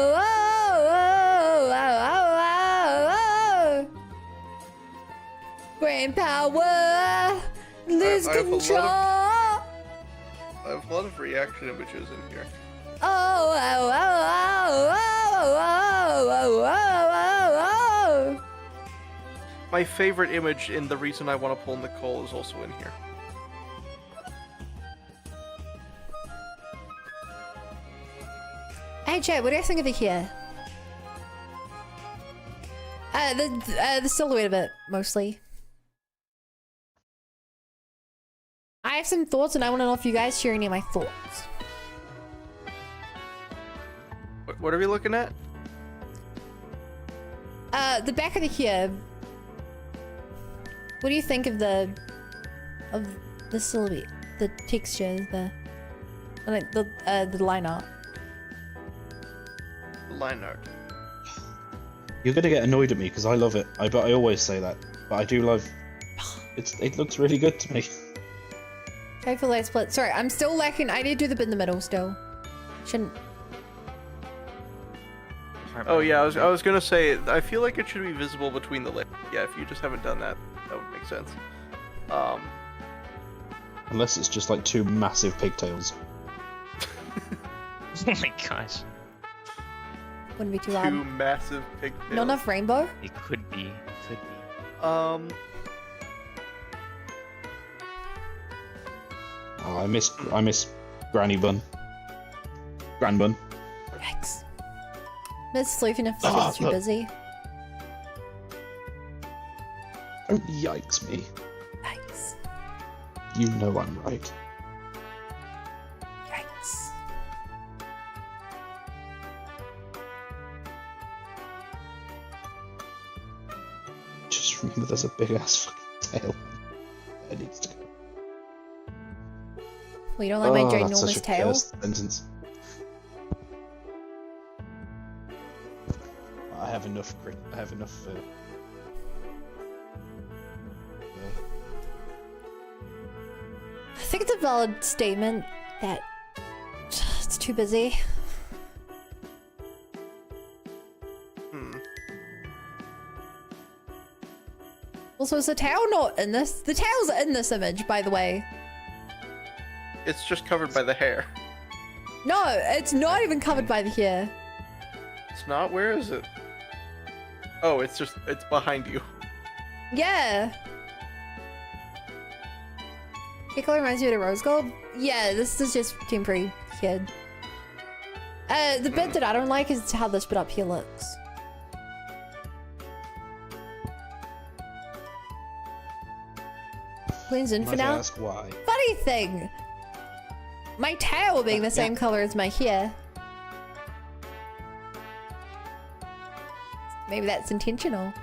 oh, oh, oh, oh, oh. Brain power! Lose I have a lot of- control! I have a lot of reaction images in here. Oh, oh, oh, oh, oh, oh, oh, oh. My favorite image in the reason I want to pull Nicole is also in here. Hey chat, what do you think of it here? The silhouette of it, mostly. I have some thoughts and I want to know if you guys share any of my thoughts. What are we looking at? The back of the here. What do you think of the silhouette, the texture, the line art? Line art. You're gonna get annoyed at me because I love it. I always say that, but I do love. It looks really good to me. Try for light split. Sorry, I'm still lacking. I need to do the bit in the middle still. Shouldn't. Oh yeah, I was gonna say, I feel like it should be visible between the legs. Yeah, if you just haven't done that, that would make sense. Unless it's just like two massive pigtails. Oh my gosh. Wouldn't be too Two loud. massive pigtails. Not enough rainbow? It could be. Could be. Oh, I miss Granny Bun. Gran Bun. Yikes. Miss sleeping if Ah, she's too look. busy. Don't yikes me. Yikes. You know I'm right. Yikes. Just remember there's a big ass fucking tail. It needs to go. Well, you don't like my that's ginormous such a tail? cursed sentence. I have enough. I have enough. I think it's a valid statement that it's too busy. Also, is the tail not in this? The tail's in this image, by the way. It's just covered by the hair. No, it's not even covered by the hair. It's not? Where is it? Oh, it's behind you. Yeah. Your color reminds you of the rose gold? Yeah, this is just temporary kid. The bit that I don't like is how this bit up here looks. Blends in for Might I now. ask why? Funny thing! My tail being the same color as my hair. Maybe that's intentional.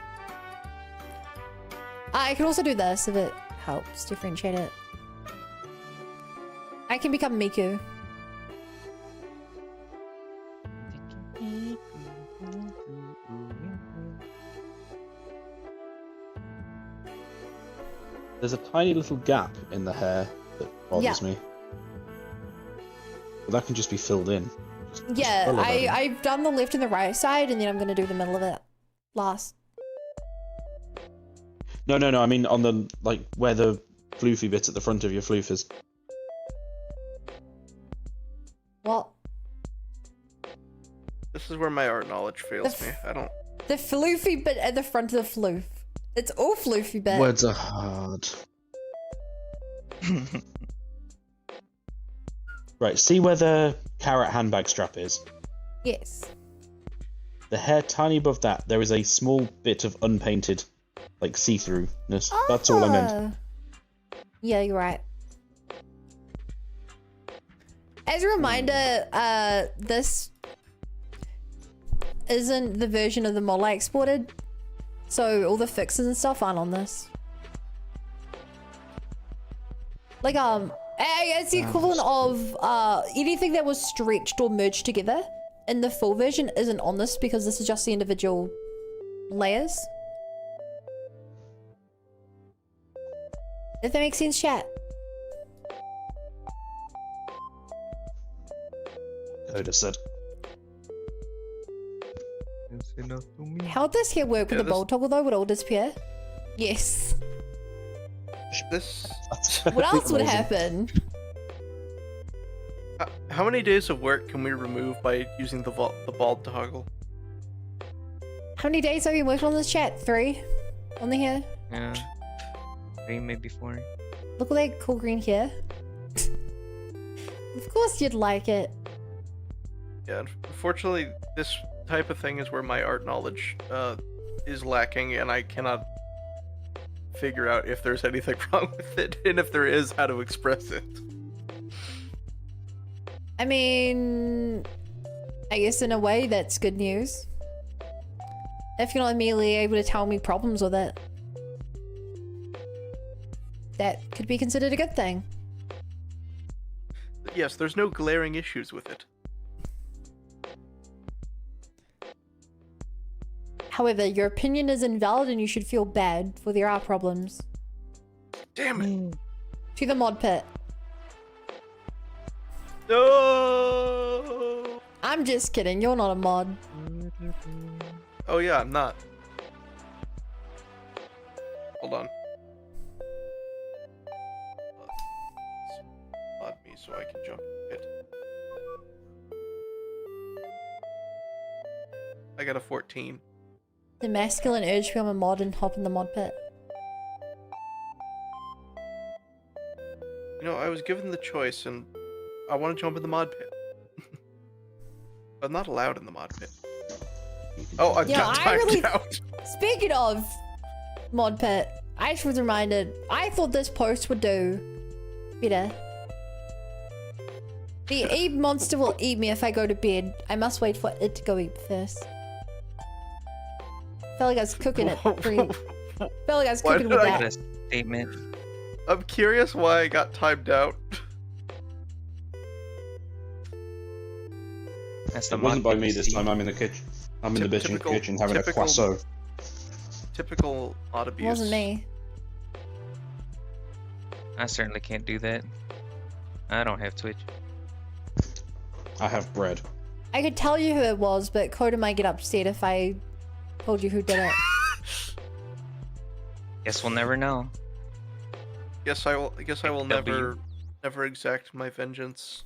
I can also do this if it helps differentiate it. I can become Miku. There's a tiny little gap in the hair that bothers me. But that can just be filled in. Just Yeah, fill it in. I've done the left and the right side, and then I'm gonna do the middle of it last. No, I mean on the, like, where the floofy bit at the front of your floof is. What? This is where my art knowledge fails me. I don't... The floofy bit at the front of the floof. It's all floofy bit. Words are hard. Right, see where the carrot handbag strap is? Yes. The hair tiny above that, there is a small bit of unpainted, like, see-throughness. That's all I meant. Yeah, you're right. As a reminder, this isn't the version of the model I exported, so all the fixes and stuff aren't on this. Like, it's the equivalent of anything that was stretched or merged together in the full version isn't on this because this is just the individual layers. If that makes sense, chat. Coda said. How'd this here work with the bolt toggle though? Would it all disappear? Yes. This... What else would happen? How many days of work can we remove by using the bald toggle? How many days have you been working on this chat? 3? On the hair? Yeah. 3, maybe 4. Look at that cool green hair. Of course you'd like it. Yeah, unfortunately, this type of thing is where my art knowledge is lacking, and I cannot figure out if there's anything wrong with it, and if there is, how to express it. I mean, I guess in a way that's good news. If you're not immediately able to tell me problems with it, that could be considered a good thing. Yes, there's no glaring issues with it. However, your opinion is invalid and you should feel bad, for there are problems. Damn it! To the mod pit. No! I'm just kidding, you're not a mod. Oh yeah, I'm not. Hold on. Mod me so I can jump it. I got a 14. The masculine urge to become a mod and hop in the mod pit. You know, I was given the choice and I want to jump in the mod pit. But I'm not allowed in the mod pit. Oh, I got timed out. Speaking of mod pit, I just was reminded, I thought this post would do better. The Eve monster will eat me if I go to bed. I must wait for it to go eat first. Felt like I was cooking it. Felt like I was cooking with that. Statement. I'm curious why I got timed out. That's the It wasn't by mock me this NPC. time. I'm in the kitchen. I'm in the bitching Typical- kitchen having a typical- croissant. Typical odd It abuse. wasn't me. I certainly can't do that. I don't have Twitch. I have bread. I could tell you who it was, but Coda might get upset if I told you who did it. Guess we'll never know. Guess I will W. never exact my vengeance.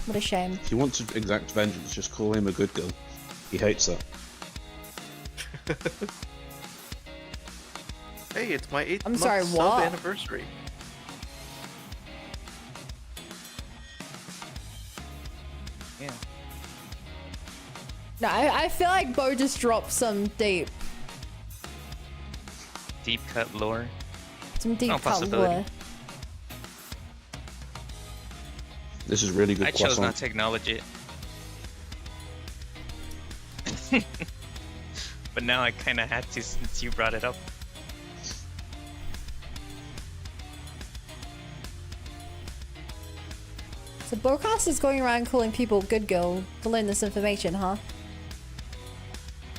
What a shame. If you want to exact vengeance, just call him a good girl. He hates that. Hey, it's my 8th I'm month sorry, sub what? anniversary. Yeah. No, I feel like Bo just dropped some deep Cut lore. cut possibility. lore. This is really good I chose not croissant. to acknowledge it. But now I kind of had to since you brought it up. So Bocast is going around calling people good girl to learn this information, huh?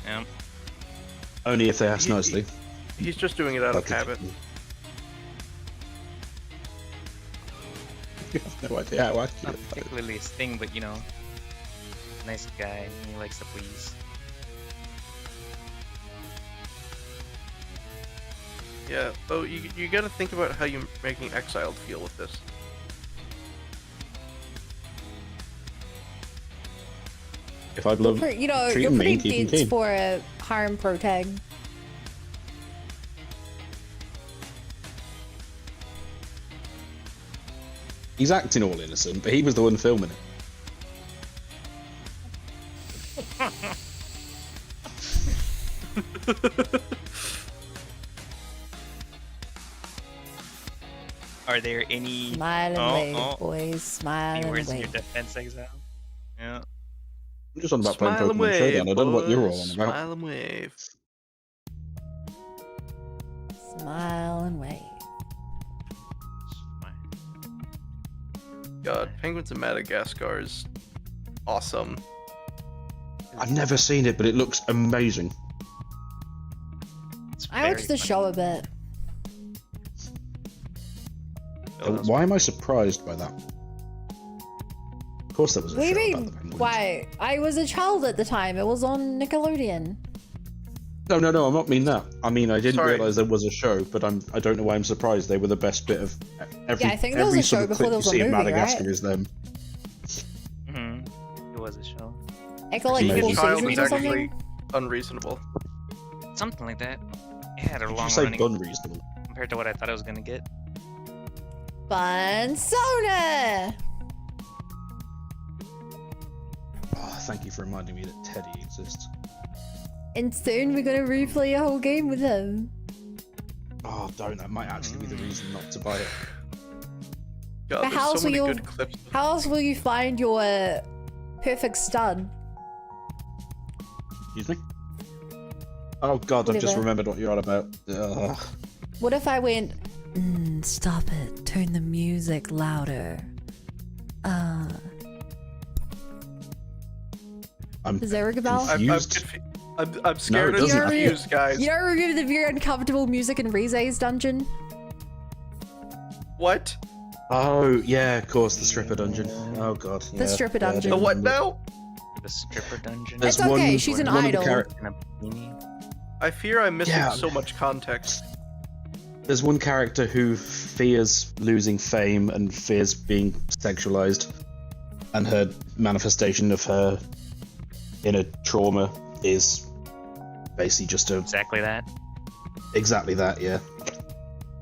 Yeah. Only if they ask nicely. He's just doing it out of Okay. habit. You have no idea how I Not feel. particularly his thing, but you know, nice guy. He likes to please. Yeah. Oh, you got to think about how you're making Exiled feel with this. If I'd love You know, treat you're him pretty mean, keep him dense keen. for a harem pro tag. He's acting all innocent, but he was the one filming it. Are there any Smile and Oh, wave, oh. boys. Smile any and words in your wave. defense, Exile? Yeah. I'm just on about playing Smile and Pokemon wave, Showdown. I don't know what you're all boys. on about. Smile and wave. Smile and wave. God, Penguins in Madagascar is awesome. I've never seen it, but it looks amazing. It's I watched the very show a bit. funny. Why am I surprised by that? Of course there was a What do you show mean? about the penguins. Why? I was a child at the time. It was on Nickelodeon. No, I'm not mean that. I mean, I didn't Sorry. realize there was a show, but I don't know why I'm surprised. They were the best bit of every. Yeah, I think there was every a show sort of before clip there you was a see of movie, Madagascar right? is them. It was a show. I got like Being a four Child seasons is or actually something. unreasonable. Something like that. It had a Did long you say running unreasonable? compared to what I thought I was gonna get. Bunsona! Oh, thank you for reminding me that Teddy exists. And soon we're gonna replay a whole game with him. Oh, don't. That might actually be the reason not to buy it. God, But how there's so else many will you- good clips. How else will you find your perfect stud? Excuse me? Oh god, I've just Whatever. remembered what you're on about. Ugh. What if I went, stop it, turn the music louder. I'm Does that ring a bell? confused. I'm scared it of doesn't. confused, guys. You don't remember the very uncomfortable music in Rize's dungeon? What? Oh, yeah, of course, the stripper dungeon. Oh god. The yeah, stripper yeah, I dungeon. don't The what remember. now? The stripper dungeon. There's It's okay, one- she's an one of the idol. char- In a bikini. I fear I'm missing Yeah. so much context. There's one character who fears losing fame and fears being sexualized, and her manifestation of her inner trauma is basically just Exactly that. exactly that, yeah.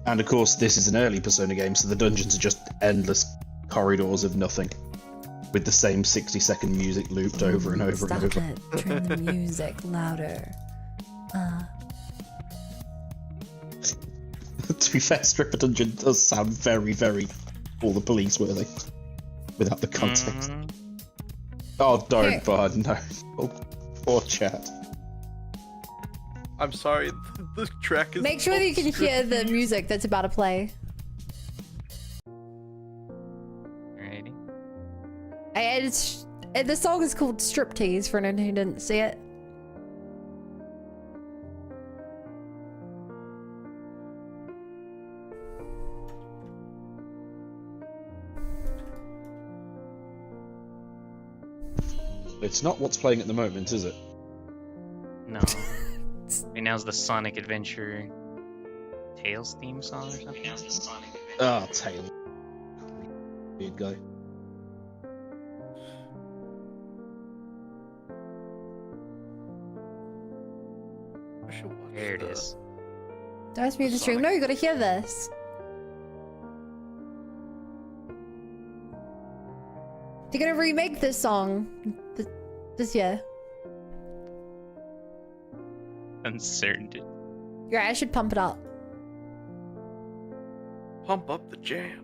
And of course, this is an early Persona game, so the dungeons are just endless corridors of nothing, with the same 60-second music looped over and over Stop and over. it, turn the music louder. To be fair, stripper dungeon does sound very, very all the police worthy, without the context. Mhm. Oh, don't, Here. Bard, no. Oh, poor chat. I'm sorry, the track is. Make sure that you can hear the music that's about to play. the song is called Striptease for anyone who didn't see it. It's not what's playing at the moment, is it? No. Right now's the Sonic Adventure Tales theme song or something. Ah, Taylor. Weird guy. I should watch There it the- is. Don't mute the stream. No, you gotta hear this. They're gonna remake this song this year. Uncertain. Yeah, I should pump it up. Pump up the jam.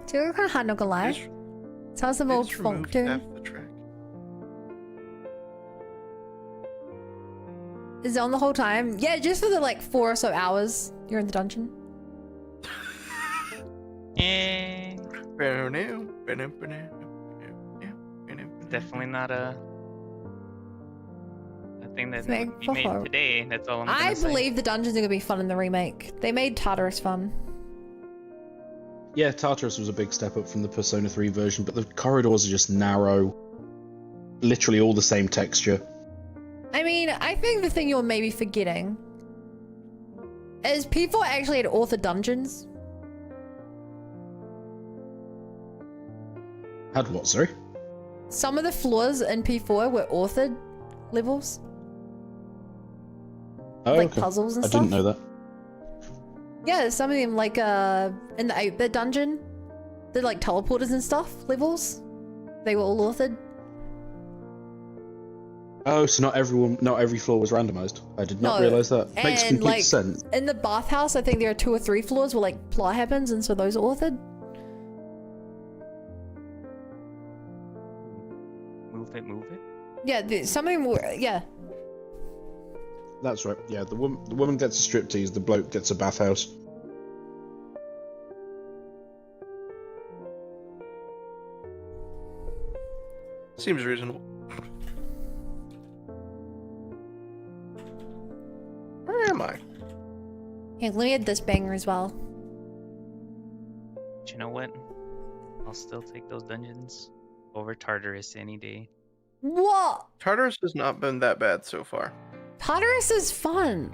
So you're kind of hard, not gonna lie. Just- Sounds some they old just funk removed tune. half the track. Is it on the whole time? Yeah, just for the like 4 or so hours you're in the dungeon. Eh, definitely not a thing that Make would be for made horror. today. That's all I'm gonna I say. believe the dungeons are gonna be fun in the remake. They made Tartarus fun. Yeah, Tartarus was a big step up from the Persona 3 version, but the corridors are just narrow. Literally all the same texture. I mean, I think the thing you're maybe forgetting is P4 actually had author dungeons. Had what, sorry? Some of the floors in P4 were authored levels, Oh, like okay. puzzles and I stuff. didn't know that. Yeah, some of them like in the 8-bit dungeon, the like teleporters and stuff levels, they were all authored. Oh, so not every floor was randomized. I did not No, realize that. Makes and, complete like, sense. In the bathhouse, I think there are 2 or 3 floors where like plot happens, and so those are authored. Move it. Yeah, some of them were. Yeah, That's right. Yeah, the woman gets a striptease, the bloke gets a bathhouse. Seems reasonable. Where am I? yeah. Let me add this banger as well. But you know what? I'll still take those dungeons over Tartarus any day. What? Tartarus has not been that bad so far. Tartarus is fun.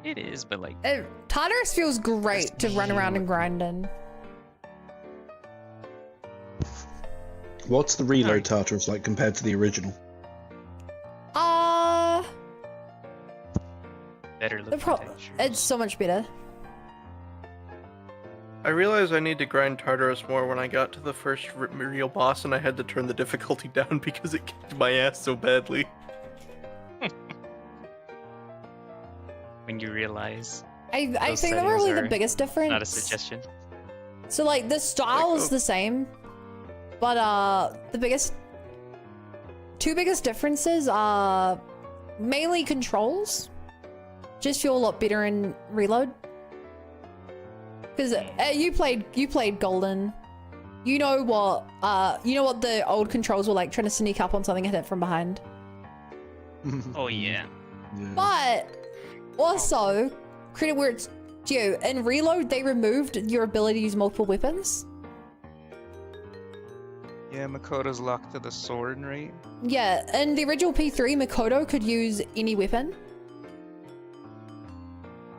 It is, but like, Tartarus feels great to run around and grind in. What's the reload Tartarus like compared to the original? better looking textures. It's so much better. I realized I need to grind Tartarus more when I got to the first real boss and I had to turn the difficulty down because it kicked my ass so badly. When you realize. I Those think that really the settings are biggest difference. Not a suggestion. So like the style is the same, but the two biggest differences are mainly controls. Just feel a lot better in Reload. Because you played Golden, you know what the old controls were like, trying to sneak up on something and hit it from behind. Oh yeah. But also, credit where it's due, in Reload they removed your ability to use multiple weapons. Yeah, Makoto's locked to the sword, right? Yeah, in the original P3, Makoto could use any weapon.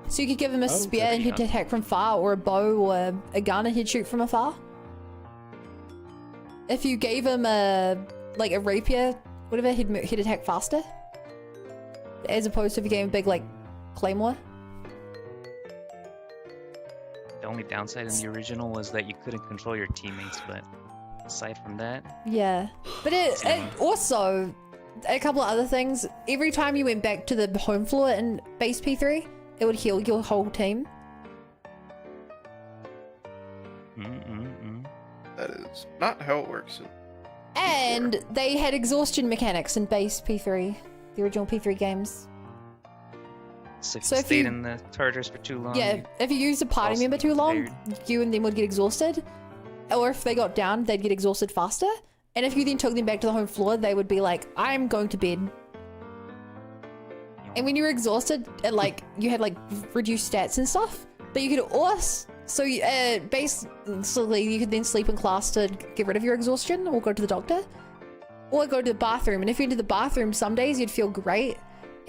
So you could give him a spear and he'd attack from far, or a bow, or a gun and he'd shoot from afar. If you gave him a rapier, whatever, he'd attack faster. as opposed to if you gave a big like claymore. The only downside in the original was that you couldn't control your teammates, but aside from that, Yeah, but it also a couple of other things. Every time you went back to the home floor in base P3, it would heal your whole team. That is not how it works. And they had exhaustion mechanics in base P3, the original P3 games. so if So you if stayed you- in the charters for too long, Yeah, if you used a party also member too long, tired. you and them would get exhausted. Or if they got down, they'd get exhausted faster. And if you then took them back to the home floor, they would be like, I'm going to bed. And when you were exhausted, you had like reduced stats and stuff, but you could also, so basically you could then sleep in class to get rid of your exhaustion or go to the doctor or go to the bathroom. And if you went to the bathroom, some days you'd feel great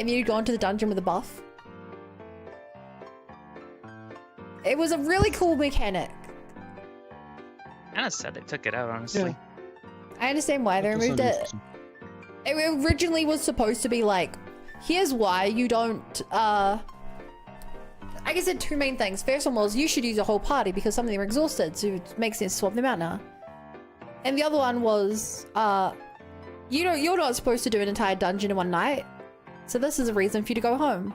and then you'd go into the dungeon with a buff. It was a really cool mechanic. kind of sad they took it out, honestly. I understand why they That removed sounded it. interesting. It originally was supposed to be like, here's why you don't, I guess it had two main things. First one was you should use a whole party because some of them are exhausted, so it makes sense to swap them out now. And the other one was, you're not supposed to do an entire dungeon in one night, so this is a reason for you to go home.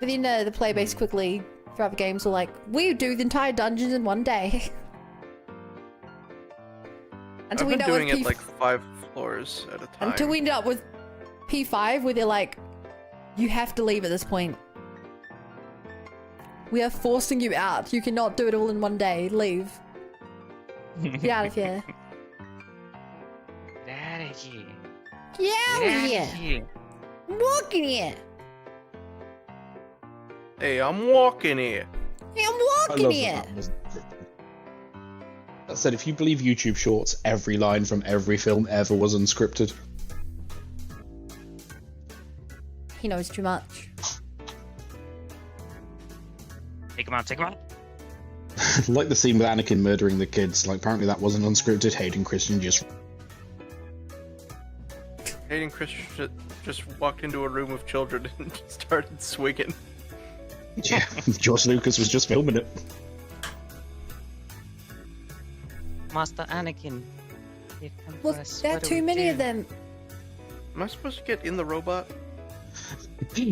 But then the player base quickly throughout the games were like, we do the entire dungeon in one day. I've been doing it like 5 floors at a time. Until we end up with P5 where they're like, you have to leave at this point. We are forcing you out. You cannot do it all in one day. Leave. Get out of here. Get out of here. Get out Get of outta here. here. I'm walking here. Hey, I'm walking here. Hey, I'm I walking love here. that that wasn't scripted. That said, if you believe YouTube Shorts, every line from every film ever was unscripted. He knows too much. Take him out, take him out. Like the scene with Anakin murdering the kids. Like, apparently that wasn't unscripted. Hayden Christian just Hayden Christian just walked into a room of children and started swinging. yeah. George Lucas was just filming it. Master Anakin. give him Look, to us. there are What do too we many do? of them. Am I supposed to get in the robot?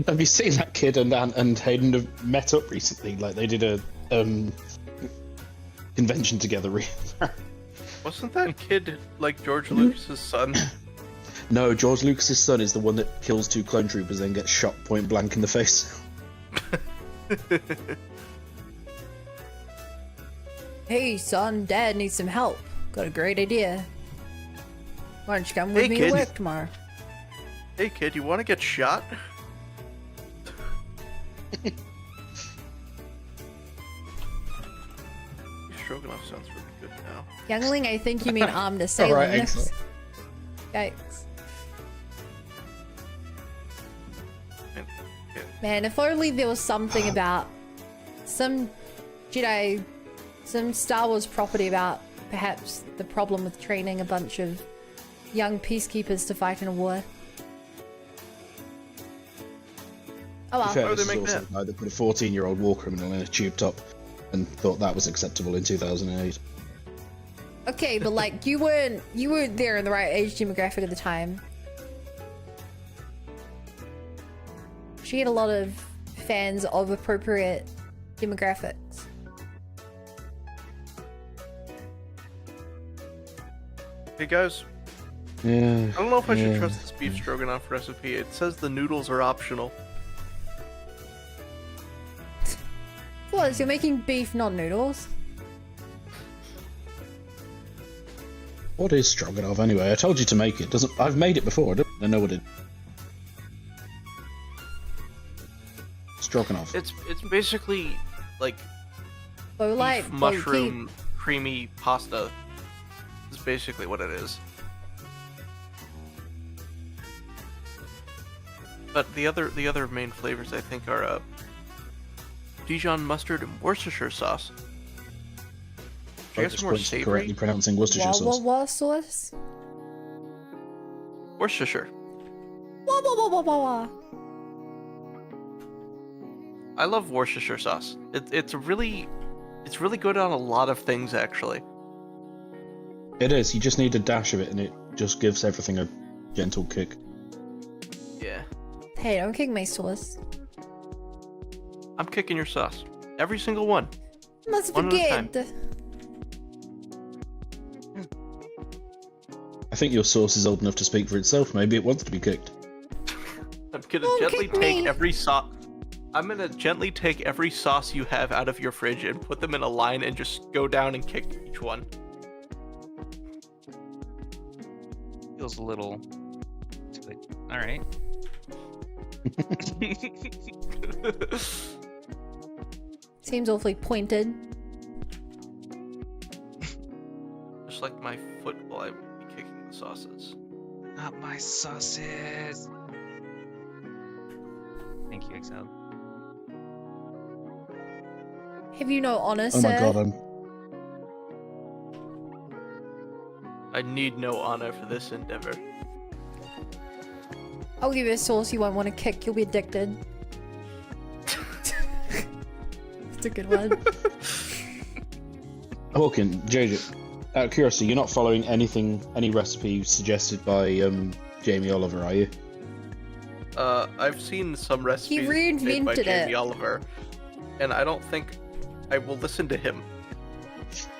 Have you seen that kid and Hayden have met up recently? Like they did a convention together. Wasn't that kid like George Lucas's son? No, George Lucas's son is the one that kills 2 clone troopers and gets shot point blank in the face. Hey, son, Dad needs some help. Got a great idea. Why don't you come with Hey, me kid. to work tomorrow? Hey kid, you want to get shot? Stroganoff sounds really good now. Youngling, I think you mean armed assailant. Alright, excellent. Yikes. Yeah. Man, if only there was something about some Jedi, some Star Wars property about perhaps the problem with training a bunch of young peacekeepers to fight in a war. Oh To be well. fair, Why would this they is make also that? the guy that put a 14-year-old war criminal in a tube top and thought that was acceptable in 2008. Okay, but like you weren't there in the right age demographic at the time. She had a lot of fans of appropriate demographics. Hey guys, Yeah. I don't know if I should yeah. trust this beef stroganoff recipe. It says the noodles are optional. What, you're making beef, not noodles? What is stroganoff anyway? I told you to make it. Doesn't I've made it before. I know what it. Stroganoff. It's basically like So like beef mushroom creamy pasta. Is basically what it is. But the other main flavors I think are Dijon mustard and Worcestershire sauce. I guess more Points for correctly savory. pronouncing Worcestershire sauce. What sauce? Worcestershire. What wah, wah, wah, wah. I love Worcestershire sauce. It's really good on a lot of things actually. It is. You just need a dash of it, and it just gives everything a gentle kick. Yeah. Hey, don't kick my sauce. I'm kicking your sauce. Every single one. Must One at a time. forget. I think your sauce is old enough to speak for itself. Maybe it wants to be kicked. I'm gonna Don't gently kick take me. every sauce. I'm gonna gently take every sauce you have out of your fridge and put them in a line and just go down and kick each one. Feels a little too good. All right. Seems awfully pointed. Just like my foot while I would be kicking the sauces. Not my sauces. Thank you, Exile. Have you no honor, Oh sir? my god, I need no honor for this endeavor. I'll give you a sauce you won't want to kick. You'll be addicted. That's a good one. Hawkin, JJ, out of curiosity, you're not following any recipe suggested by Jamie Oliver, are you? I've seen some recipes made by reinvented Jamie it. Oliver, and I don't think I will listen to him.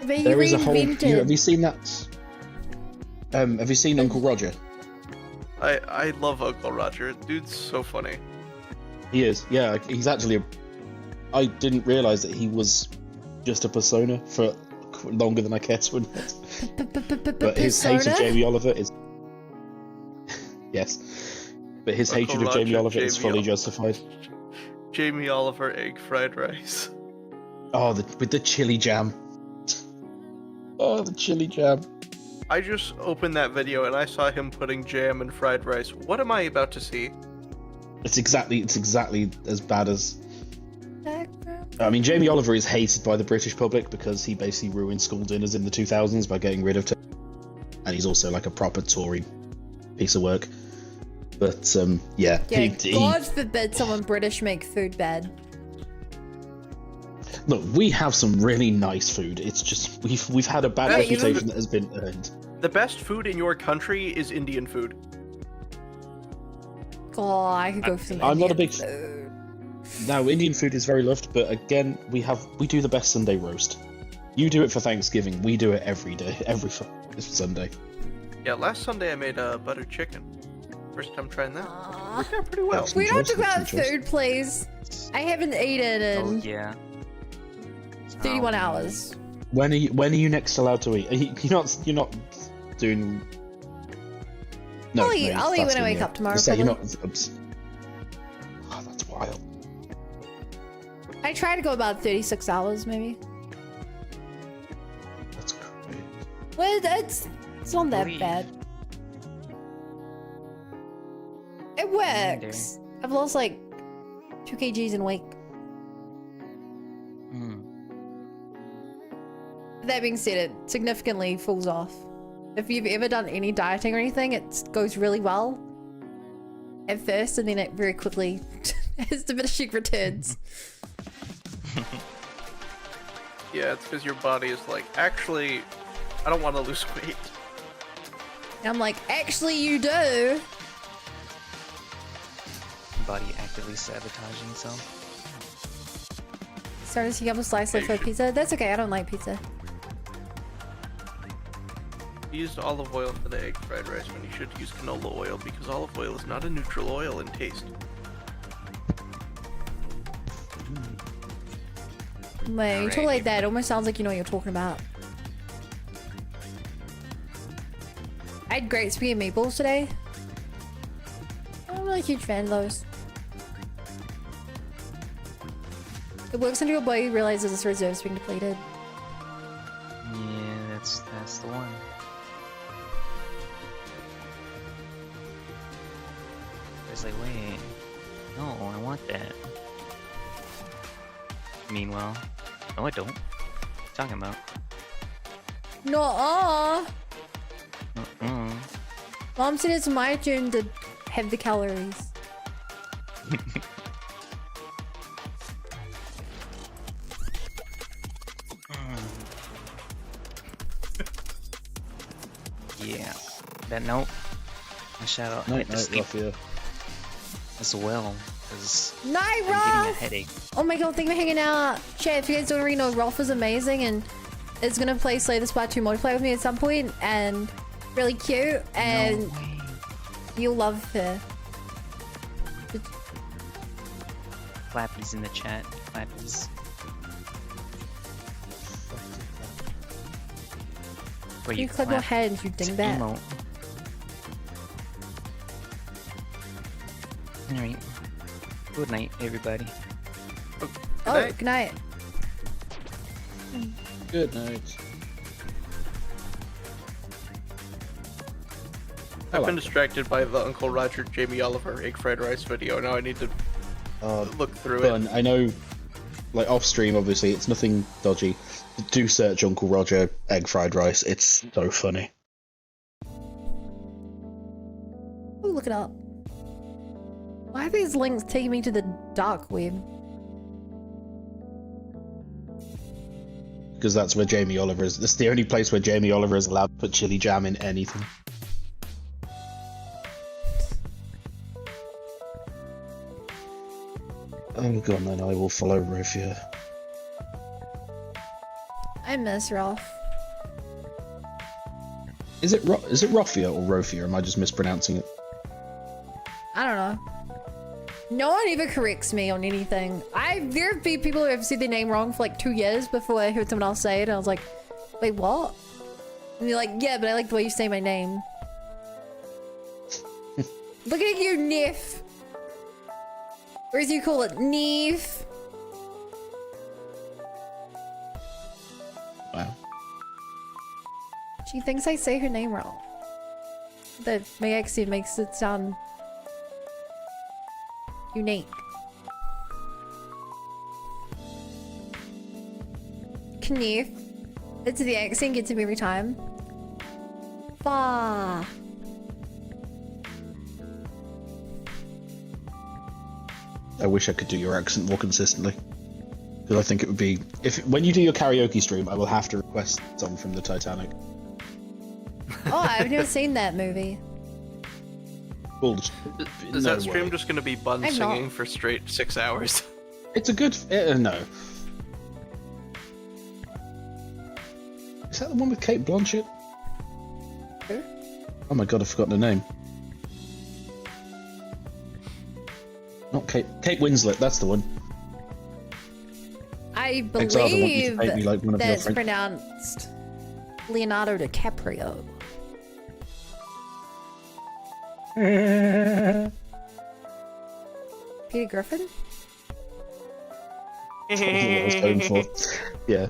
But you There is a whole. reinvented. Have you seen that? Have you seen Uncle Roger? I love Uncle Roger. Dude's so funny. He is. Yeah, he's actually. I didn't realize that he was just a persona for longer than I care to admit. But his hate of Persona? Jamie Oliver is. Yes. But his Uncle hatred of Jamie Roger, Oliver is Jamie fully Oliver. justified. Jamie Oliver egg fried rice. Oh, with the chili jam. Oh, the chili jam. I just opened that video and I saw him putting jam in fried rice. What am I about to see? It's exactly as bad as. I mean, Jamie Oliver is hated by the British public because he basically ruined school dinners in the 2000s by getting rid of. And he's also like a proper Tory piece of work. But yeah, Yeah, God forbid someone British make food bad. Look, we have some really nice food. It's just we've had a bad Yeah, reputation that has been earned. The best food in your country is Indian food. Oh, I could go for some I'm not a Indian big food. No, Indian food is very loved, but again, we do the best Sunday roast. You do it for Thanksgiving. We do it every day, every Sunday. Yeah, last Sunday I made a butter chicken. First time trying that. Aw. Worked out pretty well. That's We don't talk about Excellent choice. food, please. I haven't eaten Oh in yeah. 31 Oh, hours. When are you next allowed to eat? You're not doing. No, I'll eat- no, I'll eat when I fasting, wake yeah. up tomorrow, Say you're not. probably. Oh, that's wild. I try to go about 36 hours, maybe. That's great. Well, it's not that Believe. bad. It works. I've lost like 2 kgs in a week. Hmm. That being said, it significantly falls off. If you've ever done any dieting or anything, it goes really well at first, and then it very quickly has diminishing returns. Yeah, it's because your body is like, actually, I don't want to lose weight. And I'm like, actually, you do. Body actively sabotaging itself. Starting to pick up a slice of pizza. That's okay. I don't like pizza. You used olive oil for the egg fried rice when you should use canola oil because olive oil is not a neutral oil in taste. When you talk like that, it almost sounds like you know what you're talking about. I had great spaghetti meatballs today. I'm not a huge fan of those. It works until your body realizes its reserves being depleted. Yeah, that's the one. It's like, wait, no, I want that. Meanwhile, no, I don't. What are you talking about? No, Mm-mm. Mom said it's my turn to have the calories. yeah. That note. I shout out. I Night, had to night, sleep Raffia. as well because Night, I'm getting a Rolf! headache. Oh my god, thank you for hanging out. Chat, if you guys don't already know, Rolf is amazing and is gonna play Slay the Spire 2 multiplayer with me at some point, and really cute, and No way. you'll love her. Clappies in the chat. Clappies. Where You clip your hands, you It's an dingbat. emote. Alright. Good night, everybody. Oh, good night. Good night. I've been distracted by the Uncle Roger Jamie Oliver egg fried rice video. Now I need to look through it. Fun. I know, like off stream, obviously, it's nothing dodgy. Do search Uncle Roger egg fried rice. It's so funny. Oh, look it up. Why are these links taking me to the dark web? Because that's where Jamie Oliver is. That's the only place where Jamie Oliver is allowed to put chili jam in anything. Oh god, then I will follow Rufia. I miss Rolf. Is it Rofia or Rofia? Am I just mispronouncing it? I don't know. No one ever corrects me on anything. There have been people who have said their name wrong for like 2 years before I heard someone else say it, and I was like, wait, what? And they're like, yeah, but I like the way you say my name. Look at you, Neef. Or as you call it, Neef. Wow. She thinks I say her name wrong. That my accent makes it sound unique. Knief. It's the accent gets him every time. Bah. I wish I could do your accent more consistently. Because I think it would be... When you do your karaoke stream, I will have to request a song from the Titanic. Oh, I've never seen that movie. Well, Is no that stream way. just going to be Bun I'm singing not. for straight 6 hours? It's a good... no. Is that the one with Kate Blanchett? Who? Oh my god, I've forgotten her name. Not Kate Winslet, that's the one. I Exile, I want you to believe paint me like one of your that's French- pronounced Leonardo DiCaprio. Peter Griffin? That's what I was going for. Yeah.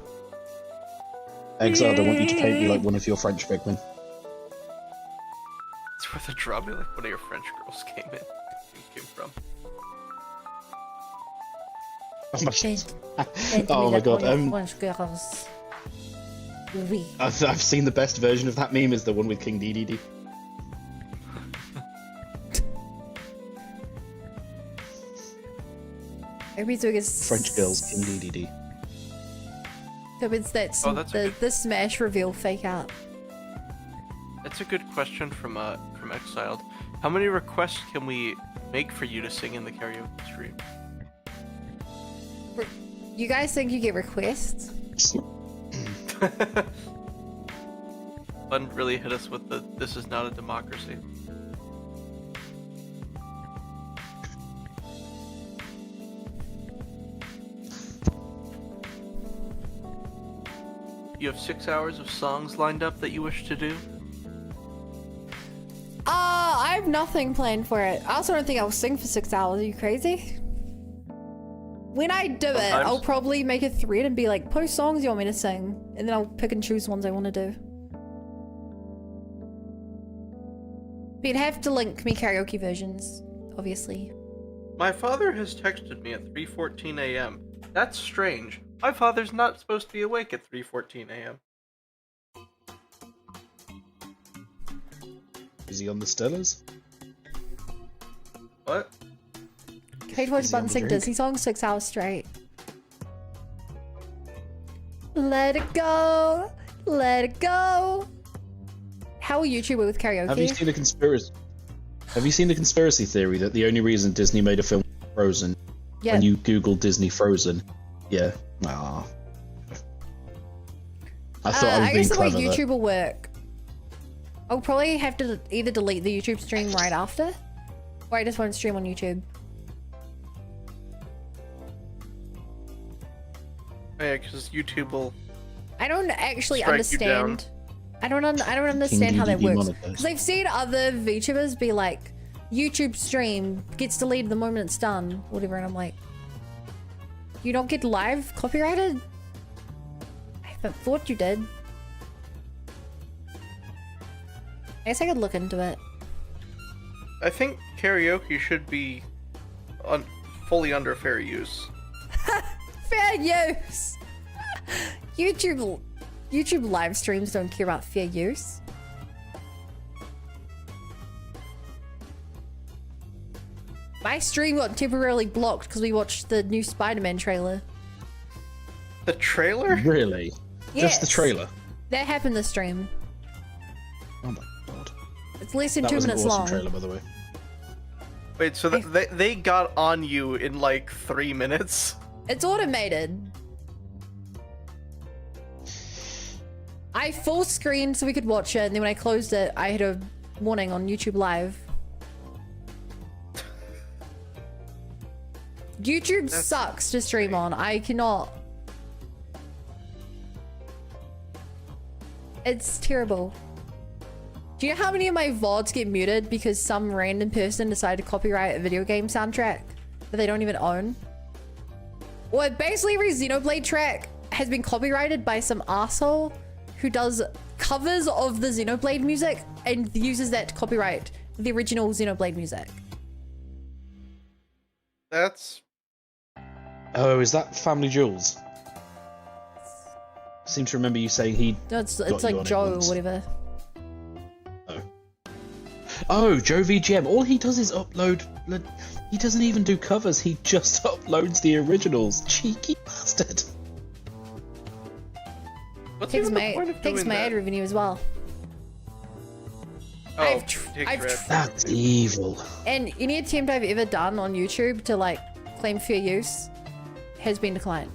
Exiled, I want you to paint me like one of your French big men. It's where the drama like one of your French girls came from. Oh my, Paint oh me my like god, one of French girls. Oui. I've seen the best version of that meme is the one with King DDD. Everybody's doing is French girls, King DDD. So it's that's Oh, that's a the Smash reveal fake out. That's a good question from Exiled. How many requests can we make for you to sing in the karaoke stream? You guys think you get requests? Bun really hit us with the "this is not a democracy." You have 6 hours of songs lined up that you wish to do? I have nothing planned for it. I also don't think I'll sing for 6 hours. Are you crazy? When I do it, Sometimes. I'll probably make a thread and be like, post songs you want me to sing. And then I'll pick and choose ones I want to do. But you'd have to link me karaoke versions, obviously. My father has texted me at 3:14 a.m. That's strange. My father's not supposed to be awake at 3:14 a.m. Is he on the Stellars? What? Kate watch Is he on Button the sing drink? Disney songs 6 hours straight. Let it go. Let it go. how will YouTube with karaoke? Have you seen the conspiracy? Have you seen the conspiracy theory that the only reason Disney made a film Frozen Yeah. when you Google Disney Frozen? Yeah. Ah. I thought I was I being guess the way clever. YouTube will work, I'll probably have to either delete the YouTube stream right after, or I just won't stream on YouTube. Yeah, because YouTube will. I don't actually Strike you down. understand. I don't understand how that King works. demonetized. Because I've seen other VTubers be like, YouTube stream gets deleted the moment it's done, whatever, and I'm like, you don't get live copyrighted? I thought you did. I guess I could look into it. I think karaoke should be fully under fair use. Fair use. YouTube live streams don't care about fair use. My stream got temporarily blocked because we watched the new Spider-Man trailer. The trailer? Really? Just the Yes. trailer? That happened this stream. Oh my god. It's less than That 2 was an minutes awesome long. trailer, by the way. Wait, so they got on you in like 3 minutes? It's automated. I full screened so we could watch it, and then when I closed it, I had a warning on YouTube Live. YouTube sucks to stream on. I cannot. It's terrible. Do you know how many of my VODs get muted because some random person decided to copyright a video game soundtrack that they don't even own? Well, basically every Xenoblade track has been copyrighted by some asshole who does covers of the Xenoblade music and uses that to copyright the original Xenoblade music. That's... Oh, is that Family Jewels? I seem to remember you saying he. No, it's got you like on it Joe or once. whatever. Oh, Joe VGM. All he does is upload. He doesn't even do covers. He just uploads the originals. Cheeky bastard. What's Takes even the point my of takes doing my that? ad revenue as well. Oh, I've takes I've your ad That's revenue. evil. And any attempt I've ever done on YouTube to like claim fair use has been declined.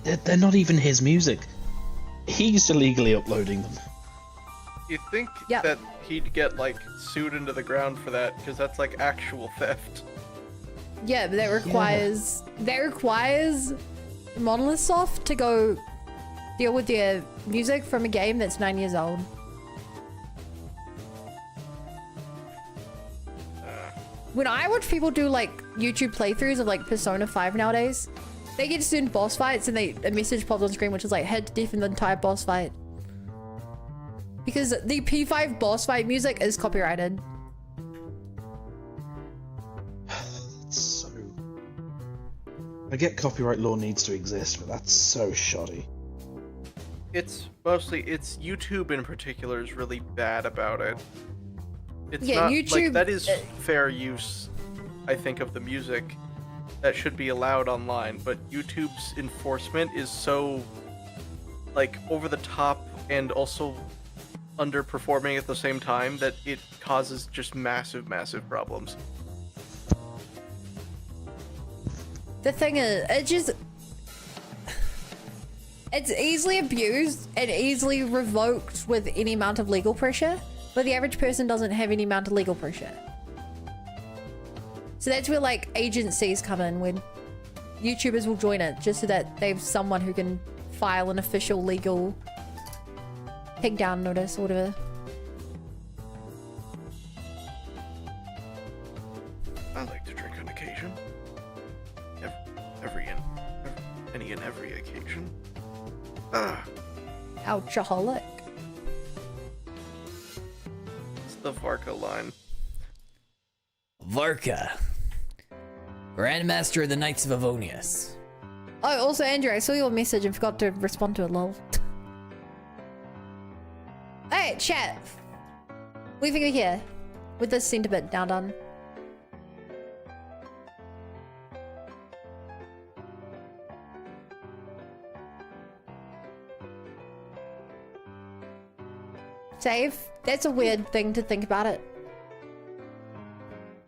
They're not even his music. He's illegally uploading them. You think Yep. that he'd get like sued into the ground for that because that's like actual theft? Yeah, but that requires Monolith Soft to go deal with their music from a game that's 9 years old. When I watch people do like YouTube playthroughs of like Persona 5 nowadays, they get to certain boss fights and a message pops on screen which is like head to death in the entire boss fight. Because the P5 boss fight music is copyrighted. That's so. I get copyright law needs to exist, but that's so shoddy. It's YouTube in particular is really bad about it. It's Yeah, not YouTube- like that is fair use, I think, of the music that should be allowed online, but YouTube's enforcement is so like over the top and also underperforming at the same time that it causes just massive problems. The thing is, it's easily abused and easily revoked with any amount of legal pressure, but the average person doesn't have any amount of legal pressure. So that's where like agencies come in, when YouTubers will join it just so that they have someone who can file an official legal takedown notice or whatever. I like to drink on occasion. Any and every occasion. Alcoholic. It's the Varka line. Varka, Grandmaster of the Knights of Avonius. Oh, also Andrew, I saw your message and forgot to respond to it, lol. Hey, chat. What do you think of here? With this center bit now done. Save. That's a weird thing to think about it.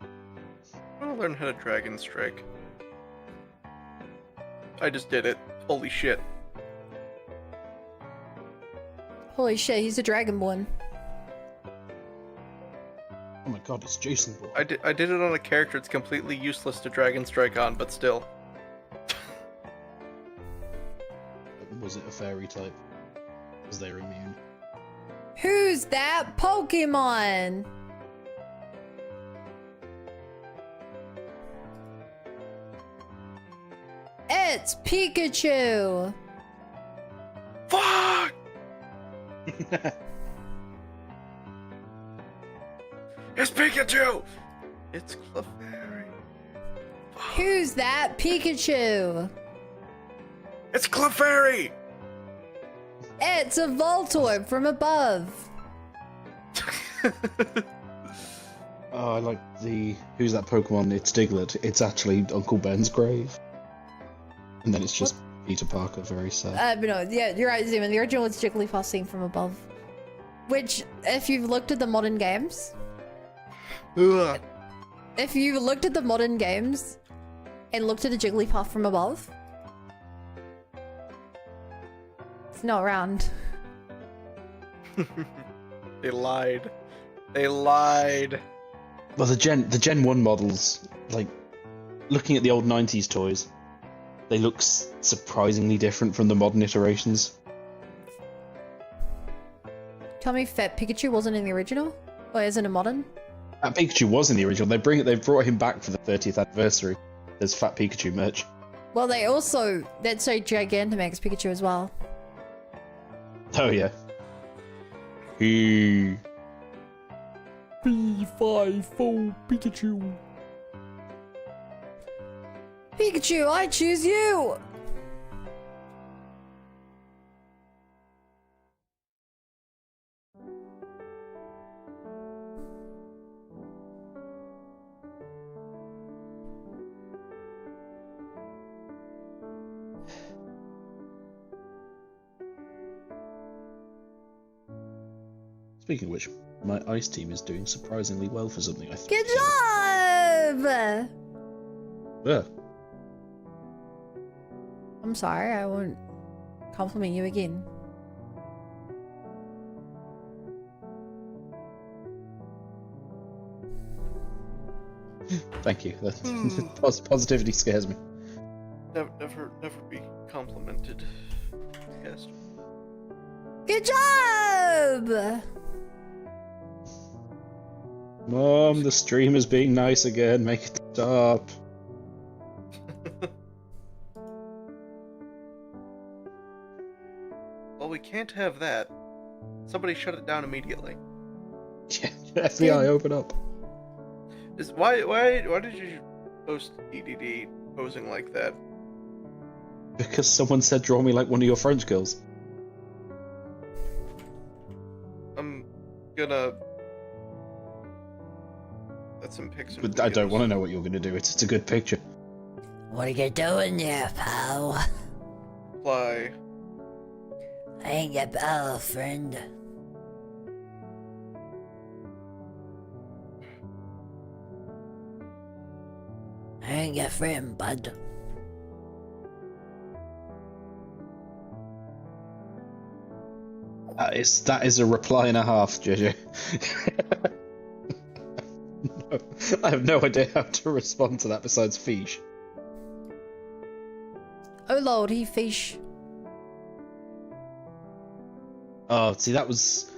I want to learn how to Dragon Strike. I just did it. Holy shit. Holy shit, he's a dragonborn. Oh my god, it's Jason Bourne. I did it on a character it's completely useless to Dragon Strike on, but still. Was it a fairy type? Was they immune? Who's that Pokemon? It's Pikachu! Fuck! It's Pikachu! It's Clefairy. Who's that Pikachu? It's Clefairy! It's a Voltorb from above. Oh, I like the... Who's that Pokemon? It's Diglett. It's actually Uncle Ben's grave. And then it's just Peter Parker, very sad. But no, yeah, you're right, Zeman. The original was Jigglypuff seen from above. Which, if you've looked at the modern games... Ugh. If you looked at the modern games and looked at a Jigglypuff from above, it's not around. They lied. They lied. Well, the Gen 1 models, like, looking at the old 90s toys, they look surprisingly different from the modern iterations. Tell me Fat Pikachu wasn't in the original? Or isn't it modern? Fat Pikachu was in the original. They brought him back for the 30th anniversary. There's Fat Pikachu merch. Well, that's so Gigantamax Pikachu as well. Oh yeah. P54 Pikachu. Pikachu, I choose you! Speaking of which, my ice team is doing surprisingly well for something I think. Good job! Yeah. I'm sorry, I won't compliment you again. Thank you. Positivity scares me. Never be complimented. Yes. Good job! Mom, the stream is being nice again. Make it stop. Well, we can't have that. Somebody shut it down immediately. Yeah, FBI, open up. Why did you post EDD posing like that? Because someone said draw me like one of your French girls. I'm gonna... That's some pics. But I don't want to know what you're gonna do. It's a good picture. What are you doing there, pal? Fly. I ain't your pal, friend. I ain't your friend, bud. That is a reply and a half, JJ. No, I have no idea how to respond to that besides fish. Oh lord, he fish. Oh, see, that was...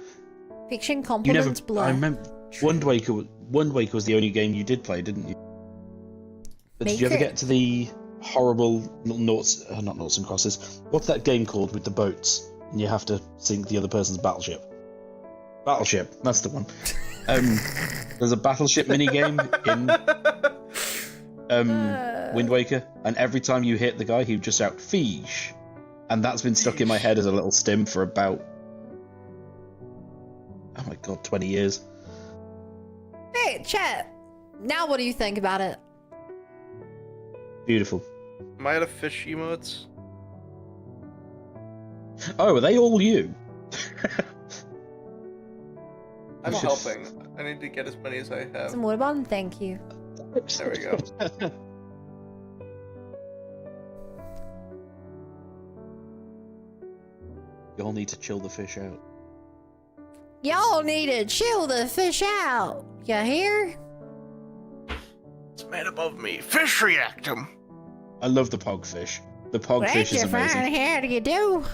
Fiction You never... compliments blow. I remember... Wind Waker was the only game you did play, didn't you? But did you ever get to the horrible little not noughts and crosses? What's that game called with the boats? And you have to sink the other person's battleship. Battleship, that's the one. There's a battleship minigame in Wind Waker, and every time you hit the guy, he would just shout "Fish," and that's been stuck in my head as a little stim for about, oh my god, 20 years. Hey, chat. Now what do you think about it? Beautiful. Am I out of fish emotes? Oh, are they all you? I'm What? helping. I need to get as many as I have. Some water bottle? Thank you. There we go. You'll need to chill the fish out. Y'all need to chill the fish out. You hear? It's man above me. Fish react him. I love the pogfish. The pogfish What is you amazing. find here do you do?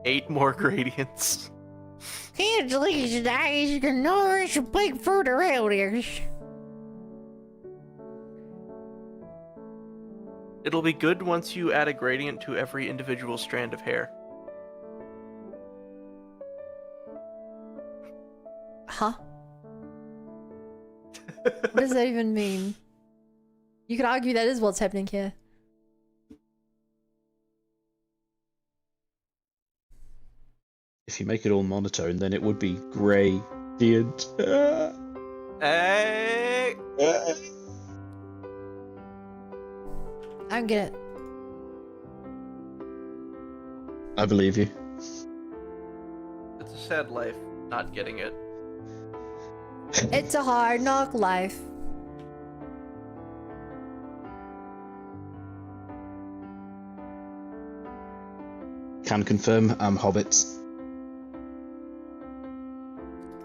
8 more gradients. Kids these days can nourish a big fruit around here. It'll be good once you add a gradient to every individual strand of hair. Huh? What does that even mean? You could argue that is what's happening here. If you make it all monotone, then it would be gradient. Hey! I don't get it. I believe you. It's a sad life, not getting it. It's a hard knock life. Can confirm I'm hobbits.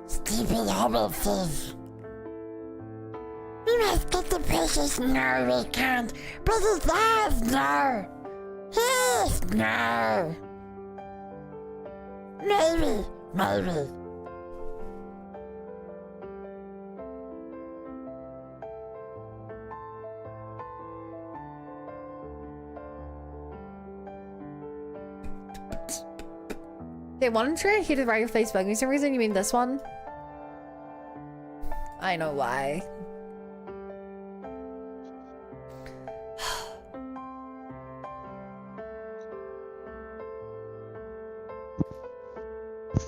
Stupid hobbit thief. We must get the precious. No, we can't. Precious lives, no. Yes, no. Maybe, maybe. They want to try to hit the right face bug. For some reason, you mean this one? I know why.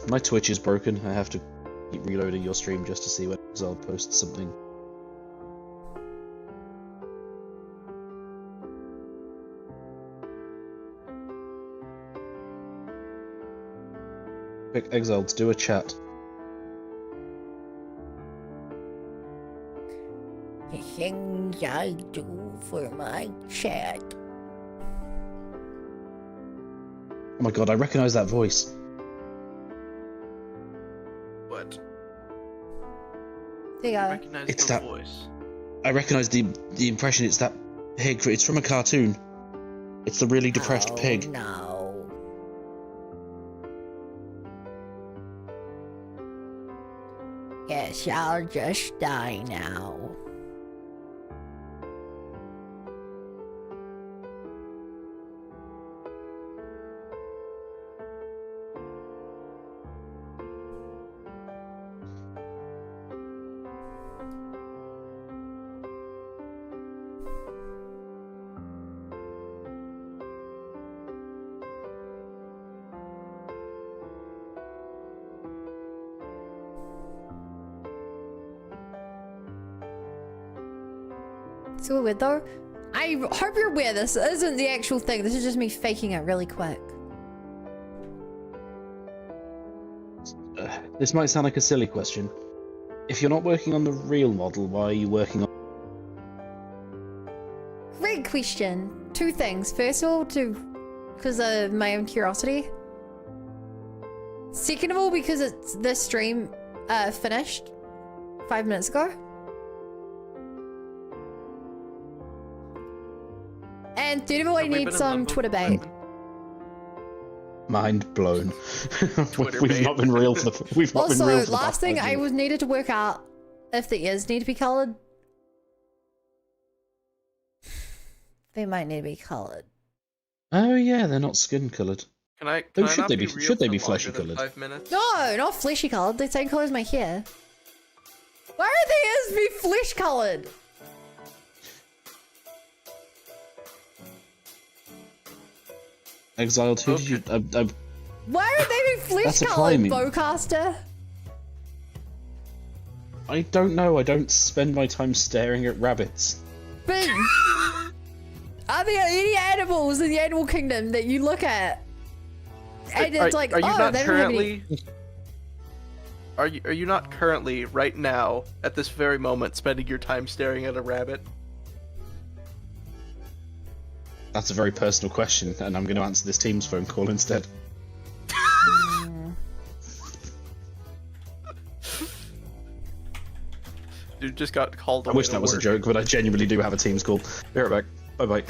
My Twitch is broken. I have to keep reloading your stream just to see when Exile posts something. Quick, Exiles, do a chat. The things I do for my chat. Oh my god, I recognise that voice. What? There you go. Recognize It's the that- voice. I recognise the impression. It's that pig. It's from a cartoon. It's the really depressed Oh, pig. no. Guess I'll just die now. So weird though. I hope you're aware this isn't the actual thing. This is just me faking it really quick. This might sound like a silly question. If you're not working on the real model, why are you working on... Great question. Two things. First of all, because of my own curiosity. Second of all, because it's this stream finished 5 minutes ago. And third of all, I Have we need been in some limbo Twitter for bait. 5 minutes? Mind blown. Twitter We've bait. not been real for the... We've not been real Also, for the last past thing 5 I minutes. was needed to work out if the ears need to be colored. They might need to be colored. Oh yeah, they're not skin coloured. Can I? Oh, Can I should not they be be- real should they for be longer fleshy than coloured? 5 minutes? No, not fleshy colored. The same color as my hair. Why are the ears be flesh colored? Exiled, who did you... Why are they be flesh That's a colored, climbing. bowcaster? I don't know, I don't spend my time staring at rabbits. But are there any animals in the animal kingdom that you look at And it's like, are you oh, not they don't have any. currently? Are you not currently right now at this very moment spending your time staring at a rabbit? That's a very personal question, and I'm going to answer this Teams phone call instead. Dude just got called. I wish that was a joke, but I genuinely do have a Teams call. Be right back. Bye bye.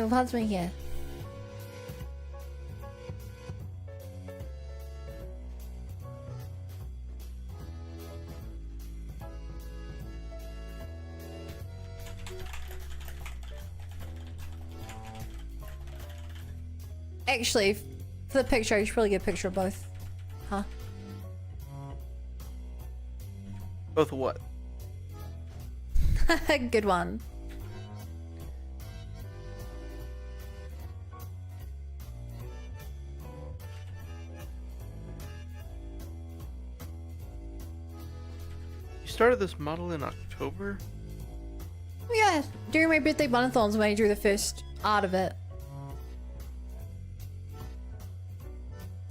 What's me here? Actually, for the picture, you should probably get a picture of both. Huh? Both what? Good one. You started this model in October? Yeah, during my birthday bunathons when I drew the first art of it.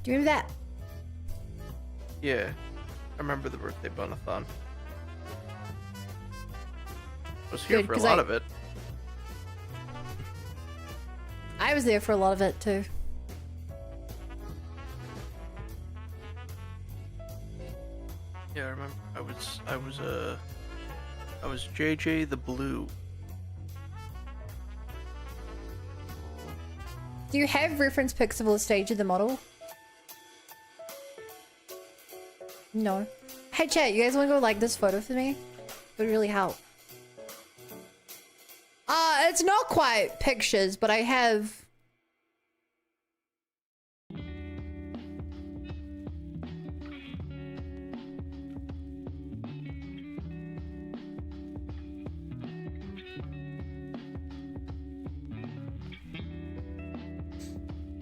Do you remember that? Yeah, I remember the birthday bunathon. I was here Good, for a 'cause lot I- of it. I was there for a lot of it too. Yeah, I remember. I was JJ the Blue. Do you have reference pics of all the stage of the model? No. Hey chat, you guys want to go like this photo for me? It would really help. It's not quite pictures, but I have...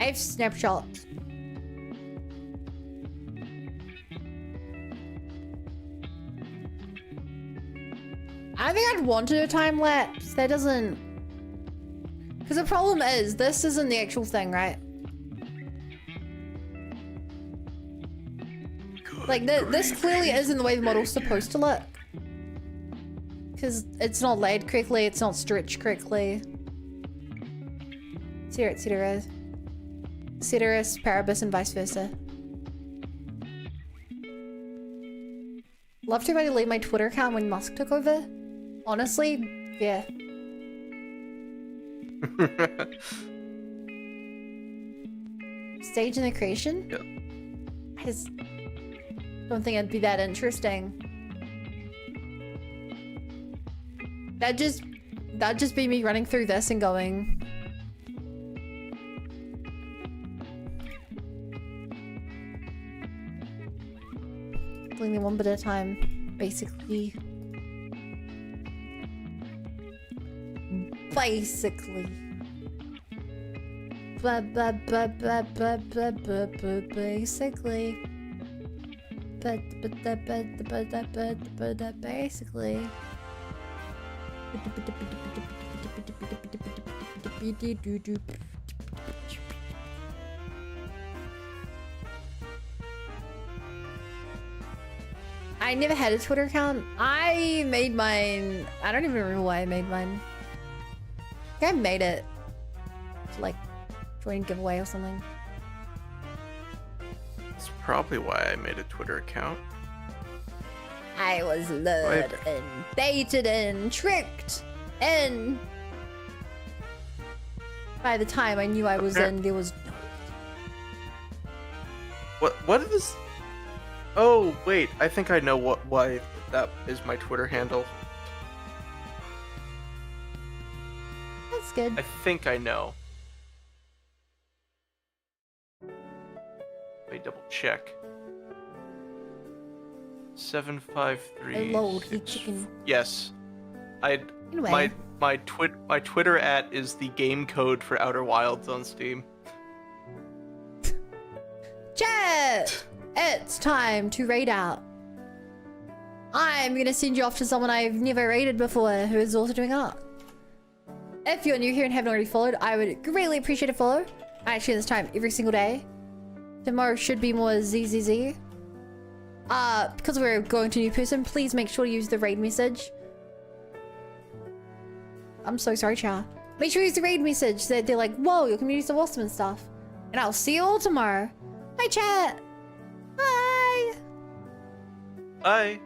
I have snapshots. I think I'd wanted a time lapse. That doesn't... Because the problem is, this isn't the actual thing, right? Like, this clearly isn't the way the model's supposed to look. Because it's not laid correctly, it's not stretched correctly. Ceteris paribus and vice versa. Love to go delete my Twitter account when Musk took over. Honestly, yeah. Stage in the creation? Yep. I just don't think it'd be that interesting. That'd just be me running through this and going... Doing them one bit at a time, basically. Basically. Basically. Basically. I never had a Twitter account. I made mine. I don't even remember why I made mine. I think I made it to like join a giveaway or something. That's probably why I made a Twitter account. I was lured and baited and tricked, and by the time I knew I was in, there was no. What is? Oh wait, I think I know why that is my Twitter handle. That's Skid. I think I know. Let me double check. 753. Oh, Lord, you chicken. Yes. Anyway. My Twitter @ is the game code for Outer Wilds on Steam. Chat! It's time to raid out. I'm gonna send you off to someone I've never raided before who is also doing art. If you're new here and haven't already followed, I would greatly appreciate a follow. I actually this time every single day. Tomorrow should be more ZZZ. Because we're going to a new person, please make sure to use the raid message. I'm so sorry, Cha. Make sure you use the raid message that they're like, whoa, your community's so awesome and stuff. And I'll see you all tomorrow. Bye, chat. Bye. Bye.